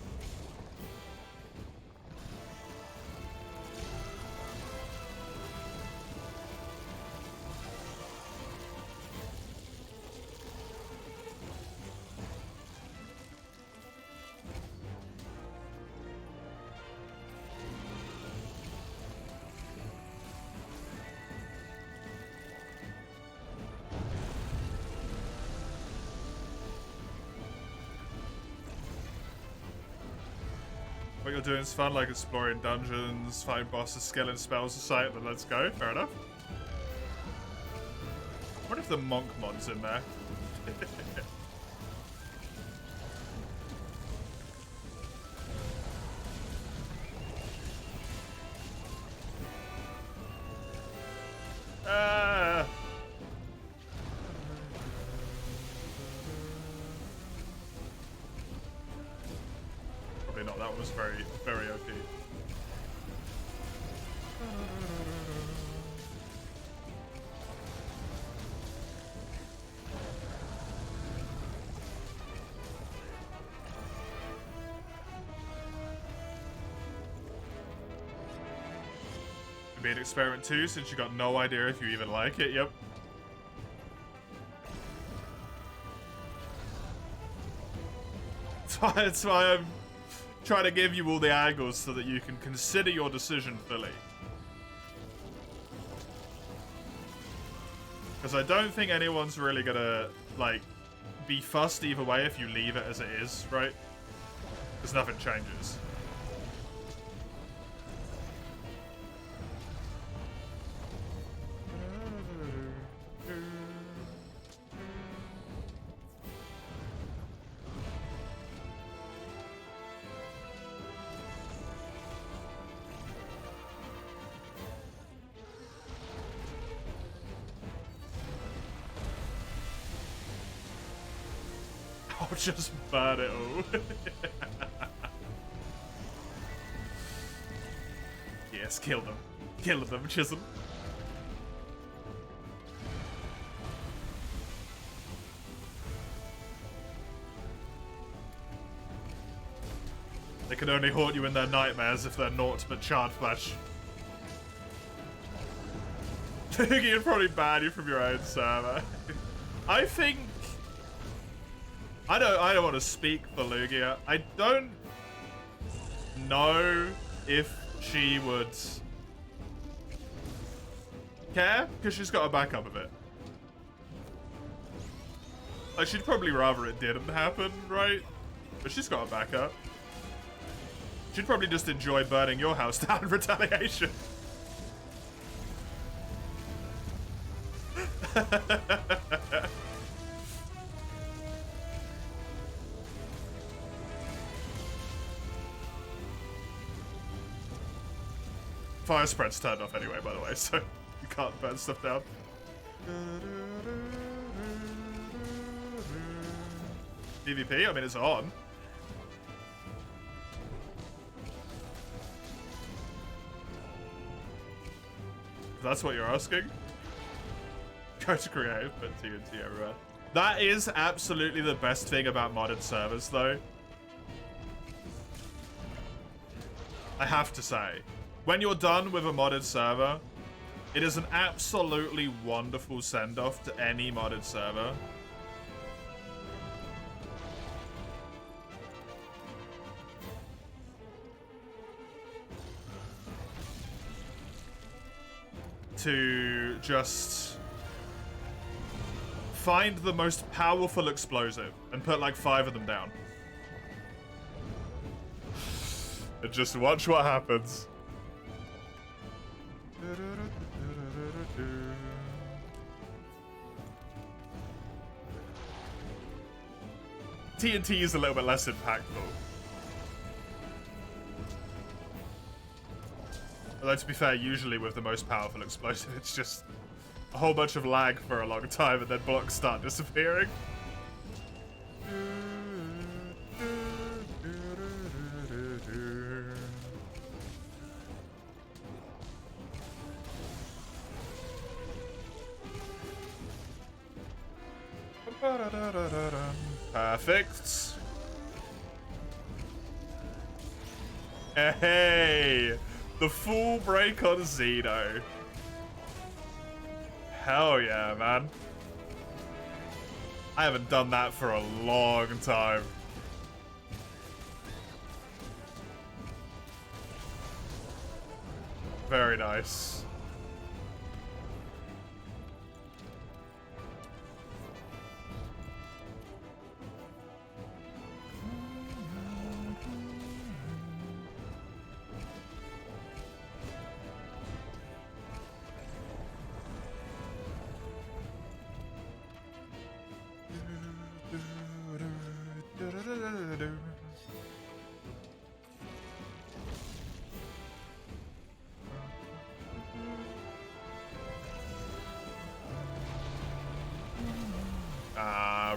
What you're doing is fun, like exploring dungeons, fighting bosses, skilling spells, sight, then let's go. Fair enough. What if the monk mod's in there? Probably not. That one was very, very OP. Be an experiment too, since you got no idea if you even like it. Yep. That's why I'm trying to give you all the angles so that you can consider your decision fully. Because I don't think anyone's really gonna, like, be fussed either way if you leave it as it is, right? Because nothing changes. I'll just burn it all. Yes, kill them. Kill them, Chisholm. They can only haunt you in their nightmares if they're naught but charred flesh. You'd probably ban you from your own server. I think... I don't want to speak for Lugia. I don't know if she would care, because she's got a backup of it. Like, she'd probably rather it didn't happen, right? But she's got a backup. She'd probably just enjoy burning your house down in retaliation. Fire spread's turned off anyway, by the way, so you can't burn stuff down. PvP? I mean, it's on. That's what you're asking? Go to creative, put TNT everywhere. That is absolutely the best thing about modded servers, though. I have to say. When you're done with a modded server, it is an absolutely wonderful send-off to any modded server. To just find the most powerful explosive and put like 5 of them down. And just watch what happens. TNT is a little bit less impactful. Although, to be fair, usually with the most powerful explosive, it's just a whole bunch of lag for a long time and then blocks start disappearing. Perfect. Hey! The full break on Xeno. Hell yeah, man. I haven't done that for a long time. Very nice.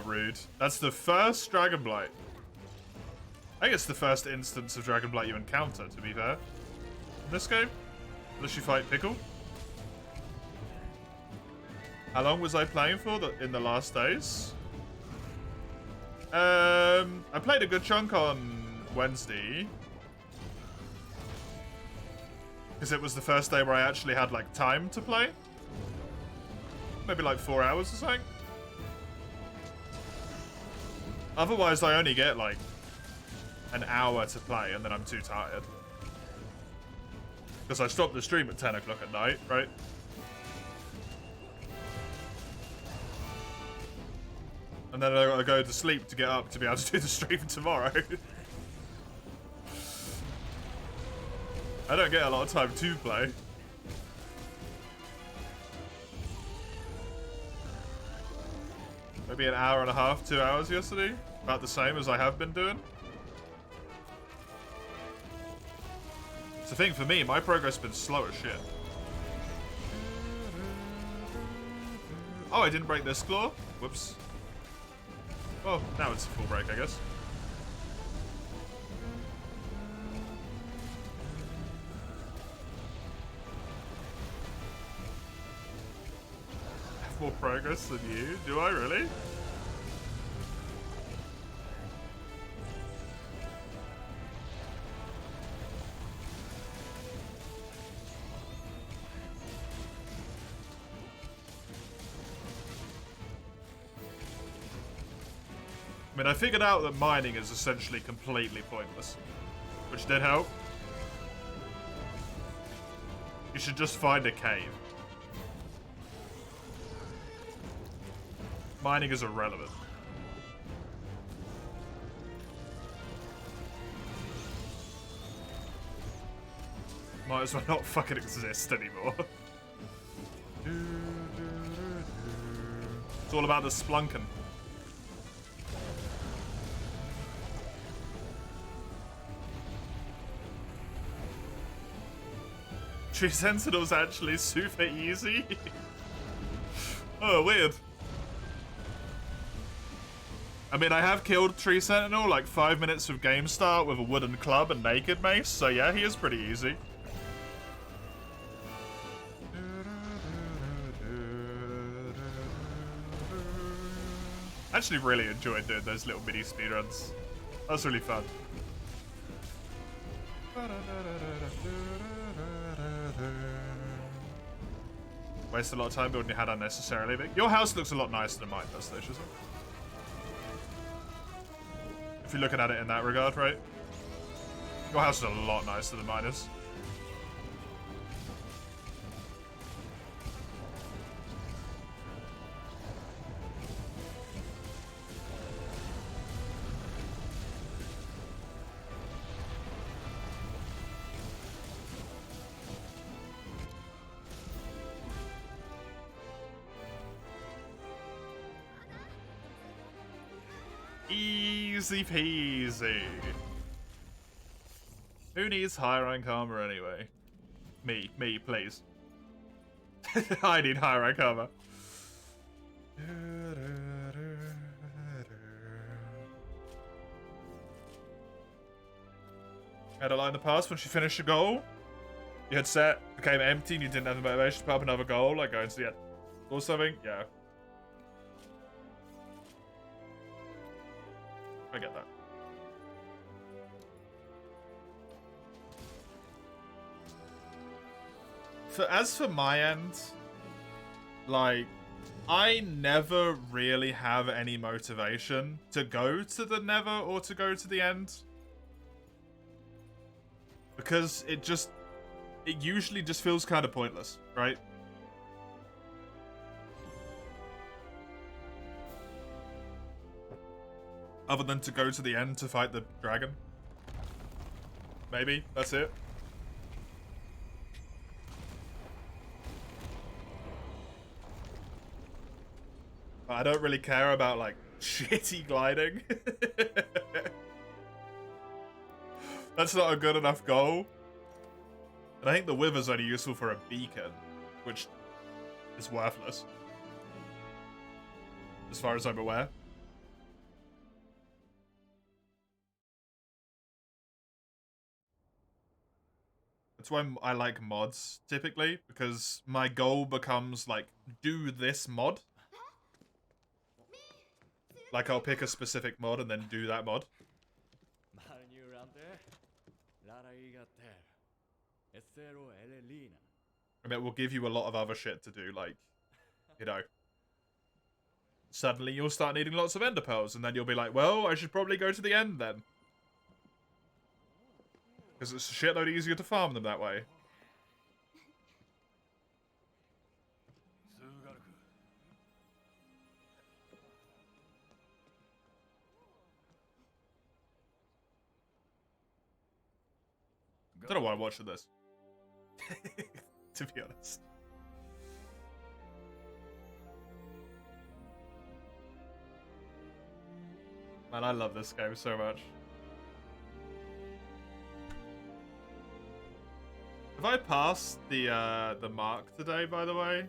Rude. That's the first Dragon Blight. I think it's the first instance of Dragon Blight you encounter, to be fair. In this game? Unless you fight Pickle. How long was I playing for in the last days? I played a good chunk on Wednesday. Because it was the first day where I actually had, like, time to play. Maybe like 4 hours or something. Otherwise, I only get, like, an hour to play, and then I'm too tired. Because I stopped the stream at 10 o'clock at night, right? And then I go to sleep to get up to be able to do the stream tomorrow. I don't get a lot of time to play. Maybe an hour and a half, 2 hours yesterday. About the same as I have been doing. It's the thing for me, my progress has been slow as shit. Oh, I didn't break this claw? Whoops. Well, now it's a full break, I guess. I have more progress than you? Do I really? I mean, I figured out that mining is essentially completely pointless, which did help. You should just find a cave. Mining is irrelevant. Might as well not fucking exist anymore. It's all about the splunking. Tree Sentinel's actually super easy. Oh, weird. I mean, I have killed Tree Sentinel like 5 minutes of game start with a wooden club and naked mace, so yeah, he is pretty easy. I actually really enjoyed doing those little mini speedruns. That was really fun. Waste a lot of time building your house unnecessarily, but your house looks a lot nicer than mine does, though, Chisel. If you're looking at it in that regard, right? Your house is a lot nicer than mine is. Easy peasy. Who needs high rank armor anyway? Me, please. I need high rank armor. Had a line in the past when she finished a goal. You had set, became empty, and you didn't have the motivation to put up another goal, like going to the end or something. Yeah. I get that. As for my end, like, I never really have any motivation to go to the Nether or to go to the end. Because it usually just feels kind of pointless, right? Other than to go to the end to fight the dragon. Maybe, that's it. I don't really care about, like, shitty gliding. That's not a good enough goal. And I think the Wither's only useful for a beacon, which is worthless. As far as I'm aware. That's why I like mods, typically, because my goal becomes, like, do this mod. Like, I'll pick a specific mod and then do that mod. And it will give you a lot of other shit to do, like, you know. Suddenly you'll start needing lots of ender pearls, and then you'll be like, well, I should probably go to the end then. Because it's a shitload easier to farm them that way. I don't know why I'm watching this. To be honest. Man, I love this game so much. Have I passed the mark today, by the way?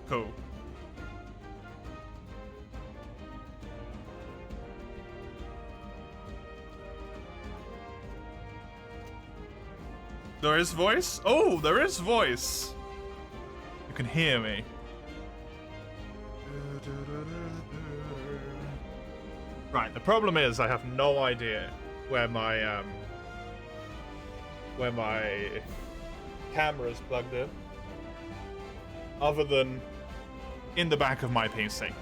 Cool. There is voice? Oh, there is voice. You can hear me. Right, the problem is I have no idea where my camera is plugged in, other than in the back of my PC.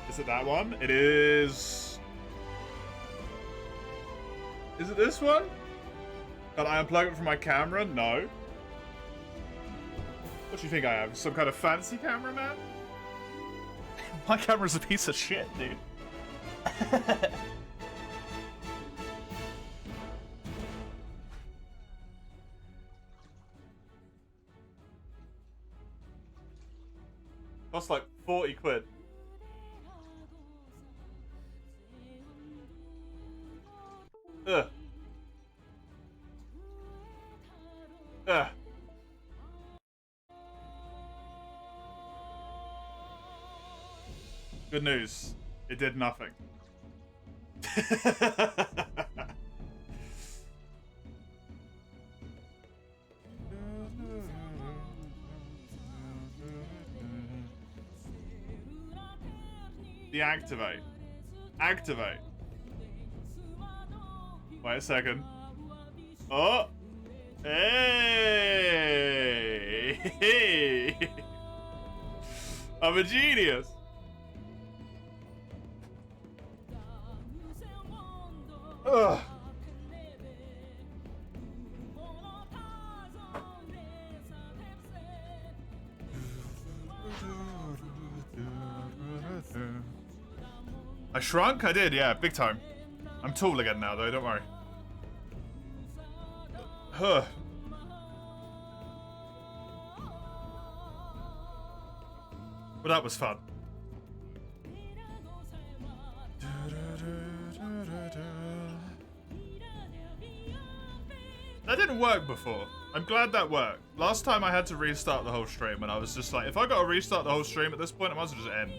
Is it that one? It is. Is it this one? Can I unplug it from my camera? No. What do you think I am? Some kind of fancy cameraman? My camera's a piece of shit, dude. Costs like 40 quid. Ugh. Ugh. Good news. It did nothing. Deactivate. Activate. Wait a second. Oh! Hey! Hey! I'm a genius! Ugh. I shrunk? I did, yeah, big time. I'm tall again now, though, don't worry. Huh. Well, that was fun. That didn't work before. I'm glad that worked. Last time I had to restart the whole stream, and I was just like, if I gotta restart the whole stream at this point, I might as well just end.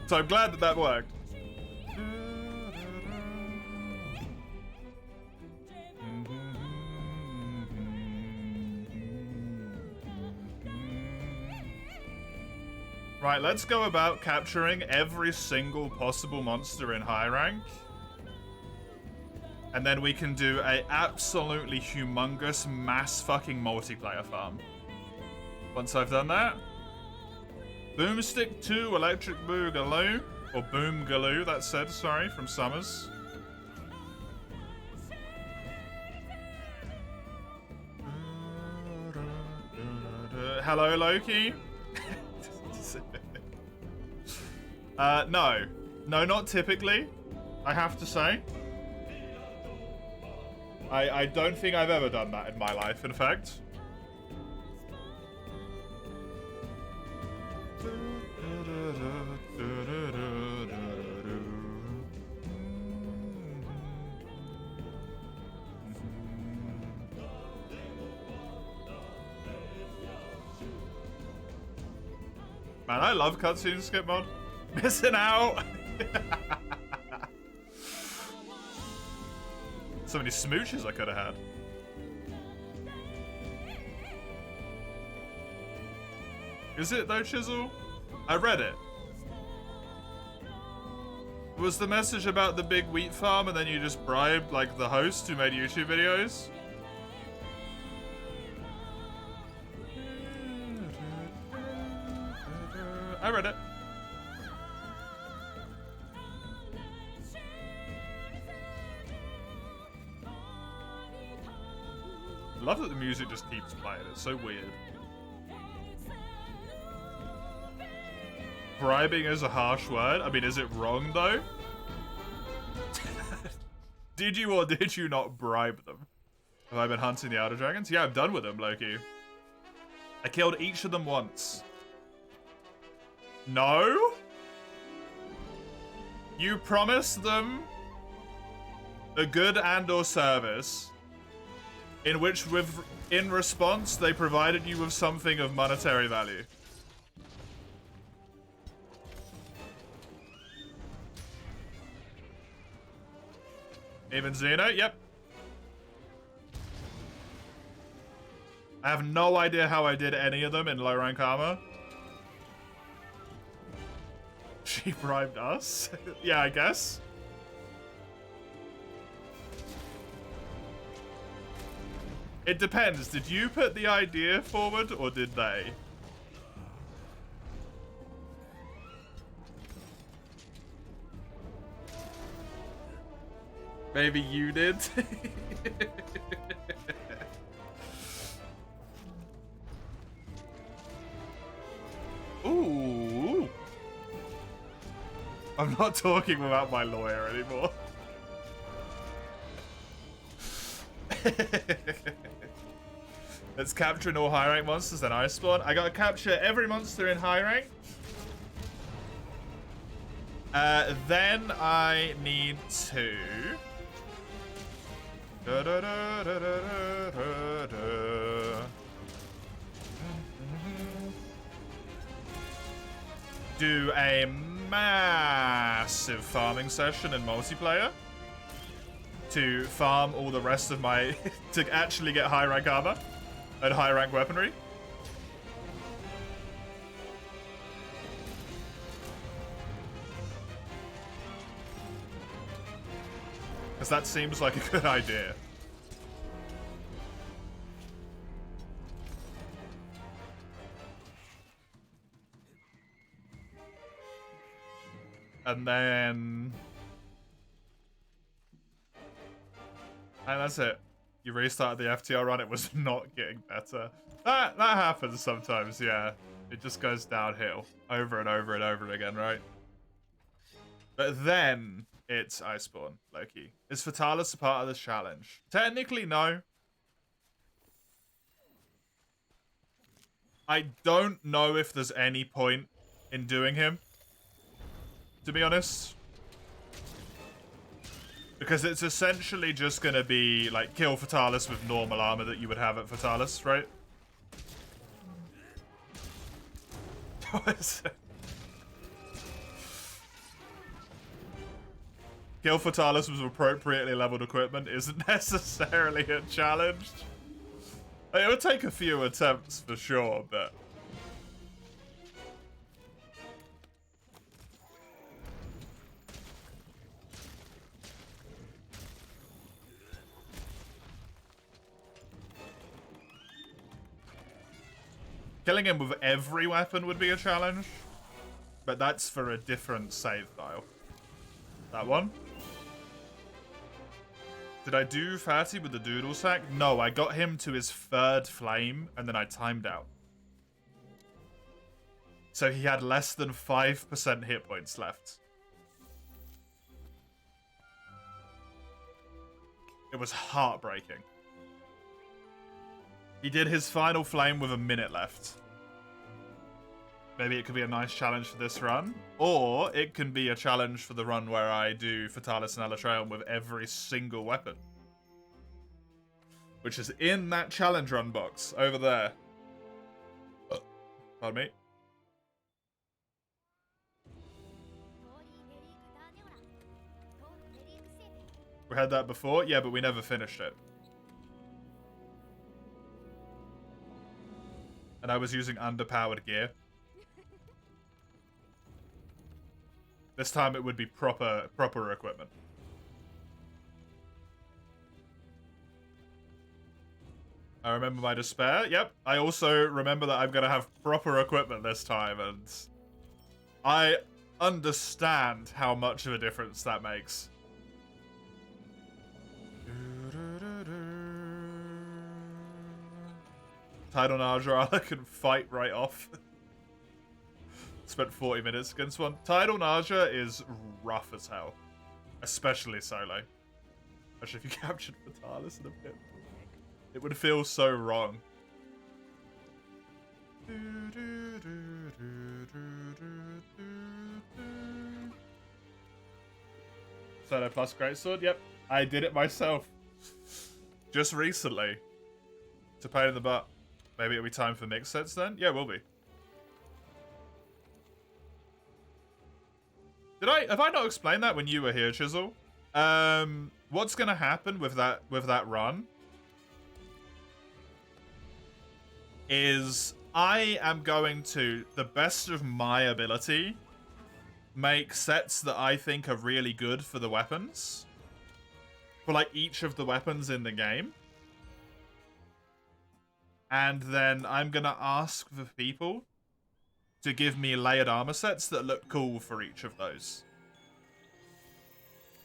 So I'm glad that that worked. Right, let's go about capturing every single possible monster in high rank. And then we can do a absolutely humongous mass fucking multiplayer farm. Once I've done that. Boomstick 2 Electric Boogaloo. Or Boomgaloo, that said, sorry, from Summers. Hello, Loki. No. No, not typically, I have to say. I don't think I've ever done that in my life, in fact. Man, I love cutscene skip mod. Missing out! So many smooches I could have had. Is it though, Chisel? I read it. Was the message about the big wheat farm and then you just bribed like the host who made YouTube videos? I read it. I love that the music just keeps playing. It's so weird. Bribing is a harsh word. I mean, is it wrong though? Did you or did you not bribe them? Have I been hunting the Outer Dragons? Yeah, I'm done with them, Loki. I killed each of them once. No? You promised them A good and or service in which in response they provided you with something of monetary value. Even Xeno? Yep. I have no idea how I did any of them in low rank armor. She bribed us? Yeah, I guess. It depends. Did you put the idea forward or did they? Maybe you did. Ooh. I'm not talking without my lawyer anymore. Let's capture all high rank monsters, then I spawn. I gotta capture every monster in high rank. Then I need to... do a massive farming session in multiplayer to farm all the rest of my... to actually get high rank armor and high rank weaponry. Because that seems like a good idea. And then... and that's it. You restarted the FTL run, it was not getting better. That happens sometimes, yeah. It just goes downhill over and over and over again, right? But then it's Iceborne, Loki. Is Fatalis a part of the challenge? Technically, no. I don't know if there's any point in doing him, to be honest. Because it's essentially just going to be, like, kill Fatalis with normal armor that you would have at Fatalis, right? What is it? Kill Fatalis with appropriately leveled equipment isn't necessarily a challenge. It would take a few attempts for sure, but... killing him with every weapon would be a challenge, but that's for a different save file. That one. Did I do Fatty with the Doodle Sack? No, I got him to his third flame, and then I timed out. So he had less than 5% hit points left. It was heartbreaking. He did his final flame with a minute left. Maybe it could be a nice challenge for this run. Or it can be a challenge for the run where I do Fatalis and Alatreon with every single weapon. Which is in that challenge run box over there. Pardon me. We had that before? Yeah, but we never finished it. And I was using underpowered gear. This time it would be proper equipment. I remember my despair. Yep. I also remember that I'm going to have proper equipment this time, and I understand how much of a difference that makes. Tidal Naja can fight right off. Spent 40 minutes against one. Tidal Naja is rough as hell. Especially solo. Especially if you captured Fatalis in a pit. It would feel so wrong. Solo plus Greatsword, yep. I did it myself. Just recently. It's a pain in the butt. Maybe it'll be time for mix sets then? Yeah, it will be. Have I not explained that when you were here, Chisel? What's gonna happen with that run is I am going to, the best of my ability, make sets that I think are really good for the weapons. For like each of the weapons in the game. And then I'm gonna ask for people to give me layered armor sets that look cool for each of those.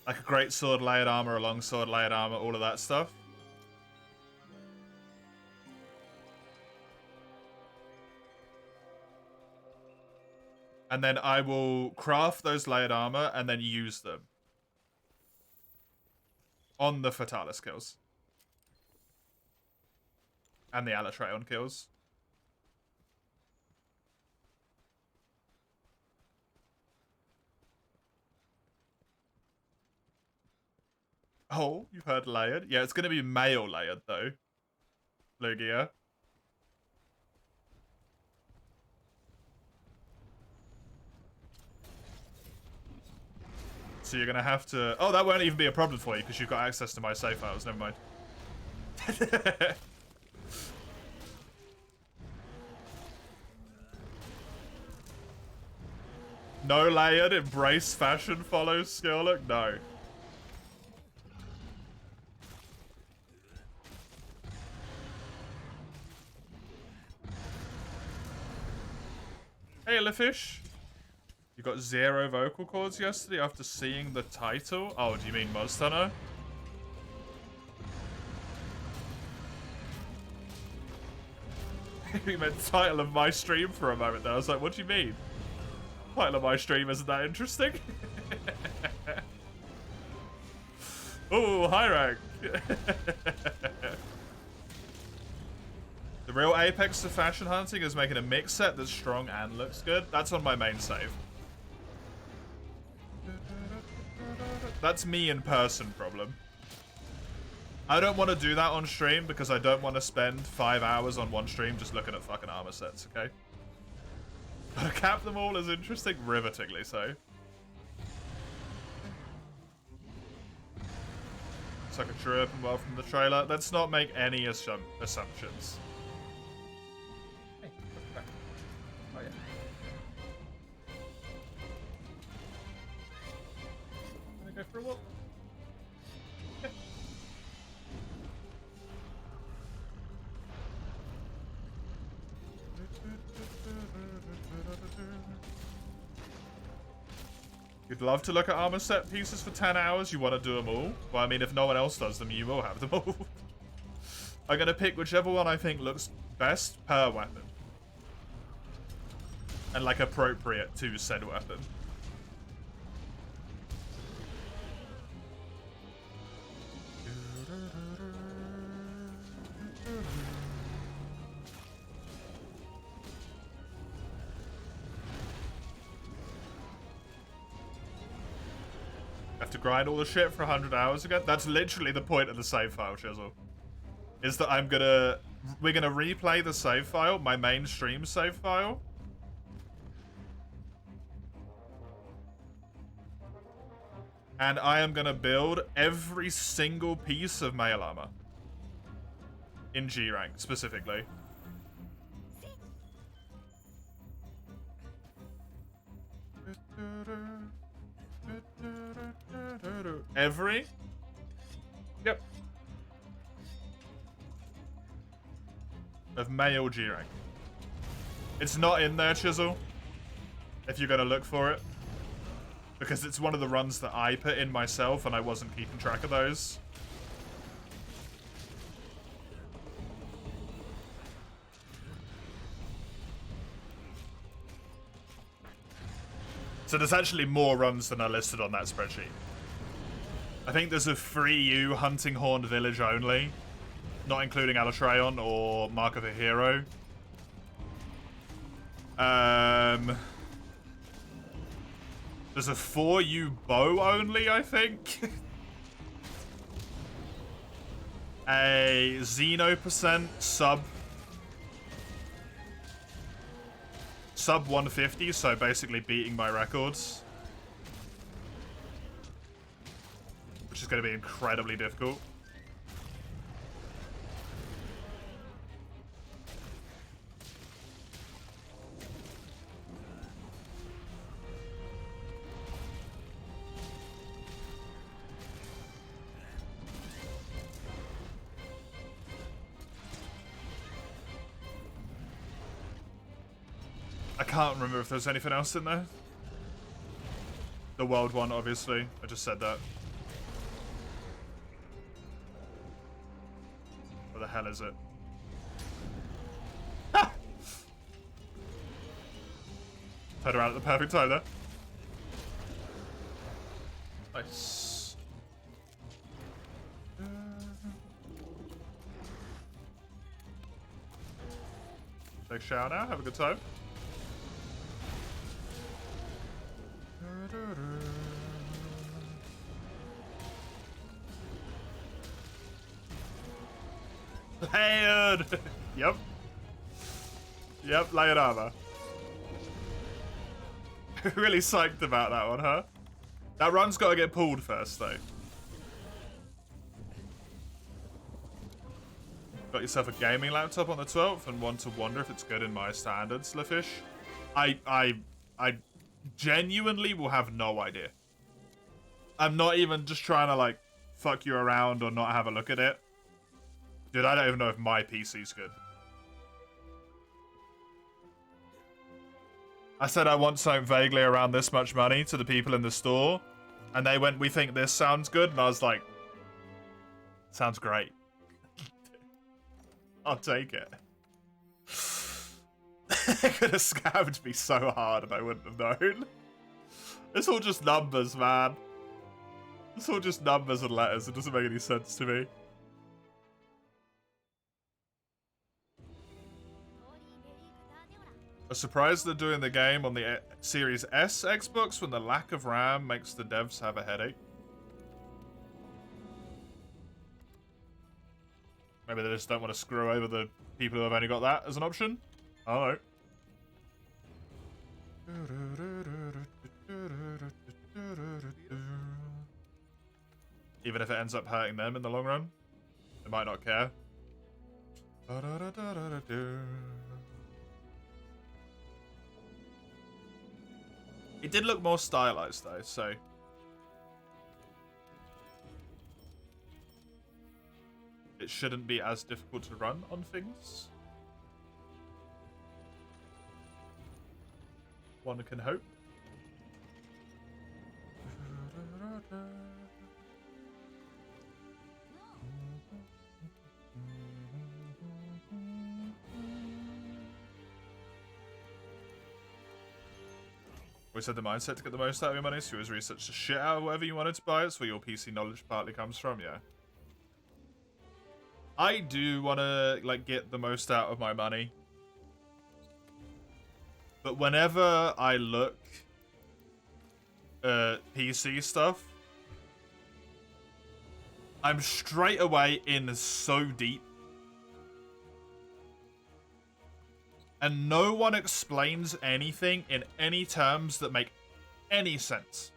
Like a great sword layered armor, a long sword layered armor, all of that stuff. And then I will craft those layered armor and then use them on the Fatalis kills. And the Alatreon kills. Oh, you've heard layered? Yeah, it's going to be male layered, though. Lugia. So you're going to have to... Oh, that won't even be a problem for you, because you've got access to my save files. Never mind. No layered, embrace fashion, follows skill look? No. Hey, Lefish. You got 0 vocal cords yesterday after seeing the title? Oh, do you mean Moztunner? You meant title of my stream for a moment there. I was like, what do you mean? Title of my stream isn't that interesting? Ooh, high rank. The real apex to fashion hunting is making a mix set that's strong and looks good. That's on my main save. That's me in person problem. I don't want to do that on stream because I don't want to spend 5 hours on one stream just looking at fucking armor sets, okay? But cap them all is interesting, rivetingly so. It's like a true open world from the trailer. Let's not make any assumptions. Hey, back. Oh yeah. Wanna go for a walk? Okay. You'd love to look at armor set pieces for 10 hours. You want to do them all? Well, I mean, if no one else does them, you will have them all. I'm going to pick whichever one I think looks best per weapon. And, like, appropriate to said weapon. Have to grind all the shit for 100 hours again? That's literally the point of the save file, Chisel. Is that we're gonna replay the save file, my main stream save file. And I am gonna build every single piece of mail armor. In G rank, specifically. Every? Yep. Of male G rank. It's not in there, Chisel. If you're gonna look for it. Because it's one of the runs that I put in myself and I wasn't keeping track of those. So there's actually more runs than are listed on that spreadsheet. I think there's a free U Hunting Horned Village only, not including Alatreon or Mark of a Hero. There's a 4U bow only, I think. a Xeno percent sub 150, so basically beating my records, which is going to be incredibly difficult. I can't remember if there's anything else in there. The world one, obviously. I just said that. Where the hell is it? Ah! Turn around at the perfect time there. Nice. Take a shower now. Have a good time. Layered! Yep. Yep, layered armor. Really psyched about that one, huh? That run's got to get pulled first, though. Got yourself a gaming laptop on the 12th and want to wonder if it's good in my standards, Lafish? I genuinely will have no idea. I'm not even just trying to, like, fuck you around or not have a look at it. Dude, I don't even know if my PC's good. I said I want something vaguely around this much money to the people in the store. And they went, we think this sounds good. And I was like, sounds great. I'll take it. They could have scammed me so hard and I wouldn't have known. It's all just numbers, man. It's all just numbers and letters. It doesn't make any sense to me. I'm surprised they're doing the game on the Series S Xbox when the lack of RAM makes the devs have a headache. Maybe they just don't want to screw over the people who have only got that as an option? I don't know. Even if it ends up hurting them in the long run, they might not care. It did look more stylized though, so it shouldn't be as difficult to run on things. One can hope. We said the mindset to get the most out of your money, so you always research the shit out of whatever you wanted to buy. It's where your PC knowledge partly comes from, yeah. I do want to, like, get the most out of my money. But whenever I look at PC stuff, I'm straight away in so deep. And no one explains anything in any terms that make any sense.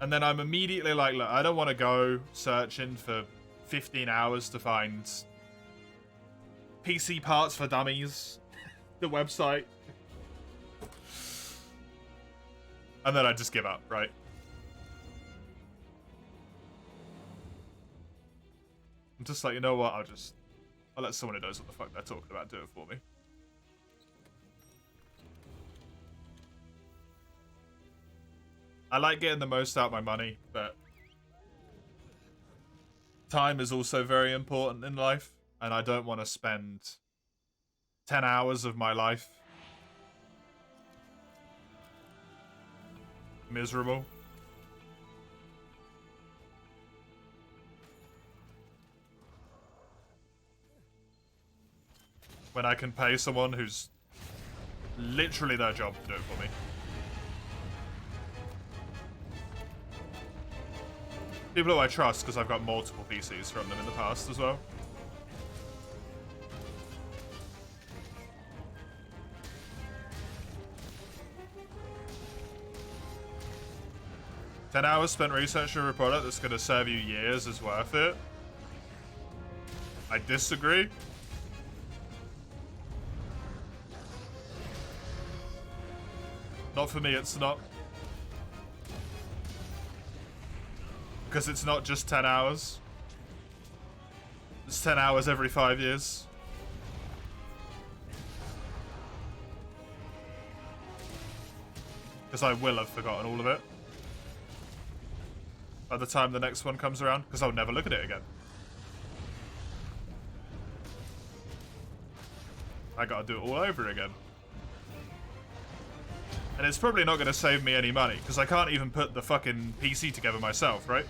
And then I'm immediately like, look, I don't want to go searching for 15 hours to find PC parts for dummies, the website. And then I just give up, right? I'm just like, you know what, I'll let someone who knows what the fuck they're talking about do it for me. I like getting the most out of my money, but time is also very important in life, and I don't want to spend 10 hours of my life miserable. When I can pay someone who's literally their job to do it for me. People who I trust because I've got multiple PCs from them in the past as well. $10 hours spent researching a product that's going to serve you years is worth it. I disagree. Not for me, it's not. Because it's not just 10 hours. It's 10 hours every 5 years. Because I will have forgotten all of it by the time the next one comes around, because I'll never look at it again. I gotta do it all over again. And it's probably not gonna save me any money, because I can't even put the fucking PC together myself, right?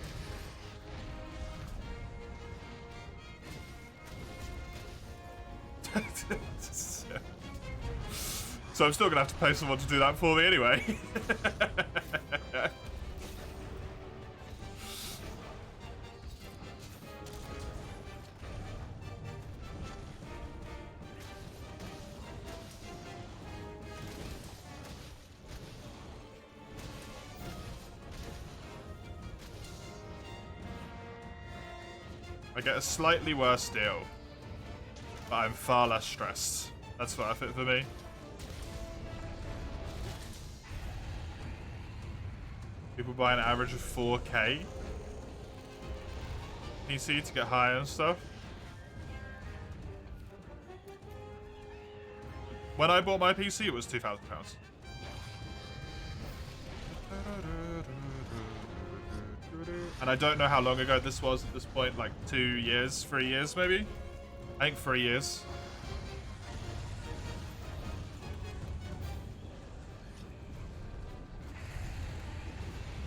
So I'm still gonna have to pay someone to do that for me anyway. I get a slightly worse deal, but I'm far less stressed. That's worth it for me. People buy an average of 4K PC to get higher and stuff. When I bought my PC, it was £2,000. And I don't know how long ago this was at this point, like 2 years, 3 years maybe? I think 3 years.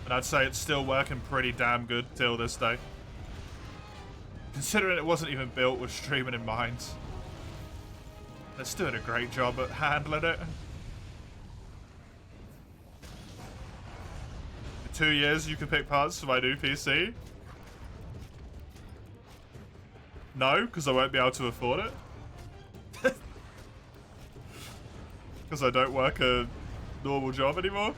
And I'd say it's still working pretty damn good till this day. Considering it wasn't even built with streaming in mind. It's doing a great job at handling it. In 2 years you can pick parts for my new PC. No, because I won't be able to afford it. Because I don't work a normal job anymore.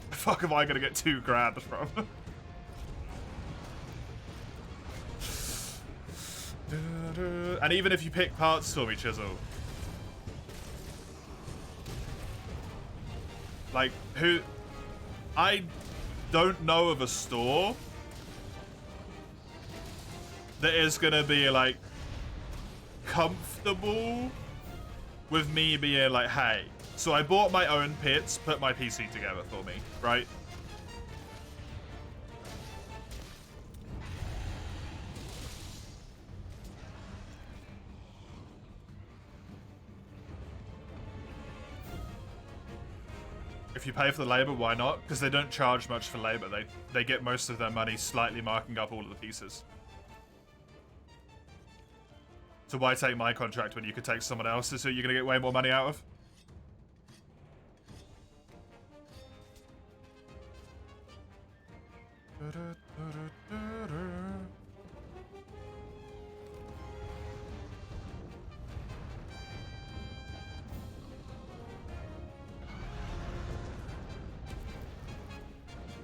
The fuck am I gonna get $2,000 from? And even if you pick parts for me, Chisel, like, who... I don't know of a store that is gonna be, like, comfortable with me being like, hey, so I bought my own pits, put my PC together for me, right? If you pay for the labor, why not? Because they don't charge much for labor. They get most of their money slightly marking up all of the pieces. So why take my contract when you could take someone else's who you're going to get way more money out of?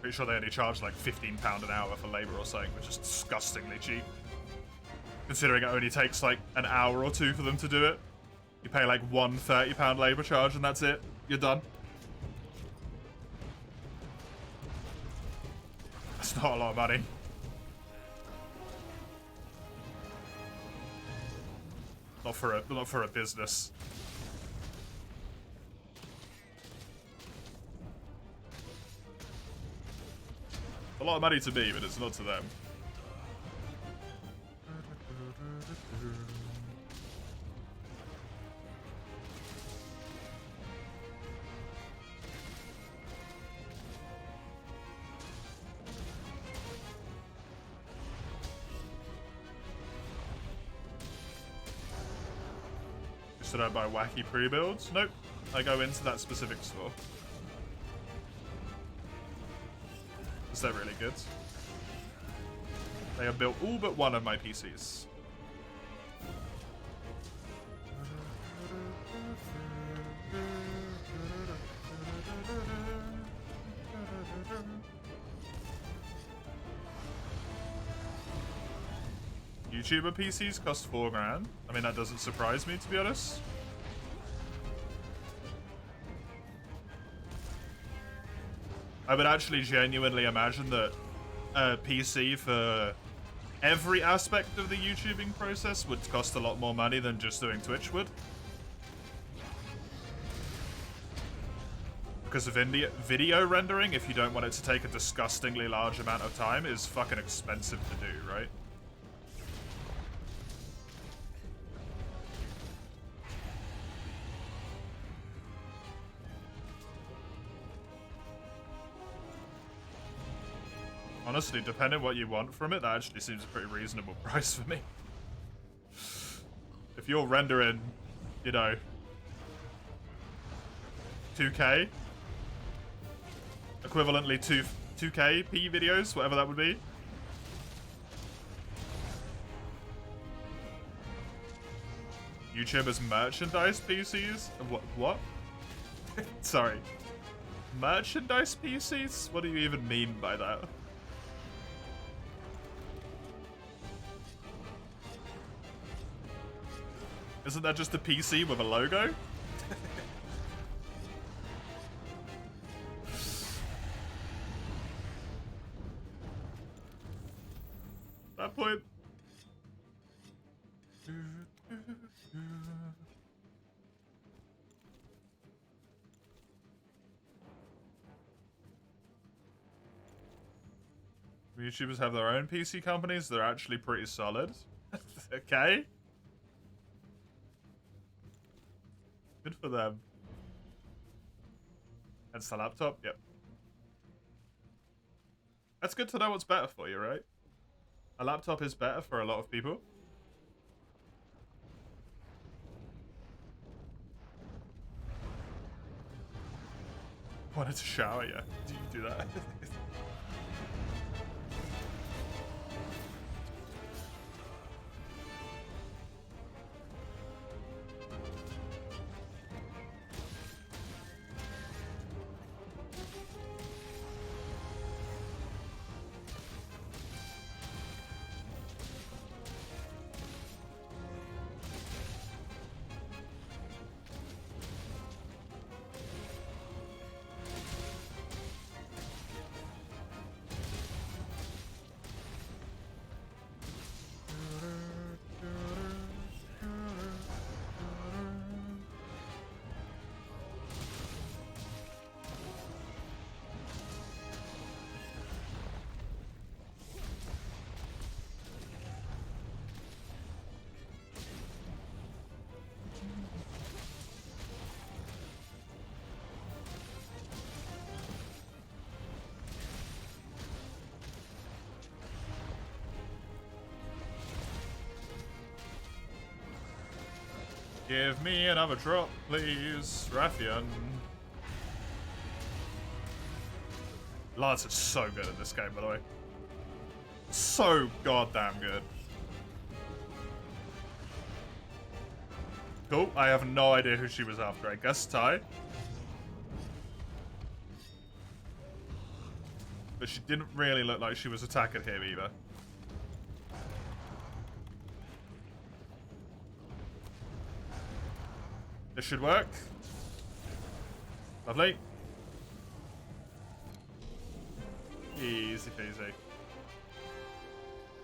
Pretty sure they only charge like £15 an hour for labor or something, which is disgustingly cheap. Considering it only takes like an hour or two for them to do it. You pay like one £30 labor charge and that's it. You're done. That's not a lot of money. Not for a business. A lot of money to me, but it's not to them. So I buy wacky pre-builds? Nope. I go into that specific store. because they're really good. They have built all but one of my PCs. YouTuber PCs cost $4,000. I mean, that doesn't surprise me, to be honest. I would actually genuinely imagine that a PC for every aspect of the YouTubing process would cost a lot more money than just doing Twitch would. Because of video rendering, if you don't want it to take a disgustingly large amount of time, is fucking expensive to do, right? Honestly, depending what you want from it, that actually seems a pretty reasonable price for me. If you're rendering, you know, 2K, equivalently 2K videos, whatever that would be. YouTubers merchandise PCs? What? Sorry. Merchandise PCs? What do you even mean by that? Isn't that just a PC with a logo? That point. YouTubers have their own PC companies. They're actually pretty solid. Okay. Good for them. That's the laptop? Yep. That's good to know what's better for you, right? A laptop is better for a lot of people. Wanted to shower, yeah. Do you do that? Give me another drop, please, Rathian. Lance is so good in this game, by the way. So goddamn good. Cool, I have no idea who she was after. I guess Ty. But she didn't really look like she was attacking him either. This should work. Lovely. Easy peasy.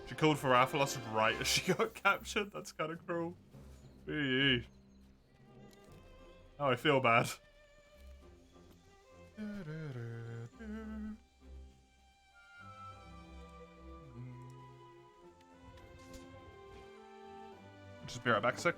She called for Rathalos right as she got captured. That's kind of cruel. Eee. Oh, I feel bad. Just be right back a sec.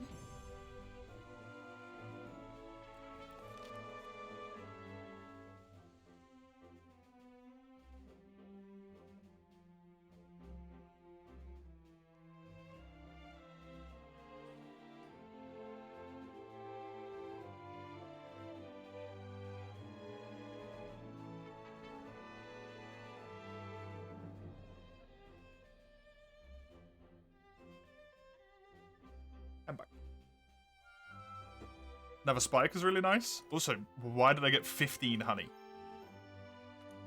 Another spike is really nice. Also, why did I get 15 honey?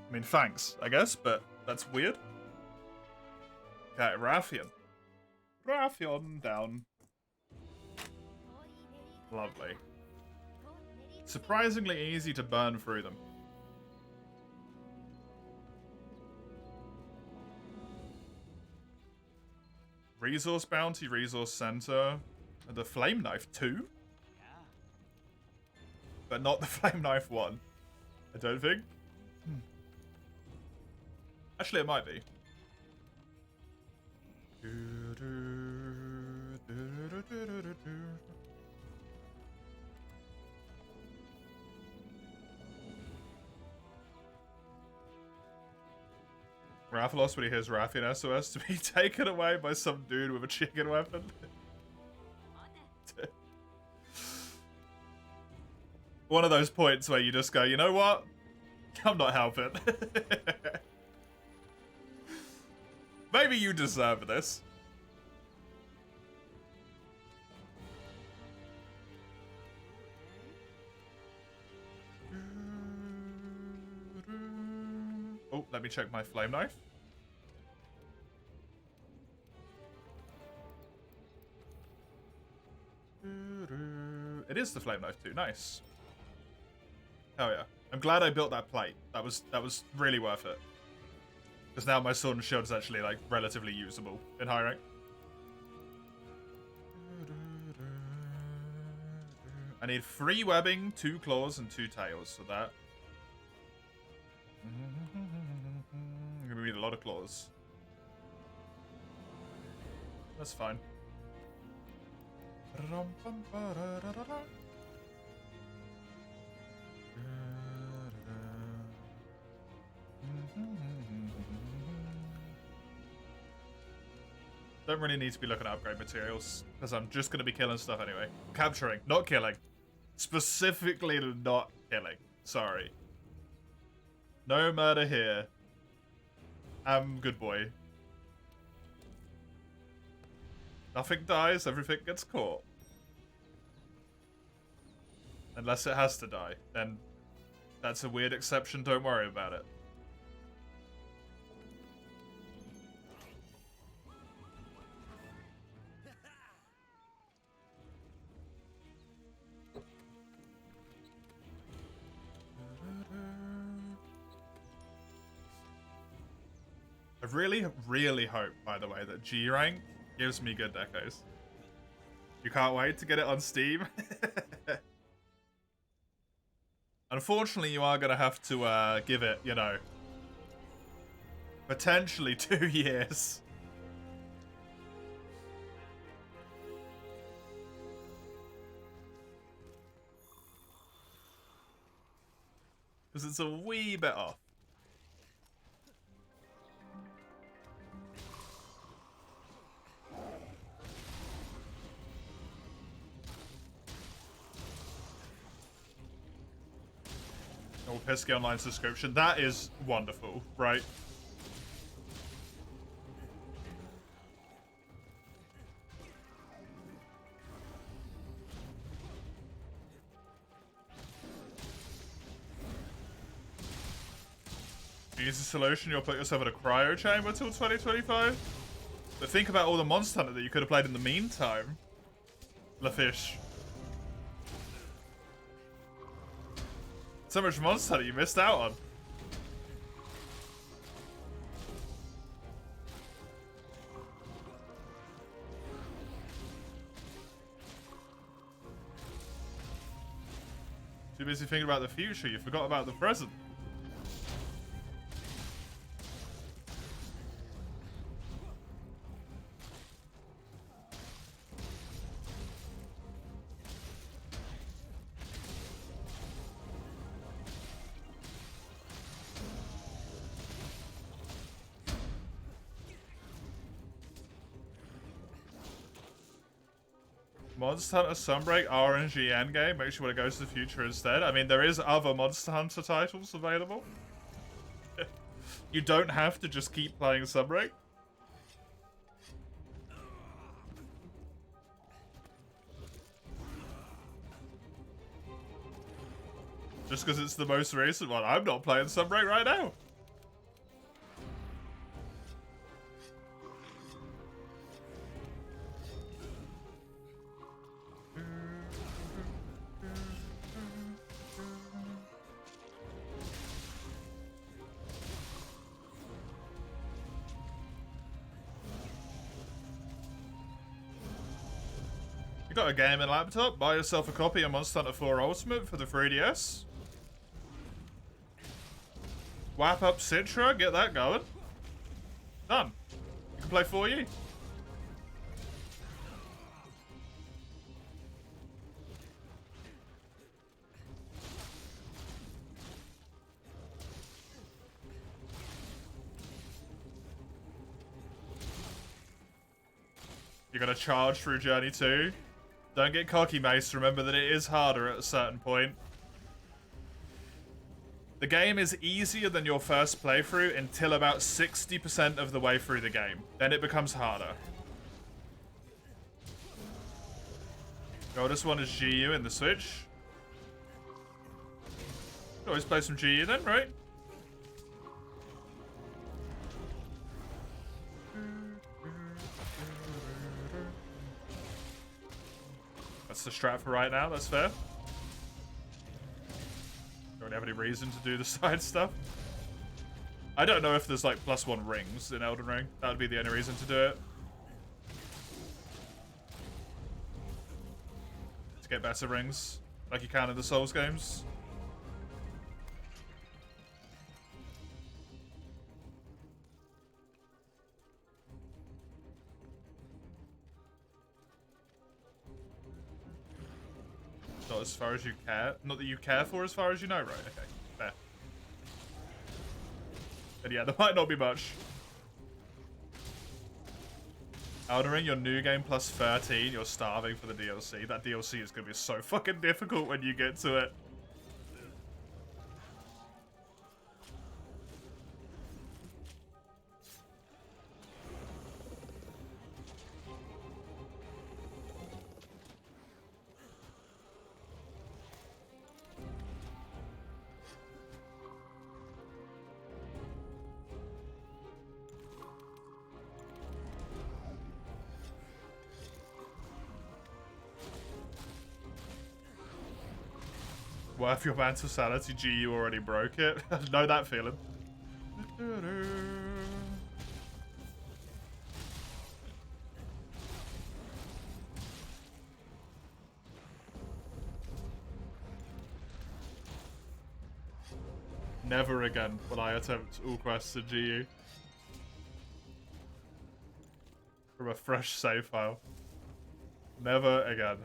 I mean, thanks, I guess, but that's weird. Okay, Rathian. Rathian down. Lovely. Surprisingly easy to burn through them. Resource bounty, resource center. The flame knife 2? But not the flame knife 1. I don't think. Actually, it might be. Rathalos when he hears Rathian SOS to be taken away by some dude with a chicken weapon. One of those points where you just go, you know what? I'm not helping. Maybe you deserve this. Oh, let me check my flame knife. It is the flame knife too. Nice. Hell yeah. I'm glad I built that plate. That was really worth it. Because now my sword and shield is actually like relatively usable in high rank. I need 3 webbing, 2 claws, and 2 tails for that. I'm gonna need a lot of claws. That's fine. Don't really need to be looking at upgrade materials, because I'm just going to be killing stuff anyway. Capturing, not killing. Specifically not killing. Sorry. No murder here. I'm good boy. Nothing dies, everything gets caught. Unless it has to die, then that's a weird exception, don't worry about it. I really, really hope, by the way, that G rank gives me good decos. You can't wait to get it on Steam? Unfortunately, you are going to have to give it, you know, potentially 2 years. Because it's a wee bit off. Oh, Pisky Online subscription. That is wonderful, right? Use the solution, you'll put yourself in a cryo chamber till 2025. But think about all the Monster Hunter that you could have played in the meantime. LaFish. So much Monster Hunter you missed out on. Too busy thinking about the future, you forgot about the present. Monster Hunter Sunbreak RNG endgame makes you want to go to the future instead. I mean, there is other Monster Hunter titles available. You don't have to just keep playing Sunbreak. Just because it's the most recent one. I'm not playing Sunbreak right now. You got a gaming laptop? Buy yourself a copy of Monster Hunter 4 Ultimate for the 3DS. Whap up Citra, get that going. Done. You can play 4U. You're gonna charge through Journey 2. Don't get cocky, Mace. Remember that it is harder at a certain point. The game is easier than your first playthrough until about 60% of the way through the game. Then it becomes harder. Oh, this one is GU in the Switch. Always play some GU then, right? That's the strat for right now, that's fair. Don't have any reason to do the side stuff. I don't know if there's like +1 rings in Elden Ring. That would be the only reason to do it. To get better rings, like you can in the Souls games. Not as far as you care. Not that you care for as far as you know, right? Okay, fair. And yeah, there might not be much. Elden Ring, your new game plus 13, you're starving for the DLC. That DLC is going to be so fucking difficult when you get to it. Worth your mental sanity, G, you already broke it. Know that feeling. Never again will I attempt all quests in GU. From a fresh save file. Never again.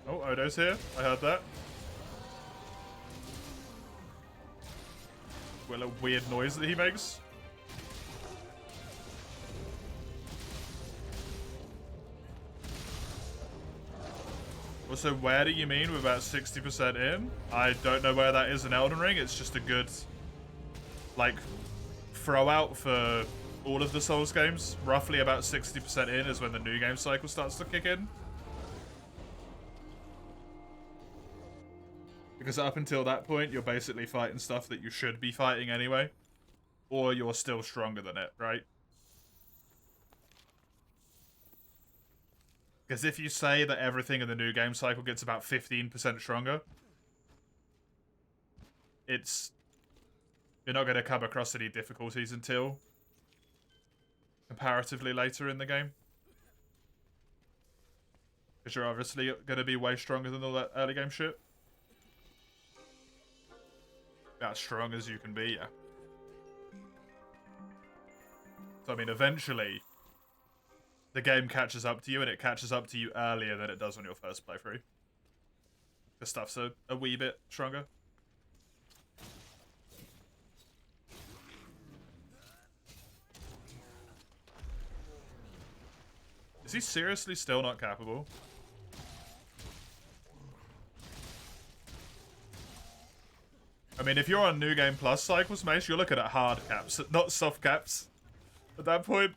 Oh, Odo's here. I heard that. Well, a weird noise that he makes. Also, where do you mean we're about 60% in? I don't know where that is in Elden Ring. It's just a good, like, throw out for all of the Souls games. Roughly about 60% in is when the new game cycle starts to kick in. Because up until that point, you're basically fighting stuff that you should be fighting anyway. Or you're still stronger than it, right? Because if you say that everything in the new game cycle gets about 15% stronger, you're not going to come across any difficulties until comparatively later in the game. Because you're obviously going to be way stronger than all that early game shit. As strong as you can be, yeah. So, I mean, eventually, the game catches up to you, and it catches up to you earlier than it does on your first playthrough. The stuff's a wee bit stronger. Is he seriously still not capable? I mean, if you're on New Game Plus cycles, Mace, you're looking at hard caps, not soft caps at that point.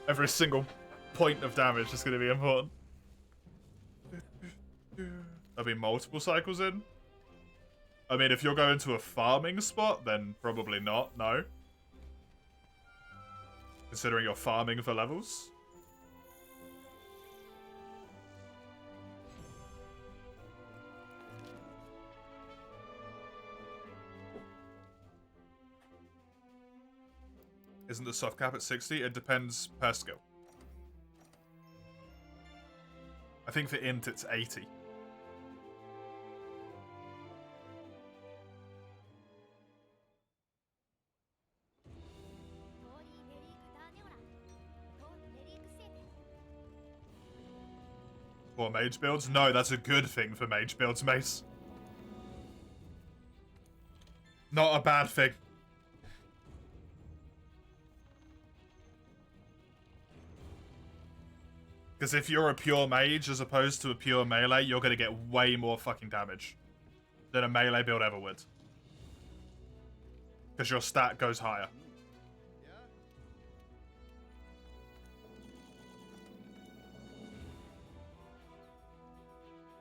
Every single point of damage is going to be important. There'll be multiple cycles in. I mean, if you're going to a farming spot, then probably not, no. Considering you're farming for levels. Isn't the soft cap at 60? It depends per skill. I think for int it's 80. For mage builds? No, that's a good thing for mage builds, Mace. Not a bad thing. Because if you're a pure mage as opposed to a pure melee, you're going to get way more fucking damage than a melee build ever would. Because your stat goes higher.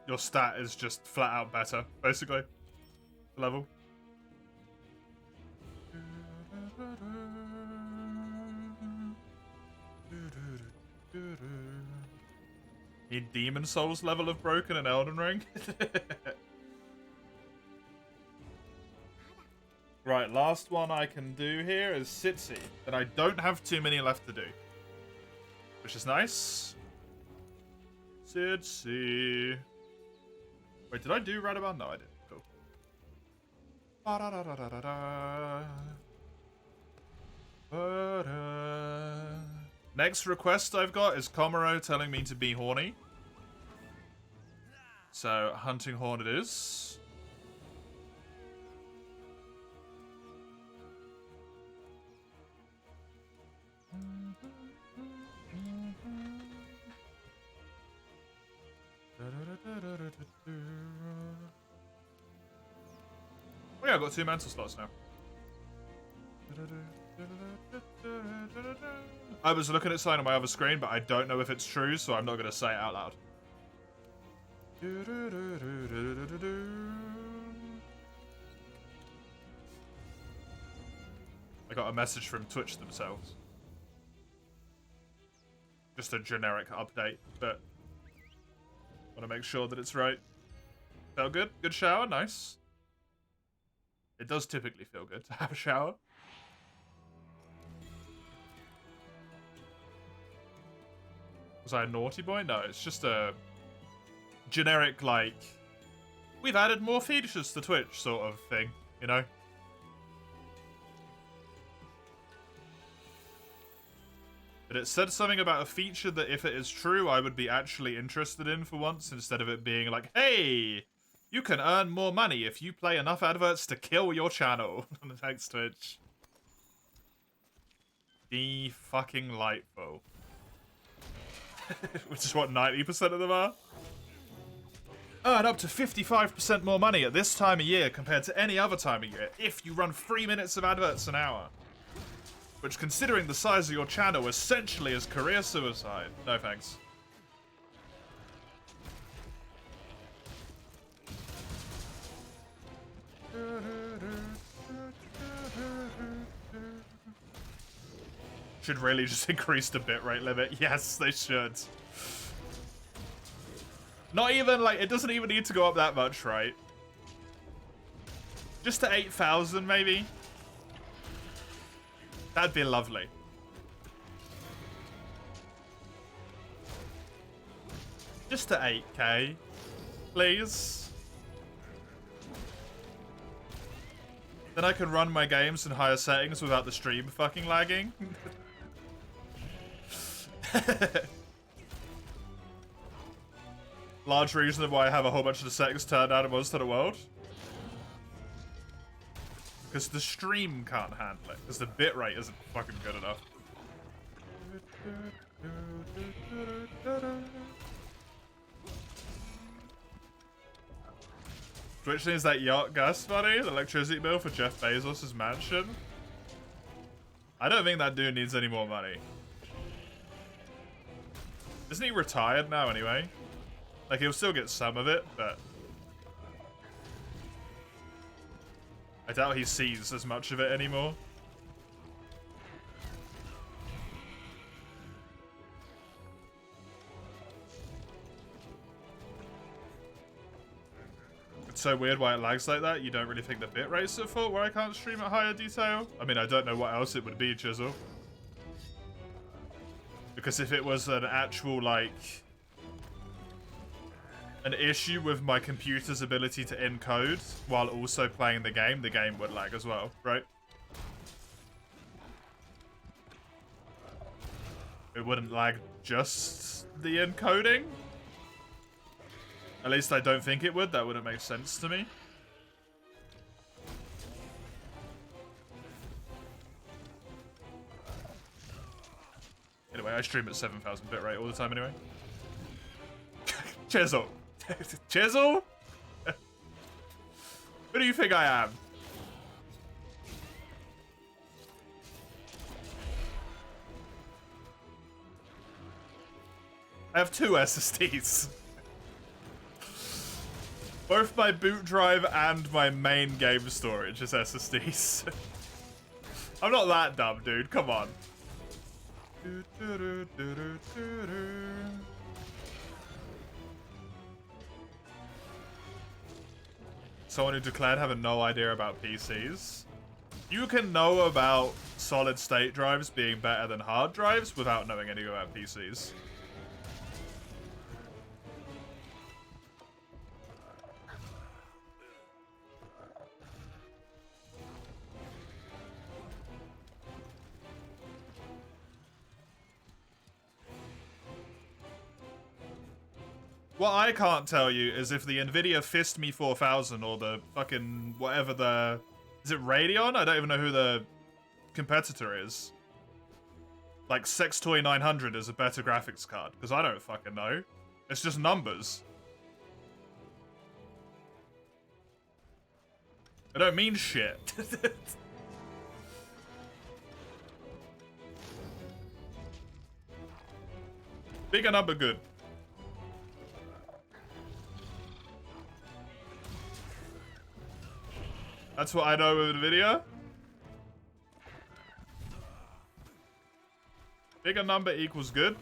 Your stat is just flat out better, basically. Level. Need Demon Souls level of broken in Elden Ring? Right, last one I can do here is Sitsi, and I don't have too many left to do. Which is nice. Sitsi. Wait, did I do Radaban? No, I didn't. Cool. Next request I've got is Komuro telling me to be horny. So, hunting horn it is. Oh yeah, I've got 2 mental slots now. I was looking at something on my other screen, but I don't know if it's true, so I'm not going to say it out loud. I got a message from Twitch themselves. Just a generic update, but want to make sure that it's right. Felt good? Good shower? Nice. It does typically feel good to have a shower. Was I a naughty boy? No, it's just a generic, like, we've added more features to Twitch sort of thing, you know? But it said something about a feature that if it is true, I would be actually interested in for once, instead of it being like, hey, you can earn more money if you play enough adverts to kill your channel. Thanks, Twitch. Delightful. Which is what 90% of them are? Earn up to 55% more money at this time of year compared to any other time of year if you run 3 minutes of adverts an hour. Which, considering the size of your channel, essentially is career suicide. No thanks. Should really just increase the bitrate limit. Yes, they should. Not even, like, it doesn't even need to go up that much, right? Just to 8,000, maybe? That'd be lovely. Just to 8k, please. Then I can run my games in higher settings without the stream fucking lagging. Large reason why I have a whole bunch of the settings turned out in Monster Hunter World. Because the stream can't handle it. Because the bitrate isn't fucking good enough. Which needs that yacht gas money, the electricity bill for Jeff Bezos' mansion. I don't think that dude needs any more money. Isn't he retired now anyway? Like, he'll still get some of it, but I doubt he sees as much of it anymore. It's so weird why it lags like that. You don't really think the bitrate's at fault where I can't stream at higher detail? I mean, I don't know what else it would be, Chisel. Because if it was an actual, like, an issue with my computer's ability to encode while also playing the game would lag as well, right? It wouldn't lag just the encoding. At least I don't think it would. That wouldn't make sense to me. Anyway, I stream at 7,000 bitrate all the time anyway. Chisel. Chisel? Who do you think I am? I have 2 SSDs. Both my boot drive and my main game storage is SSDs. I'm not that dumb, dude. Come on. Someone who declared having no idea about PCs. You can know about solid state drives being better than hard drives without knowing anything about PCs. What I can't tell you is if the Nvidia Fist Me 4000 or the fucking whatever the... Is it Radeon? I don't even know who the competitor is. Like Sextoy 900 is a better graphics card. Because I don't fucking know. It's just numbers. I don't mean shit. Bigger number good. That's what I know with NVIDIA. Bigger number equals good.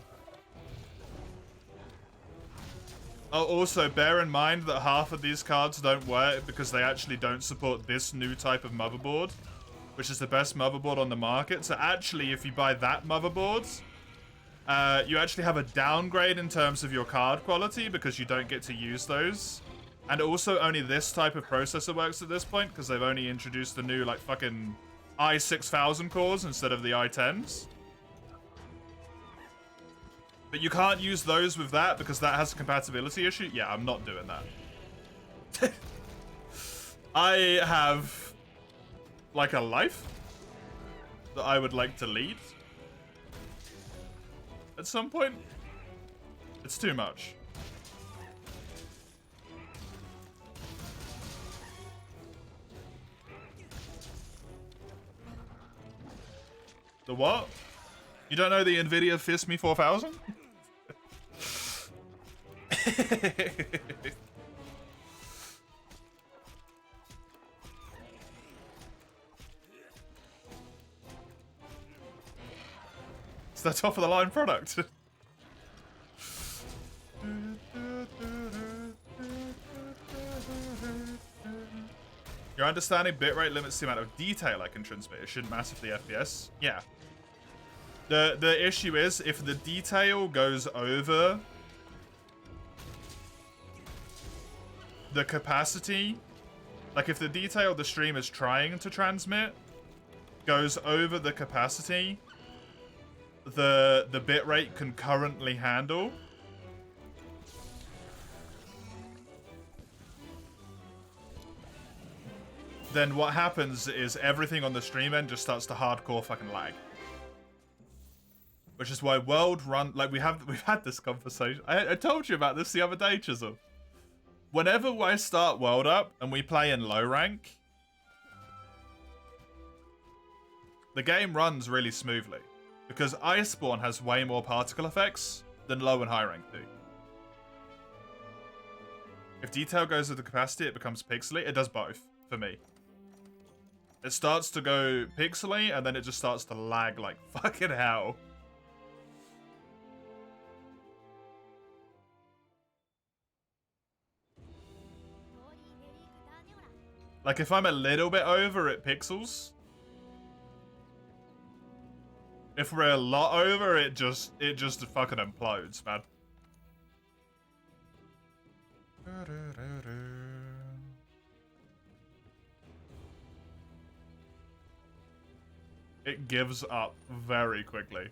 Oh, also, bear in mind that half of these cards don't work because they actually don't support this new type of motherboard, which is the best motherboard on the market. So actually, if you buy that motherboard, you actually have a downgrade in terms of your card quality because you don't get to use those. And also, only this type of processor works at this point because they've only introduced the new, like, fucking i6000 cores instead of the i10s. But you can't use those with that because that has a compatibility issue. Yeah, I'm not doing that. I have, like, a life that I would like to lead at some point. It's too much. The what? You don't know the Nvidia Fist Me 4000? It's the top of the line product. Your understanding bitrate limits the amount of detail I can transmit. It shouldn't matter for the FPS. Yeah. The issue is if the detail goes over the capacity Like, if the detail the stream is trying to transmit goes over the capacity the bitrate can currently handle, then what happens is everything on the stream end just starts to hardcore fucking lag. Which is why World Run, like we've had this conversation. I told you about this the other day, Chisel. Whenever I start World Up and we play in low rank, the game runs really smoothly. Because Iceborne has way more particle effects than low and high rank do. If detail goes with the capacity, it becomes pixely. It does both, for me. It starts to go pixely, and then it just starts to lag like fucking hell. Like, if I'm a little bit over, it pixels. If we're a lot over, it just fucking implodes, man. It gives up very quickly.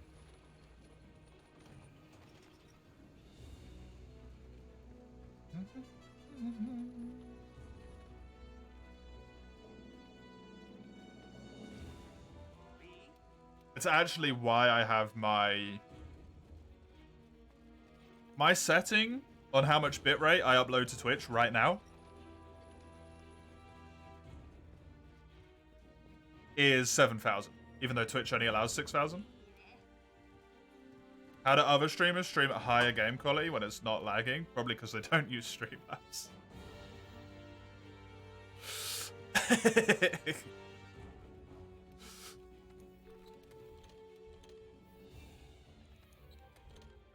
It's actually why I have my setting on how much bitrate I upload to Twitch right now is 7,000, even though Twitch only allows 6,000. How do other streamers stream at higher game quality when it's not lagging? Probably because they don't use Streamlabs.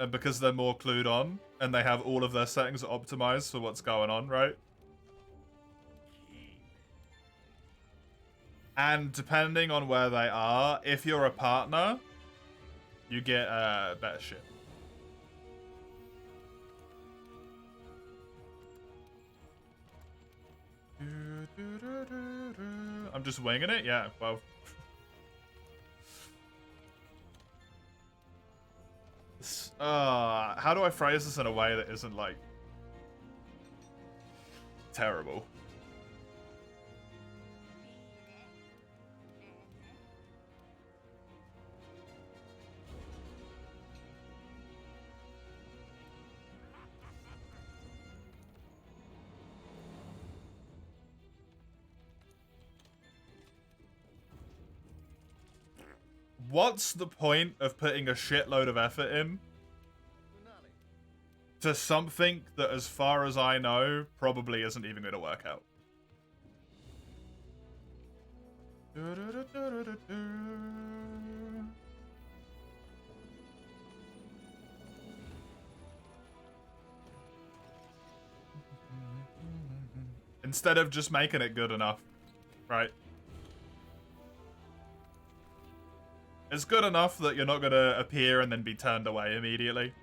And because they're more clued on, and they have all of their settings optimized for what's going on, right? And depending on where they are, if you're a partner, you get better shit. I'm just winging it? Yeah, well... how do I phrase this in a way that isn't, like, terrible? What's the point of putting a shitload of effort in to something that, as far as I know, probably isn't even going to work out? Instead of just making it good enough, right? It's good enough that you're not going to appear and then be turned away immediately.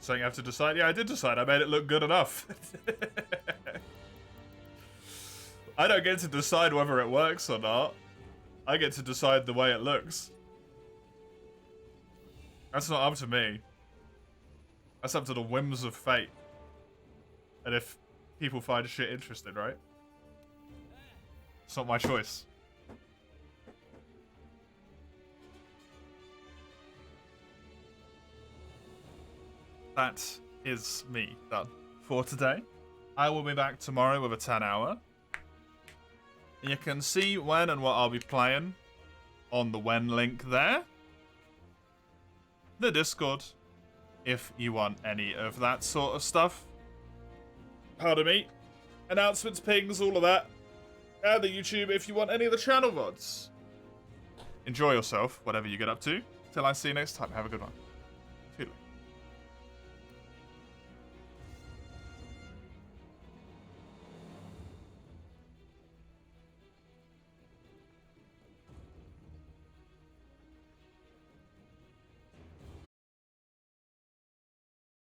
So you have to decide. Yeah, I did decide. I made it look good enough. I don't get to decide whether it works or not. I get to decide the way it looks. That's not up to me. That's up to the whims of fate. And if people find shit interesting, right? It's not my choice. That is me done for today. I will be back tomorrow with a 10-hour. You can see when and what I'll be playing on the when link there. The Discord, if you want any of that sort of stuff. Pardon me. Announcements, pings, all of that. And the YouTube if you want any of the channel VODs. Enjoy yourself, whatever you get up to. Till I see you next time, have a good one.